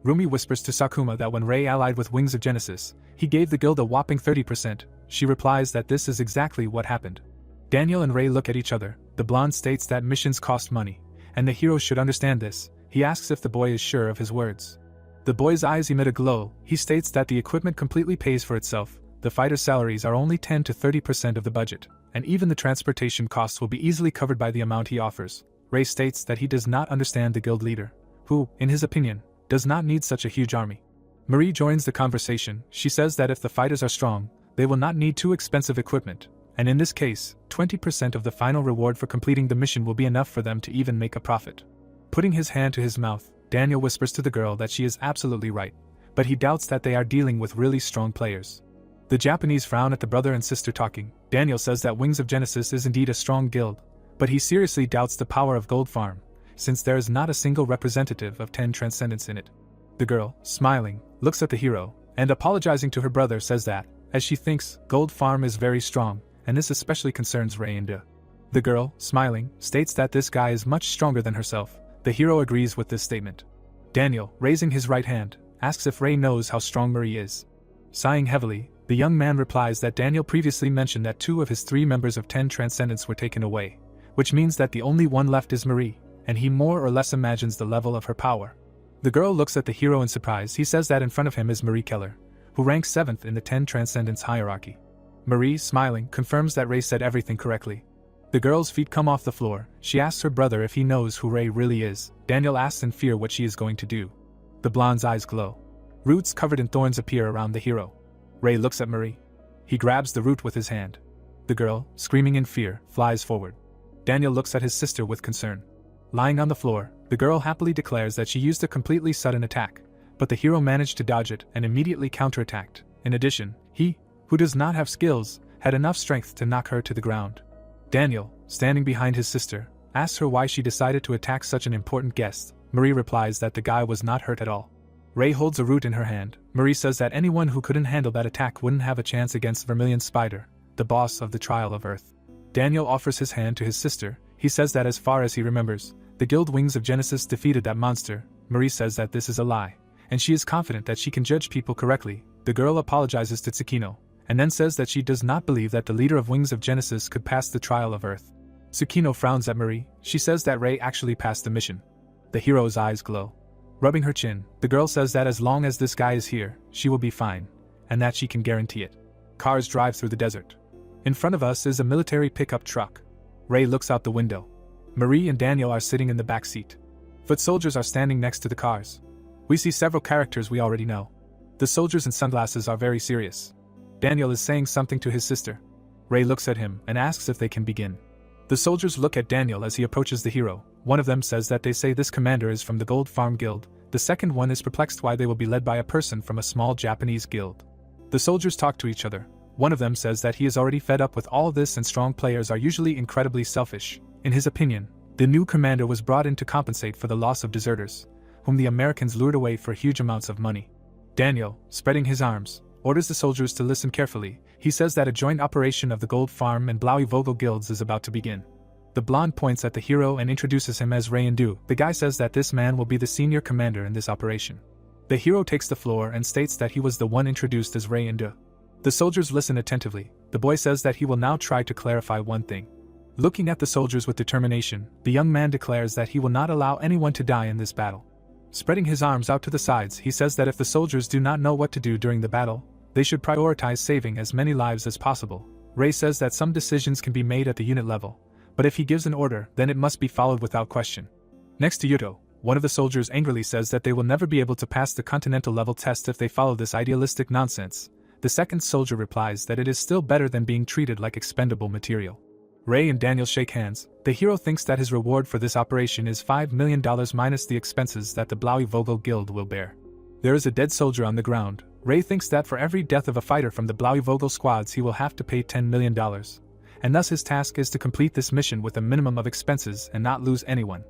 Rumi whispers to Sakuma that when Ray allied with Wings of Genesis, he gave the guild a whopping 30%. She replies that this is exactly what happened. Daniel and Ray look at each other. The blonde states that missions cost money, and the hero should understand this. He asks if the boy is sure of his words. The boy's eyes emit a glow. He states that the equipment completely pays for itself. The fighters' salaries are only 10 to 30% of the budget, and even the transportation costs will be easily covered by the amount he offers. Ray states that he does not understand the guild leader, who, in his opinion, does not need such a huge army. Marie joins the conversation. She says that if the fighters are strong, they will not need too expensive equipment, and in this case, 20% of the final reward for completing the mission will be enough for them to even make a profit. Putting his hand to his mouth, Daniel whispers to the girl that she is absolutely right, but he doubts that they are dealing with really strong players. The Japanese frown at the brother and sister talking. Daniel says that Wings of Genesis is indeed a strong guild, but he seriously doubts the power of Gold Farm, since there is not a single representative of 10 Transcendents in it. The girl, smiling, looks at the hero, and apologizing to her brother says that, as she thinks, Gold Farm is very strong, and this especially concerns Ray and De. The girl, smiling, states that this guy is much stronger than herself. The hero agrees with this statement. Daniel, raising his right hand, asks if Ray knows how strong Marie is. Sighing heavily, the young man replies that Daniel previously mentioned that 2 of his 3 members of 10 Transcendents were taken away, which means that the only one left is Marie, and he more or less imagines the level of her power. The girl looks at the hero in surprise. He says that in front of him is Marie Keller, who ranks 7th in the 10 Transcendents hierarchy. Marie, smiling, confirms that Ray said everything correctly. The girl's feet come off the floor. She asks her brother if he knows who Ray really is. Daniel asks in fear what she is going to do. The blonde's eyes glow. Roots covered in thorns appear around the hero. Ray looks at Marie. He grabs the root with his hand. The girl, screaming in fear, flies forward. Daniel looks at his sister with concern. Lying on the floor, the girl happily declares that she used a completely sudden attack, but the hero managed to dodge it and immediately counterattacked. In addition, he, who does not have skills, had enough strength to knock her to the ground. Daniel, standing behind his sister, asks her why she decided to attack such an important guest. Marie replies that the guy was not hurt at all. Ray holds a root in her hand. Marie says that anyone who couldn't handle that attack wouldn't have a chance against Vermilion Spider, the boss of the Trial of Earth. Daniel offers his hand to his sister. He says that as far as he remembers, the Guild Wings of Genesis defeated that monster. Marie says that this is a lie, and she is confident that she can judge people correctly. The girl apologizes to Tsukino, and then says that she does not believe that the leader of Wings of Genesis could pass the Trial of Earth. Tsukino frowns at Marie. She says that Ray actually passed the mission. The hero's eyes glow. Rubbing her chin, the girl says that as long as this guy is here, she will be fine, and that she can guarantee it. Cars drive through the desert. In front of us is a military pickup truck. Ray looks out the window. Marie and Daniel are sitting in the back seat. Foot soldiers are standing next to the cars. We see several characters we already know. The soldiers in sunglasses are very serious. Daniel is saying something to his sister. Ray looks at him and asks if they can begin. The soldiers look at Daniel as he approaches the hero. One of them says that they say this commander is from the Gold Farm Guild. The second one is perplexed why they will be led by a person from a small Japanese guild. The soldiers talk to each other. One of them says that he is already fed up with all this and strong players are usually incredibly selfish. In his opinion, the new commander was brought in to compensate for the loss of deserters, whom the Americans lured away for huge amounts of money. Daniel, spreading his arms, orders the soldiers to listen carefully. He says that a joint operation of the Gold Farm and Blaui Vogel guilds is about to begin. The blonde points at the hero and introduces him as Ray Indu. The guy says that this man will be the senior commander in this operation. The hero takes the floor and states that he was the one introduced as Ray Indu. The soldiers listen attentively. The boy says that he will now try to clarify one thing. Looking at the soldiers with determination, the young man declares that he will not allow anyone to die in this battle. Spreading his arms out to the sides, he says that if the soldiers do not know what to do during the battle, they should prioritize saving as many lives as possible. Ray says that some decisions can be made at the unit level, but if he gives an order, then it must be followed without question. Next to Yuto, one of the soldiers angrily says that they will never be able to pass the continental level test if they follow this idealistic nonsense. The second soldier replies that it is still better than being treated like expendable material. Ray and Daniel shake hands. The hero thinks that his reward for this operation is $5 million minus the expenses that the Blauwe-Vogel Guild will bear. There is a dead soldier on the ground. Ray thinks that for every death of a fighter from the Blauwe-Vogel squads he will have to pay $10 million. And thus his task is to complete this mission with a minimum of expenses and not lose anyone.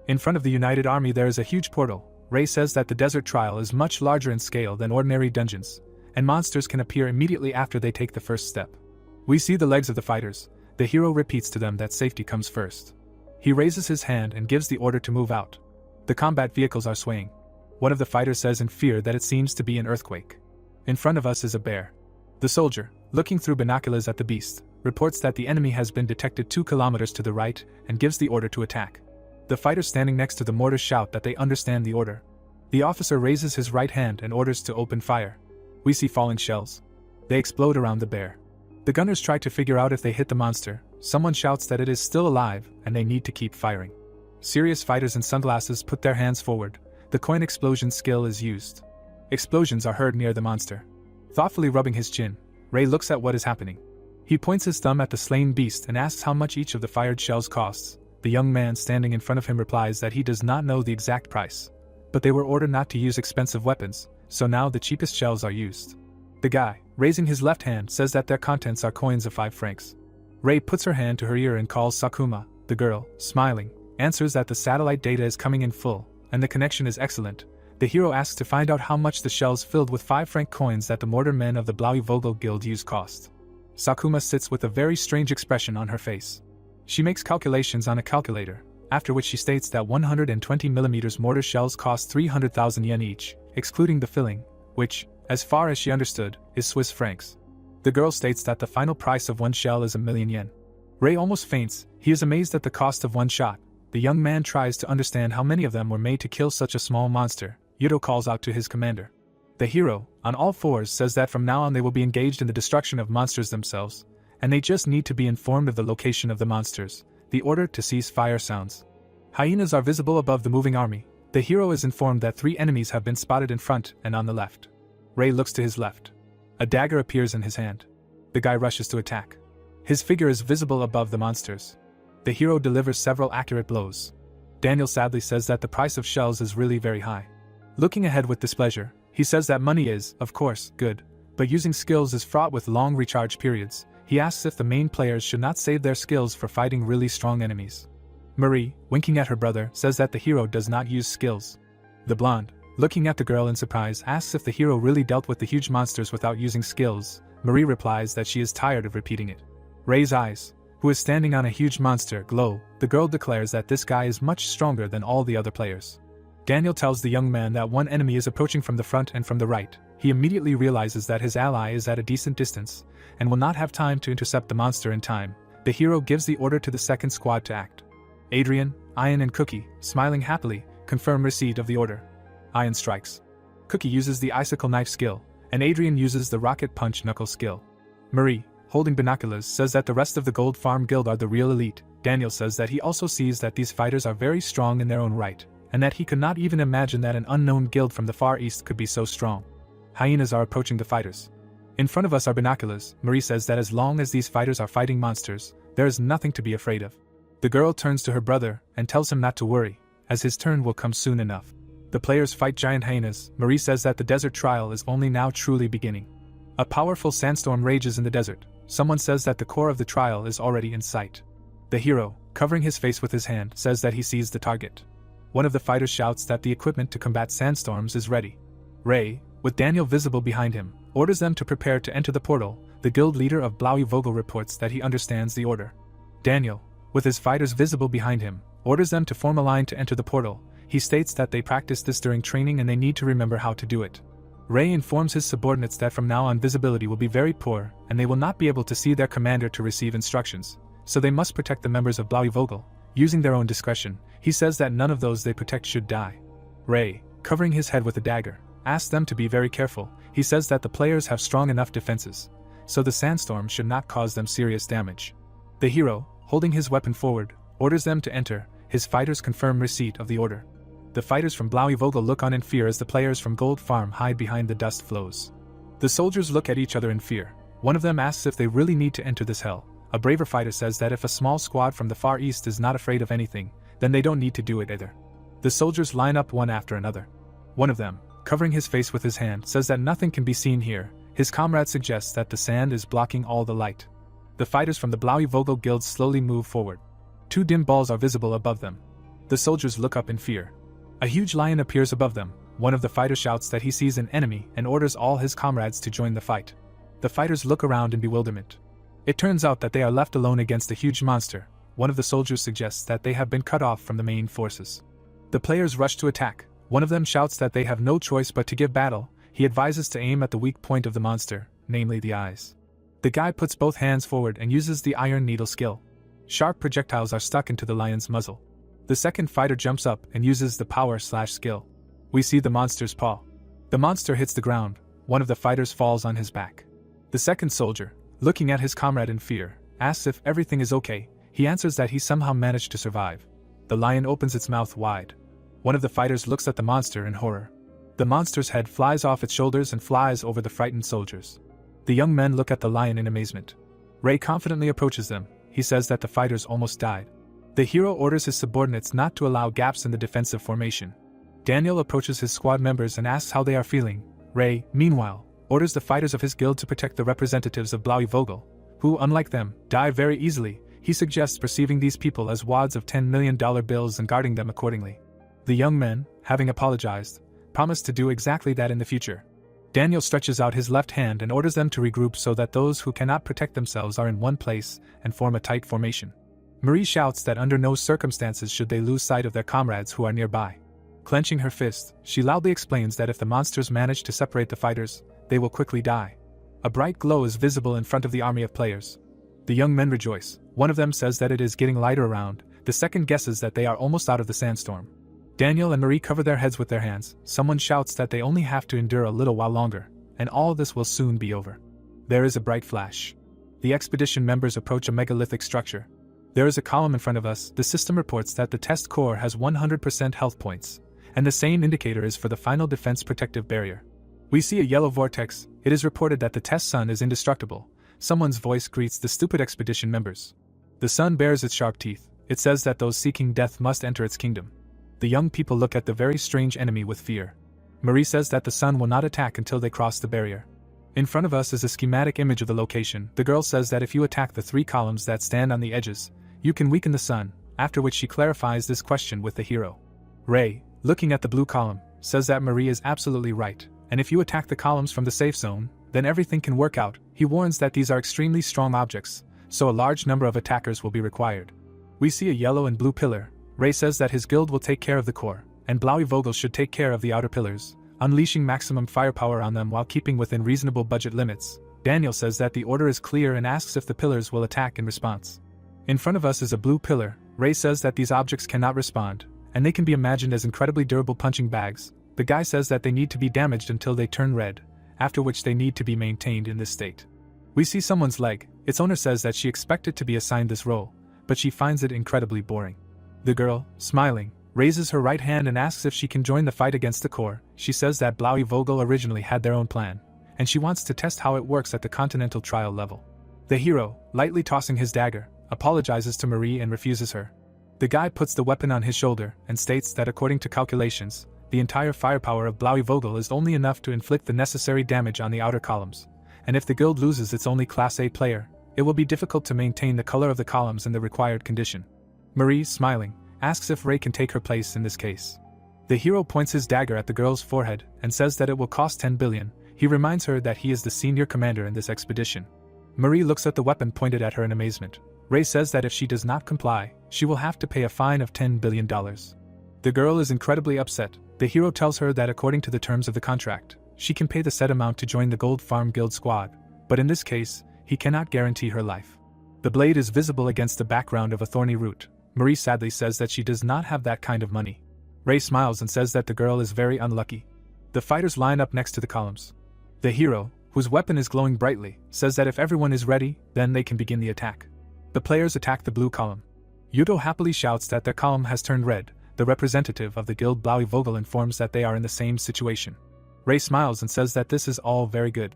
In front of the United Army there is a huge portal. Ray says that the desert trial is much larger in scale than ordinary dungeons, and monsters can appear immediately after they take the first step. We see the legs of the fighters. The hero repeats to them that safety comes first. He raises his hand and gives the order to move out. The combat vehicles are swaying. One of the fighters says in fear that it seems to be an earthquake. In front of us is a bear. The soldier, looking through binoculars at the beast, reports that the enemy has been detected 2 kilometers to the right and gives the order to attack. The fighters standing next to the mortar shout that they understand the order. The officer raises his right hand and orders to open fire. We see falling shells. They explode around the bear. The gunners try to figure out if they hit the monster. Someone shouts that it is still alive and they need to keep firing. Serious fighters in sunglasses put their hands forward. The coin explosion skill is used. Explosions are heard near the monster. Thoughtfully rubbing his chin, Ray looks at what is happening. He points his thumb at the slain beast and asks how much each of the fired shells costs. The young man standing in front of him replies that he does not know the exact price. But they were ordered not to use expensive weapons, so now the cheapest shells are used. The guy, raising his left hand, says that their contents are coins of 5 francs. Ray puts her hand to her ear and calls Sakuma. The girl, smiling, answers that the satellite data is coming in full, and the connection is excellent. The hero asks to find out how much the shells filled with 5 franc coins that the mortar men of the Blauwe-Vogel Guild use cost. Sakuma sits with a very strange expression on her face. She makes calculations on a calculator, after which she states that 120mm mortar shells cost 300,000 yen each, excluding the filling, which, as far as she understood, is Swiss francs. The girl states that the final price of one shell is 1,000,000 yen. Ray almost faints. He is amazed at the cost of one shot. The young man tries to understand how many of them were made to kill such a small monster. Yuto calls out to his commander. The hero, on all fours, says that from now on they will be engaged in the destruction of monsters themselves, and they just need to be informed of the location of the monsters. The order to cease fire sounds. Hyenas are visible above the moving army. The hero is informed that 3 enemies have been spotted in front and on the left. Ray looks to his left. A dagger appears in his hand. The guy rushes to attack. His figure is visible above the monsters. The hero delivers several accurate blows. Daniel sadly says that the price of shells is really very high. Looking ahead with displeasure, he says that money is, of course, good, but using skills is fraught with long recharge periods. He asks if the main players should not save their skills for fighting really strong enemies. Marie, winking at her brother, says that the hero does not use skills. The blonde, looking at the girl in surprise, asks if the hero really dealt with the huge monsters without using skills. Marie replies that she is tired of repeating it. Ray's eyes, who is standing on a huge monster, glow. The girl declares that this guy is much stronger than all the other players. Daniel tells the young man that one enemy is approaching from the front and from the right. He immediately realizes that his ally is at a decent distance, and will not have time to intercept the monster in time. The hero gives the order to the second squad to act. Adrian, Ian and Cookie, smiling happily, confirm receipt of the order. Ian strikes. Cookie uses the icicle knife skill, and Adrian uses the rocket punch knuckle skill. Marie, holding binoculars, says that the rest of the Gold Farm Guild are the real elite. Daniel says that he also sees that these fighters are very strong in their own right, and that he could not even imagine that an unknown guild from the Far East could be so strong. Hyenas are approaching the fighters. In front of us are binoculars. Marie says that as long as these fighters are fighting monsters, there is nothing to be afraid of. The girl turns to her brother and tells him not to worry, as his turn will come soon enough. The players fight giant hyenas. Marie says that the desert trial is only now truly beginning. A powerful sandstorm rages in the desert. Someone says that the core of the trial is already in sight. The hero, covering his face with his hand, says that he sees the target. One of the fighters shouts that the equipment to combat sandstorms is ready. Ray, with Daniel visible behind him, orders them to prepare to enter the portal. The guild leader of Blauwe-Vogel reports that he understands the order. Daniel, with his fighters visible behind him, orders them to form a line to enter the portal. He states that they practiced this during training and they need to remember how to do it. Ray informs his subordinates that from now on visibility will be very poor and they will not be able to see their commander to receive instructions, so they must protect the members of Blauwe-Vogel, using their own discretion. He says that none of those they protect should die. Ray, covering his head with a dagger, asks them to be very careful. He says that the players have strong enough defenses, so the sandstorm should not cause them serious damage. The hero, holding his weapon forward, orders them to enter. His fighters confirm receipt of the order. The fighters from Blauwe-Vogel look on in fear as the players from Gold Farm hide behind the dust flows. The soldiers look at each other in fear. One of them asks if they really need to enter this hell. a braver fighter says that if a small squad from the Far East is not afraid of anything, then they don't need to do it either. The soldiers line up one after another. One of them, covering his face with his hand, says that nothing can be seen here. His comrade suggests that the sand is blocking all the light. The fighters from the Blaue Vogel Guild slowly move forward. 2 dim balls are visible above them. The soldiers look up in fear. A huge lion appears above them. One of the fighters shouts that he sees an enemy and orders all his comrades to join the fight. The fighters look around in bewilderment. It turns out that they are left alone against a huge monster. One of the soldiers suggests that they have been cut off from the main forces. The players rush to attack. One of them shouts that they have no choice but to give battle. He advises to aim at the weak point of the monster, namely the eyes. The guy puts both hands forward and uses the iron needle skill. Sharp projectiles are stuck into the lion's muzzle. The second fighter jumps up and uses the power/skill. We see the monster's paw. The monster hits the ground. One of the fighters falls on his back. The second soldier, looking at his comrade in fear, asks if everything is okay. He answers that he somehow managed to survive. The lion opens its mouth wide. One of the fighters looks at the monster in horror. The monster's head flies off its shoulders and flies over the frightened soldiers. The young men look at the lion in amazement. Ray confidently approaches them. He says that the fighters almost died. The hero orders his subordinates not to allow gaps in the defensive formation. Daniel approaches his squad members and asks how they are feeling. Ray, meanwhile, orders the fighters of his guild to protect the representatives of Blaue Vogel, who, unlike them, die very easily. He suggests perceiving these people as wads of $10 million bills and guarding them accordingly. The young men, having apologized, promise to do exactly that in the future. Daniel stretches out his left hand and orders them to regroup so that those who cannot protect themselves are in one place and form a tight formation. Marie shouts that under no circumstances should they lose sight of their comrades who are nearby. Clenching her fist, she loudly explains that if the monsters manage to separate the fighters, they will quickly die. A bright glow is visible in front of the army of players. The young men rejoice. One of them says that it is getting lighter around. The second guesses that they are almost out of the sandstorm. Daniel and Marie cover their heads with their hands. Someone shouts that they only have to endure a little while longer, and all this will soon be over. There is a bright flash. The expedition members approach a megalithic structure. There is a column in front of us. The system reports that the test core has 100% health points, and the same indicator is for the final defense protective barrier. We see a yellow vortex. It is reported that the test sun is indestructible. Someone's voice greets the stupid expedition members. The sun bares its sharp teeth. It says that those seeking death must enter its kingdom. The young people look at the very strange enemy with fear. Marie says that the sun will not attack until they cross the barrier. In front of us is a schematic image of the location. The girl says that if you attack the 3 columns that stand on the edges, you can weaken the sun, after which she clarifies this question with the hero. Ray, looking at the blue column, says that Marie is absolutely right, and if you attack the columns from the safe zone, then everything can work out. He warns that these are extremely strong objects, so a large number of attackers will be required. We see a yellow and blue pillar. Ray says that his guild will take care of the core, and Blaue Vogel should take care of the outer pillars, unleashing maximum firepower on them while keeping within reasonable budget limits. Daniel says that the order is clear and asks if the pillars will attack in response. In front of us is a blue pillar. Ray says that these objects cannot respond, and they can be imagined as incredibly durable punching bags. The guy says that they need to be damaged until they turn red, after which they need to be maintained in this state. We see someone's leg. Its owner says that she expected to be assigned this role, but she finds it incredibly boring. The girl, smiling, raises her right hand and asks if she can join the fight against the core. She says that Blaue Vogel originally had their own plan, and she wants to test how it works at the continental trial level. The hero, lightly tossing his dagger, apologizes to Marie and refuses her. The guy puts the weapon on his shoulder and states that according to calculations, the entire firepower of Blaue Vogel is only enough to inflict the necessary damage on the outer columns, and if the guild loses its only Class A player, it will be difficult to maintain the color of the columns in the required condition. Marie, smiling, asks if Ray can take her place in this case. The hero points his dagger at the girl's forehead and says that it will cost 10 billion. He reminds her that he is the senior commander in this expedition. Marie looks at the weapon pointed at her in amazement. Ray says that if she does not comply, she will have to pay a fine of $10 billion. The girl is incredibly upset. The hero tells her that according to the terms of the contract, she can pay the said amount to join the Gold Farm Guild squad, but in this case, he cannot guarantee her life. The blade is visible against the background of a thorny root. Marie sadly says that she does not have that kind of money. Ray smiles and says that the girl is very unlucky. The fighters line up next to the columns. The hero, whose weapon is glowing brightly, says that if everyone is ready, then they can begin the attack. The players attack the blue column. Yuto happily shouts that their column has turned red. The representative of the guild Blaue Vogel informs that they are in the same situation. Ray smiles and says that this is all very good.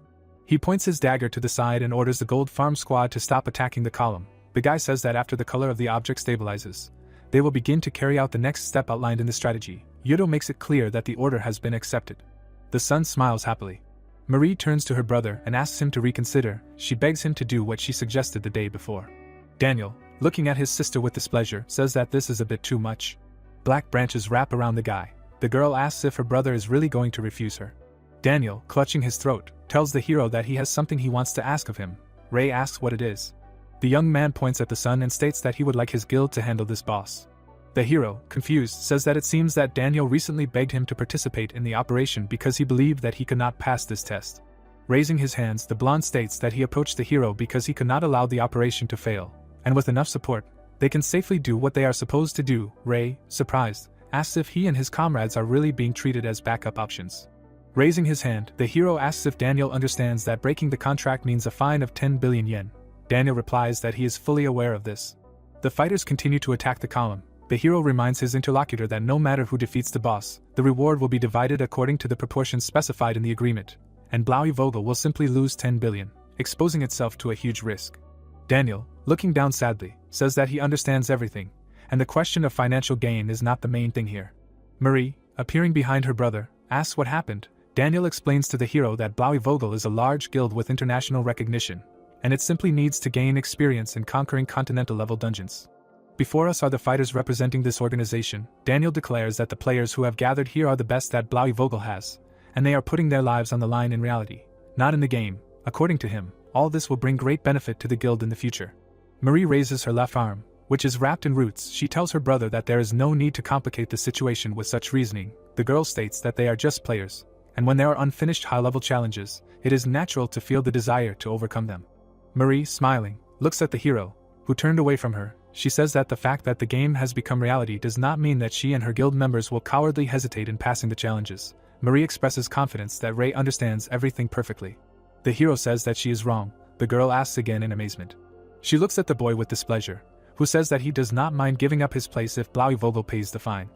He points his dagger to the side and orders the gold farm squad to stop attacking the column. The guy says that after the color of the object stabilizes, they will begin to carry out the next step outlined in the strategy. Yudo makes it clear that the order has been accepted. The son smiles happily. Marie turns to her brother and asks him to reconsider. She begs him to do what she suggested the day before. Daniel, looking at his sister with displeasure, says that this is a bit too much. Black branches wrap around the guy. The girl asks if her brother is really going to refuse her. Daniel, clutching his throat, tells the hero that he has something he wants to ask of him. Ray asks what it is. The young man points at the son and states that he would like his guild to handle this boss. The hero, confused, says that it seems that Daniel recently begged him to participate in the operation because he believed that he could not pass this test. Raising his hands, the blonde states that he approached the hero because he could not allow the operation to fail, and with enough support, they can safely do what they are supposed to do. Ray, surprised, asks if he and his comrades are really being treated as backup options. Raising his hand, the hero asks if Daniel understands that breaking the contract means a fine of 10 billion yen. Daniel replies that he is fully aware of this. The fighters continue to attack the column. The hero reminds his interlocutor that no matter who defeats the boss, the reward will be divided according to the proportions specified in the agreement, and Blaui Vogel will simply lose 10 billion, exposing itself to a huge risk. Daniel, looking down sadly, says that he understands everything, and the question of financial gain is not the main thing here. Marie, appearing behind her brother, asks what happened. Daniel explains to the hero that Blaui Vogel is a large guild with international recognition, and it simply needs to gain experience in conquering continental-level dungeons. Before us are the fighters representing this organization. Daniel declares that the players who have gathered here are the best that Blaui Vogel has, and they are putting their lives on the line in reality, not in the game. According to him, all this will bring great benefit to the guild in the future. Marie raises her left arm, which is wrapped in roots. She tells her brother that there is no need to complicate the situation with such reasoning. The girl states that they are just players, and when there are unfinished high-level challenges, it is natural to feel the desire to overcome them. Marie, smiling, looks at the hero, who turned away from her. She says that the fact that the game has become reality does not mean that she and her guild members will cowardly hesitate in passing the challenges. Marie expresses confidence that Ray understands everything perfectly. The hero says that she is wrong. The girl asks again in amazement. She looks at the boy with displeasure, who says that he does not mind giving up his place if Blaui Vogel pays the fine.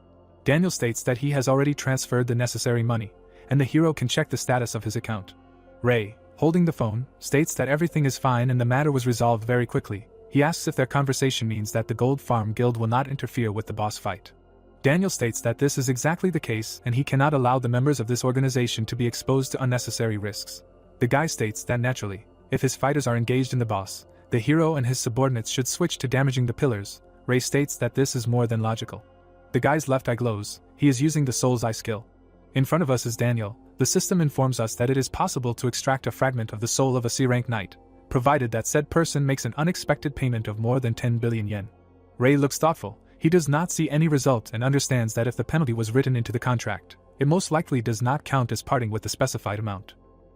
Daniel states that he has already transferred the necessary money, and the hero can check the status of his account. Ray, holding the phone, states that everything is fine and the matter was resolved very quickly. He asks if their conversation means that the Gold Farm Guild will not interfere with the boss fight. Daniel states that this is exactly the case and he cannot allow the members of this organization to be exposed to unnecessary risks. The guy states that naturally, if his fighters are engaged in the boss, the hero and his subordinates should switch to damaging the pillars. Ray states that this is more than logical. The guy's left eye glows. He is using the Soul's Eye skill. In front of us is Daniel. The system informs us that it is possible to extract a fragment of the soul of a C-rank knight, provided that said person makes an unexpected payment of more than 10 billion yen. Ray looks thoughtful. He does not see any result and understands that if the penalty was written into the contract, it most likely does not count as parting with the specified amount.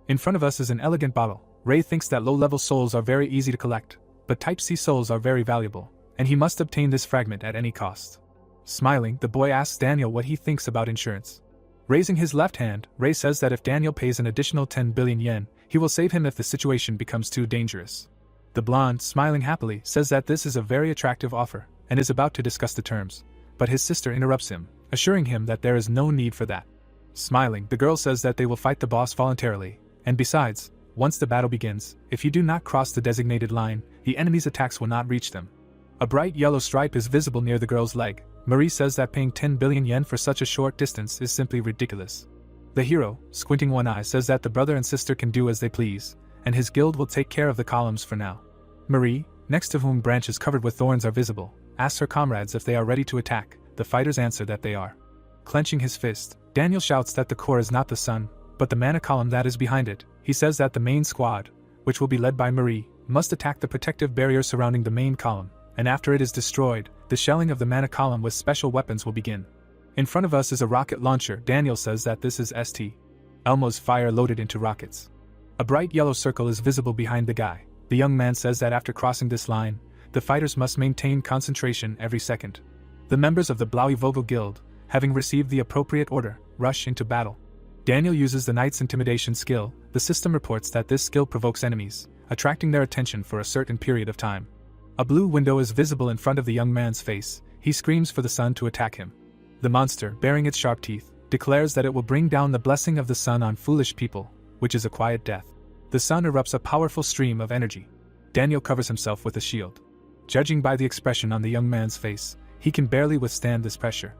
In front of us is an elegant bottle. Ray thinks that low-level souls are very easy to collect, but Type C souls are very valuable, and he must obtain this fragment at any cost. Smiling, the boy asks Daniel what he thinks about insurance. Raising his left hand, Ray says that if Daniel pays an additional 10 billion yen, he will save him if the situation becomes too dangerous. The blonde, smiling happily, says that this is a very attractive offer, and is about to discuss the terms, but his sister interrupts him, assuring him that there is no need for that. Smiling, the girl says that they will fight the boss voluntarily, and besides, once the battle begins, if you do not cross the designated line, the enemy's attacks will not reach them. A bright yellow stripe is visible near the girl's leg. Marie says that paying 10 billion yen for such a short distance is simply ridiculous. The hero, squinting one eye, says that the brother and sister can do as they please, and his guild will take care of the columns for now. Marie, next to whom branches covered with thorns are visible, asks her comrades if they are ready to attack. The fighters answer that they are. Clenching his fist, Daniel shouts that the core is not the sun, but the mana column that is behind it. He says that the main squad, which will be led by Marie, must attack the protective barrier surrounding the main column, and after it is destroyed, the shelling of the mana column with special weapons will begin. In front of us is a rocket launcher. Daniel says that this is St. Elmo's fire loaded into rockets. A bright yellow circle is visible behind the guy. The young man says that after crossing this line, the fighters must maintain concentration every second. The members of the Blaui Vogel Guild, having received the appropriate order, rush into battle. Daniel uses the knight's intimidation skill. The system reports that this skill provokes enemies, attracting their attention for a certain period of time. A blue window is visible in front of the young man's face. He screams for the sun to attack him. The monster, baring its sharp teeth, declares that it will bring down the blessing of the sun on foolish people, which is a quiet death. The sun erupts a powerful stream of energy. Daniel covers himself with a shield. Judging by the expression on the young man's face, he can barely withstand this pressure.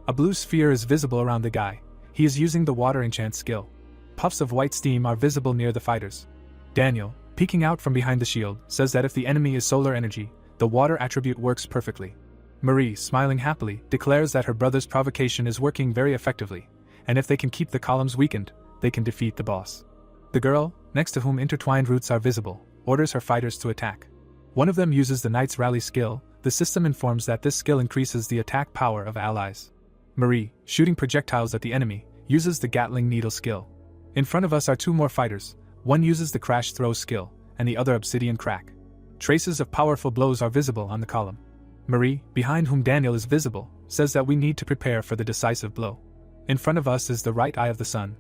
A blue sphere is visible around the guy. He is using the water enchant skill. Puffs of white steam are visible near the fighters. Daniel, peeking out from behind the shield, says that if the enemy is solar energy, the water attribute works perfectly. Marie, smiling happily, declares that her brother's provocation is working very effectively, and if they can keep the columns weakened, they can defeat the boss. The girl, next to whom intertwined roots are visible, orders her fighters to attack. One of them uses the Knight's Rally skill. The system informs that this skill increases the attack power of allies. Marie, shooting projectiles at the enemy, uses the Gatling Needle skill. In front of us are two more fighters. One uses the Crash Throw skill, and the other Obsidian Crack. Traces of powerful blows are visible on the column. Marie, behind whom Daniel is visible, says that we need to prepare for the decisive blow. In front of us is the right eye of the sun.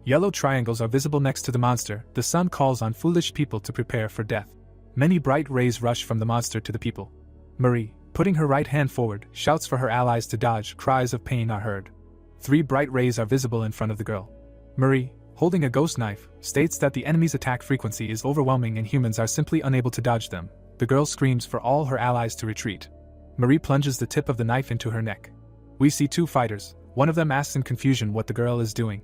Yellow triangles are visible next to the monster. The sun calls on foolish people to prepare for death. Many bright rays rush from the monster to the people. Marie, putting her right hand forward, shouts for her allies to dodge. Cries of pain are heard. 3 bright rays are visible in front of the girl. Marie, holding a ghost knife, states that the enemy's attack frequency is overwhelming and humans are simply unable to dodge them. The girl screams for all her allies to retreat. Marie plunges the tip of the knife into her neck. We see 2 fighters. One of them asks in confusion what the girl is doing.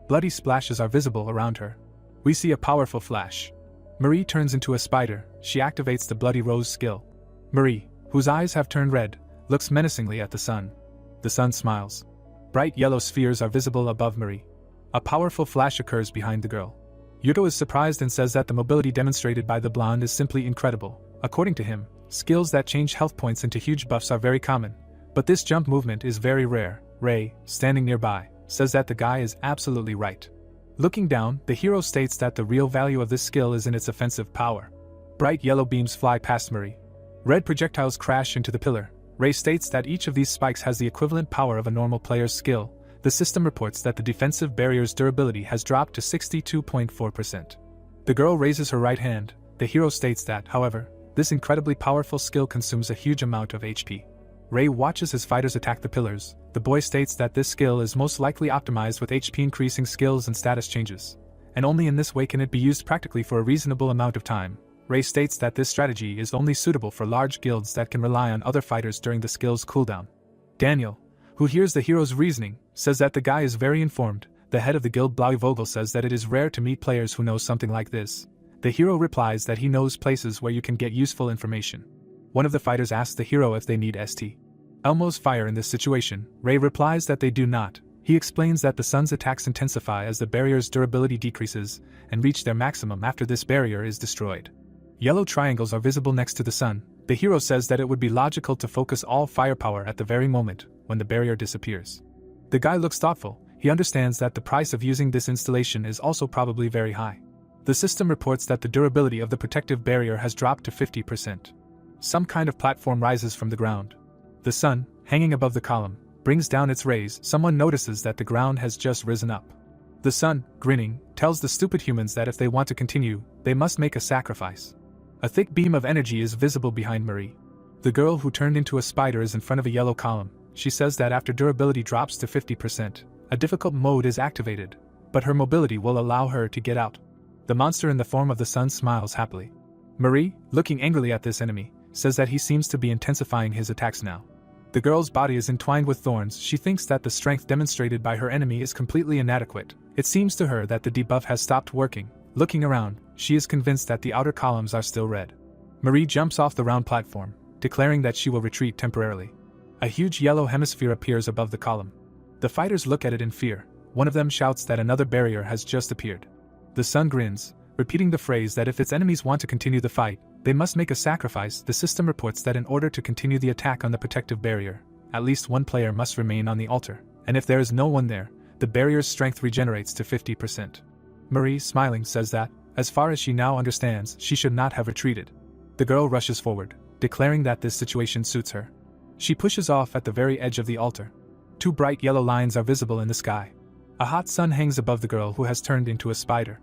Bloody splashes are visible around her. We see a powerful flash. Marie turns into a spider. She activates the Bloody Rose skill. Marie, whose eyes have turned red, looks menacingly at the sun. The sun smiles. Bright yellow spheres are visible above Marie. A powerful flash occurs behind the girl. Yuto is surprised and says that the mobility demonstrated by the blonde is simply incredible. According to him, skills that change health points into huge buffs are very common, but this jump movement is very rare. Ray, standing nearby, says that the guy is absolutely right. Looking down, the hero states that the real value of this skill is in its offensive power. Bright yellow beams fly past Marie. Red projectiles crash into the pillar. Ray states that each of these spikes has the equivalent power of a normal player's skill. The system reports that the defensive barrier's durability has dropped to 62.4%. The girl raises her right hand. The hero states that, however, this incredibly powerful skill consumes a huge amount of HP. Ray watches his fighters attack the pillars. The boy states that this skill is most likely optimized with HP increasing skills and status changes, and only in this way can it be used practically for a reasonable amount of time. Ray states that this strategy is only suitable for large guilds that can rely on other fighters during the skill's cooldown. Daniel, who hears the hero's reasoning, says that the guy is very informed. The head of the guild Blauvogel says that it is rare to meet players who know something like this. The hero replies that he knows places where you can get useful information. One of the fighters asks the hero if they need St. Elmo's fire in this situation. Ray replies that they do not. He explains that the sun's attacks intensify as the barrier's durability decreases and reach their maximum after this barrier is destroyed. Yellow triangles are visible next to the sun. The hero says that it would be logical to focus all firepower at the very moment when the barrier disappears. The guy looks thoughtful. He understands that the price of using this installation is also probably very high. The system reports that the durability of the protective barrier has dropped to 50%. Some kind of platform rises from the ground. The sun, hanging above the column, brings down its rays. Someone notices that the ground has just risen up. The sun, grinning, tells the stupid humans that if they want to continue, they must make a sacrifice. A thick beam of energy is visible behind Marie. The girl who turned into a spider is in front of a yellow column. She says that after durability drops to 50%, a difficult mode is activated, but her mobility will allow her to get out. The monster in the form of the sun smiles happily. Marie, looking angrily at this enemy, says that he seems to be intensifying his attacks now. The girl's body is entwined with thorns. She thinks that the strength demonstrated by her enemy is completely inadequate. It seems to her that the debuff has stopped working. Looking around, she is convinced that the outer columns are still red. Marie jumps off the round platform, declaring that she will retreat temporarily. A huge yellow hemisphere appears above the column. The fighters look at it in fear. One of them shouts that another barrier has just appeared. The sun grins, repeating the phrase that if its enemies want to continue the fight, they must make a sacrifice. The system reports that in order to continue the attack on the protective barrier, at least one player must remain on the altar, and if there is no one there, the barrier's strength regenerates to 50%. Marie, smiling, says that, as far as she now understands, she should not have retreated. The girl rushes forward, declaring that this situation suits her. She pushes off at the very edge of the altar. 2 bright yellow lines are visible in the sky. A hot sun hangs above the girl who has turned into a spider.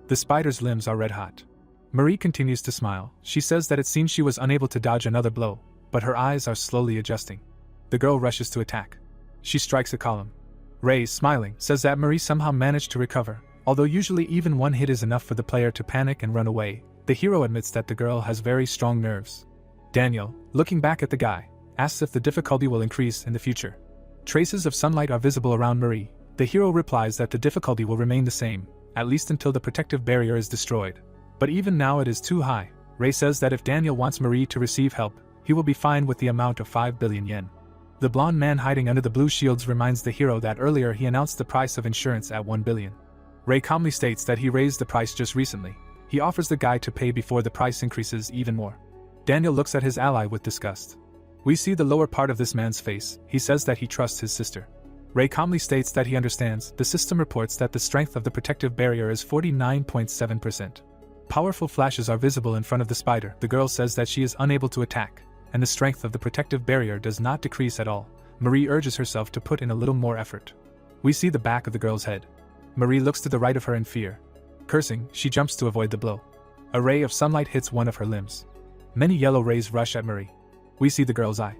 The spider's limbs are red hot. Marie continues to smile. She says that it seems she was unable to dodge another blow, but her eyes are slowly adjusting. The girl rushes to attack. She strikes a column. Ray, smiling, says that Marie somehow managed to recover, Although usually even one hit is enough for the player to panic and run away, the hero admits that the girl has very strong nerves. Daniel, looking back at the guy, asks if the difficulty will increase in the future. Traces of sunlight are visible around Marie. The hero replies that the difficulty will remain the same, at least until the protective barrier is destroyed. But even now it is too high. Ray says that if Daniel wants Marie to receive help, he will be fine with the amount of 5 billion yen. The blonde man hiding under the blue shields reminds the hero that earlier he announced the price of insurance at 1 billion. Ray calmly states that he raised the price just recently. He offers the guy to pay before the price increases even more. Daniel looks at his ally with disgust. We see the lower part of this man's face. He says that he trusts his sister. Ray calmly states that he understands. The system reports that the strength of the protective barrier is 49.7%. Powerful flashes are visible in front of the spider. The girl says that she is unable to attack, and the strength of the protective barrier does not decrease at all. Marie urges herself to put in a little more effort. We see the back of the girl's head. Marie looks to the right of her in fear. Cursing, she jumps to avoid the blow. A ray of sunlight hits one of her limbs. Many yellow rays rush at Marie. We see the girl's eye.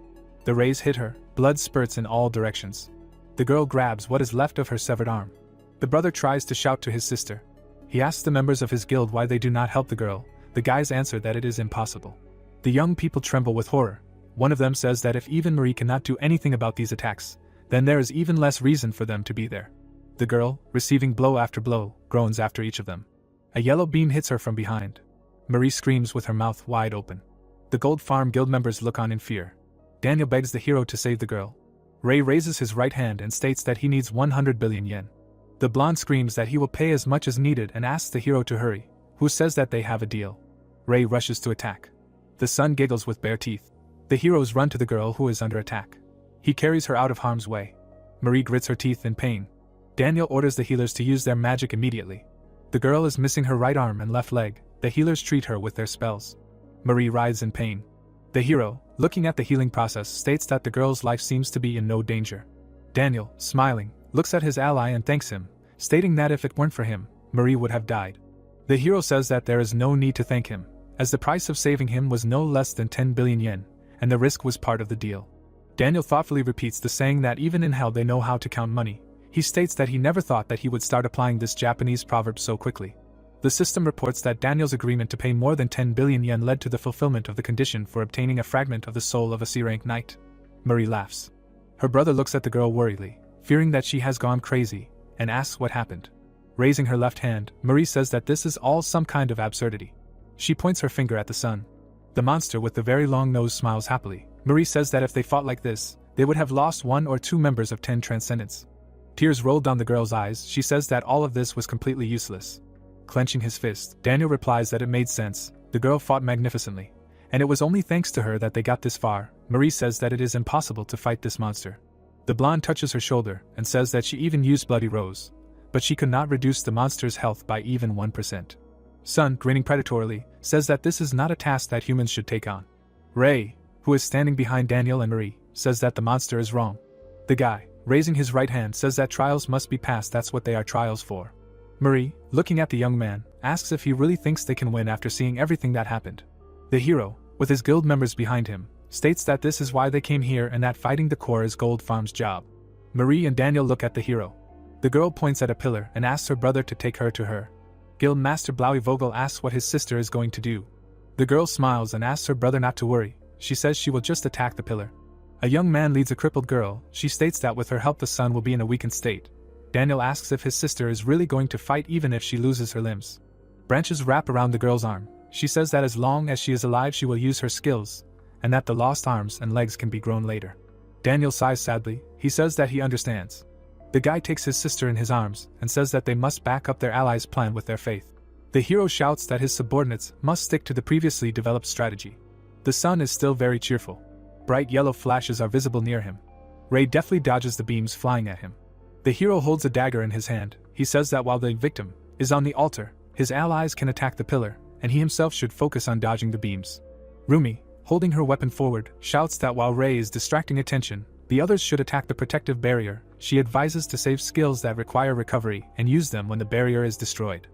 The rays hit her, blood spurts in all directions. The girl grabs what is left of her severed arm. The brother tries to shout to his sister. He asks the members of his guild why they do not help the girl. The guys answer that it is impossible. The young people tremble with horror. One of them says that if even Marie cannot do anything about these attacks, then there is even less reason for them to be there. The girl, receiving blow after blow, groans after each of them. A yellow beam hits her from behind. Marie screams with her mouth wide open. The Gold Farm Guild members look on in fear. Daniel begs the hero to save the girl. Ray raises his right hand and states that he needs 100 billion yen. The blonde screams that he will pay as much as needed and asks the hero to hurry, who says that they have a deal. Ray rushes to attack. The son giggles with bare teeth. The heroes run to the girl who is under attack. He carries her out of harm's way. Marie grits her teeth in pain. Daniel orders the healers to use their magic immediately. The girl is missing her right arm and left leg. The healers treat her with their spells. Marie writhes in pain. The hero, looking at the healing process, states that the girl's life seems to be in no danger. Daniel, smiling, looks at his ally and thanks him, stating that if it weren't for him, Marie would have died. The hero says that there is no need to thank him, as the price of saving him was no less than 10 billion yen, and the risk was part of the deal. Daniel thoughtfully repeats the saying that even in hell they know how to count money. He states that he never thought that he would start applying this Japanese proverb so quickly. The system reports that Daniel's agreement to pay more than 10 billion yen led to the fulfillment of the condition for obtaining a fragment of the soul of a C-rank knight. Marie laughs. Her brother looks at the girl worriedly, fearing that she has gone crazy, and asks what happened. Raising her left hand, Marie says that this is all some kind of absurdity. She points her finger at the sun. The monster with the very long nose smiles happily. Marie says that if they fought like this, they would have lost 1 or 2 members of 10 Transcendents. Tears rolled down the girl's eyes. She says that all of this was completely useless. Clenching his fist, Daniel replies that it made sense. The girl fought magnificently, and it was only thanks to her that they got this far. Marie says that it is impossible to fight this monster. The blonde touches her shoulder and says that she even used Bloody Rose, but she could not reduce the monster's health by even 1%. Sun, grinning predatorily, says that this is not a task that humans should take on. Ray, who is standing behind Daniel and Marie, says that the monster is wrong. The guy, raising his right hand, says that trials must be passed. That's what they are trials for. Marie, looking at the young man, asks if he really thinks they can win after seeing everything that happened. The hero, with his guild members behind him, states that this is why they came here and that fighting the core is Gold Farm's job. Marie and Daniel look at the hero. The girl points at a pillar and asks her brother to take her to her. Guild Master Blowy Vogel asks what his sister is going to do. The girl smiles and asks her brother not to worry. She says she will just attack the pillar. A young man leads a crippled girl. She states that with her help the son will be in a weakened state. Daniel asks if his sister is really going to fight even if she loses her limbs. Branches wrap around the girl's arm. She says that as long as she is alive she will use her skills, and that the lost arms and legs can be grown later. Daniel sighs sadly. He says that he understands. The guy takes his sister in his arms and says that they must back up their allies' plan with their faith. The hero shouts that his subordinates must stick to the previously developed strategy. The sun is still very cheerful. Bright yellow flashes are visible near him. Ray deftly dodges the beams flying at him. The hero holds a dagger in his hand. He says that while the victim is on the altar, his allies can attack the pillar, and he himself should focus on dodging the beams. Rumi, holding her weapon forward, shouts that while Ray is distracting attention, the others should attack the protective barrier. She advises to save skills that require recovery and use them when the barrier is destroyed.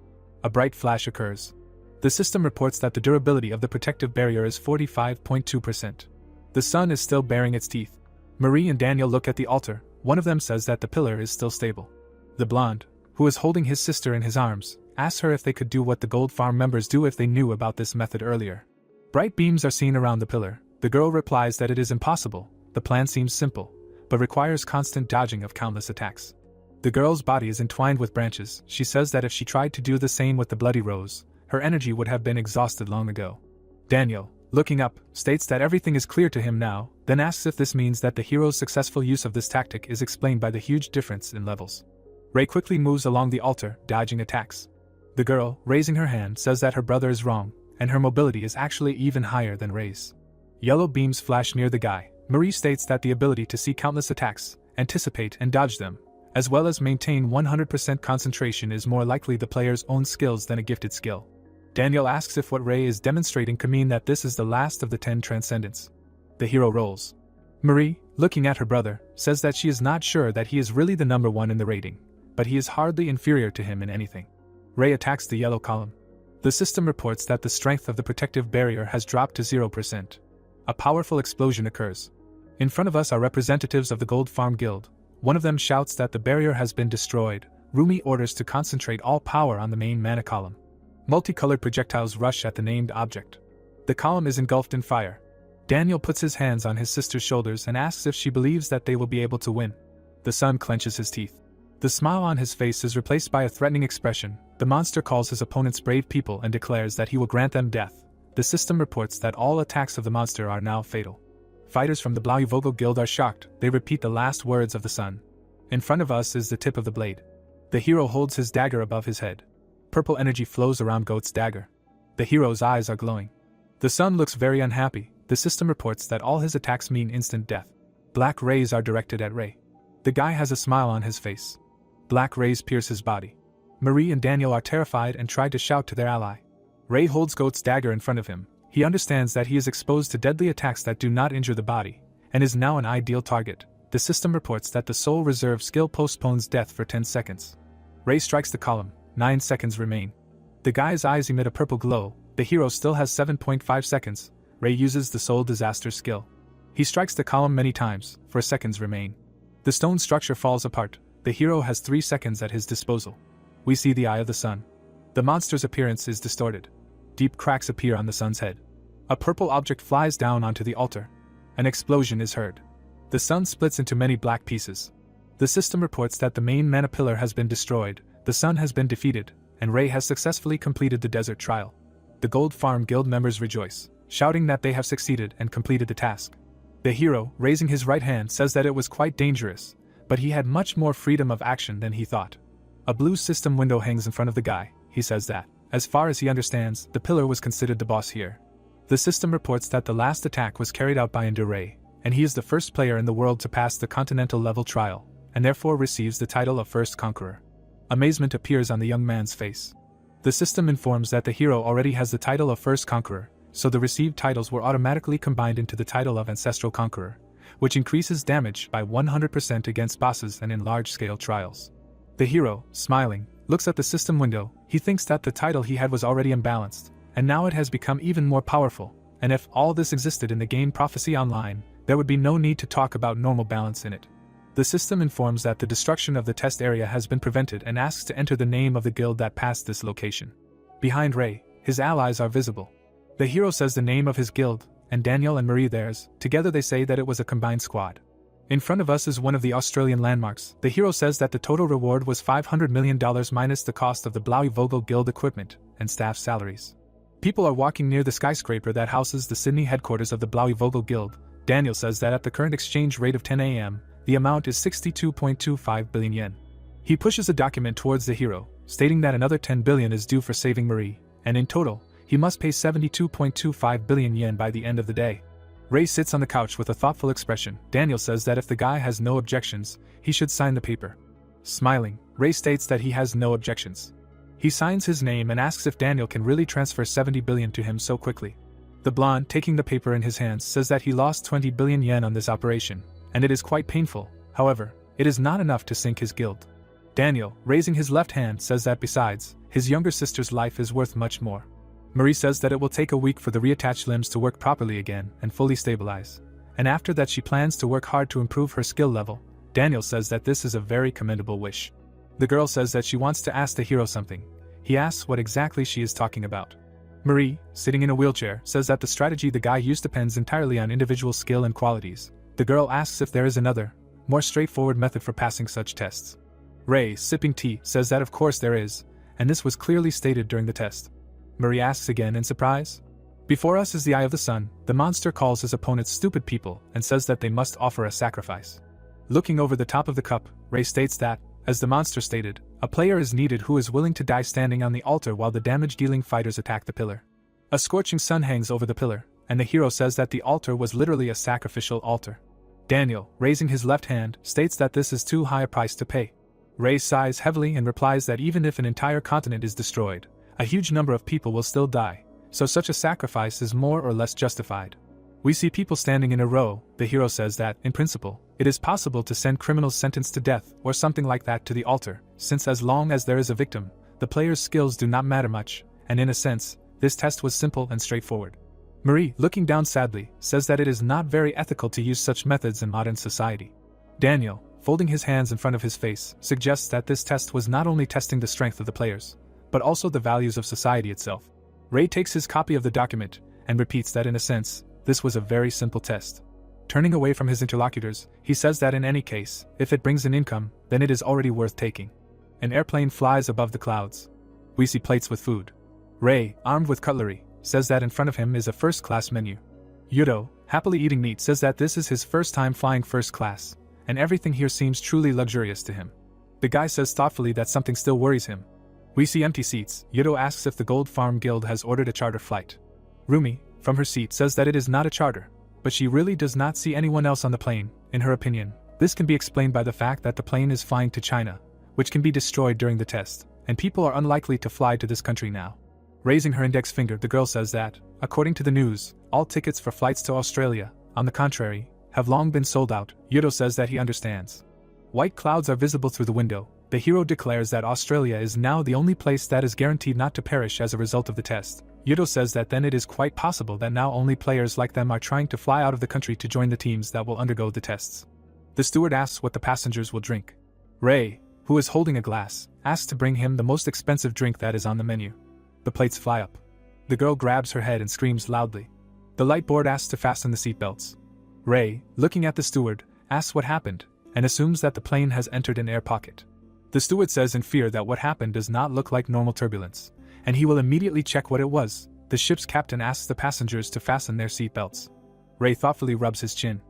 A bright flash occurs. The system reports that the durability of the protective barrier is 45.2%. The sun is still baring its teeth. Marie and Daniel look at the altar. One of them says that the pillar is still stable. The blonde, who is holding his sister in his arms, asks her if they could do what the Gold Farm members do if they knew about this method earlier. Bright beams are seen around the pillar. The girl replies that it is impossible. The plan seems simple, but requires constant dodging of countless attacks. The girl's body is entwined with branches. She says that if she tried to do the same with the bloody rose, her energy would have been exhausted long ago. Daniel, looking up, states that everything is clear to him now, then asks if this means that the hero's successful use of this tactic is explained by the huge difference in levels. Ray quickly moves along the altar, dodging attacks. The girl, raising her hand, says that her brother is wrong, and her mobility is actually even higher than Ray's. Yellow beams flash near the guy. Marie states that the ability to see countless attacks, anticipate and dodge them, as well as maintain 100% concentration is more likely the player's own skills than a gifted skill. Daniel asks if what Ray is demonstrating could mean that this is the last of the 10 transcendents. The hero rolls. Marie, looking at her brother, says that she is not sure that he is really the number one in the rating, but he is hardly inferior to him in anything. Ray attacks the yellow column. The system reports that the strength of the protective barrier has dropped to 0%. A powerful explosion occurs. In front of us are representatives of the Gold Farm Guild. One of them shouts that the barrier has been destroyed. Rumi orders to concentrate all power on the main mana column. Multicolored projectiles rush at the named object. The column is engulfed in fire. Daniel puts his hands on his sister's shoulders and asks if she believes that they will be able to win. The son clenches his teeth. The smile on his face is replaced by a threatening expression. The monster calls his opponents brave people and declares that he will grant them death. The system reports that all attacks of the monster are now fatal. Fighters from the Blauvogel Guild are shocked. They repeat the last words of the son. In front of us is the tip of the blade. The hero holds his dagger above his head. Purple energy flows around Goat's dagger. The hero's eyes are glowing. The son looks very unhappy. The system reports that all his attacks mean instant death. Black rays are directed at Ray. The guy has a smile on his face. Black rays pierce his body. Marie and Daniel are terrified and try to shout to their ally. Ray holds Goat's dagger in front of him. He understands that he is exposed to deadly attacks that do not injure the body, and is now an ideal target. The system reports that the Soul Reserve skill postpones death for 10 seconds. Ray strikes the column. 9 seconds remain. The guy's eyes emit a purple glow. The hero still has 7.5 seconds. Ray uses the Soul Disaster skill. He strikes the column many times. 4 seconds remain. The stone structure falls apart. The hero has 3 seconds at his disposal. We see the eye of the sun. The monster's appearance is distorted. Deep cracks appear on the sun's head. A purple object flies down onto the altar. An explosion is heard. The sun splits into many black pieces. The system reports that the main mana pillar has been destroyed. The sun has been defeated, and Ray has successfully completed the desert trial. The Gold Farm Guild members rejoice, shouting that they have succeeded and completed the task. The hero, raising his right hand, says that it was quite dangerous, but he had much more freedom of action than he thought. A blue system window hangs in front of the guy. He says that, as far as he understands, the pillar was considered the boss here. The system reports that the last attack was carried out by Ray, and he is the first player in the world to pass the continental level trial, and therefore receives the title of First Conqueror. Amazement appears on the young man's face. The system informs that the hero already has the title of First Conqueror, so the received titles were automatically combined into the title of Ancestral Conqueror, which increases damage by 100% against bosses and in large-scale trials. The hero, smiling, looks at the system window. He thinks that the title he had was already imbalanced, and now it has become even more powerful, and if all this existed in the game Prophecy Online, there would be no need to talk about normal balance in it. The system informs that the destruction of the test area has been prevented and asks to enter the name of the guild that passed this location. Behind Ray, his allies are visible. The hero says the name of his guild, and Daniel and Marie theirs. Together they say that it was a combined squad. In front of us is one of the Australian landmarks. The hero says that the total reward was $500 million minus the cost of the Blauvogel Guild equipment and staff salaries. People are walking near the skyscraper that houses the Sydney headquarters of the Blauvogel Guild. Daniel says that at the current exchange rate of 10 AM, the amount is 62.25 billion yen. He pushes a document towards the hero, stating that another 10 billion is due for saving Marie, and in total, he must pay 72.25 billion yen by the end of the day. Ray sits on the couch with a thoughtful expression. Daniel says that if the guy has no objections, he should sign the paper. Smiling, Ray states that he has no objections. He signs his name and asks if Daniel can really transfer 70 billion to him so quickly. The blonde, taking the paper in his hands, says that he lost 20 billion yen on this operation, and it is quite painful. However, it is not enough to sink his guild. Daniel, raising his left hand, says that besides, his younger sister's life is worth much more. Marie says that it will take a week for the reattached limbs to work properly again and fully stabilize, and after that she plans to work hard to improve her skill level. Daniel says that this is a very commendable wish. The girl says that she wants to ask the hero something. He asks what exactly she is talking about. Marie, sitting in a wheelchair, says that the strategy the guy used depends entirely on individual skill and qualities. The girl asks if there is another, more straightforward method for passing such tests. Ray, sipping tea, says that of course there is, and this was clearly stated during the test. Marie asks again in surprise. Before us is the Eye of the Sun. The monster calls his opponents stupid people and says that they must offer a sacrifice. Looking over the top of the cup, Ray states that, as the monster stated, a player is needed who is willing to die standing on the altar while the damage-dealing fighters attack the pillar. A scorching sun hangs over the pillar, and the hero says that the altar was literally a sacrificial altar. Daniel, raising his left hand, states that this is too high a price to pay. Ray sighs heavily and replies that even if an entire continent is destroyed, a huge number of people will still die, so such a sacrifice is more or less justified. We see people standing in a row. The hero says that, in principle, it is possible to send criminals sentenced to death or something like that to the altar, since as long as there is a victim, the player's skills do not matter much, and in a sense, this test was simple and straightforward. Marie, looking down sadly, says that it is not very ethical to use such methods in modern society. Daniel, folding his hands in front of his face, suggests that this test was not only testing the strength of the players, but also the values of society itself. Ray takes his copy of the document and repeats that in a sense, this was a very simple test. Turning away from his interlocutors, he says that in any case, if it brings an income, then it is already worth taking. An airplane flies above the clouds. We see plates with food. Ray, armed with cutlery, says that in front of him is a first-class menu. Yudo, happily eating meat, says that this is his first time flying first class, and everything here seems truly luxurious to him. The guy says thoughtfully that something still worries him. We see empty seats. Yudo asks if the Gold Farm Guild has ordered a charter flight. Rumi, from her seat, says that it is not a charter, but she really does not see anyone else on the plane. In her opinion, this can be explained by the fact that the plane is flying to China, which can be destroyed during the test, and people are unlikely to fly to this country now. Raising her index finger, the girl says that, according to the news, all tickets for flights to Australia, on the contrary, have long been sold out. Yudo says that he understands. White clouds are visible through the window. The hero declares that Australia is now the only place that is guaranteed not to perish as a result of the test. Yudo says that then it is quite possible that now only players like them are trying to fly out of the country to join the teams that will undergo the tests. The steward asks what the passengers will drink. Ray, who is holding a glass, asks to bring him the most expensive drink that is on the menu. The plates fly up. The girl grabs her head and screams loudly. The light board asks to fasten the seatbelts. Ray, looking at the steward, asks what happened, and assumes that the plane has entered an air pocket. The steward says in fear that what happened does not look like normal turbulence, and he will immediately check what it was. The ship's captain asks the passengers to fasten their seatbelts. Ray thoughtfully rubs his chin.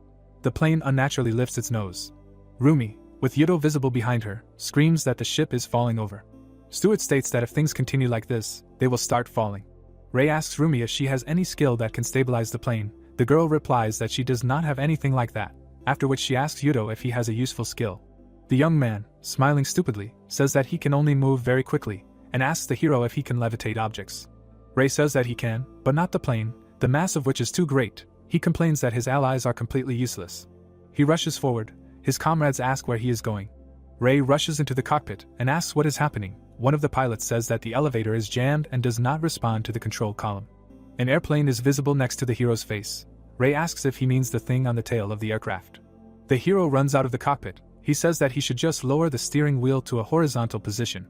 The plane unnaturally lifts its nose. Rumi, with Yudo visible behind her, screams that the ship is falling over. Steward states that if things continue like this, they will start falling. Ray asks Rumi if she has any skill that can stabilize the plane. The girl replies that she does not have anything like that, after which she asks Yudo if he has a useful skill. The young man, smiling stupidly, says that he can only move very quickly, and asks the hero if he can levitate objects. Ray says that he can, but not the plane, the mass of which is too great. He complains that his allies are completely useless. He rushes forward. His comrades ask where he is going. Ray rushes into the cockpit and asks what is happening. One of the pilots says that the elevator is jammed and does not respond to the control column. An airplane is visible next to the hero's face. Ray asks if he means the thing on the tail of the aircraft. The hero runs out of the cockpit. He says that he should just lower the steering wheel to a horizontal position.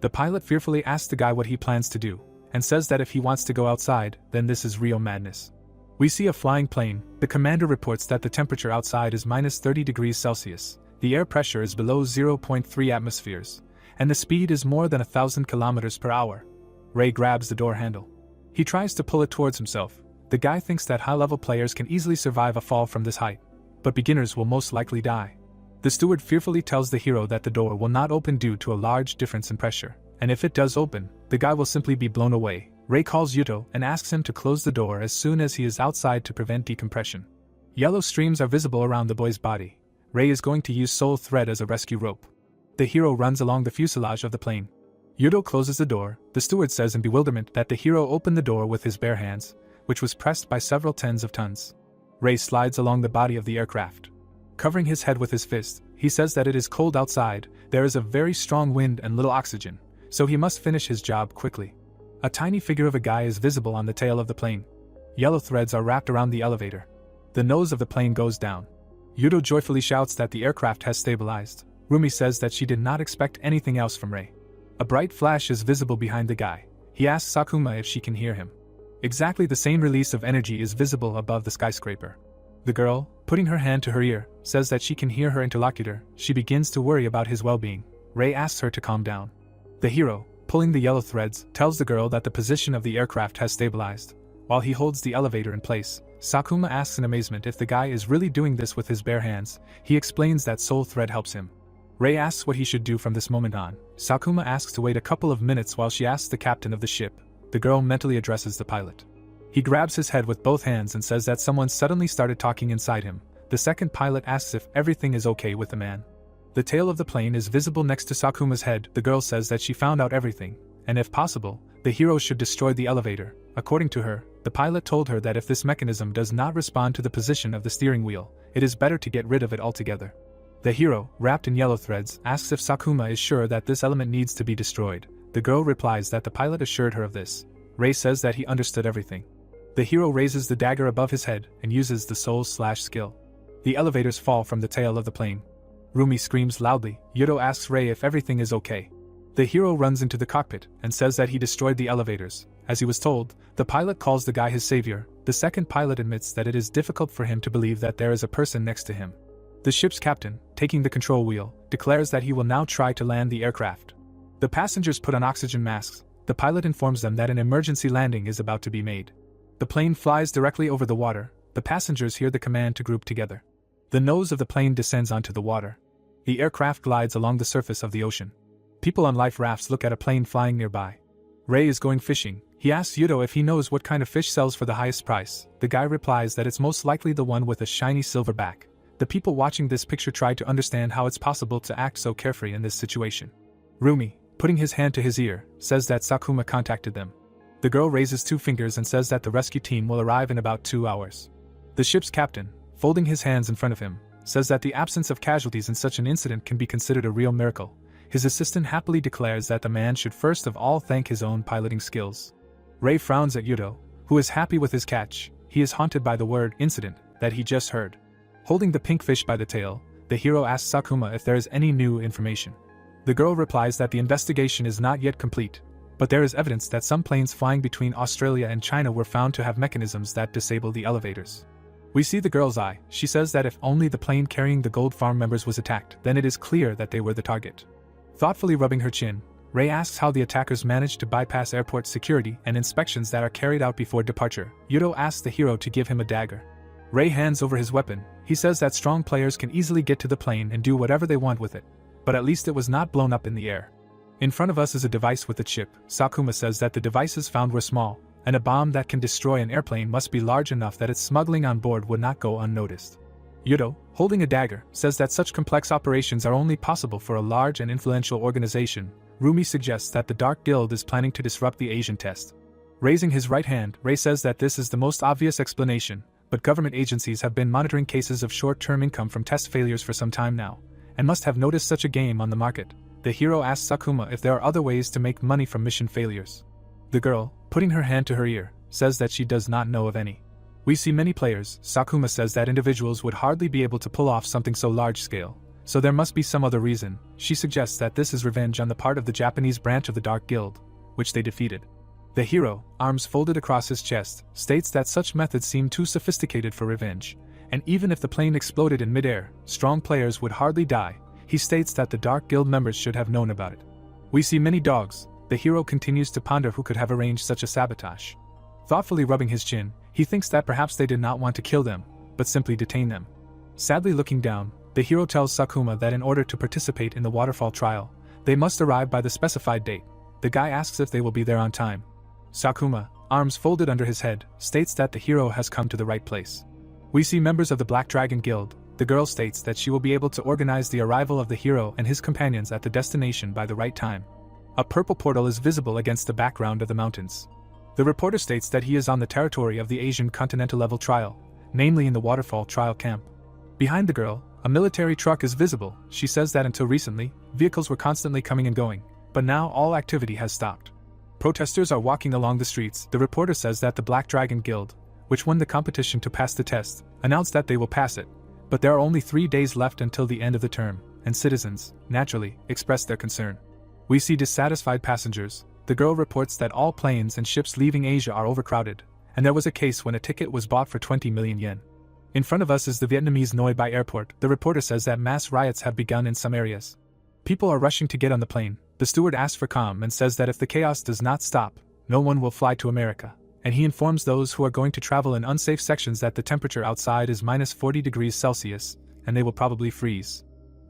The pilot fearfully asks the guy what he plans to do, and says that if he wants to go outside, then this is real madness. We see a flying plane. The commander reports that the temperature outside is minus 30 degrees Celsius, the air pressure is below 0.3 atmospheres, and the speed is more than 1,000 kilometers per hour. Ray grabs the door handle. He tries to pull it towards himself. The guy thinks that high-level players can easily survive a fall from this height, but beginners will most likely die. The steward fearfully tells the hero that the door will not open due to a large difference in pressure, and if it does open, the guy will simply be blown away. Ray calls Yudo and asks him to close the door as soon as he is outside to prevent decompression. Yellow streams are visible around the boy's body. Ray is going to use soul thread as a rescue rope. The hero runs along the fuselage of the plane. Yudo closes the door. The steward says in bewilderment that the hero opened the door with his bare hands, which was pressed by several tens of tons. Ray slides along the body of the aircraft. Covering his head with his fist, he says that it is cold outside, there is a very strong wind and little oxygen, so he must finish his job quickly. A tiny figure of a guy is visible on the tail of the plane. Yellow threads are wrapped around the elevator. The nose of the plane goes down. Yudo joyfully shouts that the aircraft has stabilized. Rumi says that she did not expect anything else from Rei. A bright flash is visible behind the guy. He asks Sakuma if she can hear him. Exactly the same release of energy is visible above the skyscraper. The girl, putting her hand to her ear, says that she can hear her interlocutor. She begins to worry about his well-being. Rei asks her to calm down. The hero, pulling the yellow threads, tells the girl that the position of the aircraft has stabilized. While he holds the elevator in place, Sakuma asks in amazement if the guy is really doing this with his bare hands. He explains that soul thread helps him. Rei asks what he should do from this moment on. Sakuma asks to wait a couple of minutes while she asks the captain of the ship. The girl mentally addresses the pilot. He grabs his head with both hands and says that someone suddenly started talking inside him. The second pilot asks if everything is okay with the man. The tail of the plane is visible next to Sakuma's head. The girl says that she found out everything, and if possible, the hero should destroy the elevator. According to her, the pilot told her that if this mechanism does not respond to the position of the steering wheel, it is better to get rid of it altogether. The hero, wrapped in yellow threads, asks if Sakuma is sure that this element needs to be destroyed. The girl replies that the pilot assured her of this. Rei says that he understood everything. The hero raises the dagger above his head and uses the soul/skill. The elevators fall from the tail of the plane. Rumi screams loudly. Yudo asks Rei if everything is okay. The hero runs into the cockpit and says that he destroyed the elevators. As he was told, the pilot calls the guy his savior. The second pilot admits that it is difficult for him to believe that there is a person next to him. The ship's captain, taking the control wheel, declares that he will now try to land the aircraft. The passengers put on oxygen masks. The pilot informs them that an emergency landing is about to be made. The plane flies directly over the water. The passengers hear the command to group together. The nose of the plane descends onto the water. The aircraft glides along the surface of the ocean. People on life rafts look at a plane flying nearby. Rei is going fishing. He asks Yudo if he knows what kind of fish sells for the highest price. The guy replies that it's most likely the one with a shiny silver back. The people watching this picture try to understand how it's possible to act so carefree in this situation. Rumi, putting his hand to his ear, says that Sakuma contacted them. The girl raises 2 fingers and says that the rescue team will arrive in about 2 hours. The ship's captain, folding his hands in front of him, says that the absence of casualties in such an incident can be considered a real miracle. His assistant happily declares that the man should first of all thank his own piloting skills. Rei frowns at Yudo, who is happy with his catch. He is haunted by the word incident that he just heard. Holding the pink fish by the tail, the hero asks Sakuma if there is any new information. The girl replies that the investigation is not yet complete, but there is evidence that some planes flying between Australia and China were found to have mechanisms that disable the elevators. We see the girl's eye. She says that if only the plane carrying the Gold Farm members was attacked, then it is clear that they were the target. Thoughtfully rubbing her chin, Rei asks how the attackers managed to bypass airport security and inspections that are carried out before departure. Yudo asks the hero to give him a dagger. Rei hands over his weapon. He says that strong players can easily get to the plane and do whatever they want with it, but at least it was not blown up in the air. In front of us is a device with a chip. Sakuma says that the devices found were small, and a bomb that can destroy an airplane must be large enough that its smuggling on board would not go unnoticed. Yudo, holding a dagger, says that such complex operations are only possible for a large and influential organization. Rumi suggests that the Dark Guild is planning to disrupt the Asian test. Raising his right hand, Rei says that this is the most obvious explanation, but government agencies have been monitoring cases of short-term income from test failures for some time now, and must have noticed such a game on the market. The hero asks Sakuma if there are other ways to make money from mission failures. The girl, putting her hand to her ear, says that she does not know of any. We see many players. Sakuma says that individuals would hardly be able to pull off something so large-scale, so there must be some other reason. She suggests that this is revenge on the part of the Japanese branch of the Dark Guild, which they defeated. The hero, arms folded across his chest, states that such methods seem too sophisticated for revenge, and even if the plane exploded in midair, strong players would hardly die. He states that the Dark Guild members should have known about it. We see many dogs. The hero continues to ponder who could have arranged such a sabotage. Thoughtfully rubbing his chin, he thinks that perhaps they did not want to kill them, but simply detain them. Sadly looking down, the hero tells Sakuma that in order to participate in the waterfall trial, they must arrive by the specified date. The guy asks if they will be there on time. Sakuma, arms folded under his head, states that the hero has come to the right place. We see members of the Black Dragon Guild. The girl states that she will be able to organize the arrival of the hero and his companions at the destination by the right time. A purple portal is visible against the background of the mountains. The reporter states that he is on the territory of the Asian Continental Level Trial, namely in the Waterfall Trial Camp. Behind the girl, a military truck is visible. She says that until recently, vehicles were constantly coming and going, but now all activity has stopped. Protesters are walking along the streets. The reporter says that the Black Dragon Guild, which won the competition to pass the test, announced that they will pass it, but there are only 3 days left until the end of the term. and citizens, naturally, express their concern. We see dissatisfied passengers. The girl reports that all planes and ships leaving Asia are overcrowded, and there was a case when a ticket was bought for 20 million yen. In front of us is the Vietnamese Noi Bai airport. The reporter says that mass riots have begun in some areas. People are rushing to get on the plane. The steward asks for calm and says that if the chaos does not stop, no one will fly to America, and he informs those who are going to travel in unsafe sections that the temperature outside is minus 40 degrees Celsius, and they will probably freeze.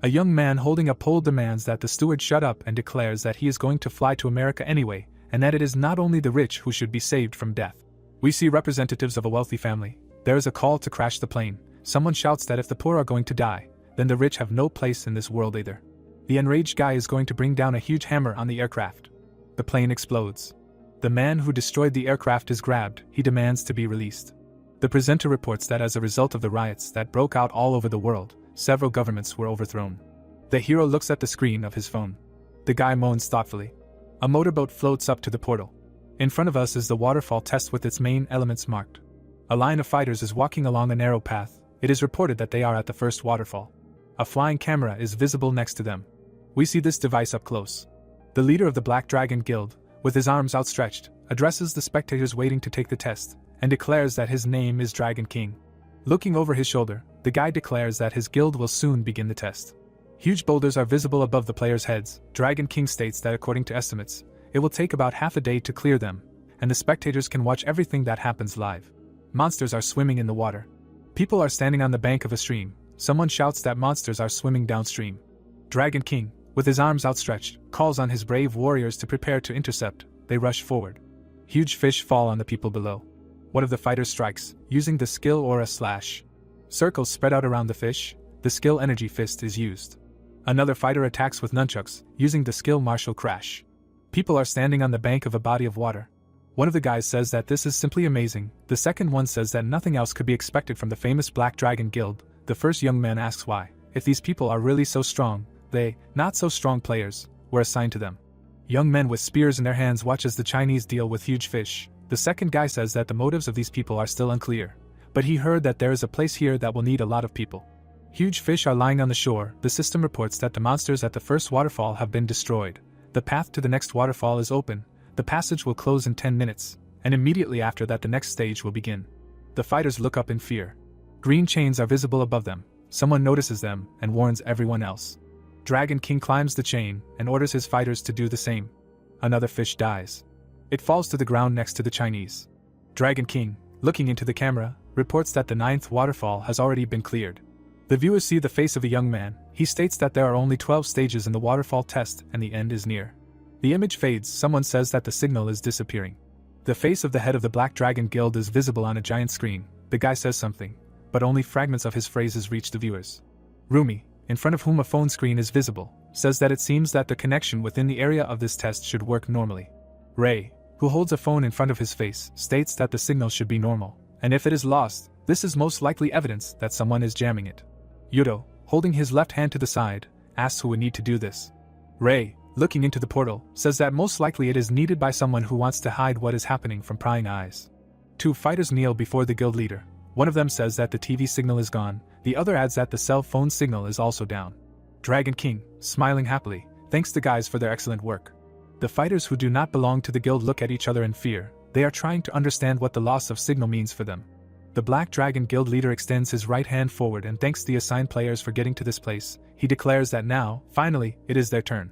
A young man holding a pole demands that the steward shut up and declares that he is going to fly to America anyway, and that it is not only the rich who should be saved from death. We see representatives of a wealthy family. There is a call to crash the plane. Someone shouts that if the poor are going to die, then the rich have no place in this world either. The enraged guy is going to bring down a huge hammer on the aircraft. The plane explodes. The man who destroyed the aircraft is grabbed. He demands to be released. The presenter reports that as a result of the riots that broke out all over the world, several governments were overthrown. The hero looks at the screen of his phone. The guy moans thoughtfully. A motorboat floats up to the portal. In front of us is the waterfall test with its main elements marked. A line of fighters is walking along a narrow path. It is reported that they are at the first waterfall. A flying camera is visible next to them. We see this device up close. The leader of the Black Dragon Guild, with his arms outstretched, addresses the spectators waiting to take the test, and declares that his name is Dragon King. Looking over his shoulder, the guy declares that his guild will soon begin the test. Huge boulders are visible above the players' heads. Dragon King states that according to estimates, it will take about half a day to clear them, and the spectators can watch everything that happens live. Monsters are swimming in the water. People are standing on the bank of a stream. Someone shouts that monsters are swimming downstream. Dragon King, with his arms outstretched, calls on his brave warriors to prepare to intercept. They rush forward. Huge fish fall on the people below. One of the fighters strikes, using the skill Aura Slash. Circles spread out around the fish. The skill Energy Fist is used. Another fighter attacks with nunchucks, using the skill Martial Crash. People are standing on the bank of a body of water. One of the guys says that this is simply amazing. The second one says that nothing else could be expected from the famous Black Dragon Guild. The first young man asks why, if these people are really so strong, they, not so strong players, were assigned to them. Young men with spears in their hands watch as the Chinese deal with huge fish. The second guy says that the motives of these people are still unclear, but he heard that there is a place here that will need a lot of people. Huge fish are lying on the shore. The system reports that the monsters at the first waterfall have been destroyed. The path to the next waterfall is open. The passage will close in 10 minutes, and immediately after that the next stage will begin. The fighters look up in fear. Green chains are visible above them. Someone notices them and warns everyone else. Dragon King climbs the chain and orders his fighters to do the same. Another fish dies. It falls to the ground next to the Chinese. Dragon King, looking into the camera, reports that the 9th waterfall has already been cleared. The viewers see the face of a young man. He states that there are only 12 stages in the waterfall test and the end is near. The image fades. Someone says that the signal is disappearing. The face of the head of the Black Dragon Guild is visible on a giant screen. The guy says something, but only fragments of his phrases reach the viewers. Rumi, in front of whom a phone screen is visible, says that it seems that the connection within the area of this test should work normally. Ray, who holds a phone in front of his face, states that the signal should be normal, and if it is lost, this is most likely evidence that someone is jamming it. Yudo, holding his left hand to the side, asks who would need to do this. Ray, looking into the portal, says that most likely it is needed by someone who wants to hide what is happening from prying eyes. Two fighters kneel before the guild leader. One of them says that the TV signal is gone, the other adds that the cell phone signal is also down. Dragon King, smiling happily, thanks the guys for their excellent work. The fighters who do not belong to the guild look at each other in fear. They are trying to understand what the loss of signal means for them. The Black Dragon Guild leader extends his right hand forward and thanks the assigned players for getting to this place. He declares that now, finally, it is their turn.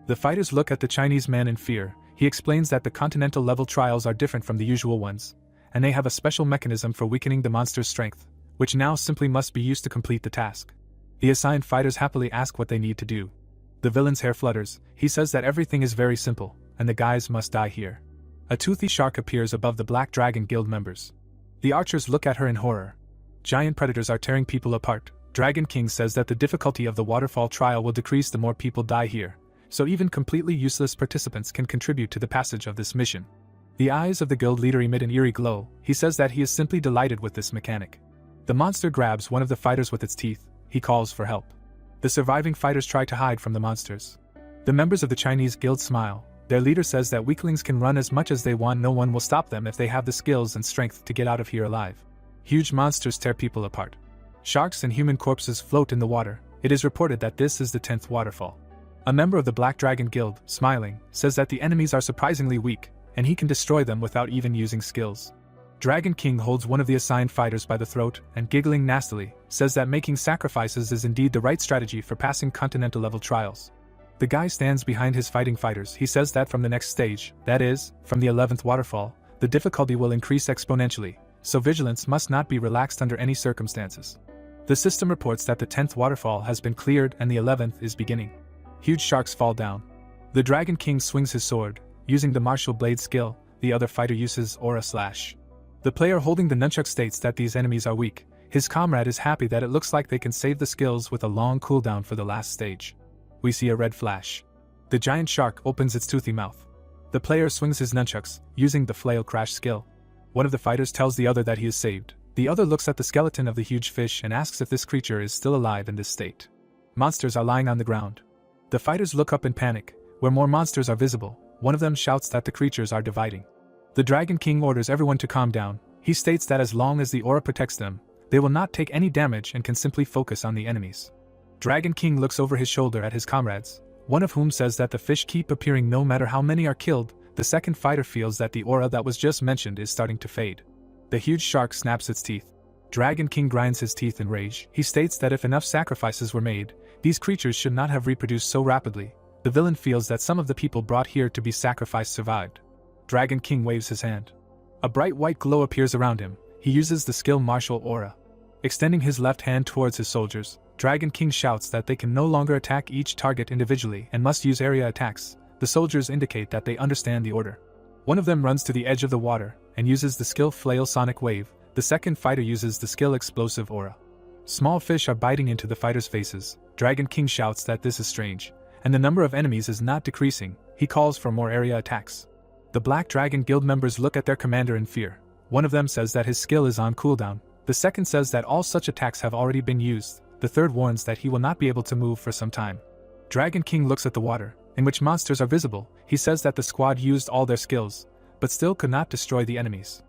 The fighters look at the Chinese man in fear. He explains that the continental level trials are different from the usual ones, and they have a special mechanism for weakening the monster's strength, which now simply must be used to complete the task. The assigned fighters happily ask what they need to do. The villain's hair flutters. He says that everything is very simple, and the guys must die here. A toothy shark appears above the Black Dragon Guild members. The archers look at her in horror. Giant predators are tearing people apart. Dragon King says that the difficulty of the waterfall trial will decrease the more people die here, so even completely useless participants can contribute to the passage of this mission. The eyes of the guild leader emit an eerie glow. He says that he is simply delighted with this mechanic. The monster grabs one of the fighters with its teeth. He calls for help. The surviving fighters try to hide from the monsters. The members of the Chinese guild smile. Their leader says that weaklings can run as much as they want. No one will stop them if they have the skills and strength to get out of here alive. Huge monsters tear people apart. Sharks and human corpses float in the water. It is reported that this is the 10th waterfall. A member of the Black Dragon Guild, smiling, says that the enemies are surprisingly weak, and he can destroy them without even using skills. Dragon King holds one of the assigned fighters by the throat and, giggling nastily, says that making sacrifices is indeed the right strategy for passing continental-level trials. The guy stands behind his fighting fighters. He says that from the next stage, that is, from the 11th waterfall, the difficulty will increase exponentially, so vigilance must not be relaxed under any circumstances. The system reports that the 10th waterfall has been cleared and the 11th is beginning. Huge sharks fall down. The Dragon King swings his sword, using the martial blade skill. The other fighter uses aura slash. The player holding the nunchuck states that these enemies are weak. His comrade is happy that it looks like they can save the skills with a long cooldown for the last stage. We see a red flash. The giant shark opens its toothy mouth. The player swings his nunchucks, using the flail crash skill. One of the fighters tells the other that he is saved. The other looks at the skeleton of the huge fish and asks if this creature is still alive in this state. Monsters are lying on the ground. The fighters look up in panic. Where more monsters are visible, one of them shouts that the creatures are dividing. The Dragon King orders everyone to calm down. He states that as long as the aura protects them, they will not take any damage and can simply focus on the enemies. Dragon King looks over his shoulder at his comrades, one of whom says that the fish keep appearing no matter how many are killed. The second fighter feels that the aura that was just mentioned is starting to fade. The huge shark snaps its teeth. Dragon King grinds his teeth in rage. He states that if enough sacrifices were made, these creatures should not have reproduced so rapidly. The villain feels that some of the people brought here to be sacrificed survived. Dragon King waves his hand. A bright white glow appears around him. He uses the skill Martial Aura. Extending his left hand towards his soldiers, Dragon King shouts that they can no longer attack each target individually and must use area attacks. The soldiers indicate that they understand the order. One of them runs to the edge of the water and uses the skill Flail Sonic Wave. The second fighter uses the skill Explosive Aura. Small fish are biting into the fighters' faces. Dragon King shouts that this is strange, and the number of enemies is not decreasing. He calls for more area attacks. The Black Dragon Guild members look at their commander in fear. One of them says that his skill is on cooldown. The second says that all such attacks have already been used. The third warns that he will not be able to move for some time. Dragon King looks at the water, in which monsters are visible. He says that the squad used all their skills, but still could not destroy the enemies.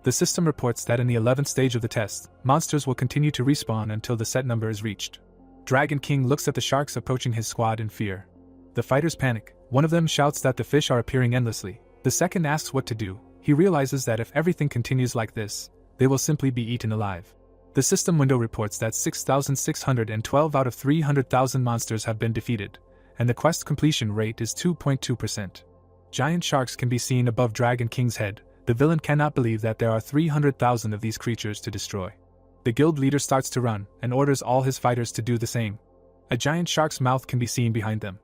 The system reports that in the 11th stage of the test, monsters will continue to respawn until the set number is reached. Dragon King looks at the sharks approaching his squad in fear. The fighters panic. One of them shouts that the fish are appearing endlessly. The second asks what to do. He realizes that if everything continues like this, they will simply be eaten alive. The system window reports that 6,612 out of 300,000 monsters have been defeated, and the quest completion rate is 2.2%. Giant sharks can be seen above Dragon King's head. The villain cannot believe that there are 300,000 of these creatures to destroy. The guild leader starts to run and orders all his fighters to do the same. A giant shark's mouth can be seen behind them.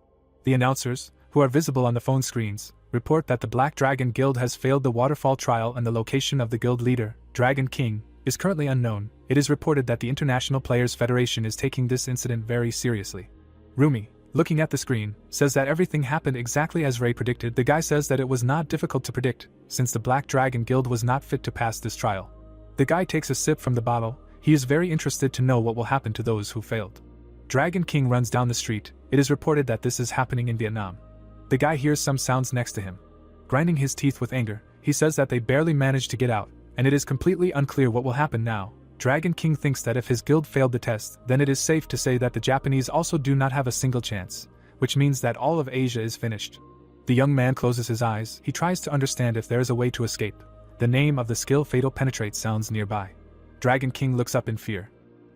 The announcers, who are visible on the phone screens, report that the Black Dragon Guild has failed the waterfall trial and the location of the guild leader, Dragon King, is currently unknown. It is reported that the International Players Federation is taking this incident very seriously. Rumi, looking at the screen, says that everything happened exactly as Ray predicted. The guy says that it was not difficult to predict, since the Black Dragon Guild was not fit to pass this trial. The guy takes a sip from the bottle. He is very interested to know what will happen to those who failed. Dragon King runs down the street. It is reported that this is happening in Vietnam. The guy hears some sounds next to him. Grinding his teeth with anger, he says that they barely managed to get out, and it is completely unclear what will happen now. Dragon King thinks that if his guild failed the test, then it is safe to say that the Japanese also do not have a single chance, which means that all of Asia is finished. The young man closes his eyes. He tries to understand if there is a way to escape. The name of the skill Fatal Penetrate sounds nearby. Dragon King looks up in fear.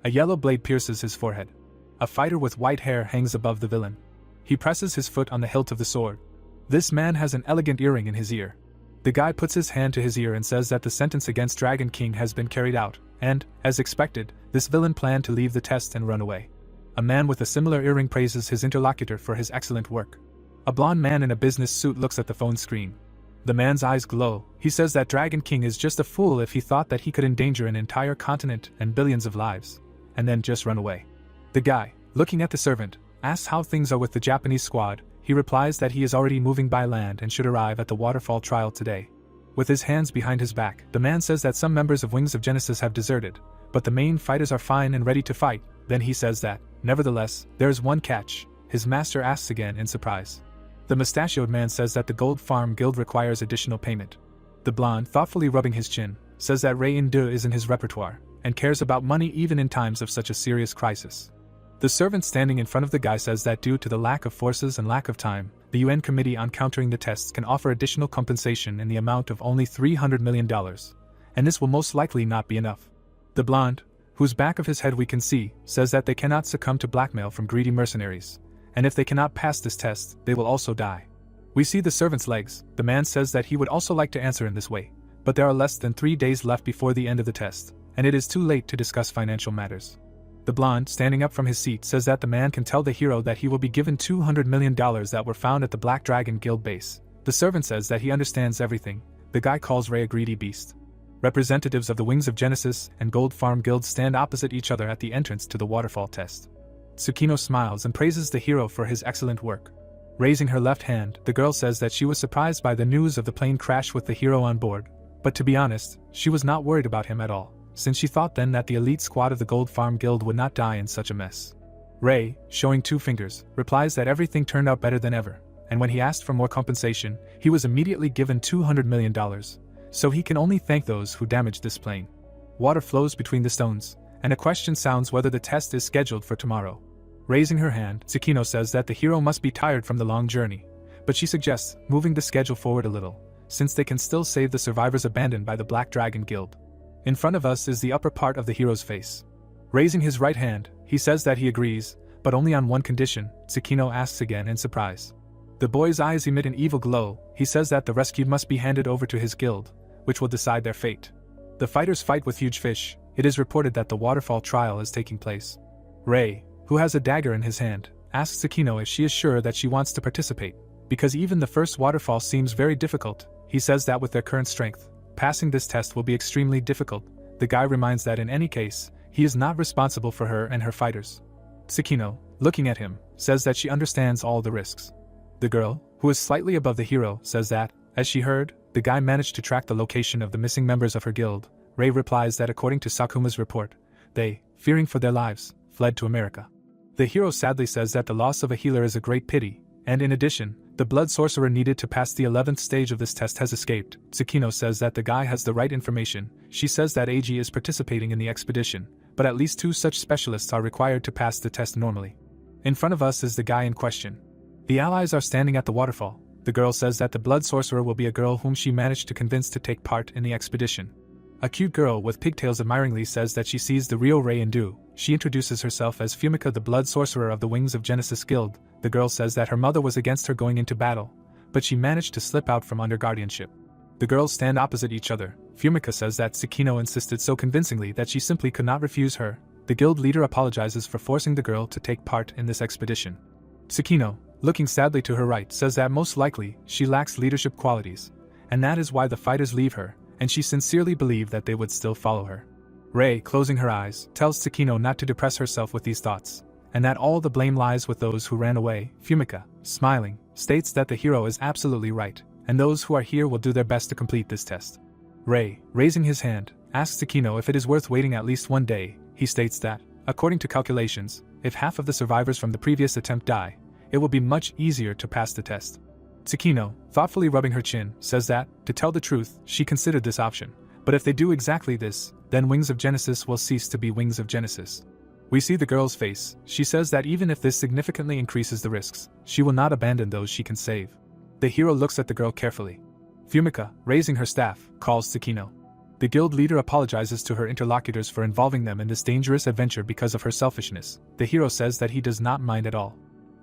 A yellow blade pierces his forehead. A fighter with white hair hangs above the villain. He presses his foot on the hilt of the sword. This man has an elegant earring in his ear. The guy puts his hand to his ear and says that the sentence against Dragon King has been carried out, and, as expected, this villain planned to leave the test and run away. A man with a similar earring praises his interlocutor for his excellent work. A blond man in a business suit looks at the phone screen. The man's eyes glow. He says that Dragon King is just a fool if he thought that he could endanger an entire continent and billions of lives, and then just run away. The guy, looking at the servant, asks how things are with the Japanese squad. He replies that he is already moving by land and should arrive at the waterfall trial today. With his hands behind his back, the man says that some members of Wings of Genesis have deserted, but the main fighters are fine and ready to fight. Then he says that, nevertheless, there is one catch. His master asks again in surprise. The mustachioed man says that the Gold Farm Guild requires additional payment. The blonde, thoughtfully rubbing his chin, says that Ray in Deux is in his repertoire, and cares about money even in times of such a serious crisis. The servant standing in front of the guy says that due to the lack of forces and lack of time, the UN Committee on Countering the Tests can offer additional compensation in the amount of only $300 million, and this will most likely not be enough. The blonde, whose back of his head we can see, says that they cannot succumb to blackmail from greedy mercenaries, and if they cannot pass this test, they will also die. We see the servant's legs. The man says that he would also like to answer in this way, but there are less than 3 days left before the end of the test, and it is too late to discuss financial matters. The blonde, standing up from his seat, says that the man can tell the hero that he will be given $200 million that were found at the Black Dragon Guild base. The servant says that he understands everything. The guy calls Ray a greedy beast. Representatives of the Wings of Genesis and Gold Farm Guild stand opposite each other at the entrance to the waterfall test. Tsukino smiles and praises the hero for his excellent work. Raising her left hand, the girl says that she was surprised by the news of the plane crash with the hero on board, but to be honest, she was not worried about him at all, since she thought then that the elite squad of the Gold Farm Guild would not die in such a mess. Ray, showing 2 fingers, replies that everything turned out better than ever, and when he asked for more compensation, he was immediately given $200 million, so he can only thank those who damaged this plane. Water flows between the stones, and a question sounds whether the test is scheduled for tomorrow. Raising her hand, Tsukino says that the hero must be tired from the long journey, but she suggests moving the schedule forward a little, since they can still save the survivors abandoned by the Black Dragon Guild. In front of us is the upper part of the hero's face. Raising his right hand, he says that he agrees, but only on one condition. Tsukino asks again in surprise. The boy's eyes emit an evil glow. He says that the rescued must be handed over to his guild, which will decide their fate. The fighters fight with huge fish. It is reported that the waterfall trial is taking place. Ray, who has a dagger in his hand, asks Tsukino if she is sure that she wants to participate, because even the first waterfall seems very difficult. He says that with their current strength, passing this test will be extremely difficult. The guy reminds that in any case, he is not responsible for her and her fighters. Tsukino, looking at him, says that she understands all the risks. The girl, who is slightly above the hero, says that, as she heard, the guy managed to track the location of the missing members of her guild. Ray replies that according to Sakuma's report, they, fearing for their lives, fled to America. The hero sadly says that the loss of a healer is a great pity, and in addition, the blood sorcerer needed to pass the 11th stage of this test has escaped. Tsukino says that the guy has the right information. She says that AG is participating in the expedition, but at least 2 such specialists are required to pass the test normally. In front of us is the guy in question. The allies are standing at the waterfall. The girl says that the blood sorcerer will be a girl whom she managed to convince to take part in the expedition. A cute girl with pigtails admiringly says that she sees the real Ray and Du. She introduces herself as Fumika, the blood sorcerer of the Wings of Genesis Guild. The girl says that her mother was against her going into battle, but she managed to slip out from under guardianship. The girls stand opposite each other. Fumika says that Tsukino insisted so convincingly that she simply could not refuse her. The guild leader apologizes for forcing the girl to take part in this expedition. Tsukino, looking sadly to her right, says that most likely she lacks leadership qualities, and that is why the fighters leave her, and she sincerely believed that they would still follow her. Ray, closing her eyes, tells Tsukino not to depress herself with these thoughts, and that all the blame lies with those who ran away. Fumika, smiling, states that the hero is absolutely right, and those who are here will do their best to complete this test. Ray, raising his hand, asks Tsukino if it is worth waiting at least 1 day. He states that, according to calculations, if half of the survivors from the previous attempt die, it will be much easier to pass the test. Tsukino, thoughtfully rubbing her chin, says that, to tell the truth, she considered this option, but if they do exactly this, then Wings of Genesis will cease to be Wings of Genesis. We see the girl's face. She says that even if this significantly increases the risks, she will not abandon those she can save. The hero looks at the girl carefully. Fumika, raising her staff, calls Tsukino. The guild leader apologizes to her interlocutors for involving them in this dangerous adventure because of her selfishness. The hero says that he does not mind at all.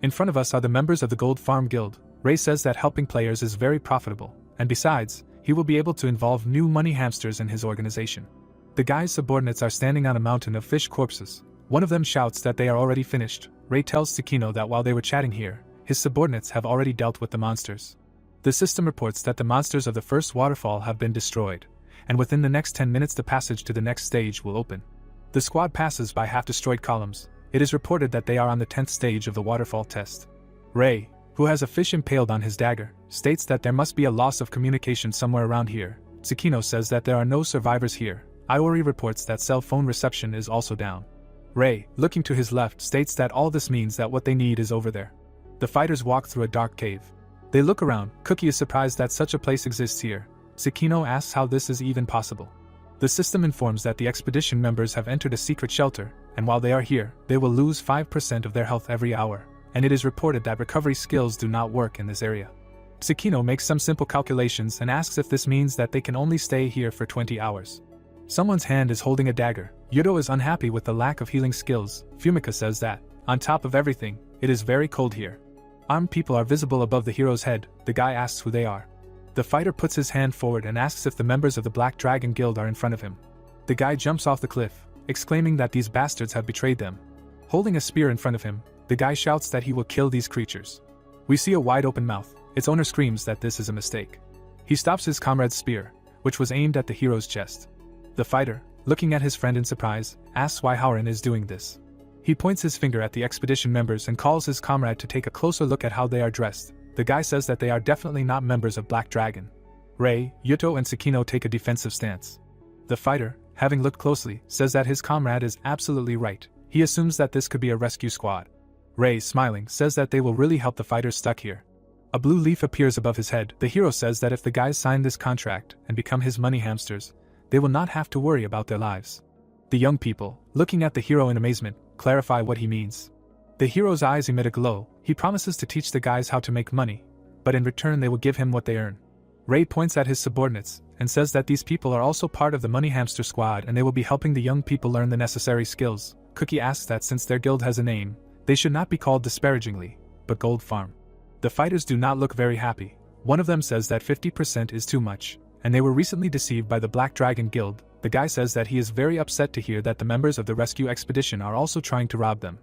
In front of us are the members of the Gold Farm Guild. Ray says that helping players is very profitable, and besides, he will be able to involve new money hamsters in his organization. The guy's subordinates are standing on a mountain of fish corpses. One of them shouts that they are already finished. Ray tells Tsukino that while they were chatting here, his subordinates have already dealt with the monsters. The system reports that the monsters of the first waterfall have been destroyed, and within the next 10 minutes the passage to the next stage will open. The squad passes by half-destroyed columns. It is reported that they are on the 10th stage of the waterfall test. Ray, who has a fish impaled on his dagger, states that there must be a loss of communication somewhere around here. Tsukino says that there are no survivors here. Iori reports that cell phone reception is also down. Ray, looking to his left, states that all this means that what they need is over there. The fighters walk through a dark cave. They look around. Cookie is surprised that such a place exists here. Tsukino asks how this is even possible. The system informs that the expedition members have entered a secret shelter, and while they are here, they will lose 5% of their health every hour, and it is reported that recovery skills do not work in this area. Tsukino makes some simple calculations and asks if this means that they can only stay here for 20 hours. Someone's hand is holding a dagger. Yuto is unhappy with the lack of healing skills. Fumika says that, on top of everything, it is very cold here. Armed people are visible above the hero's head. The guy asks who they are. The fighter puts his hand forward and asks if the members of the Black Dragon Guild are in front of him. The guy jumps off the cliff, exclaiming that these bastards have betrayed them. Holding a spear in front of him, the guy shouts that he will kill these creatures. We see a wide open mouth. Its owner screams that this is a mistake. He stops his comrade's spear, which was aimed at the hero's chest. The fighter, looking at his friend in surprise, asks why Hauren is doing this. He points his finger at the expedition members and calls his comrade to take a closer look at how they are dressed. The guy says that they are definitely not members of Black Dragon. Rei, Yuto and Tsukino take a defensive stance. The fighter, having looked closely, says that his comrade is absolutely right. He assumes that this could be a rescue squad. Rei, smiling, says that they will really help the fighters stuck here. A blue leaf appears above his head. The hero says that if the guys sign this contract and become his money hamsters, they will not have to worry about their lives. The young people, looking at the hero in amazement, clarify what he means. The hero's eyes emit a glow. He promises to teach the guys how to make money, but in return they will give him what they earn. Rei points at his subordinates and says that these people are also part of the money hamster squad and they will be helping the young people learn the necessary skills. Cookie asks that since their guild has a name, they should not be called disparagingly, but Gold Farm. The fighters do not look very happy. One of them says that 50% is too much, and they were recently deceived by the Black Dragon Guild. The guy says that he is very upset to hear that the members of the rescue expedition are also trying to rob them.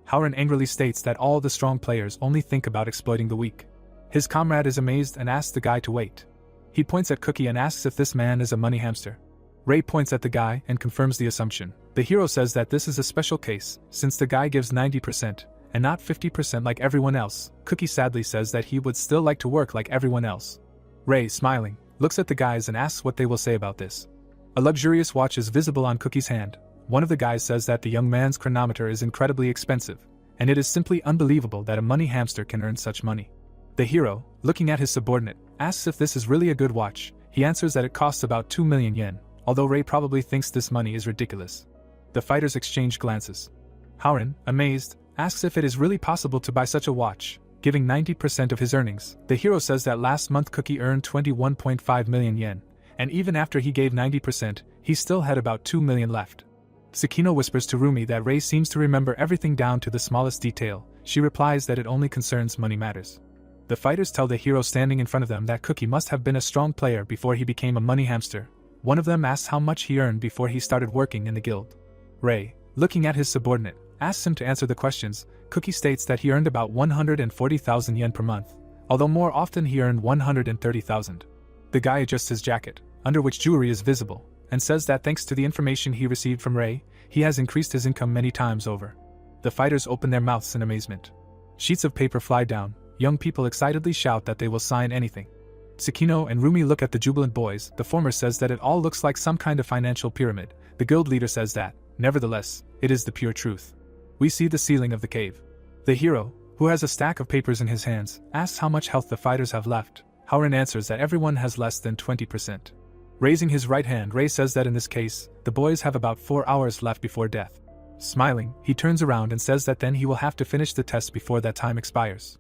Hauren angrily states that all the strong players only think about exploiting the weak. His comrade is amazed and asks the guy to wait. He points at Cookie and asks if this man is a money hamster. Rei points at the guy and confirms the assumption. The hero says that this is a special case, since the guy gives 90%, and not 50% like everyone else. Cookie sadly says that he would still like to work like everyone else. Rei, smiling, looks at the guys and asks what they will say about this. A luxurious watch is visible on Cookie's hand. One of the guys says that the young man's chronometer is incredibly expensive, and it is simply unbelievable that a money hamster can earn such money. The hero, looking at his subordinate, asks if this is really a good watch. He answers that it costs about 2 million yen, although Rei probably thinks this money is ridiculous. The fighters exchange glances. Hauren, amazed, asks if it is really possible to buy such a watch, giving 90% of his earnings. The hero says that last month Cookie earned 21.5 million yen, and even after he gave 90%, he still had about 2 million left. Tsukino whispers to Rumi that Rei seems to remember everything down to the smallest detail. She replies that it only concerns money matters. The fighters tell the hero standing in front of them that Cookie must have been a strong player before he became a money hamster. One of them asks how much he earned before he started working in the guild. Rei, looking at his subordinate, asks him to answer the questions. Cookie states that he earned about 140,000 yen per month, although more often he earned 130,000. The guy adjusts his jacket, under which jewelry is visible, and says that thanks to the information he received from Rei, he has increased his income many times over. The fighters open their mouths in amazement. Sheets of paper fly down. Young people excitedly shout that they will sign anything. Tsukino and Rumi look at the jubilant boys. The former says that it all looks like some kind of financial pyramid. The guild leader says that, nevertheless, it is the pure truth. We see the ceiling of the cave. The hero, who has a stack of papers in his hands, asks how much health the fighters have left. Hauren answers that everyone has less than 20%. Raising his right hand, Rei says that in this case, the boys have about 4 hours left before death. Smiling, he turns around and says that then he will have to finish the test before that time expires.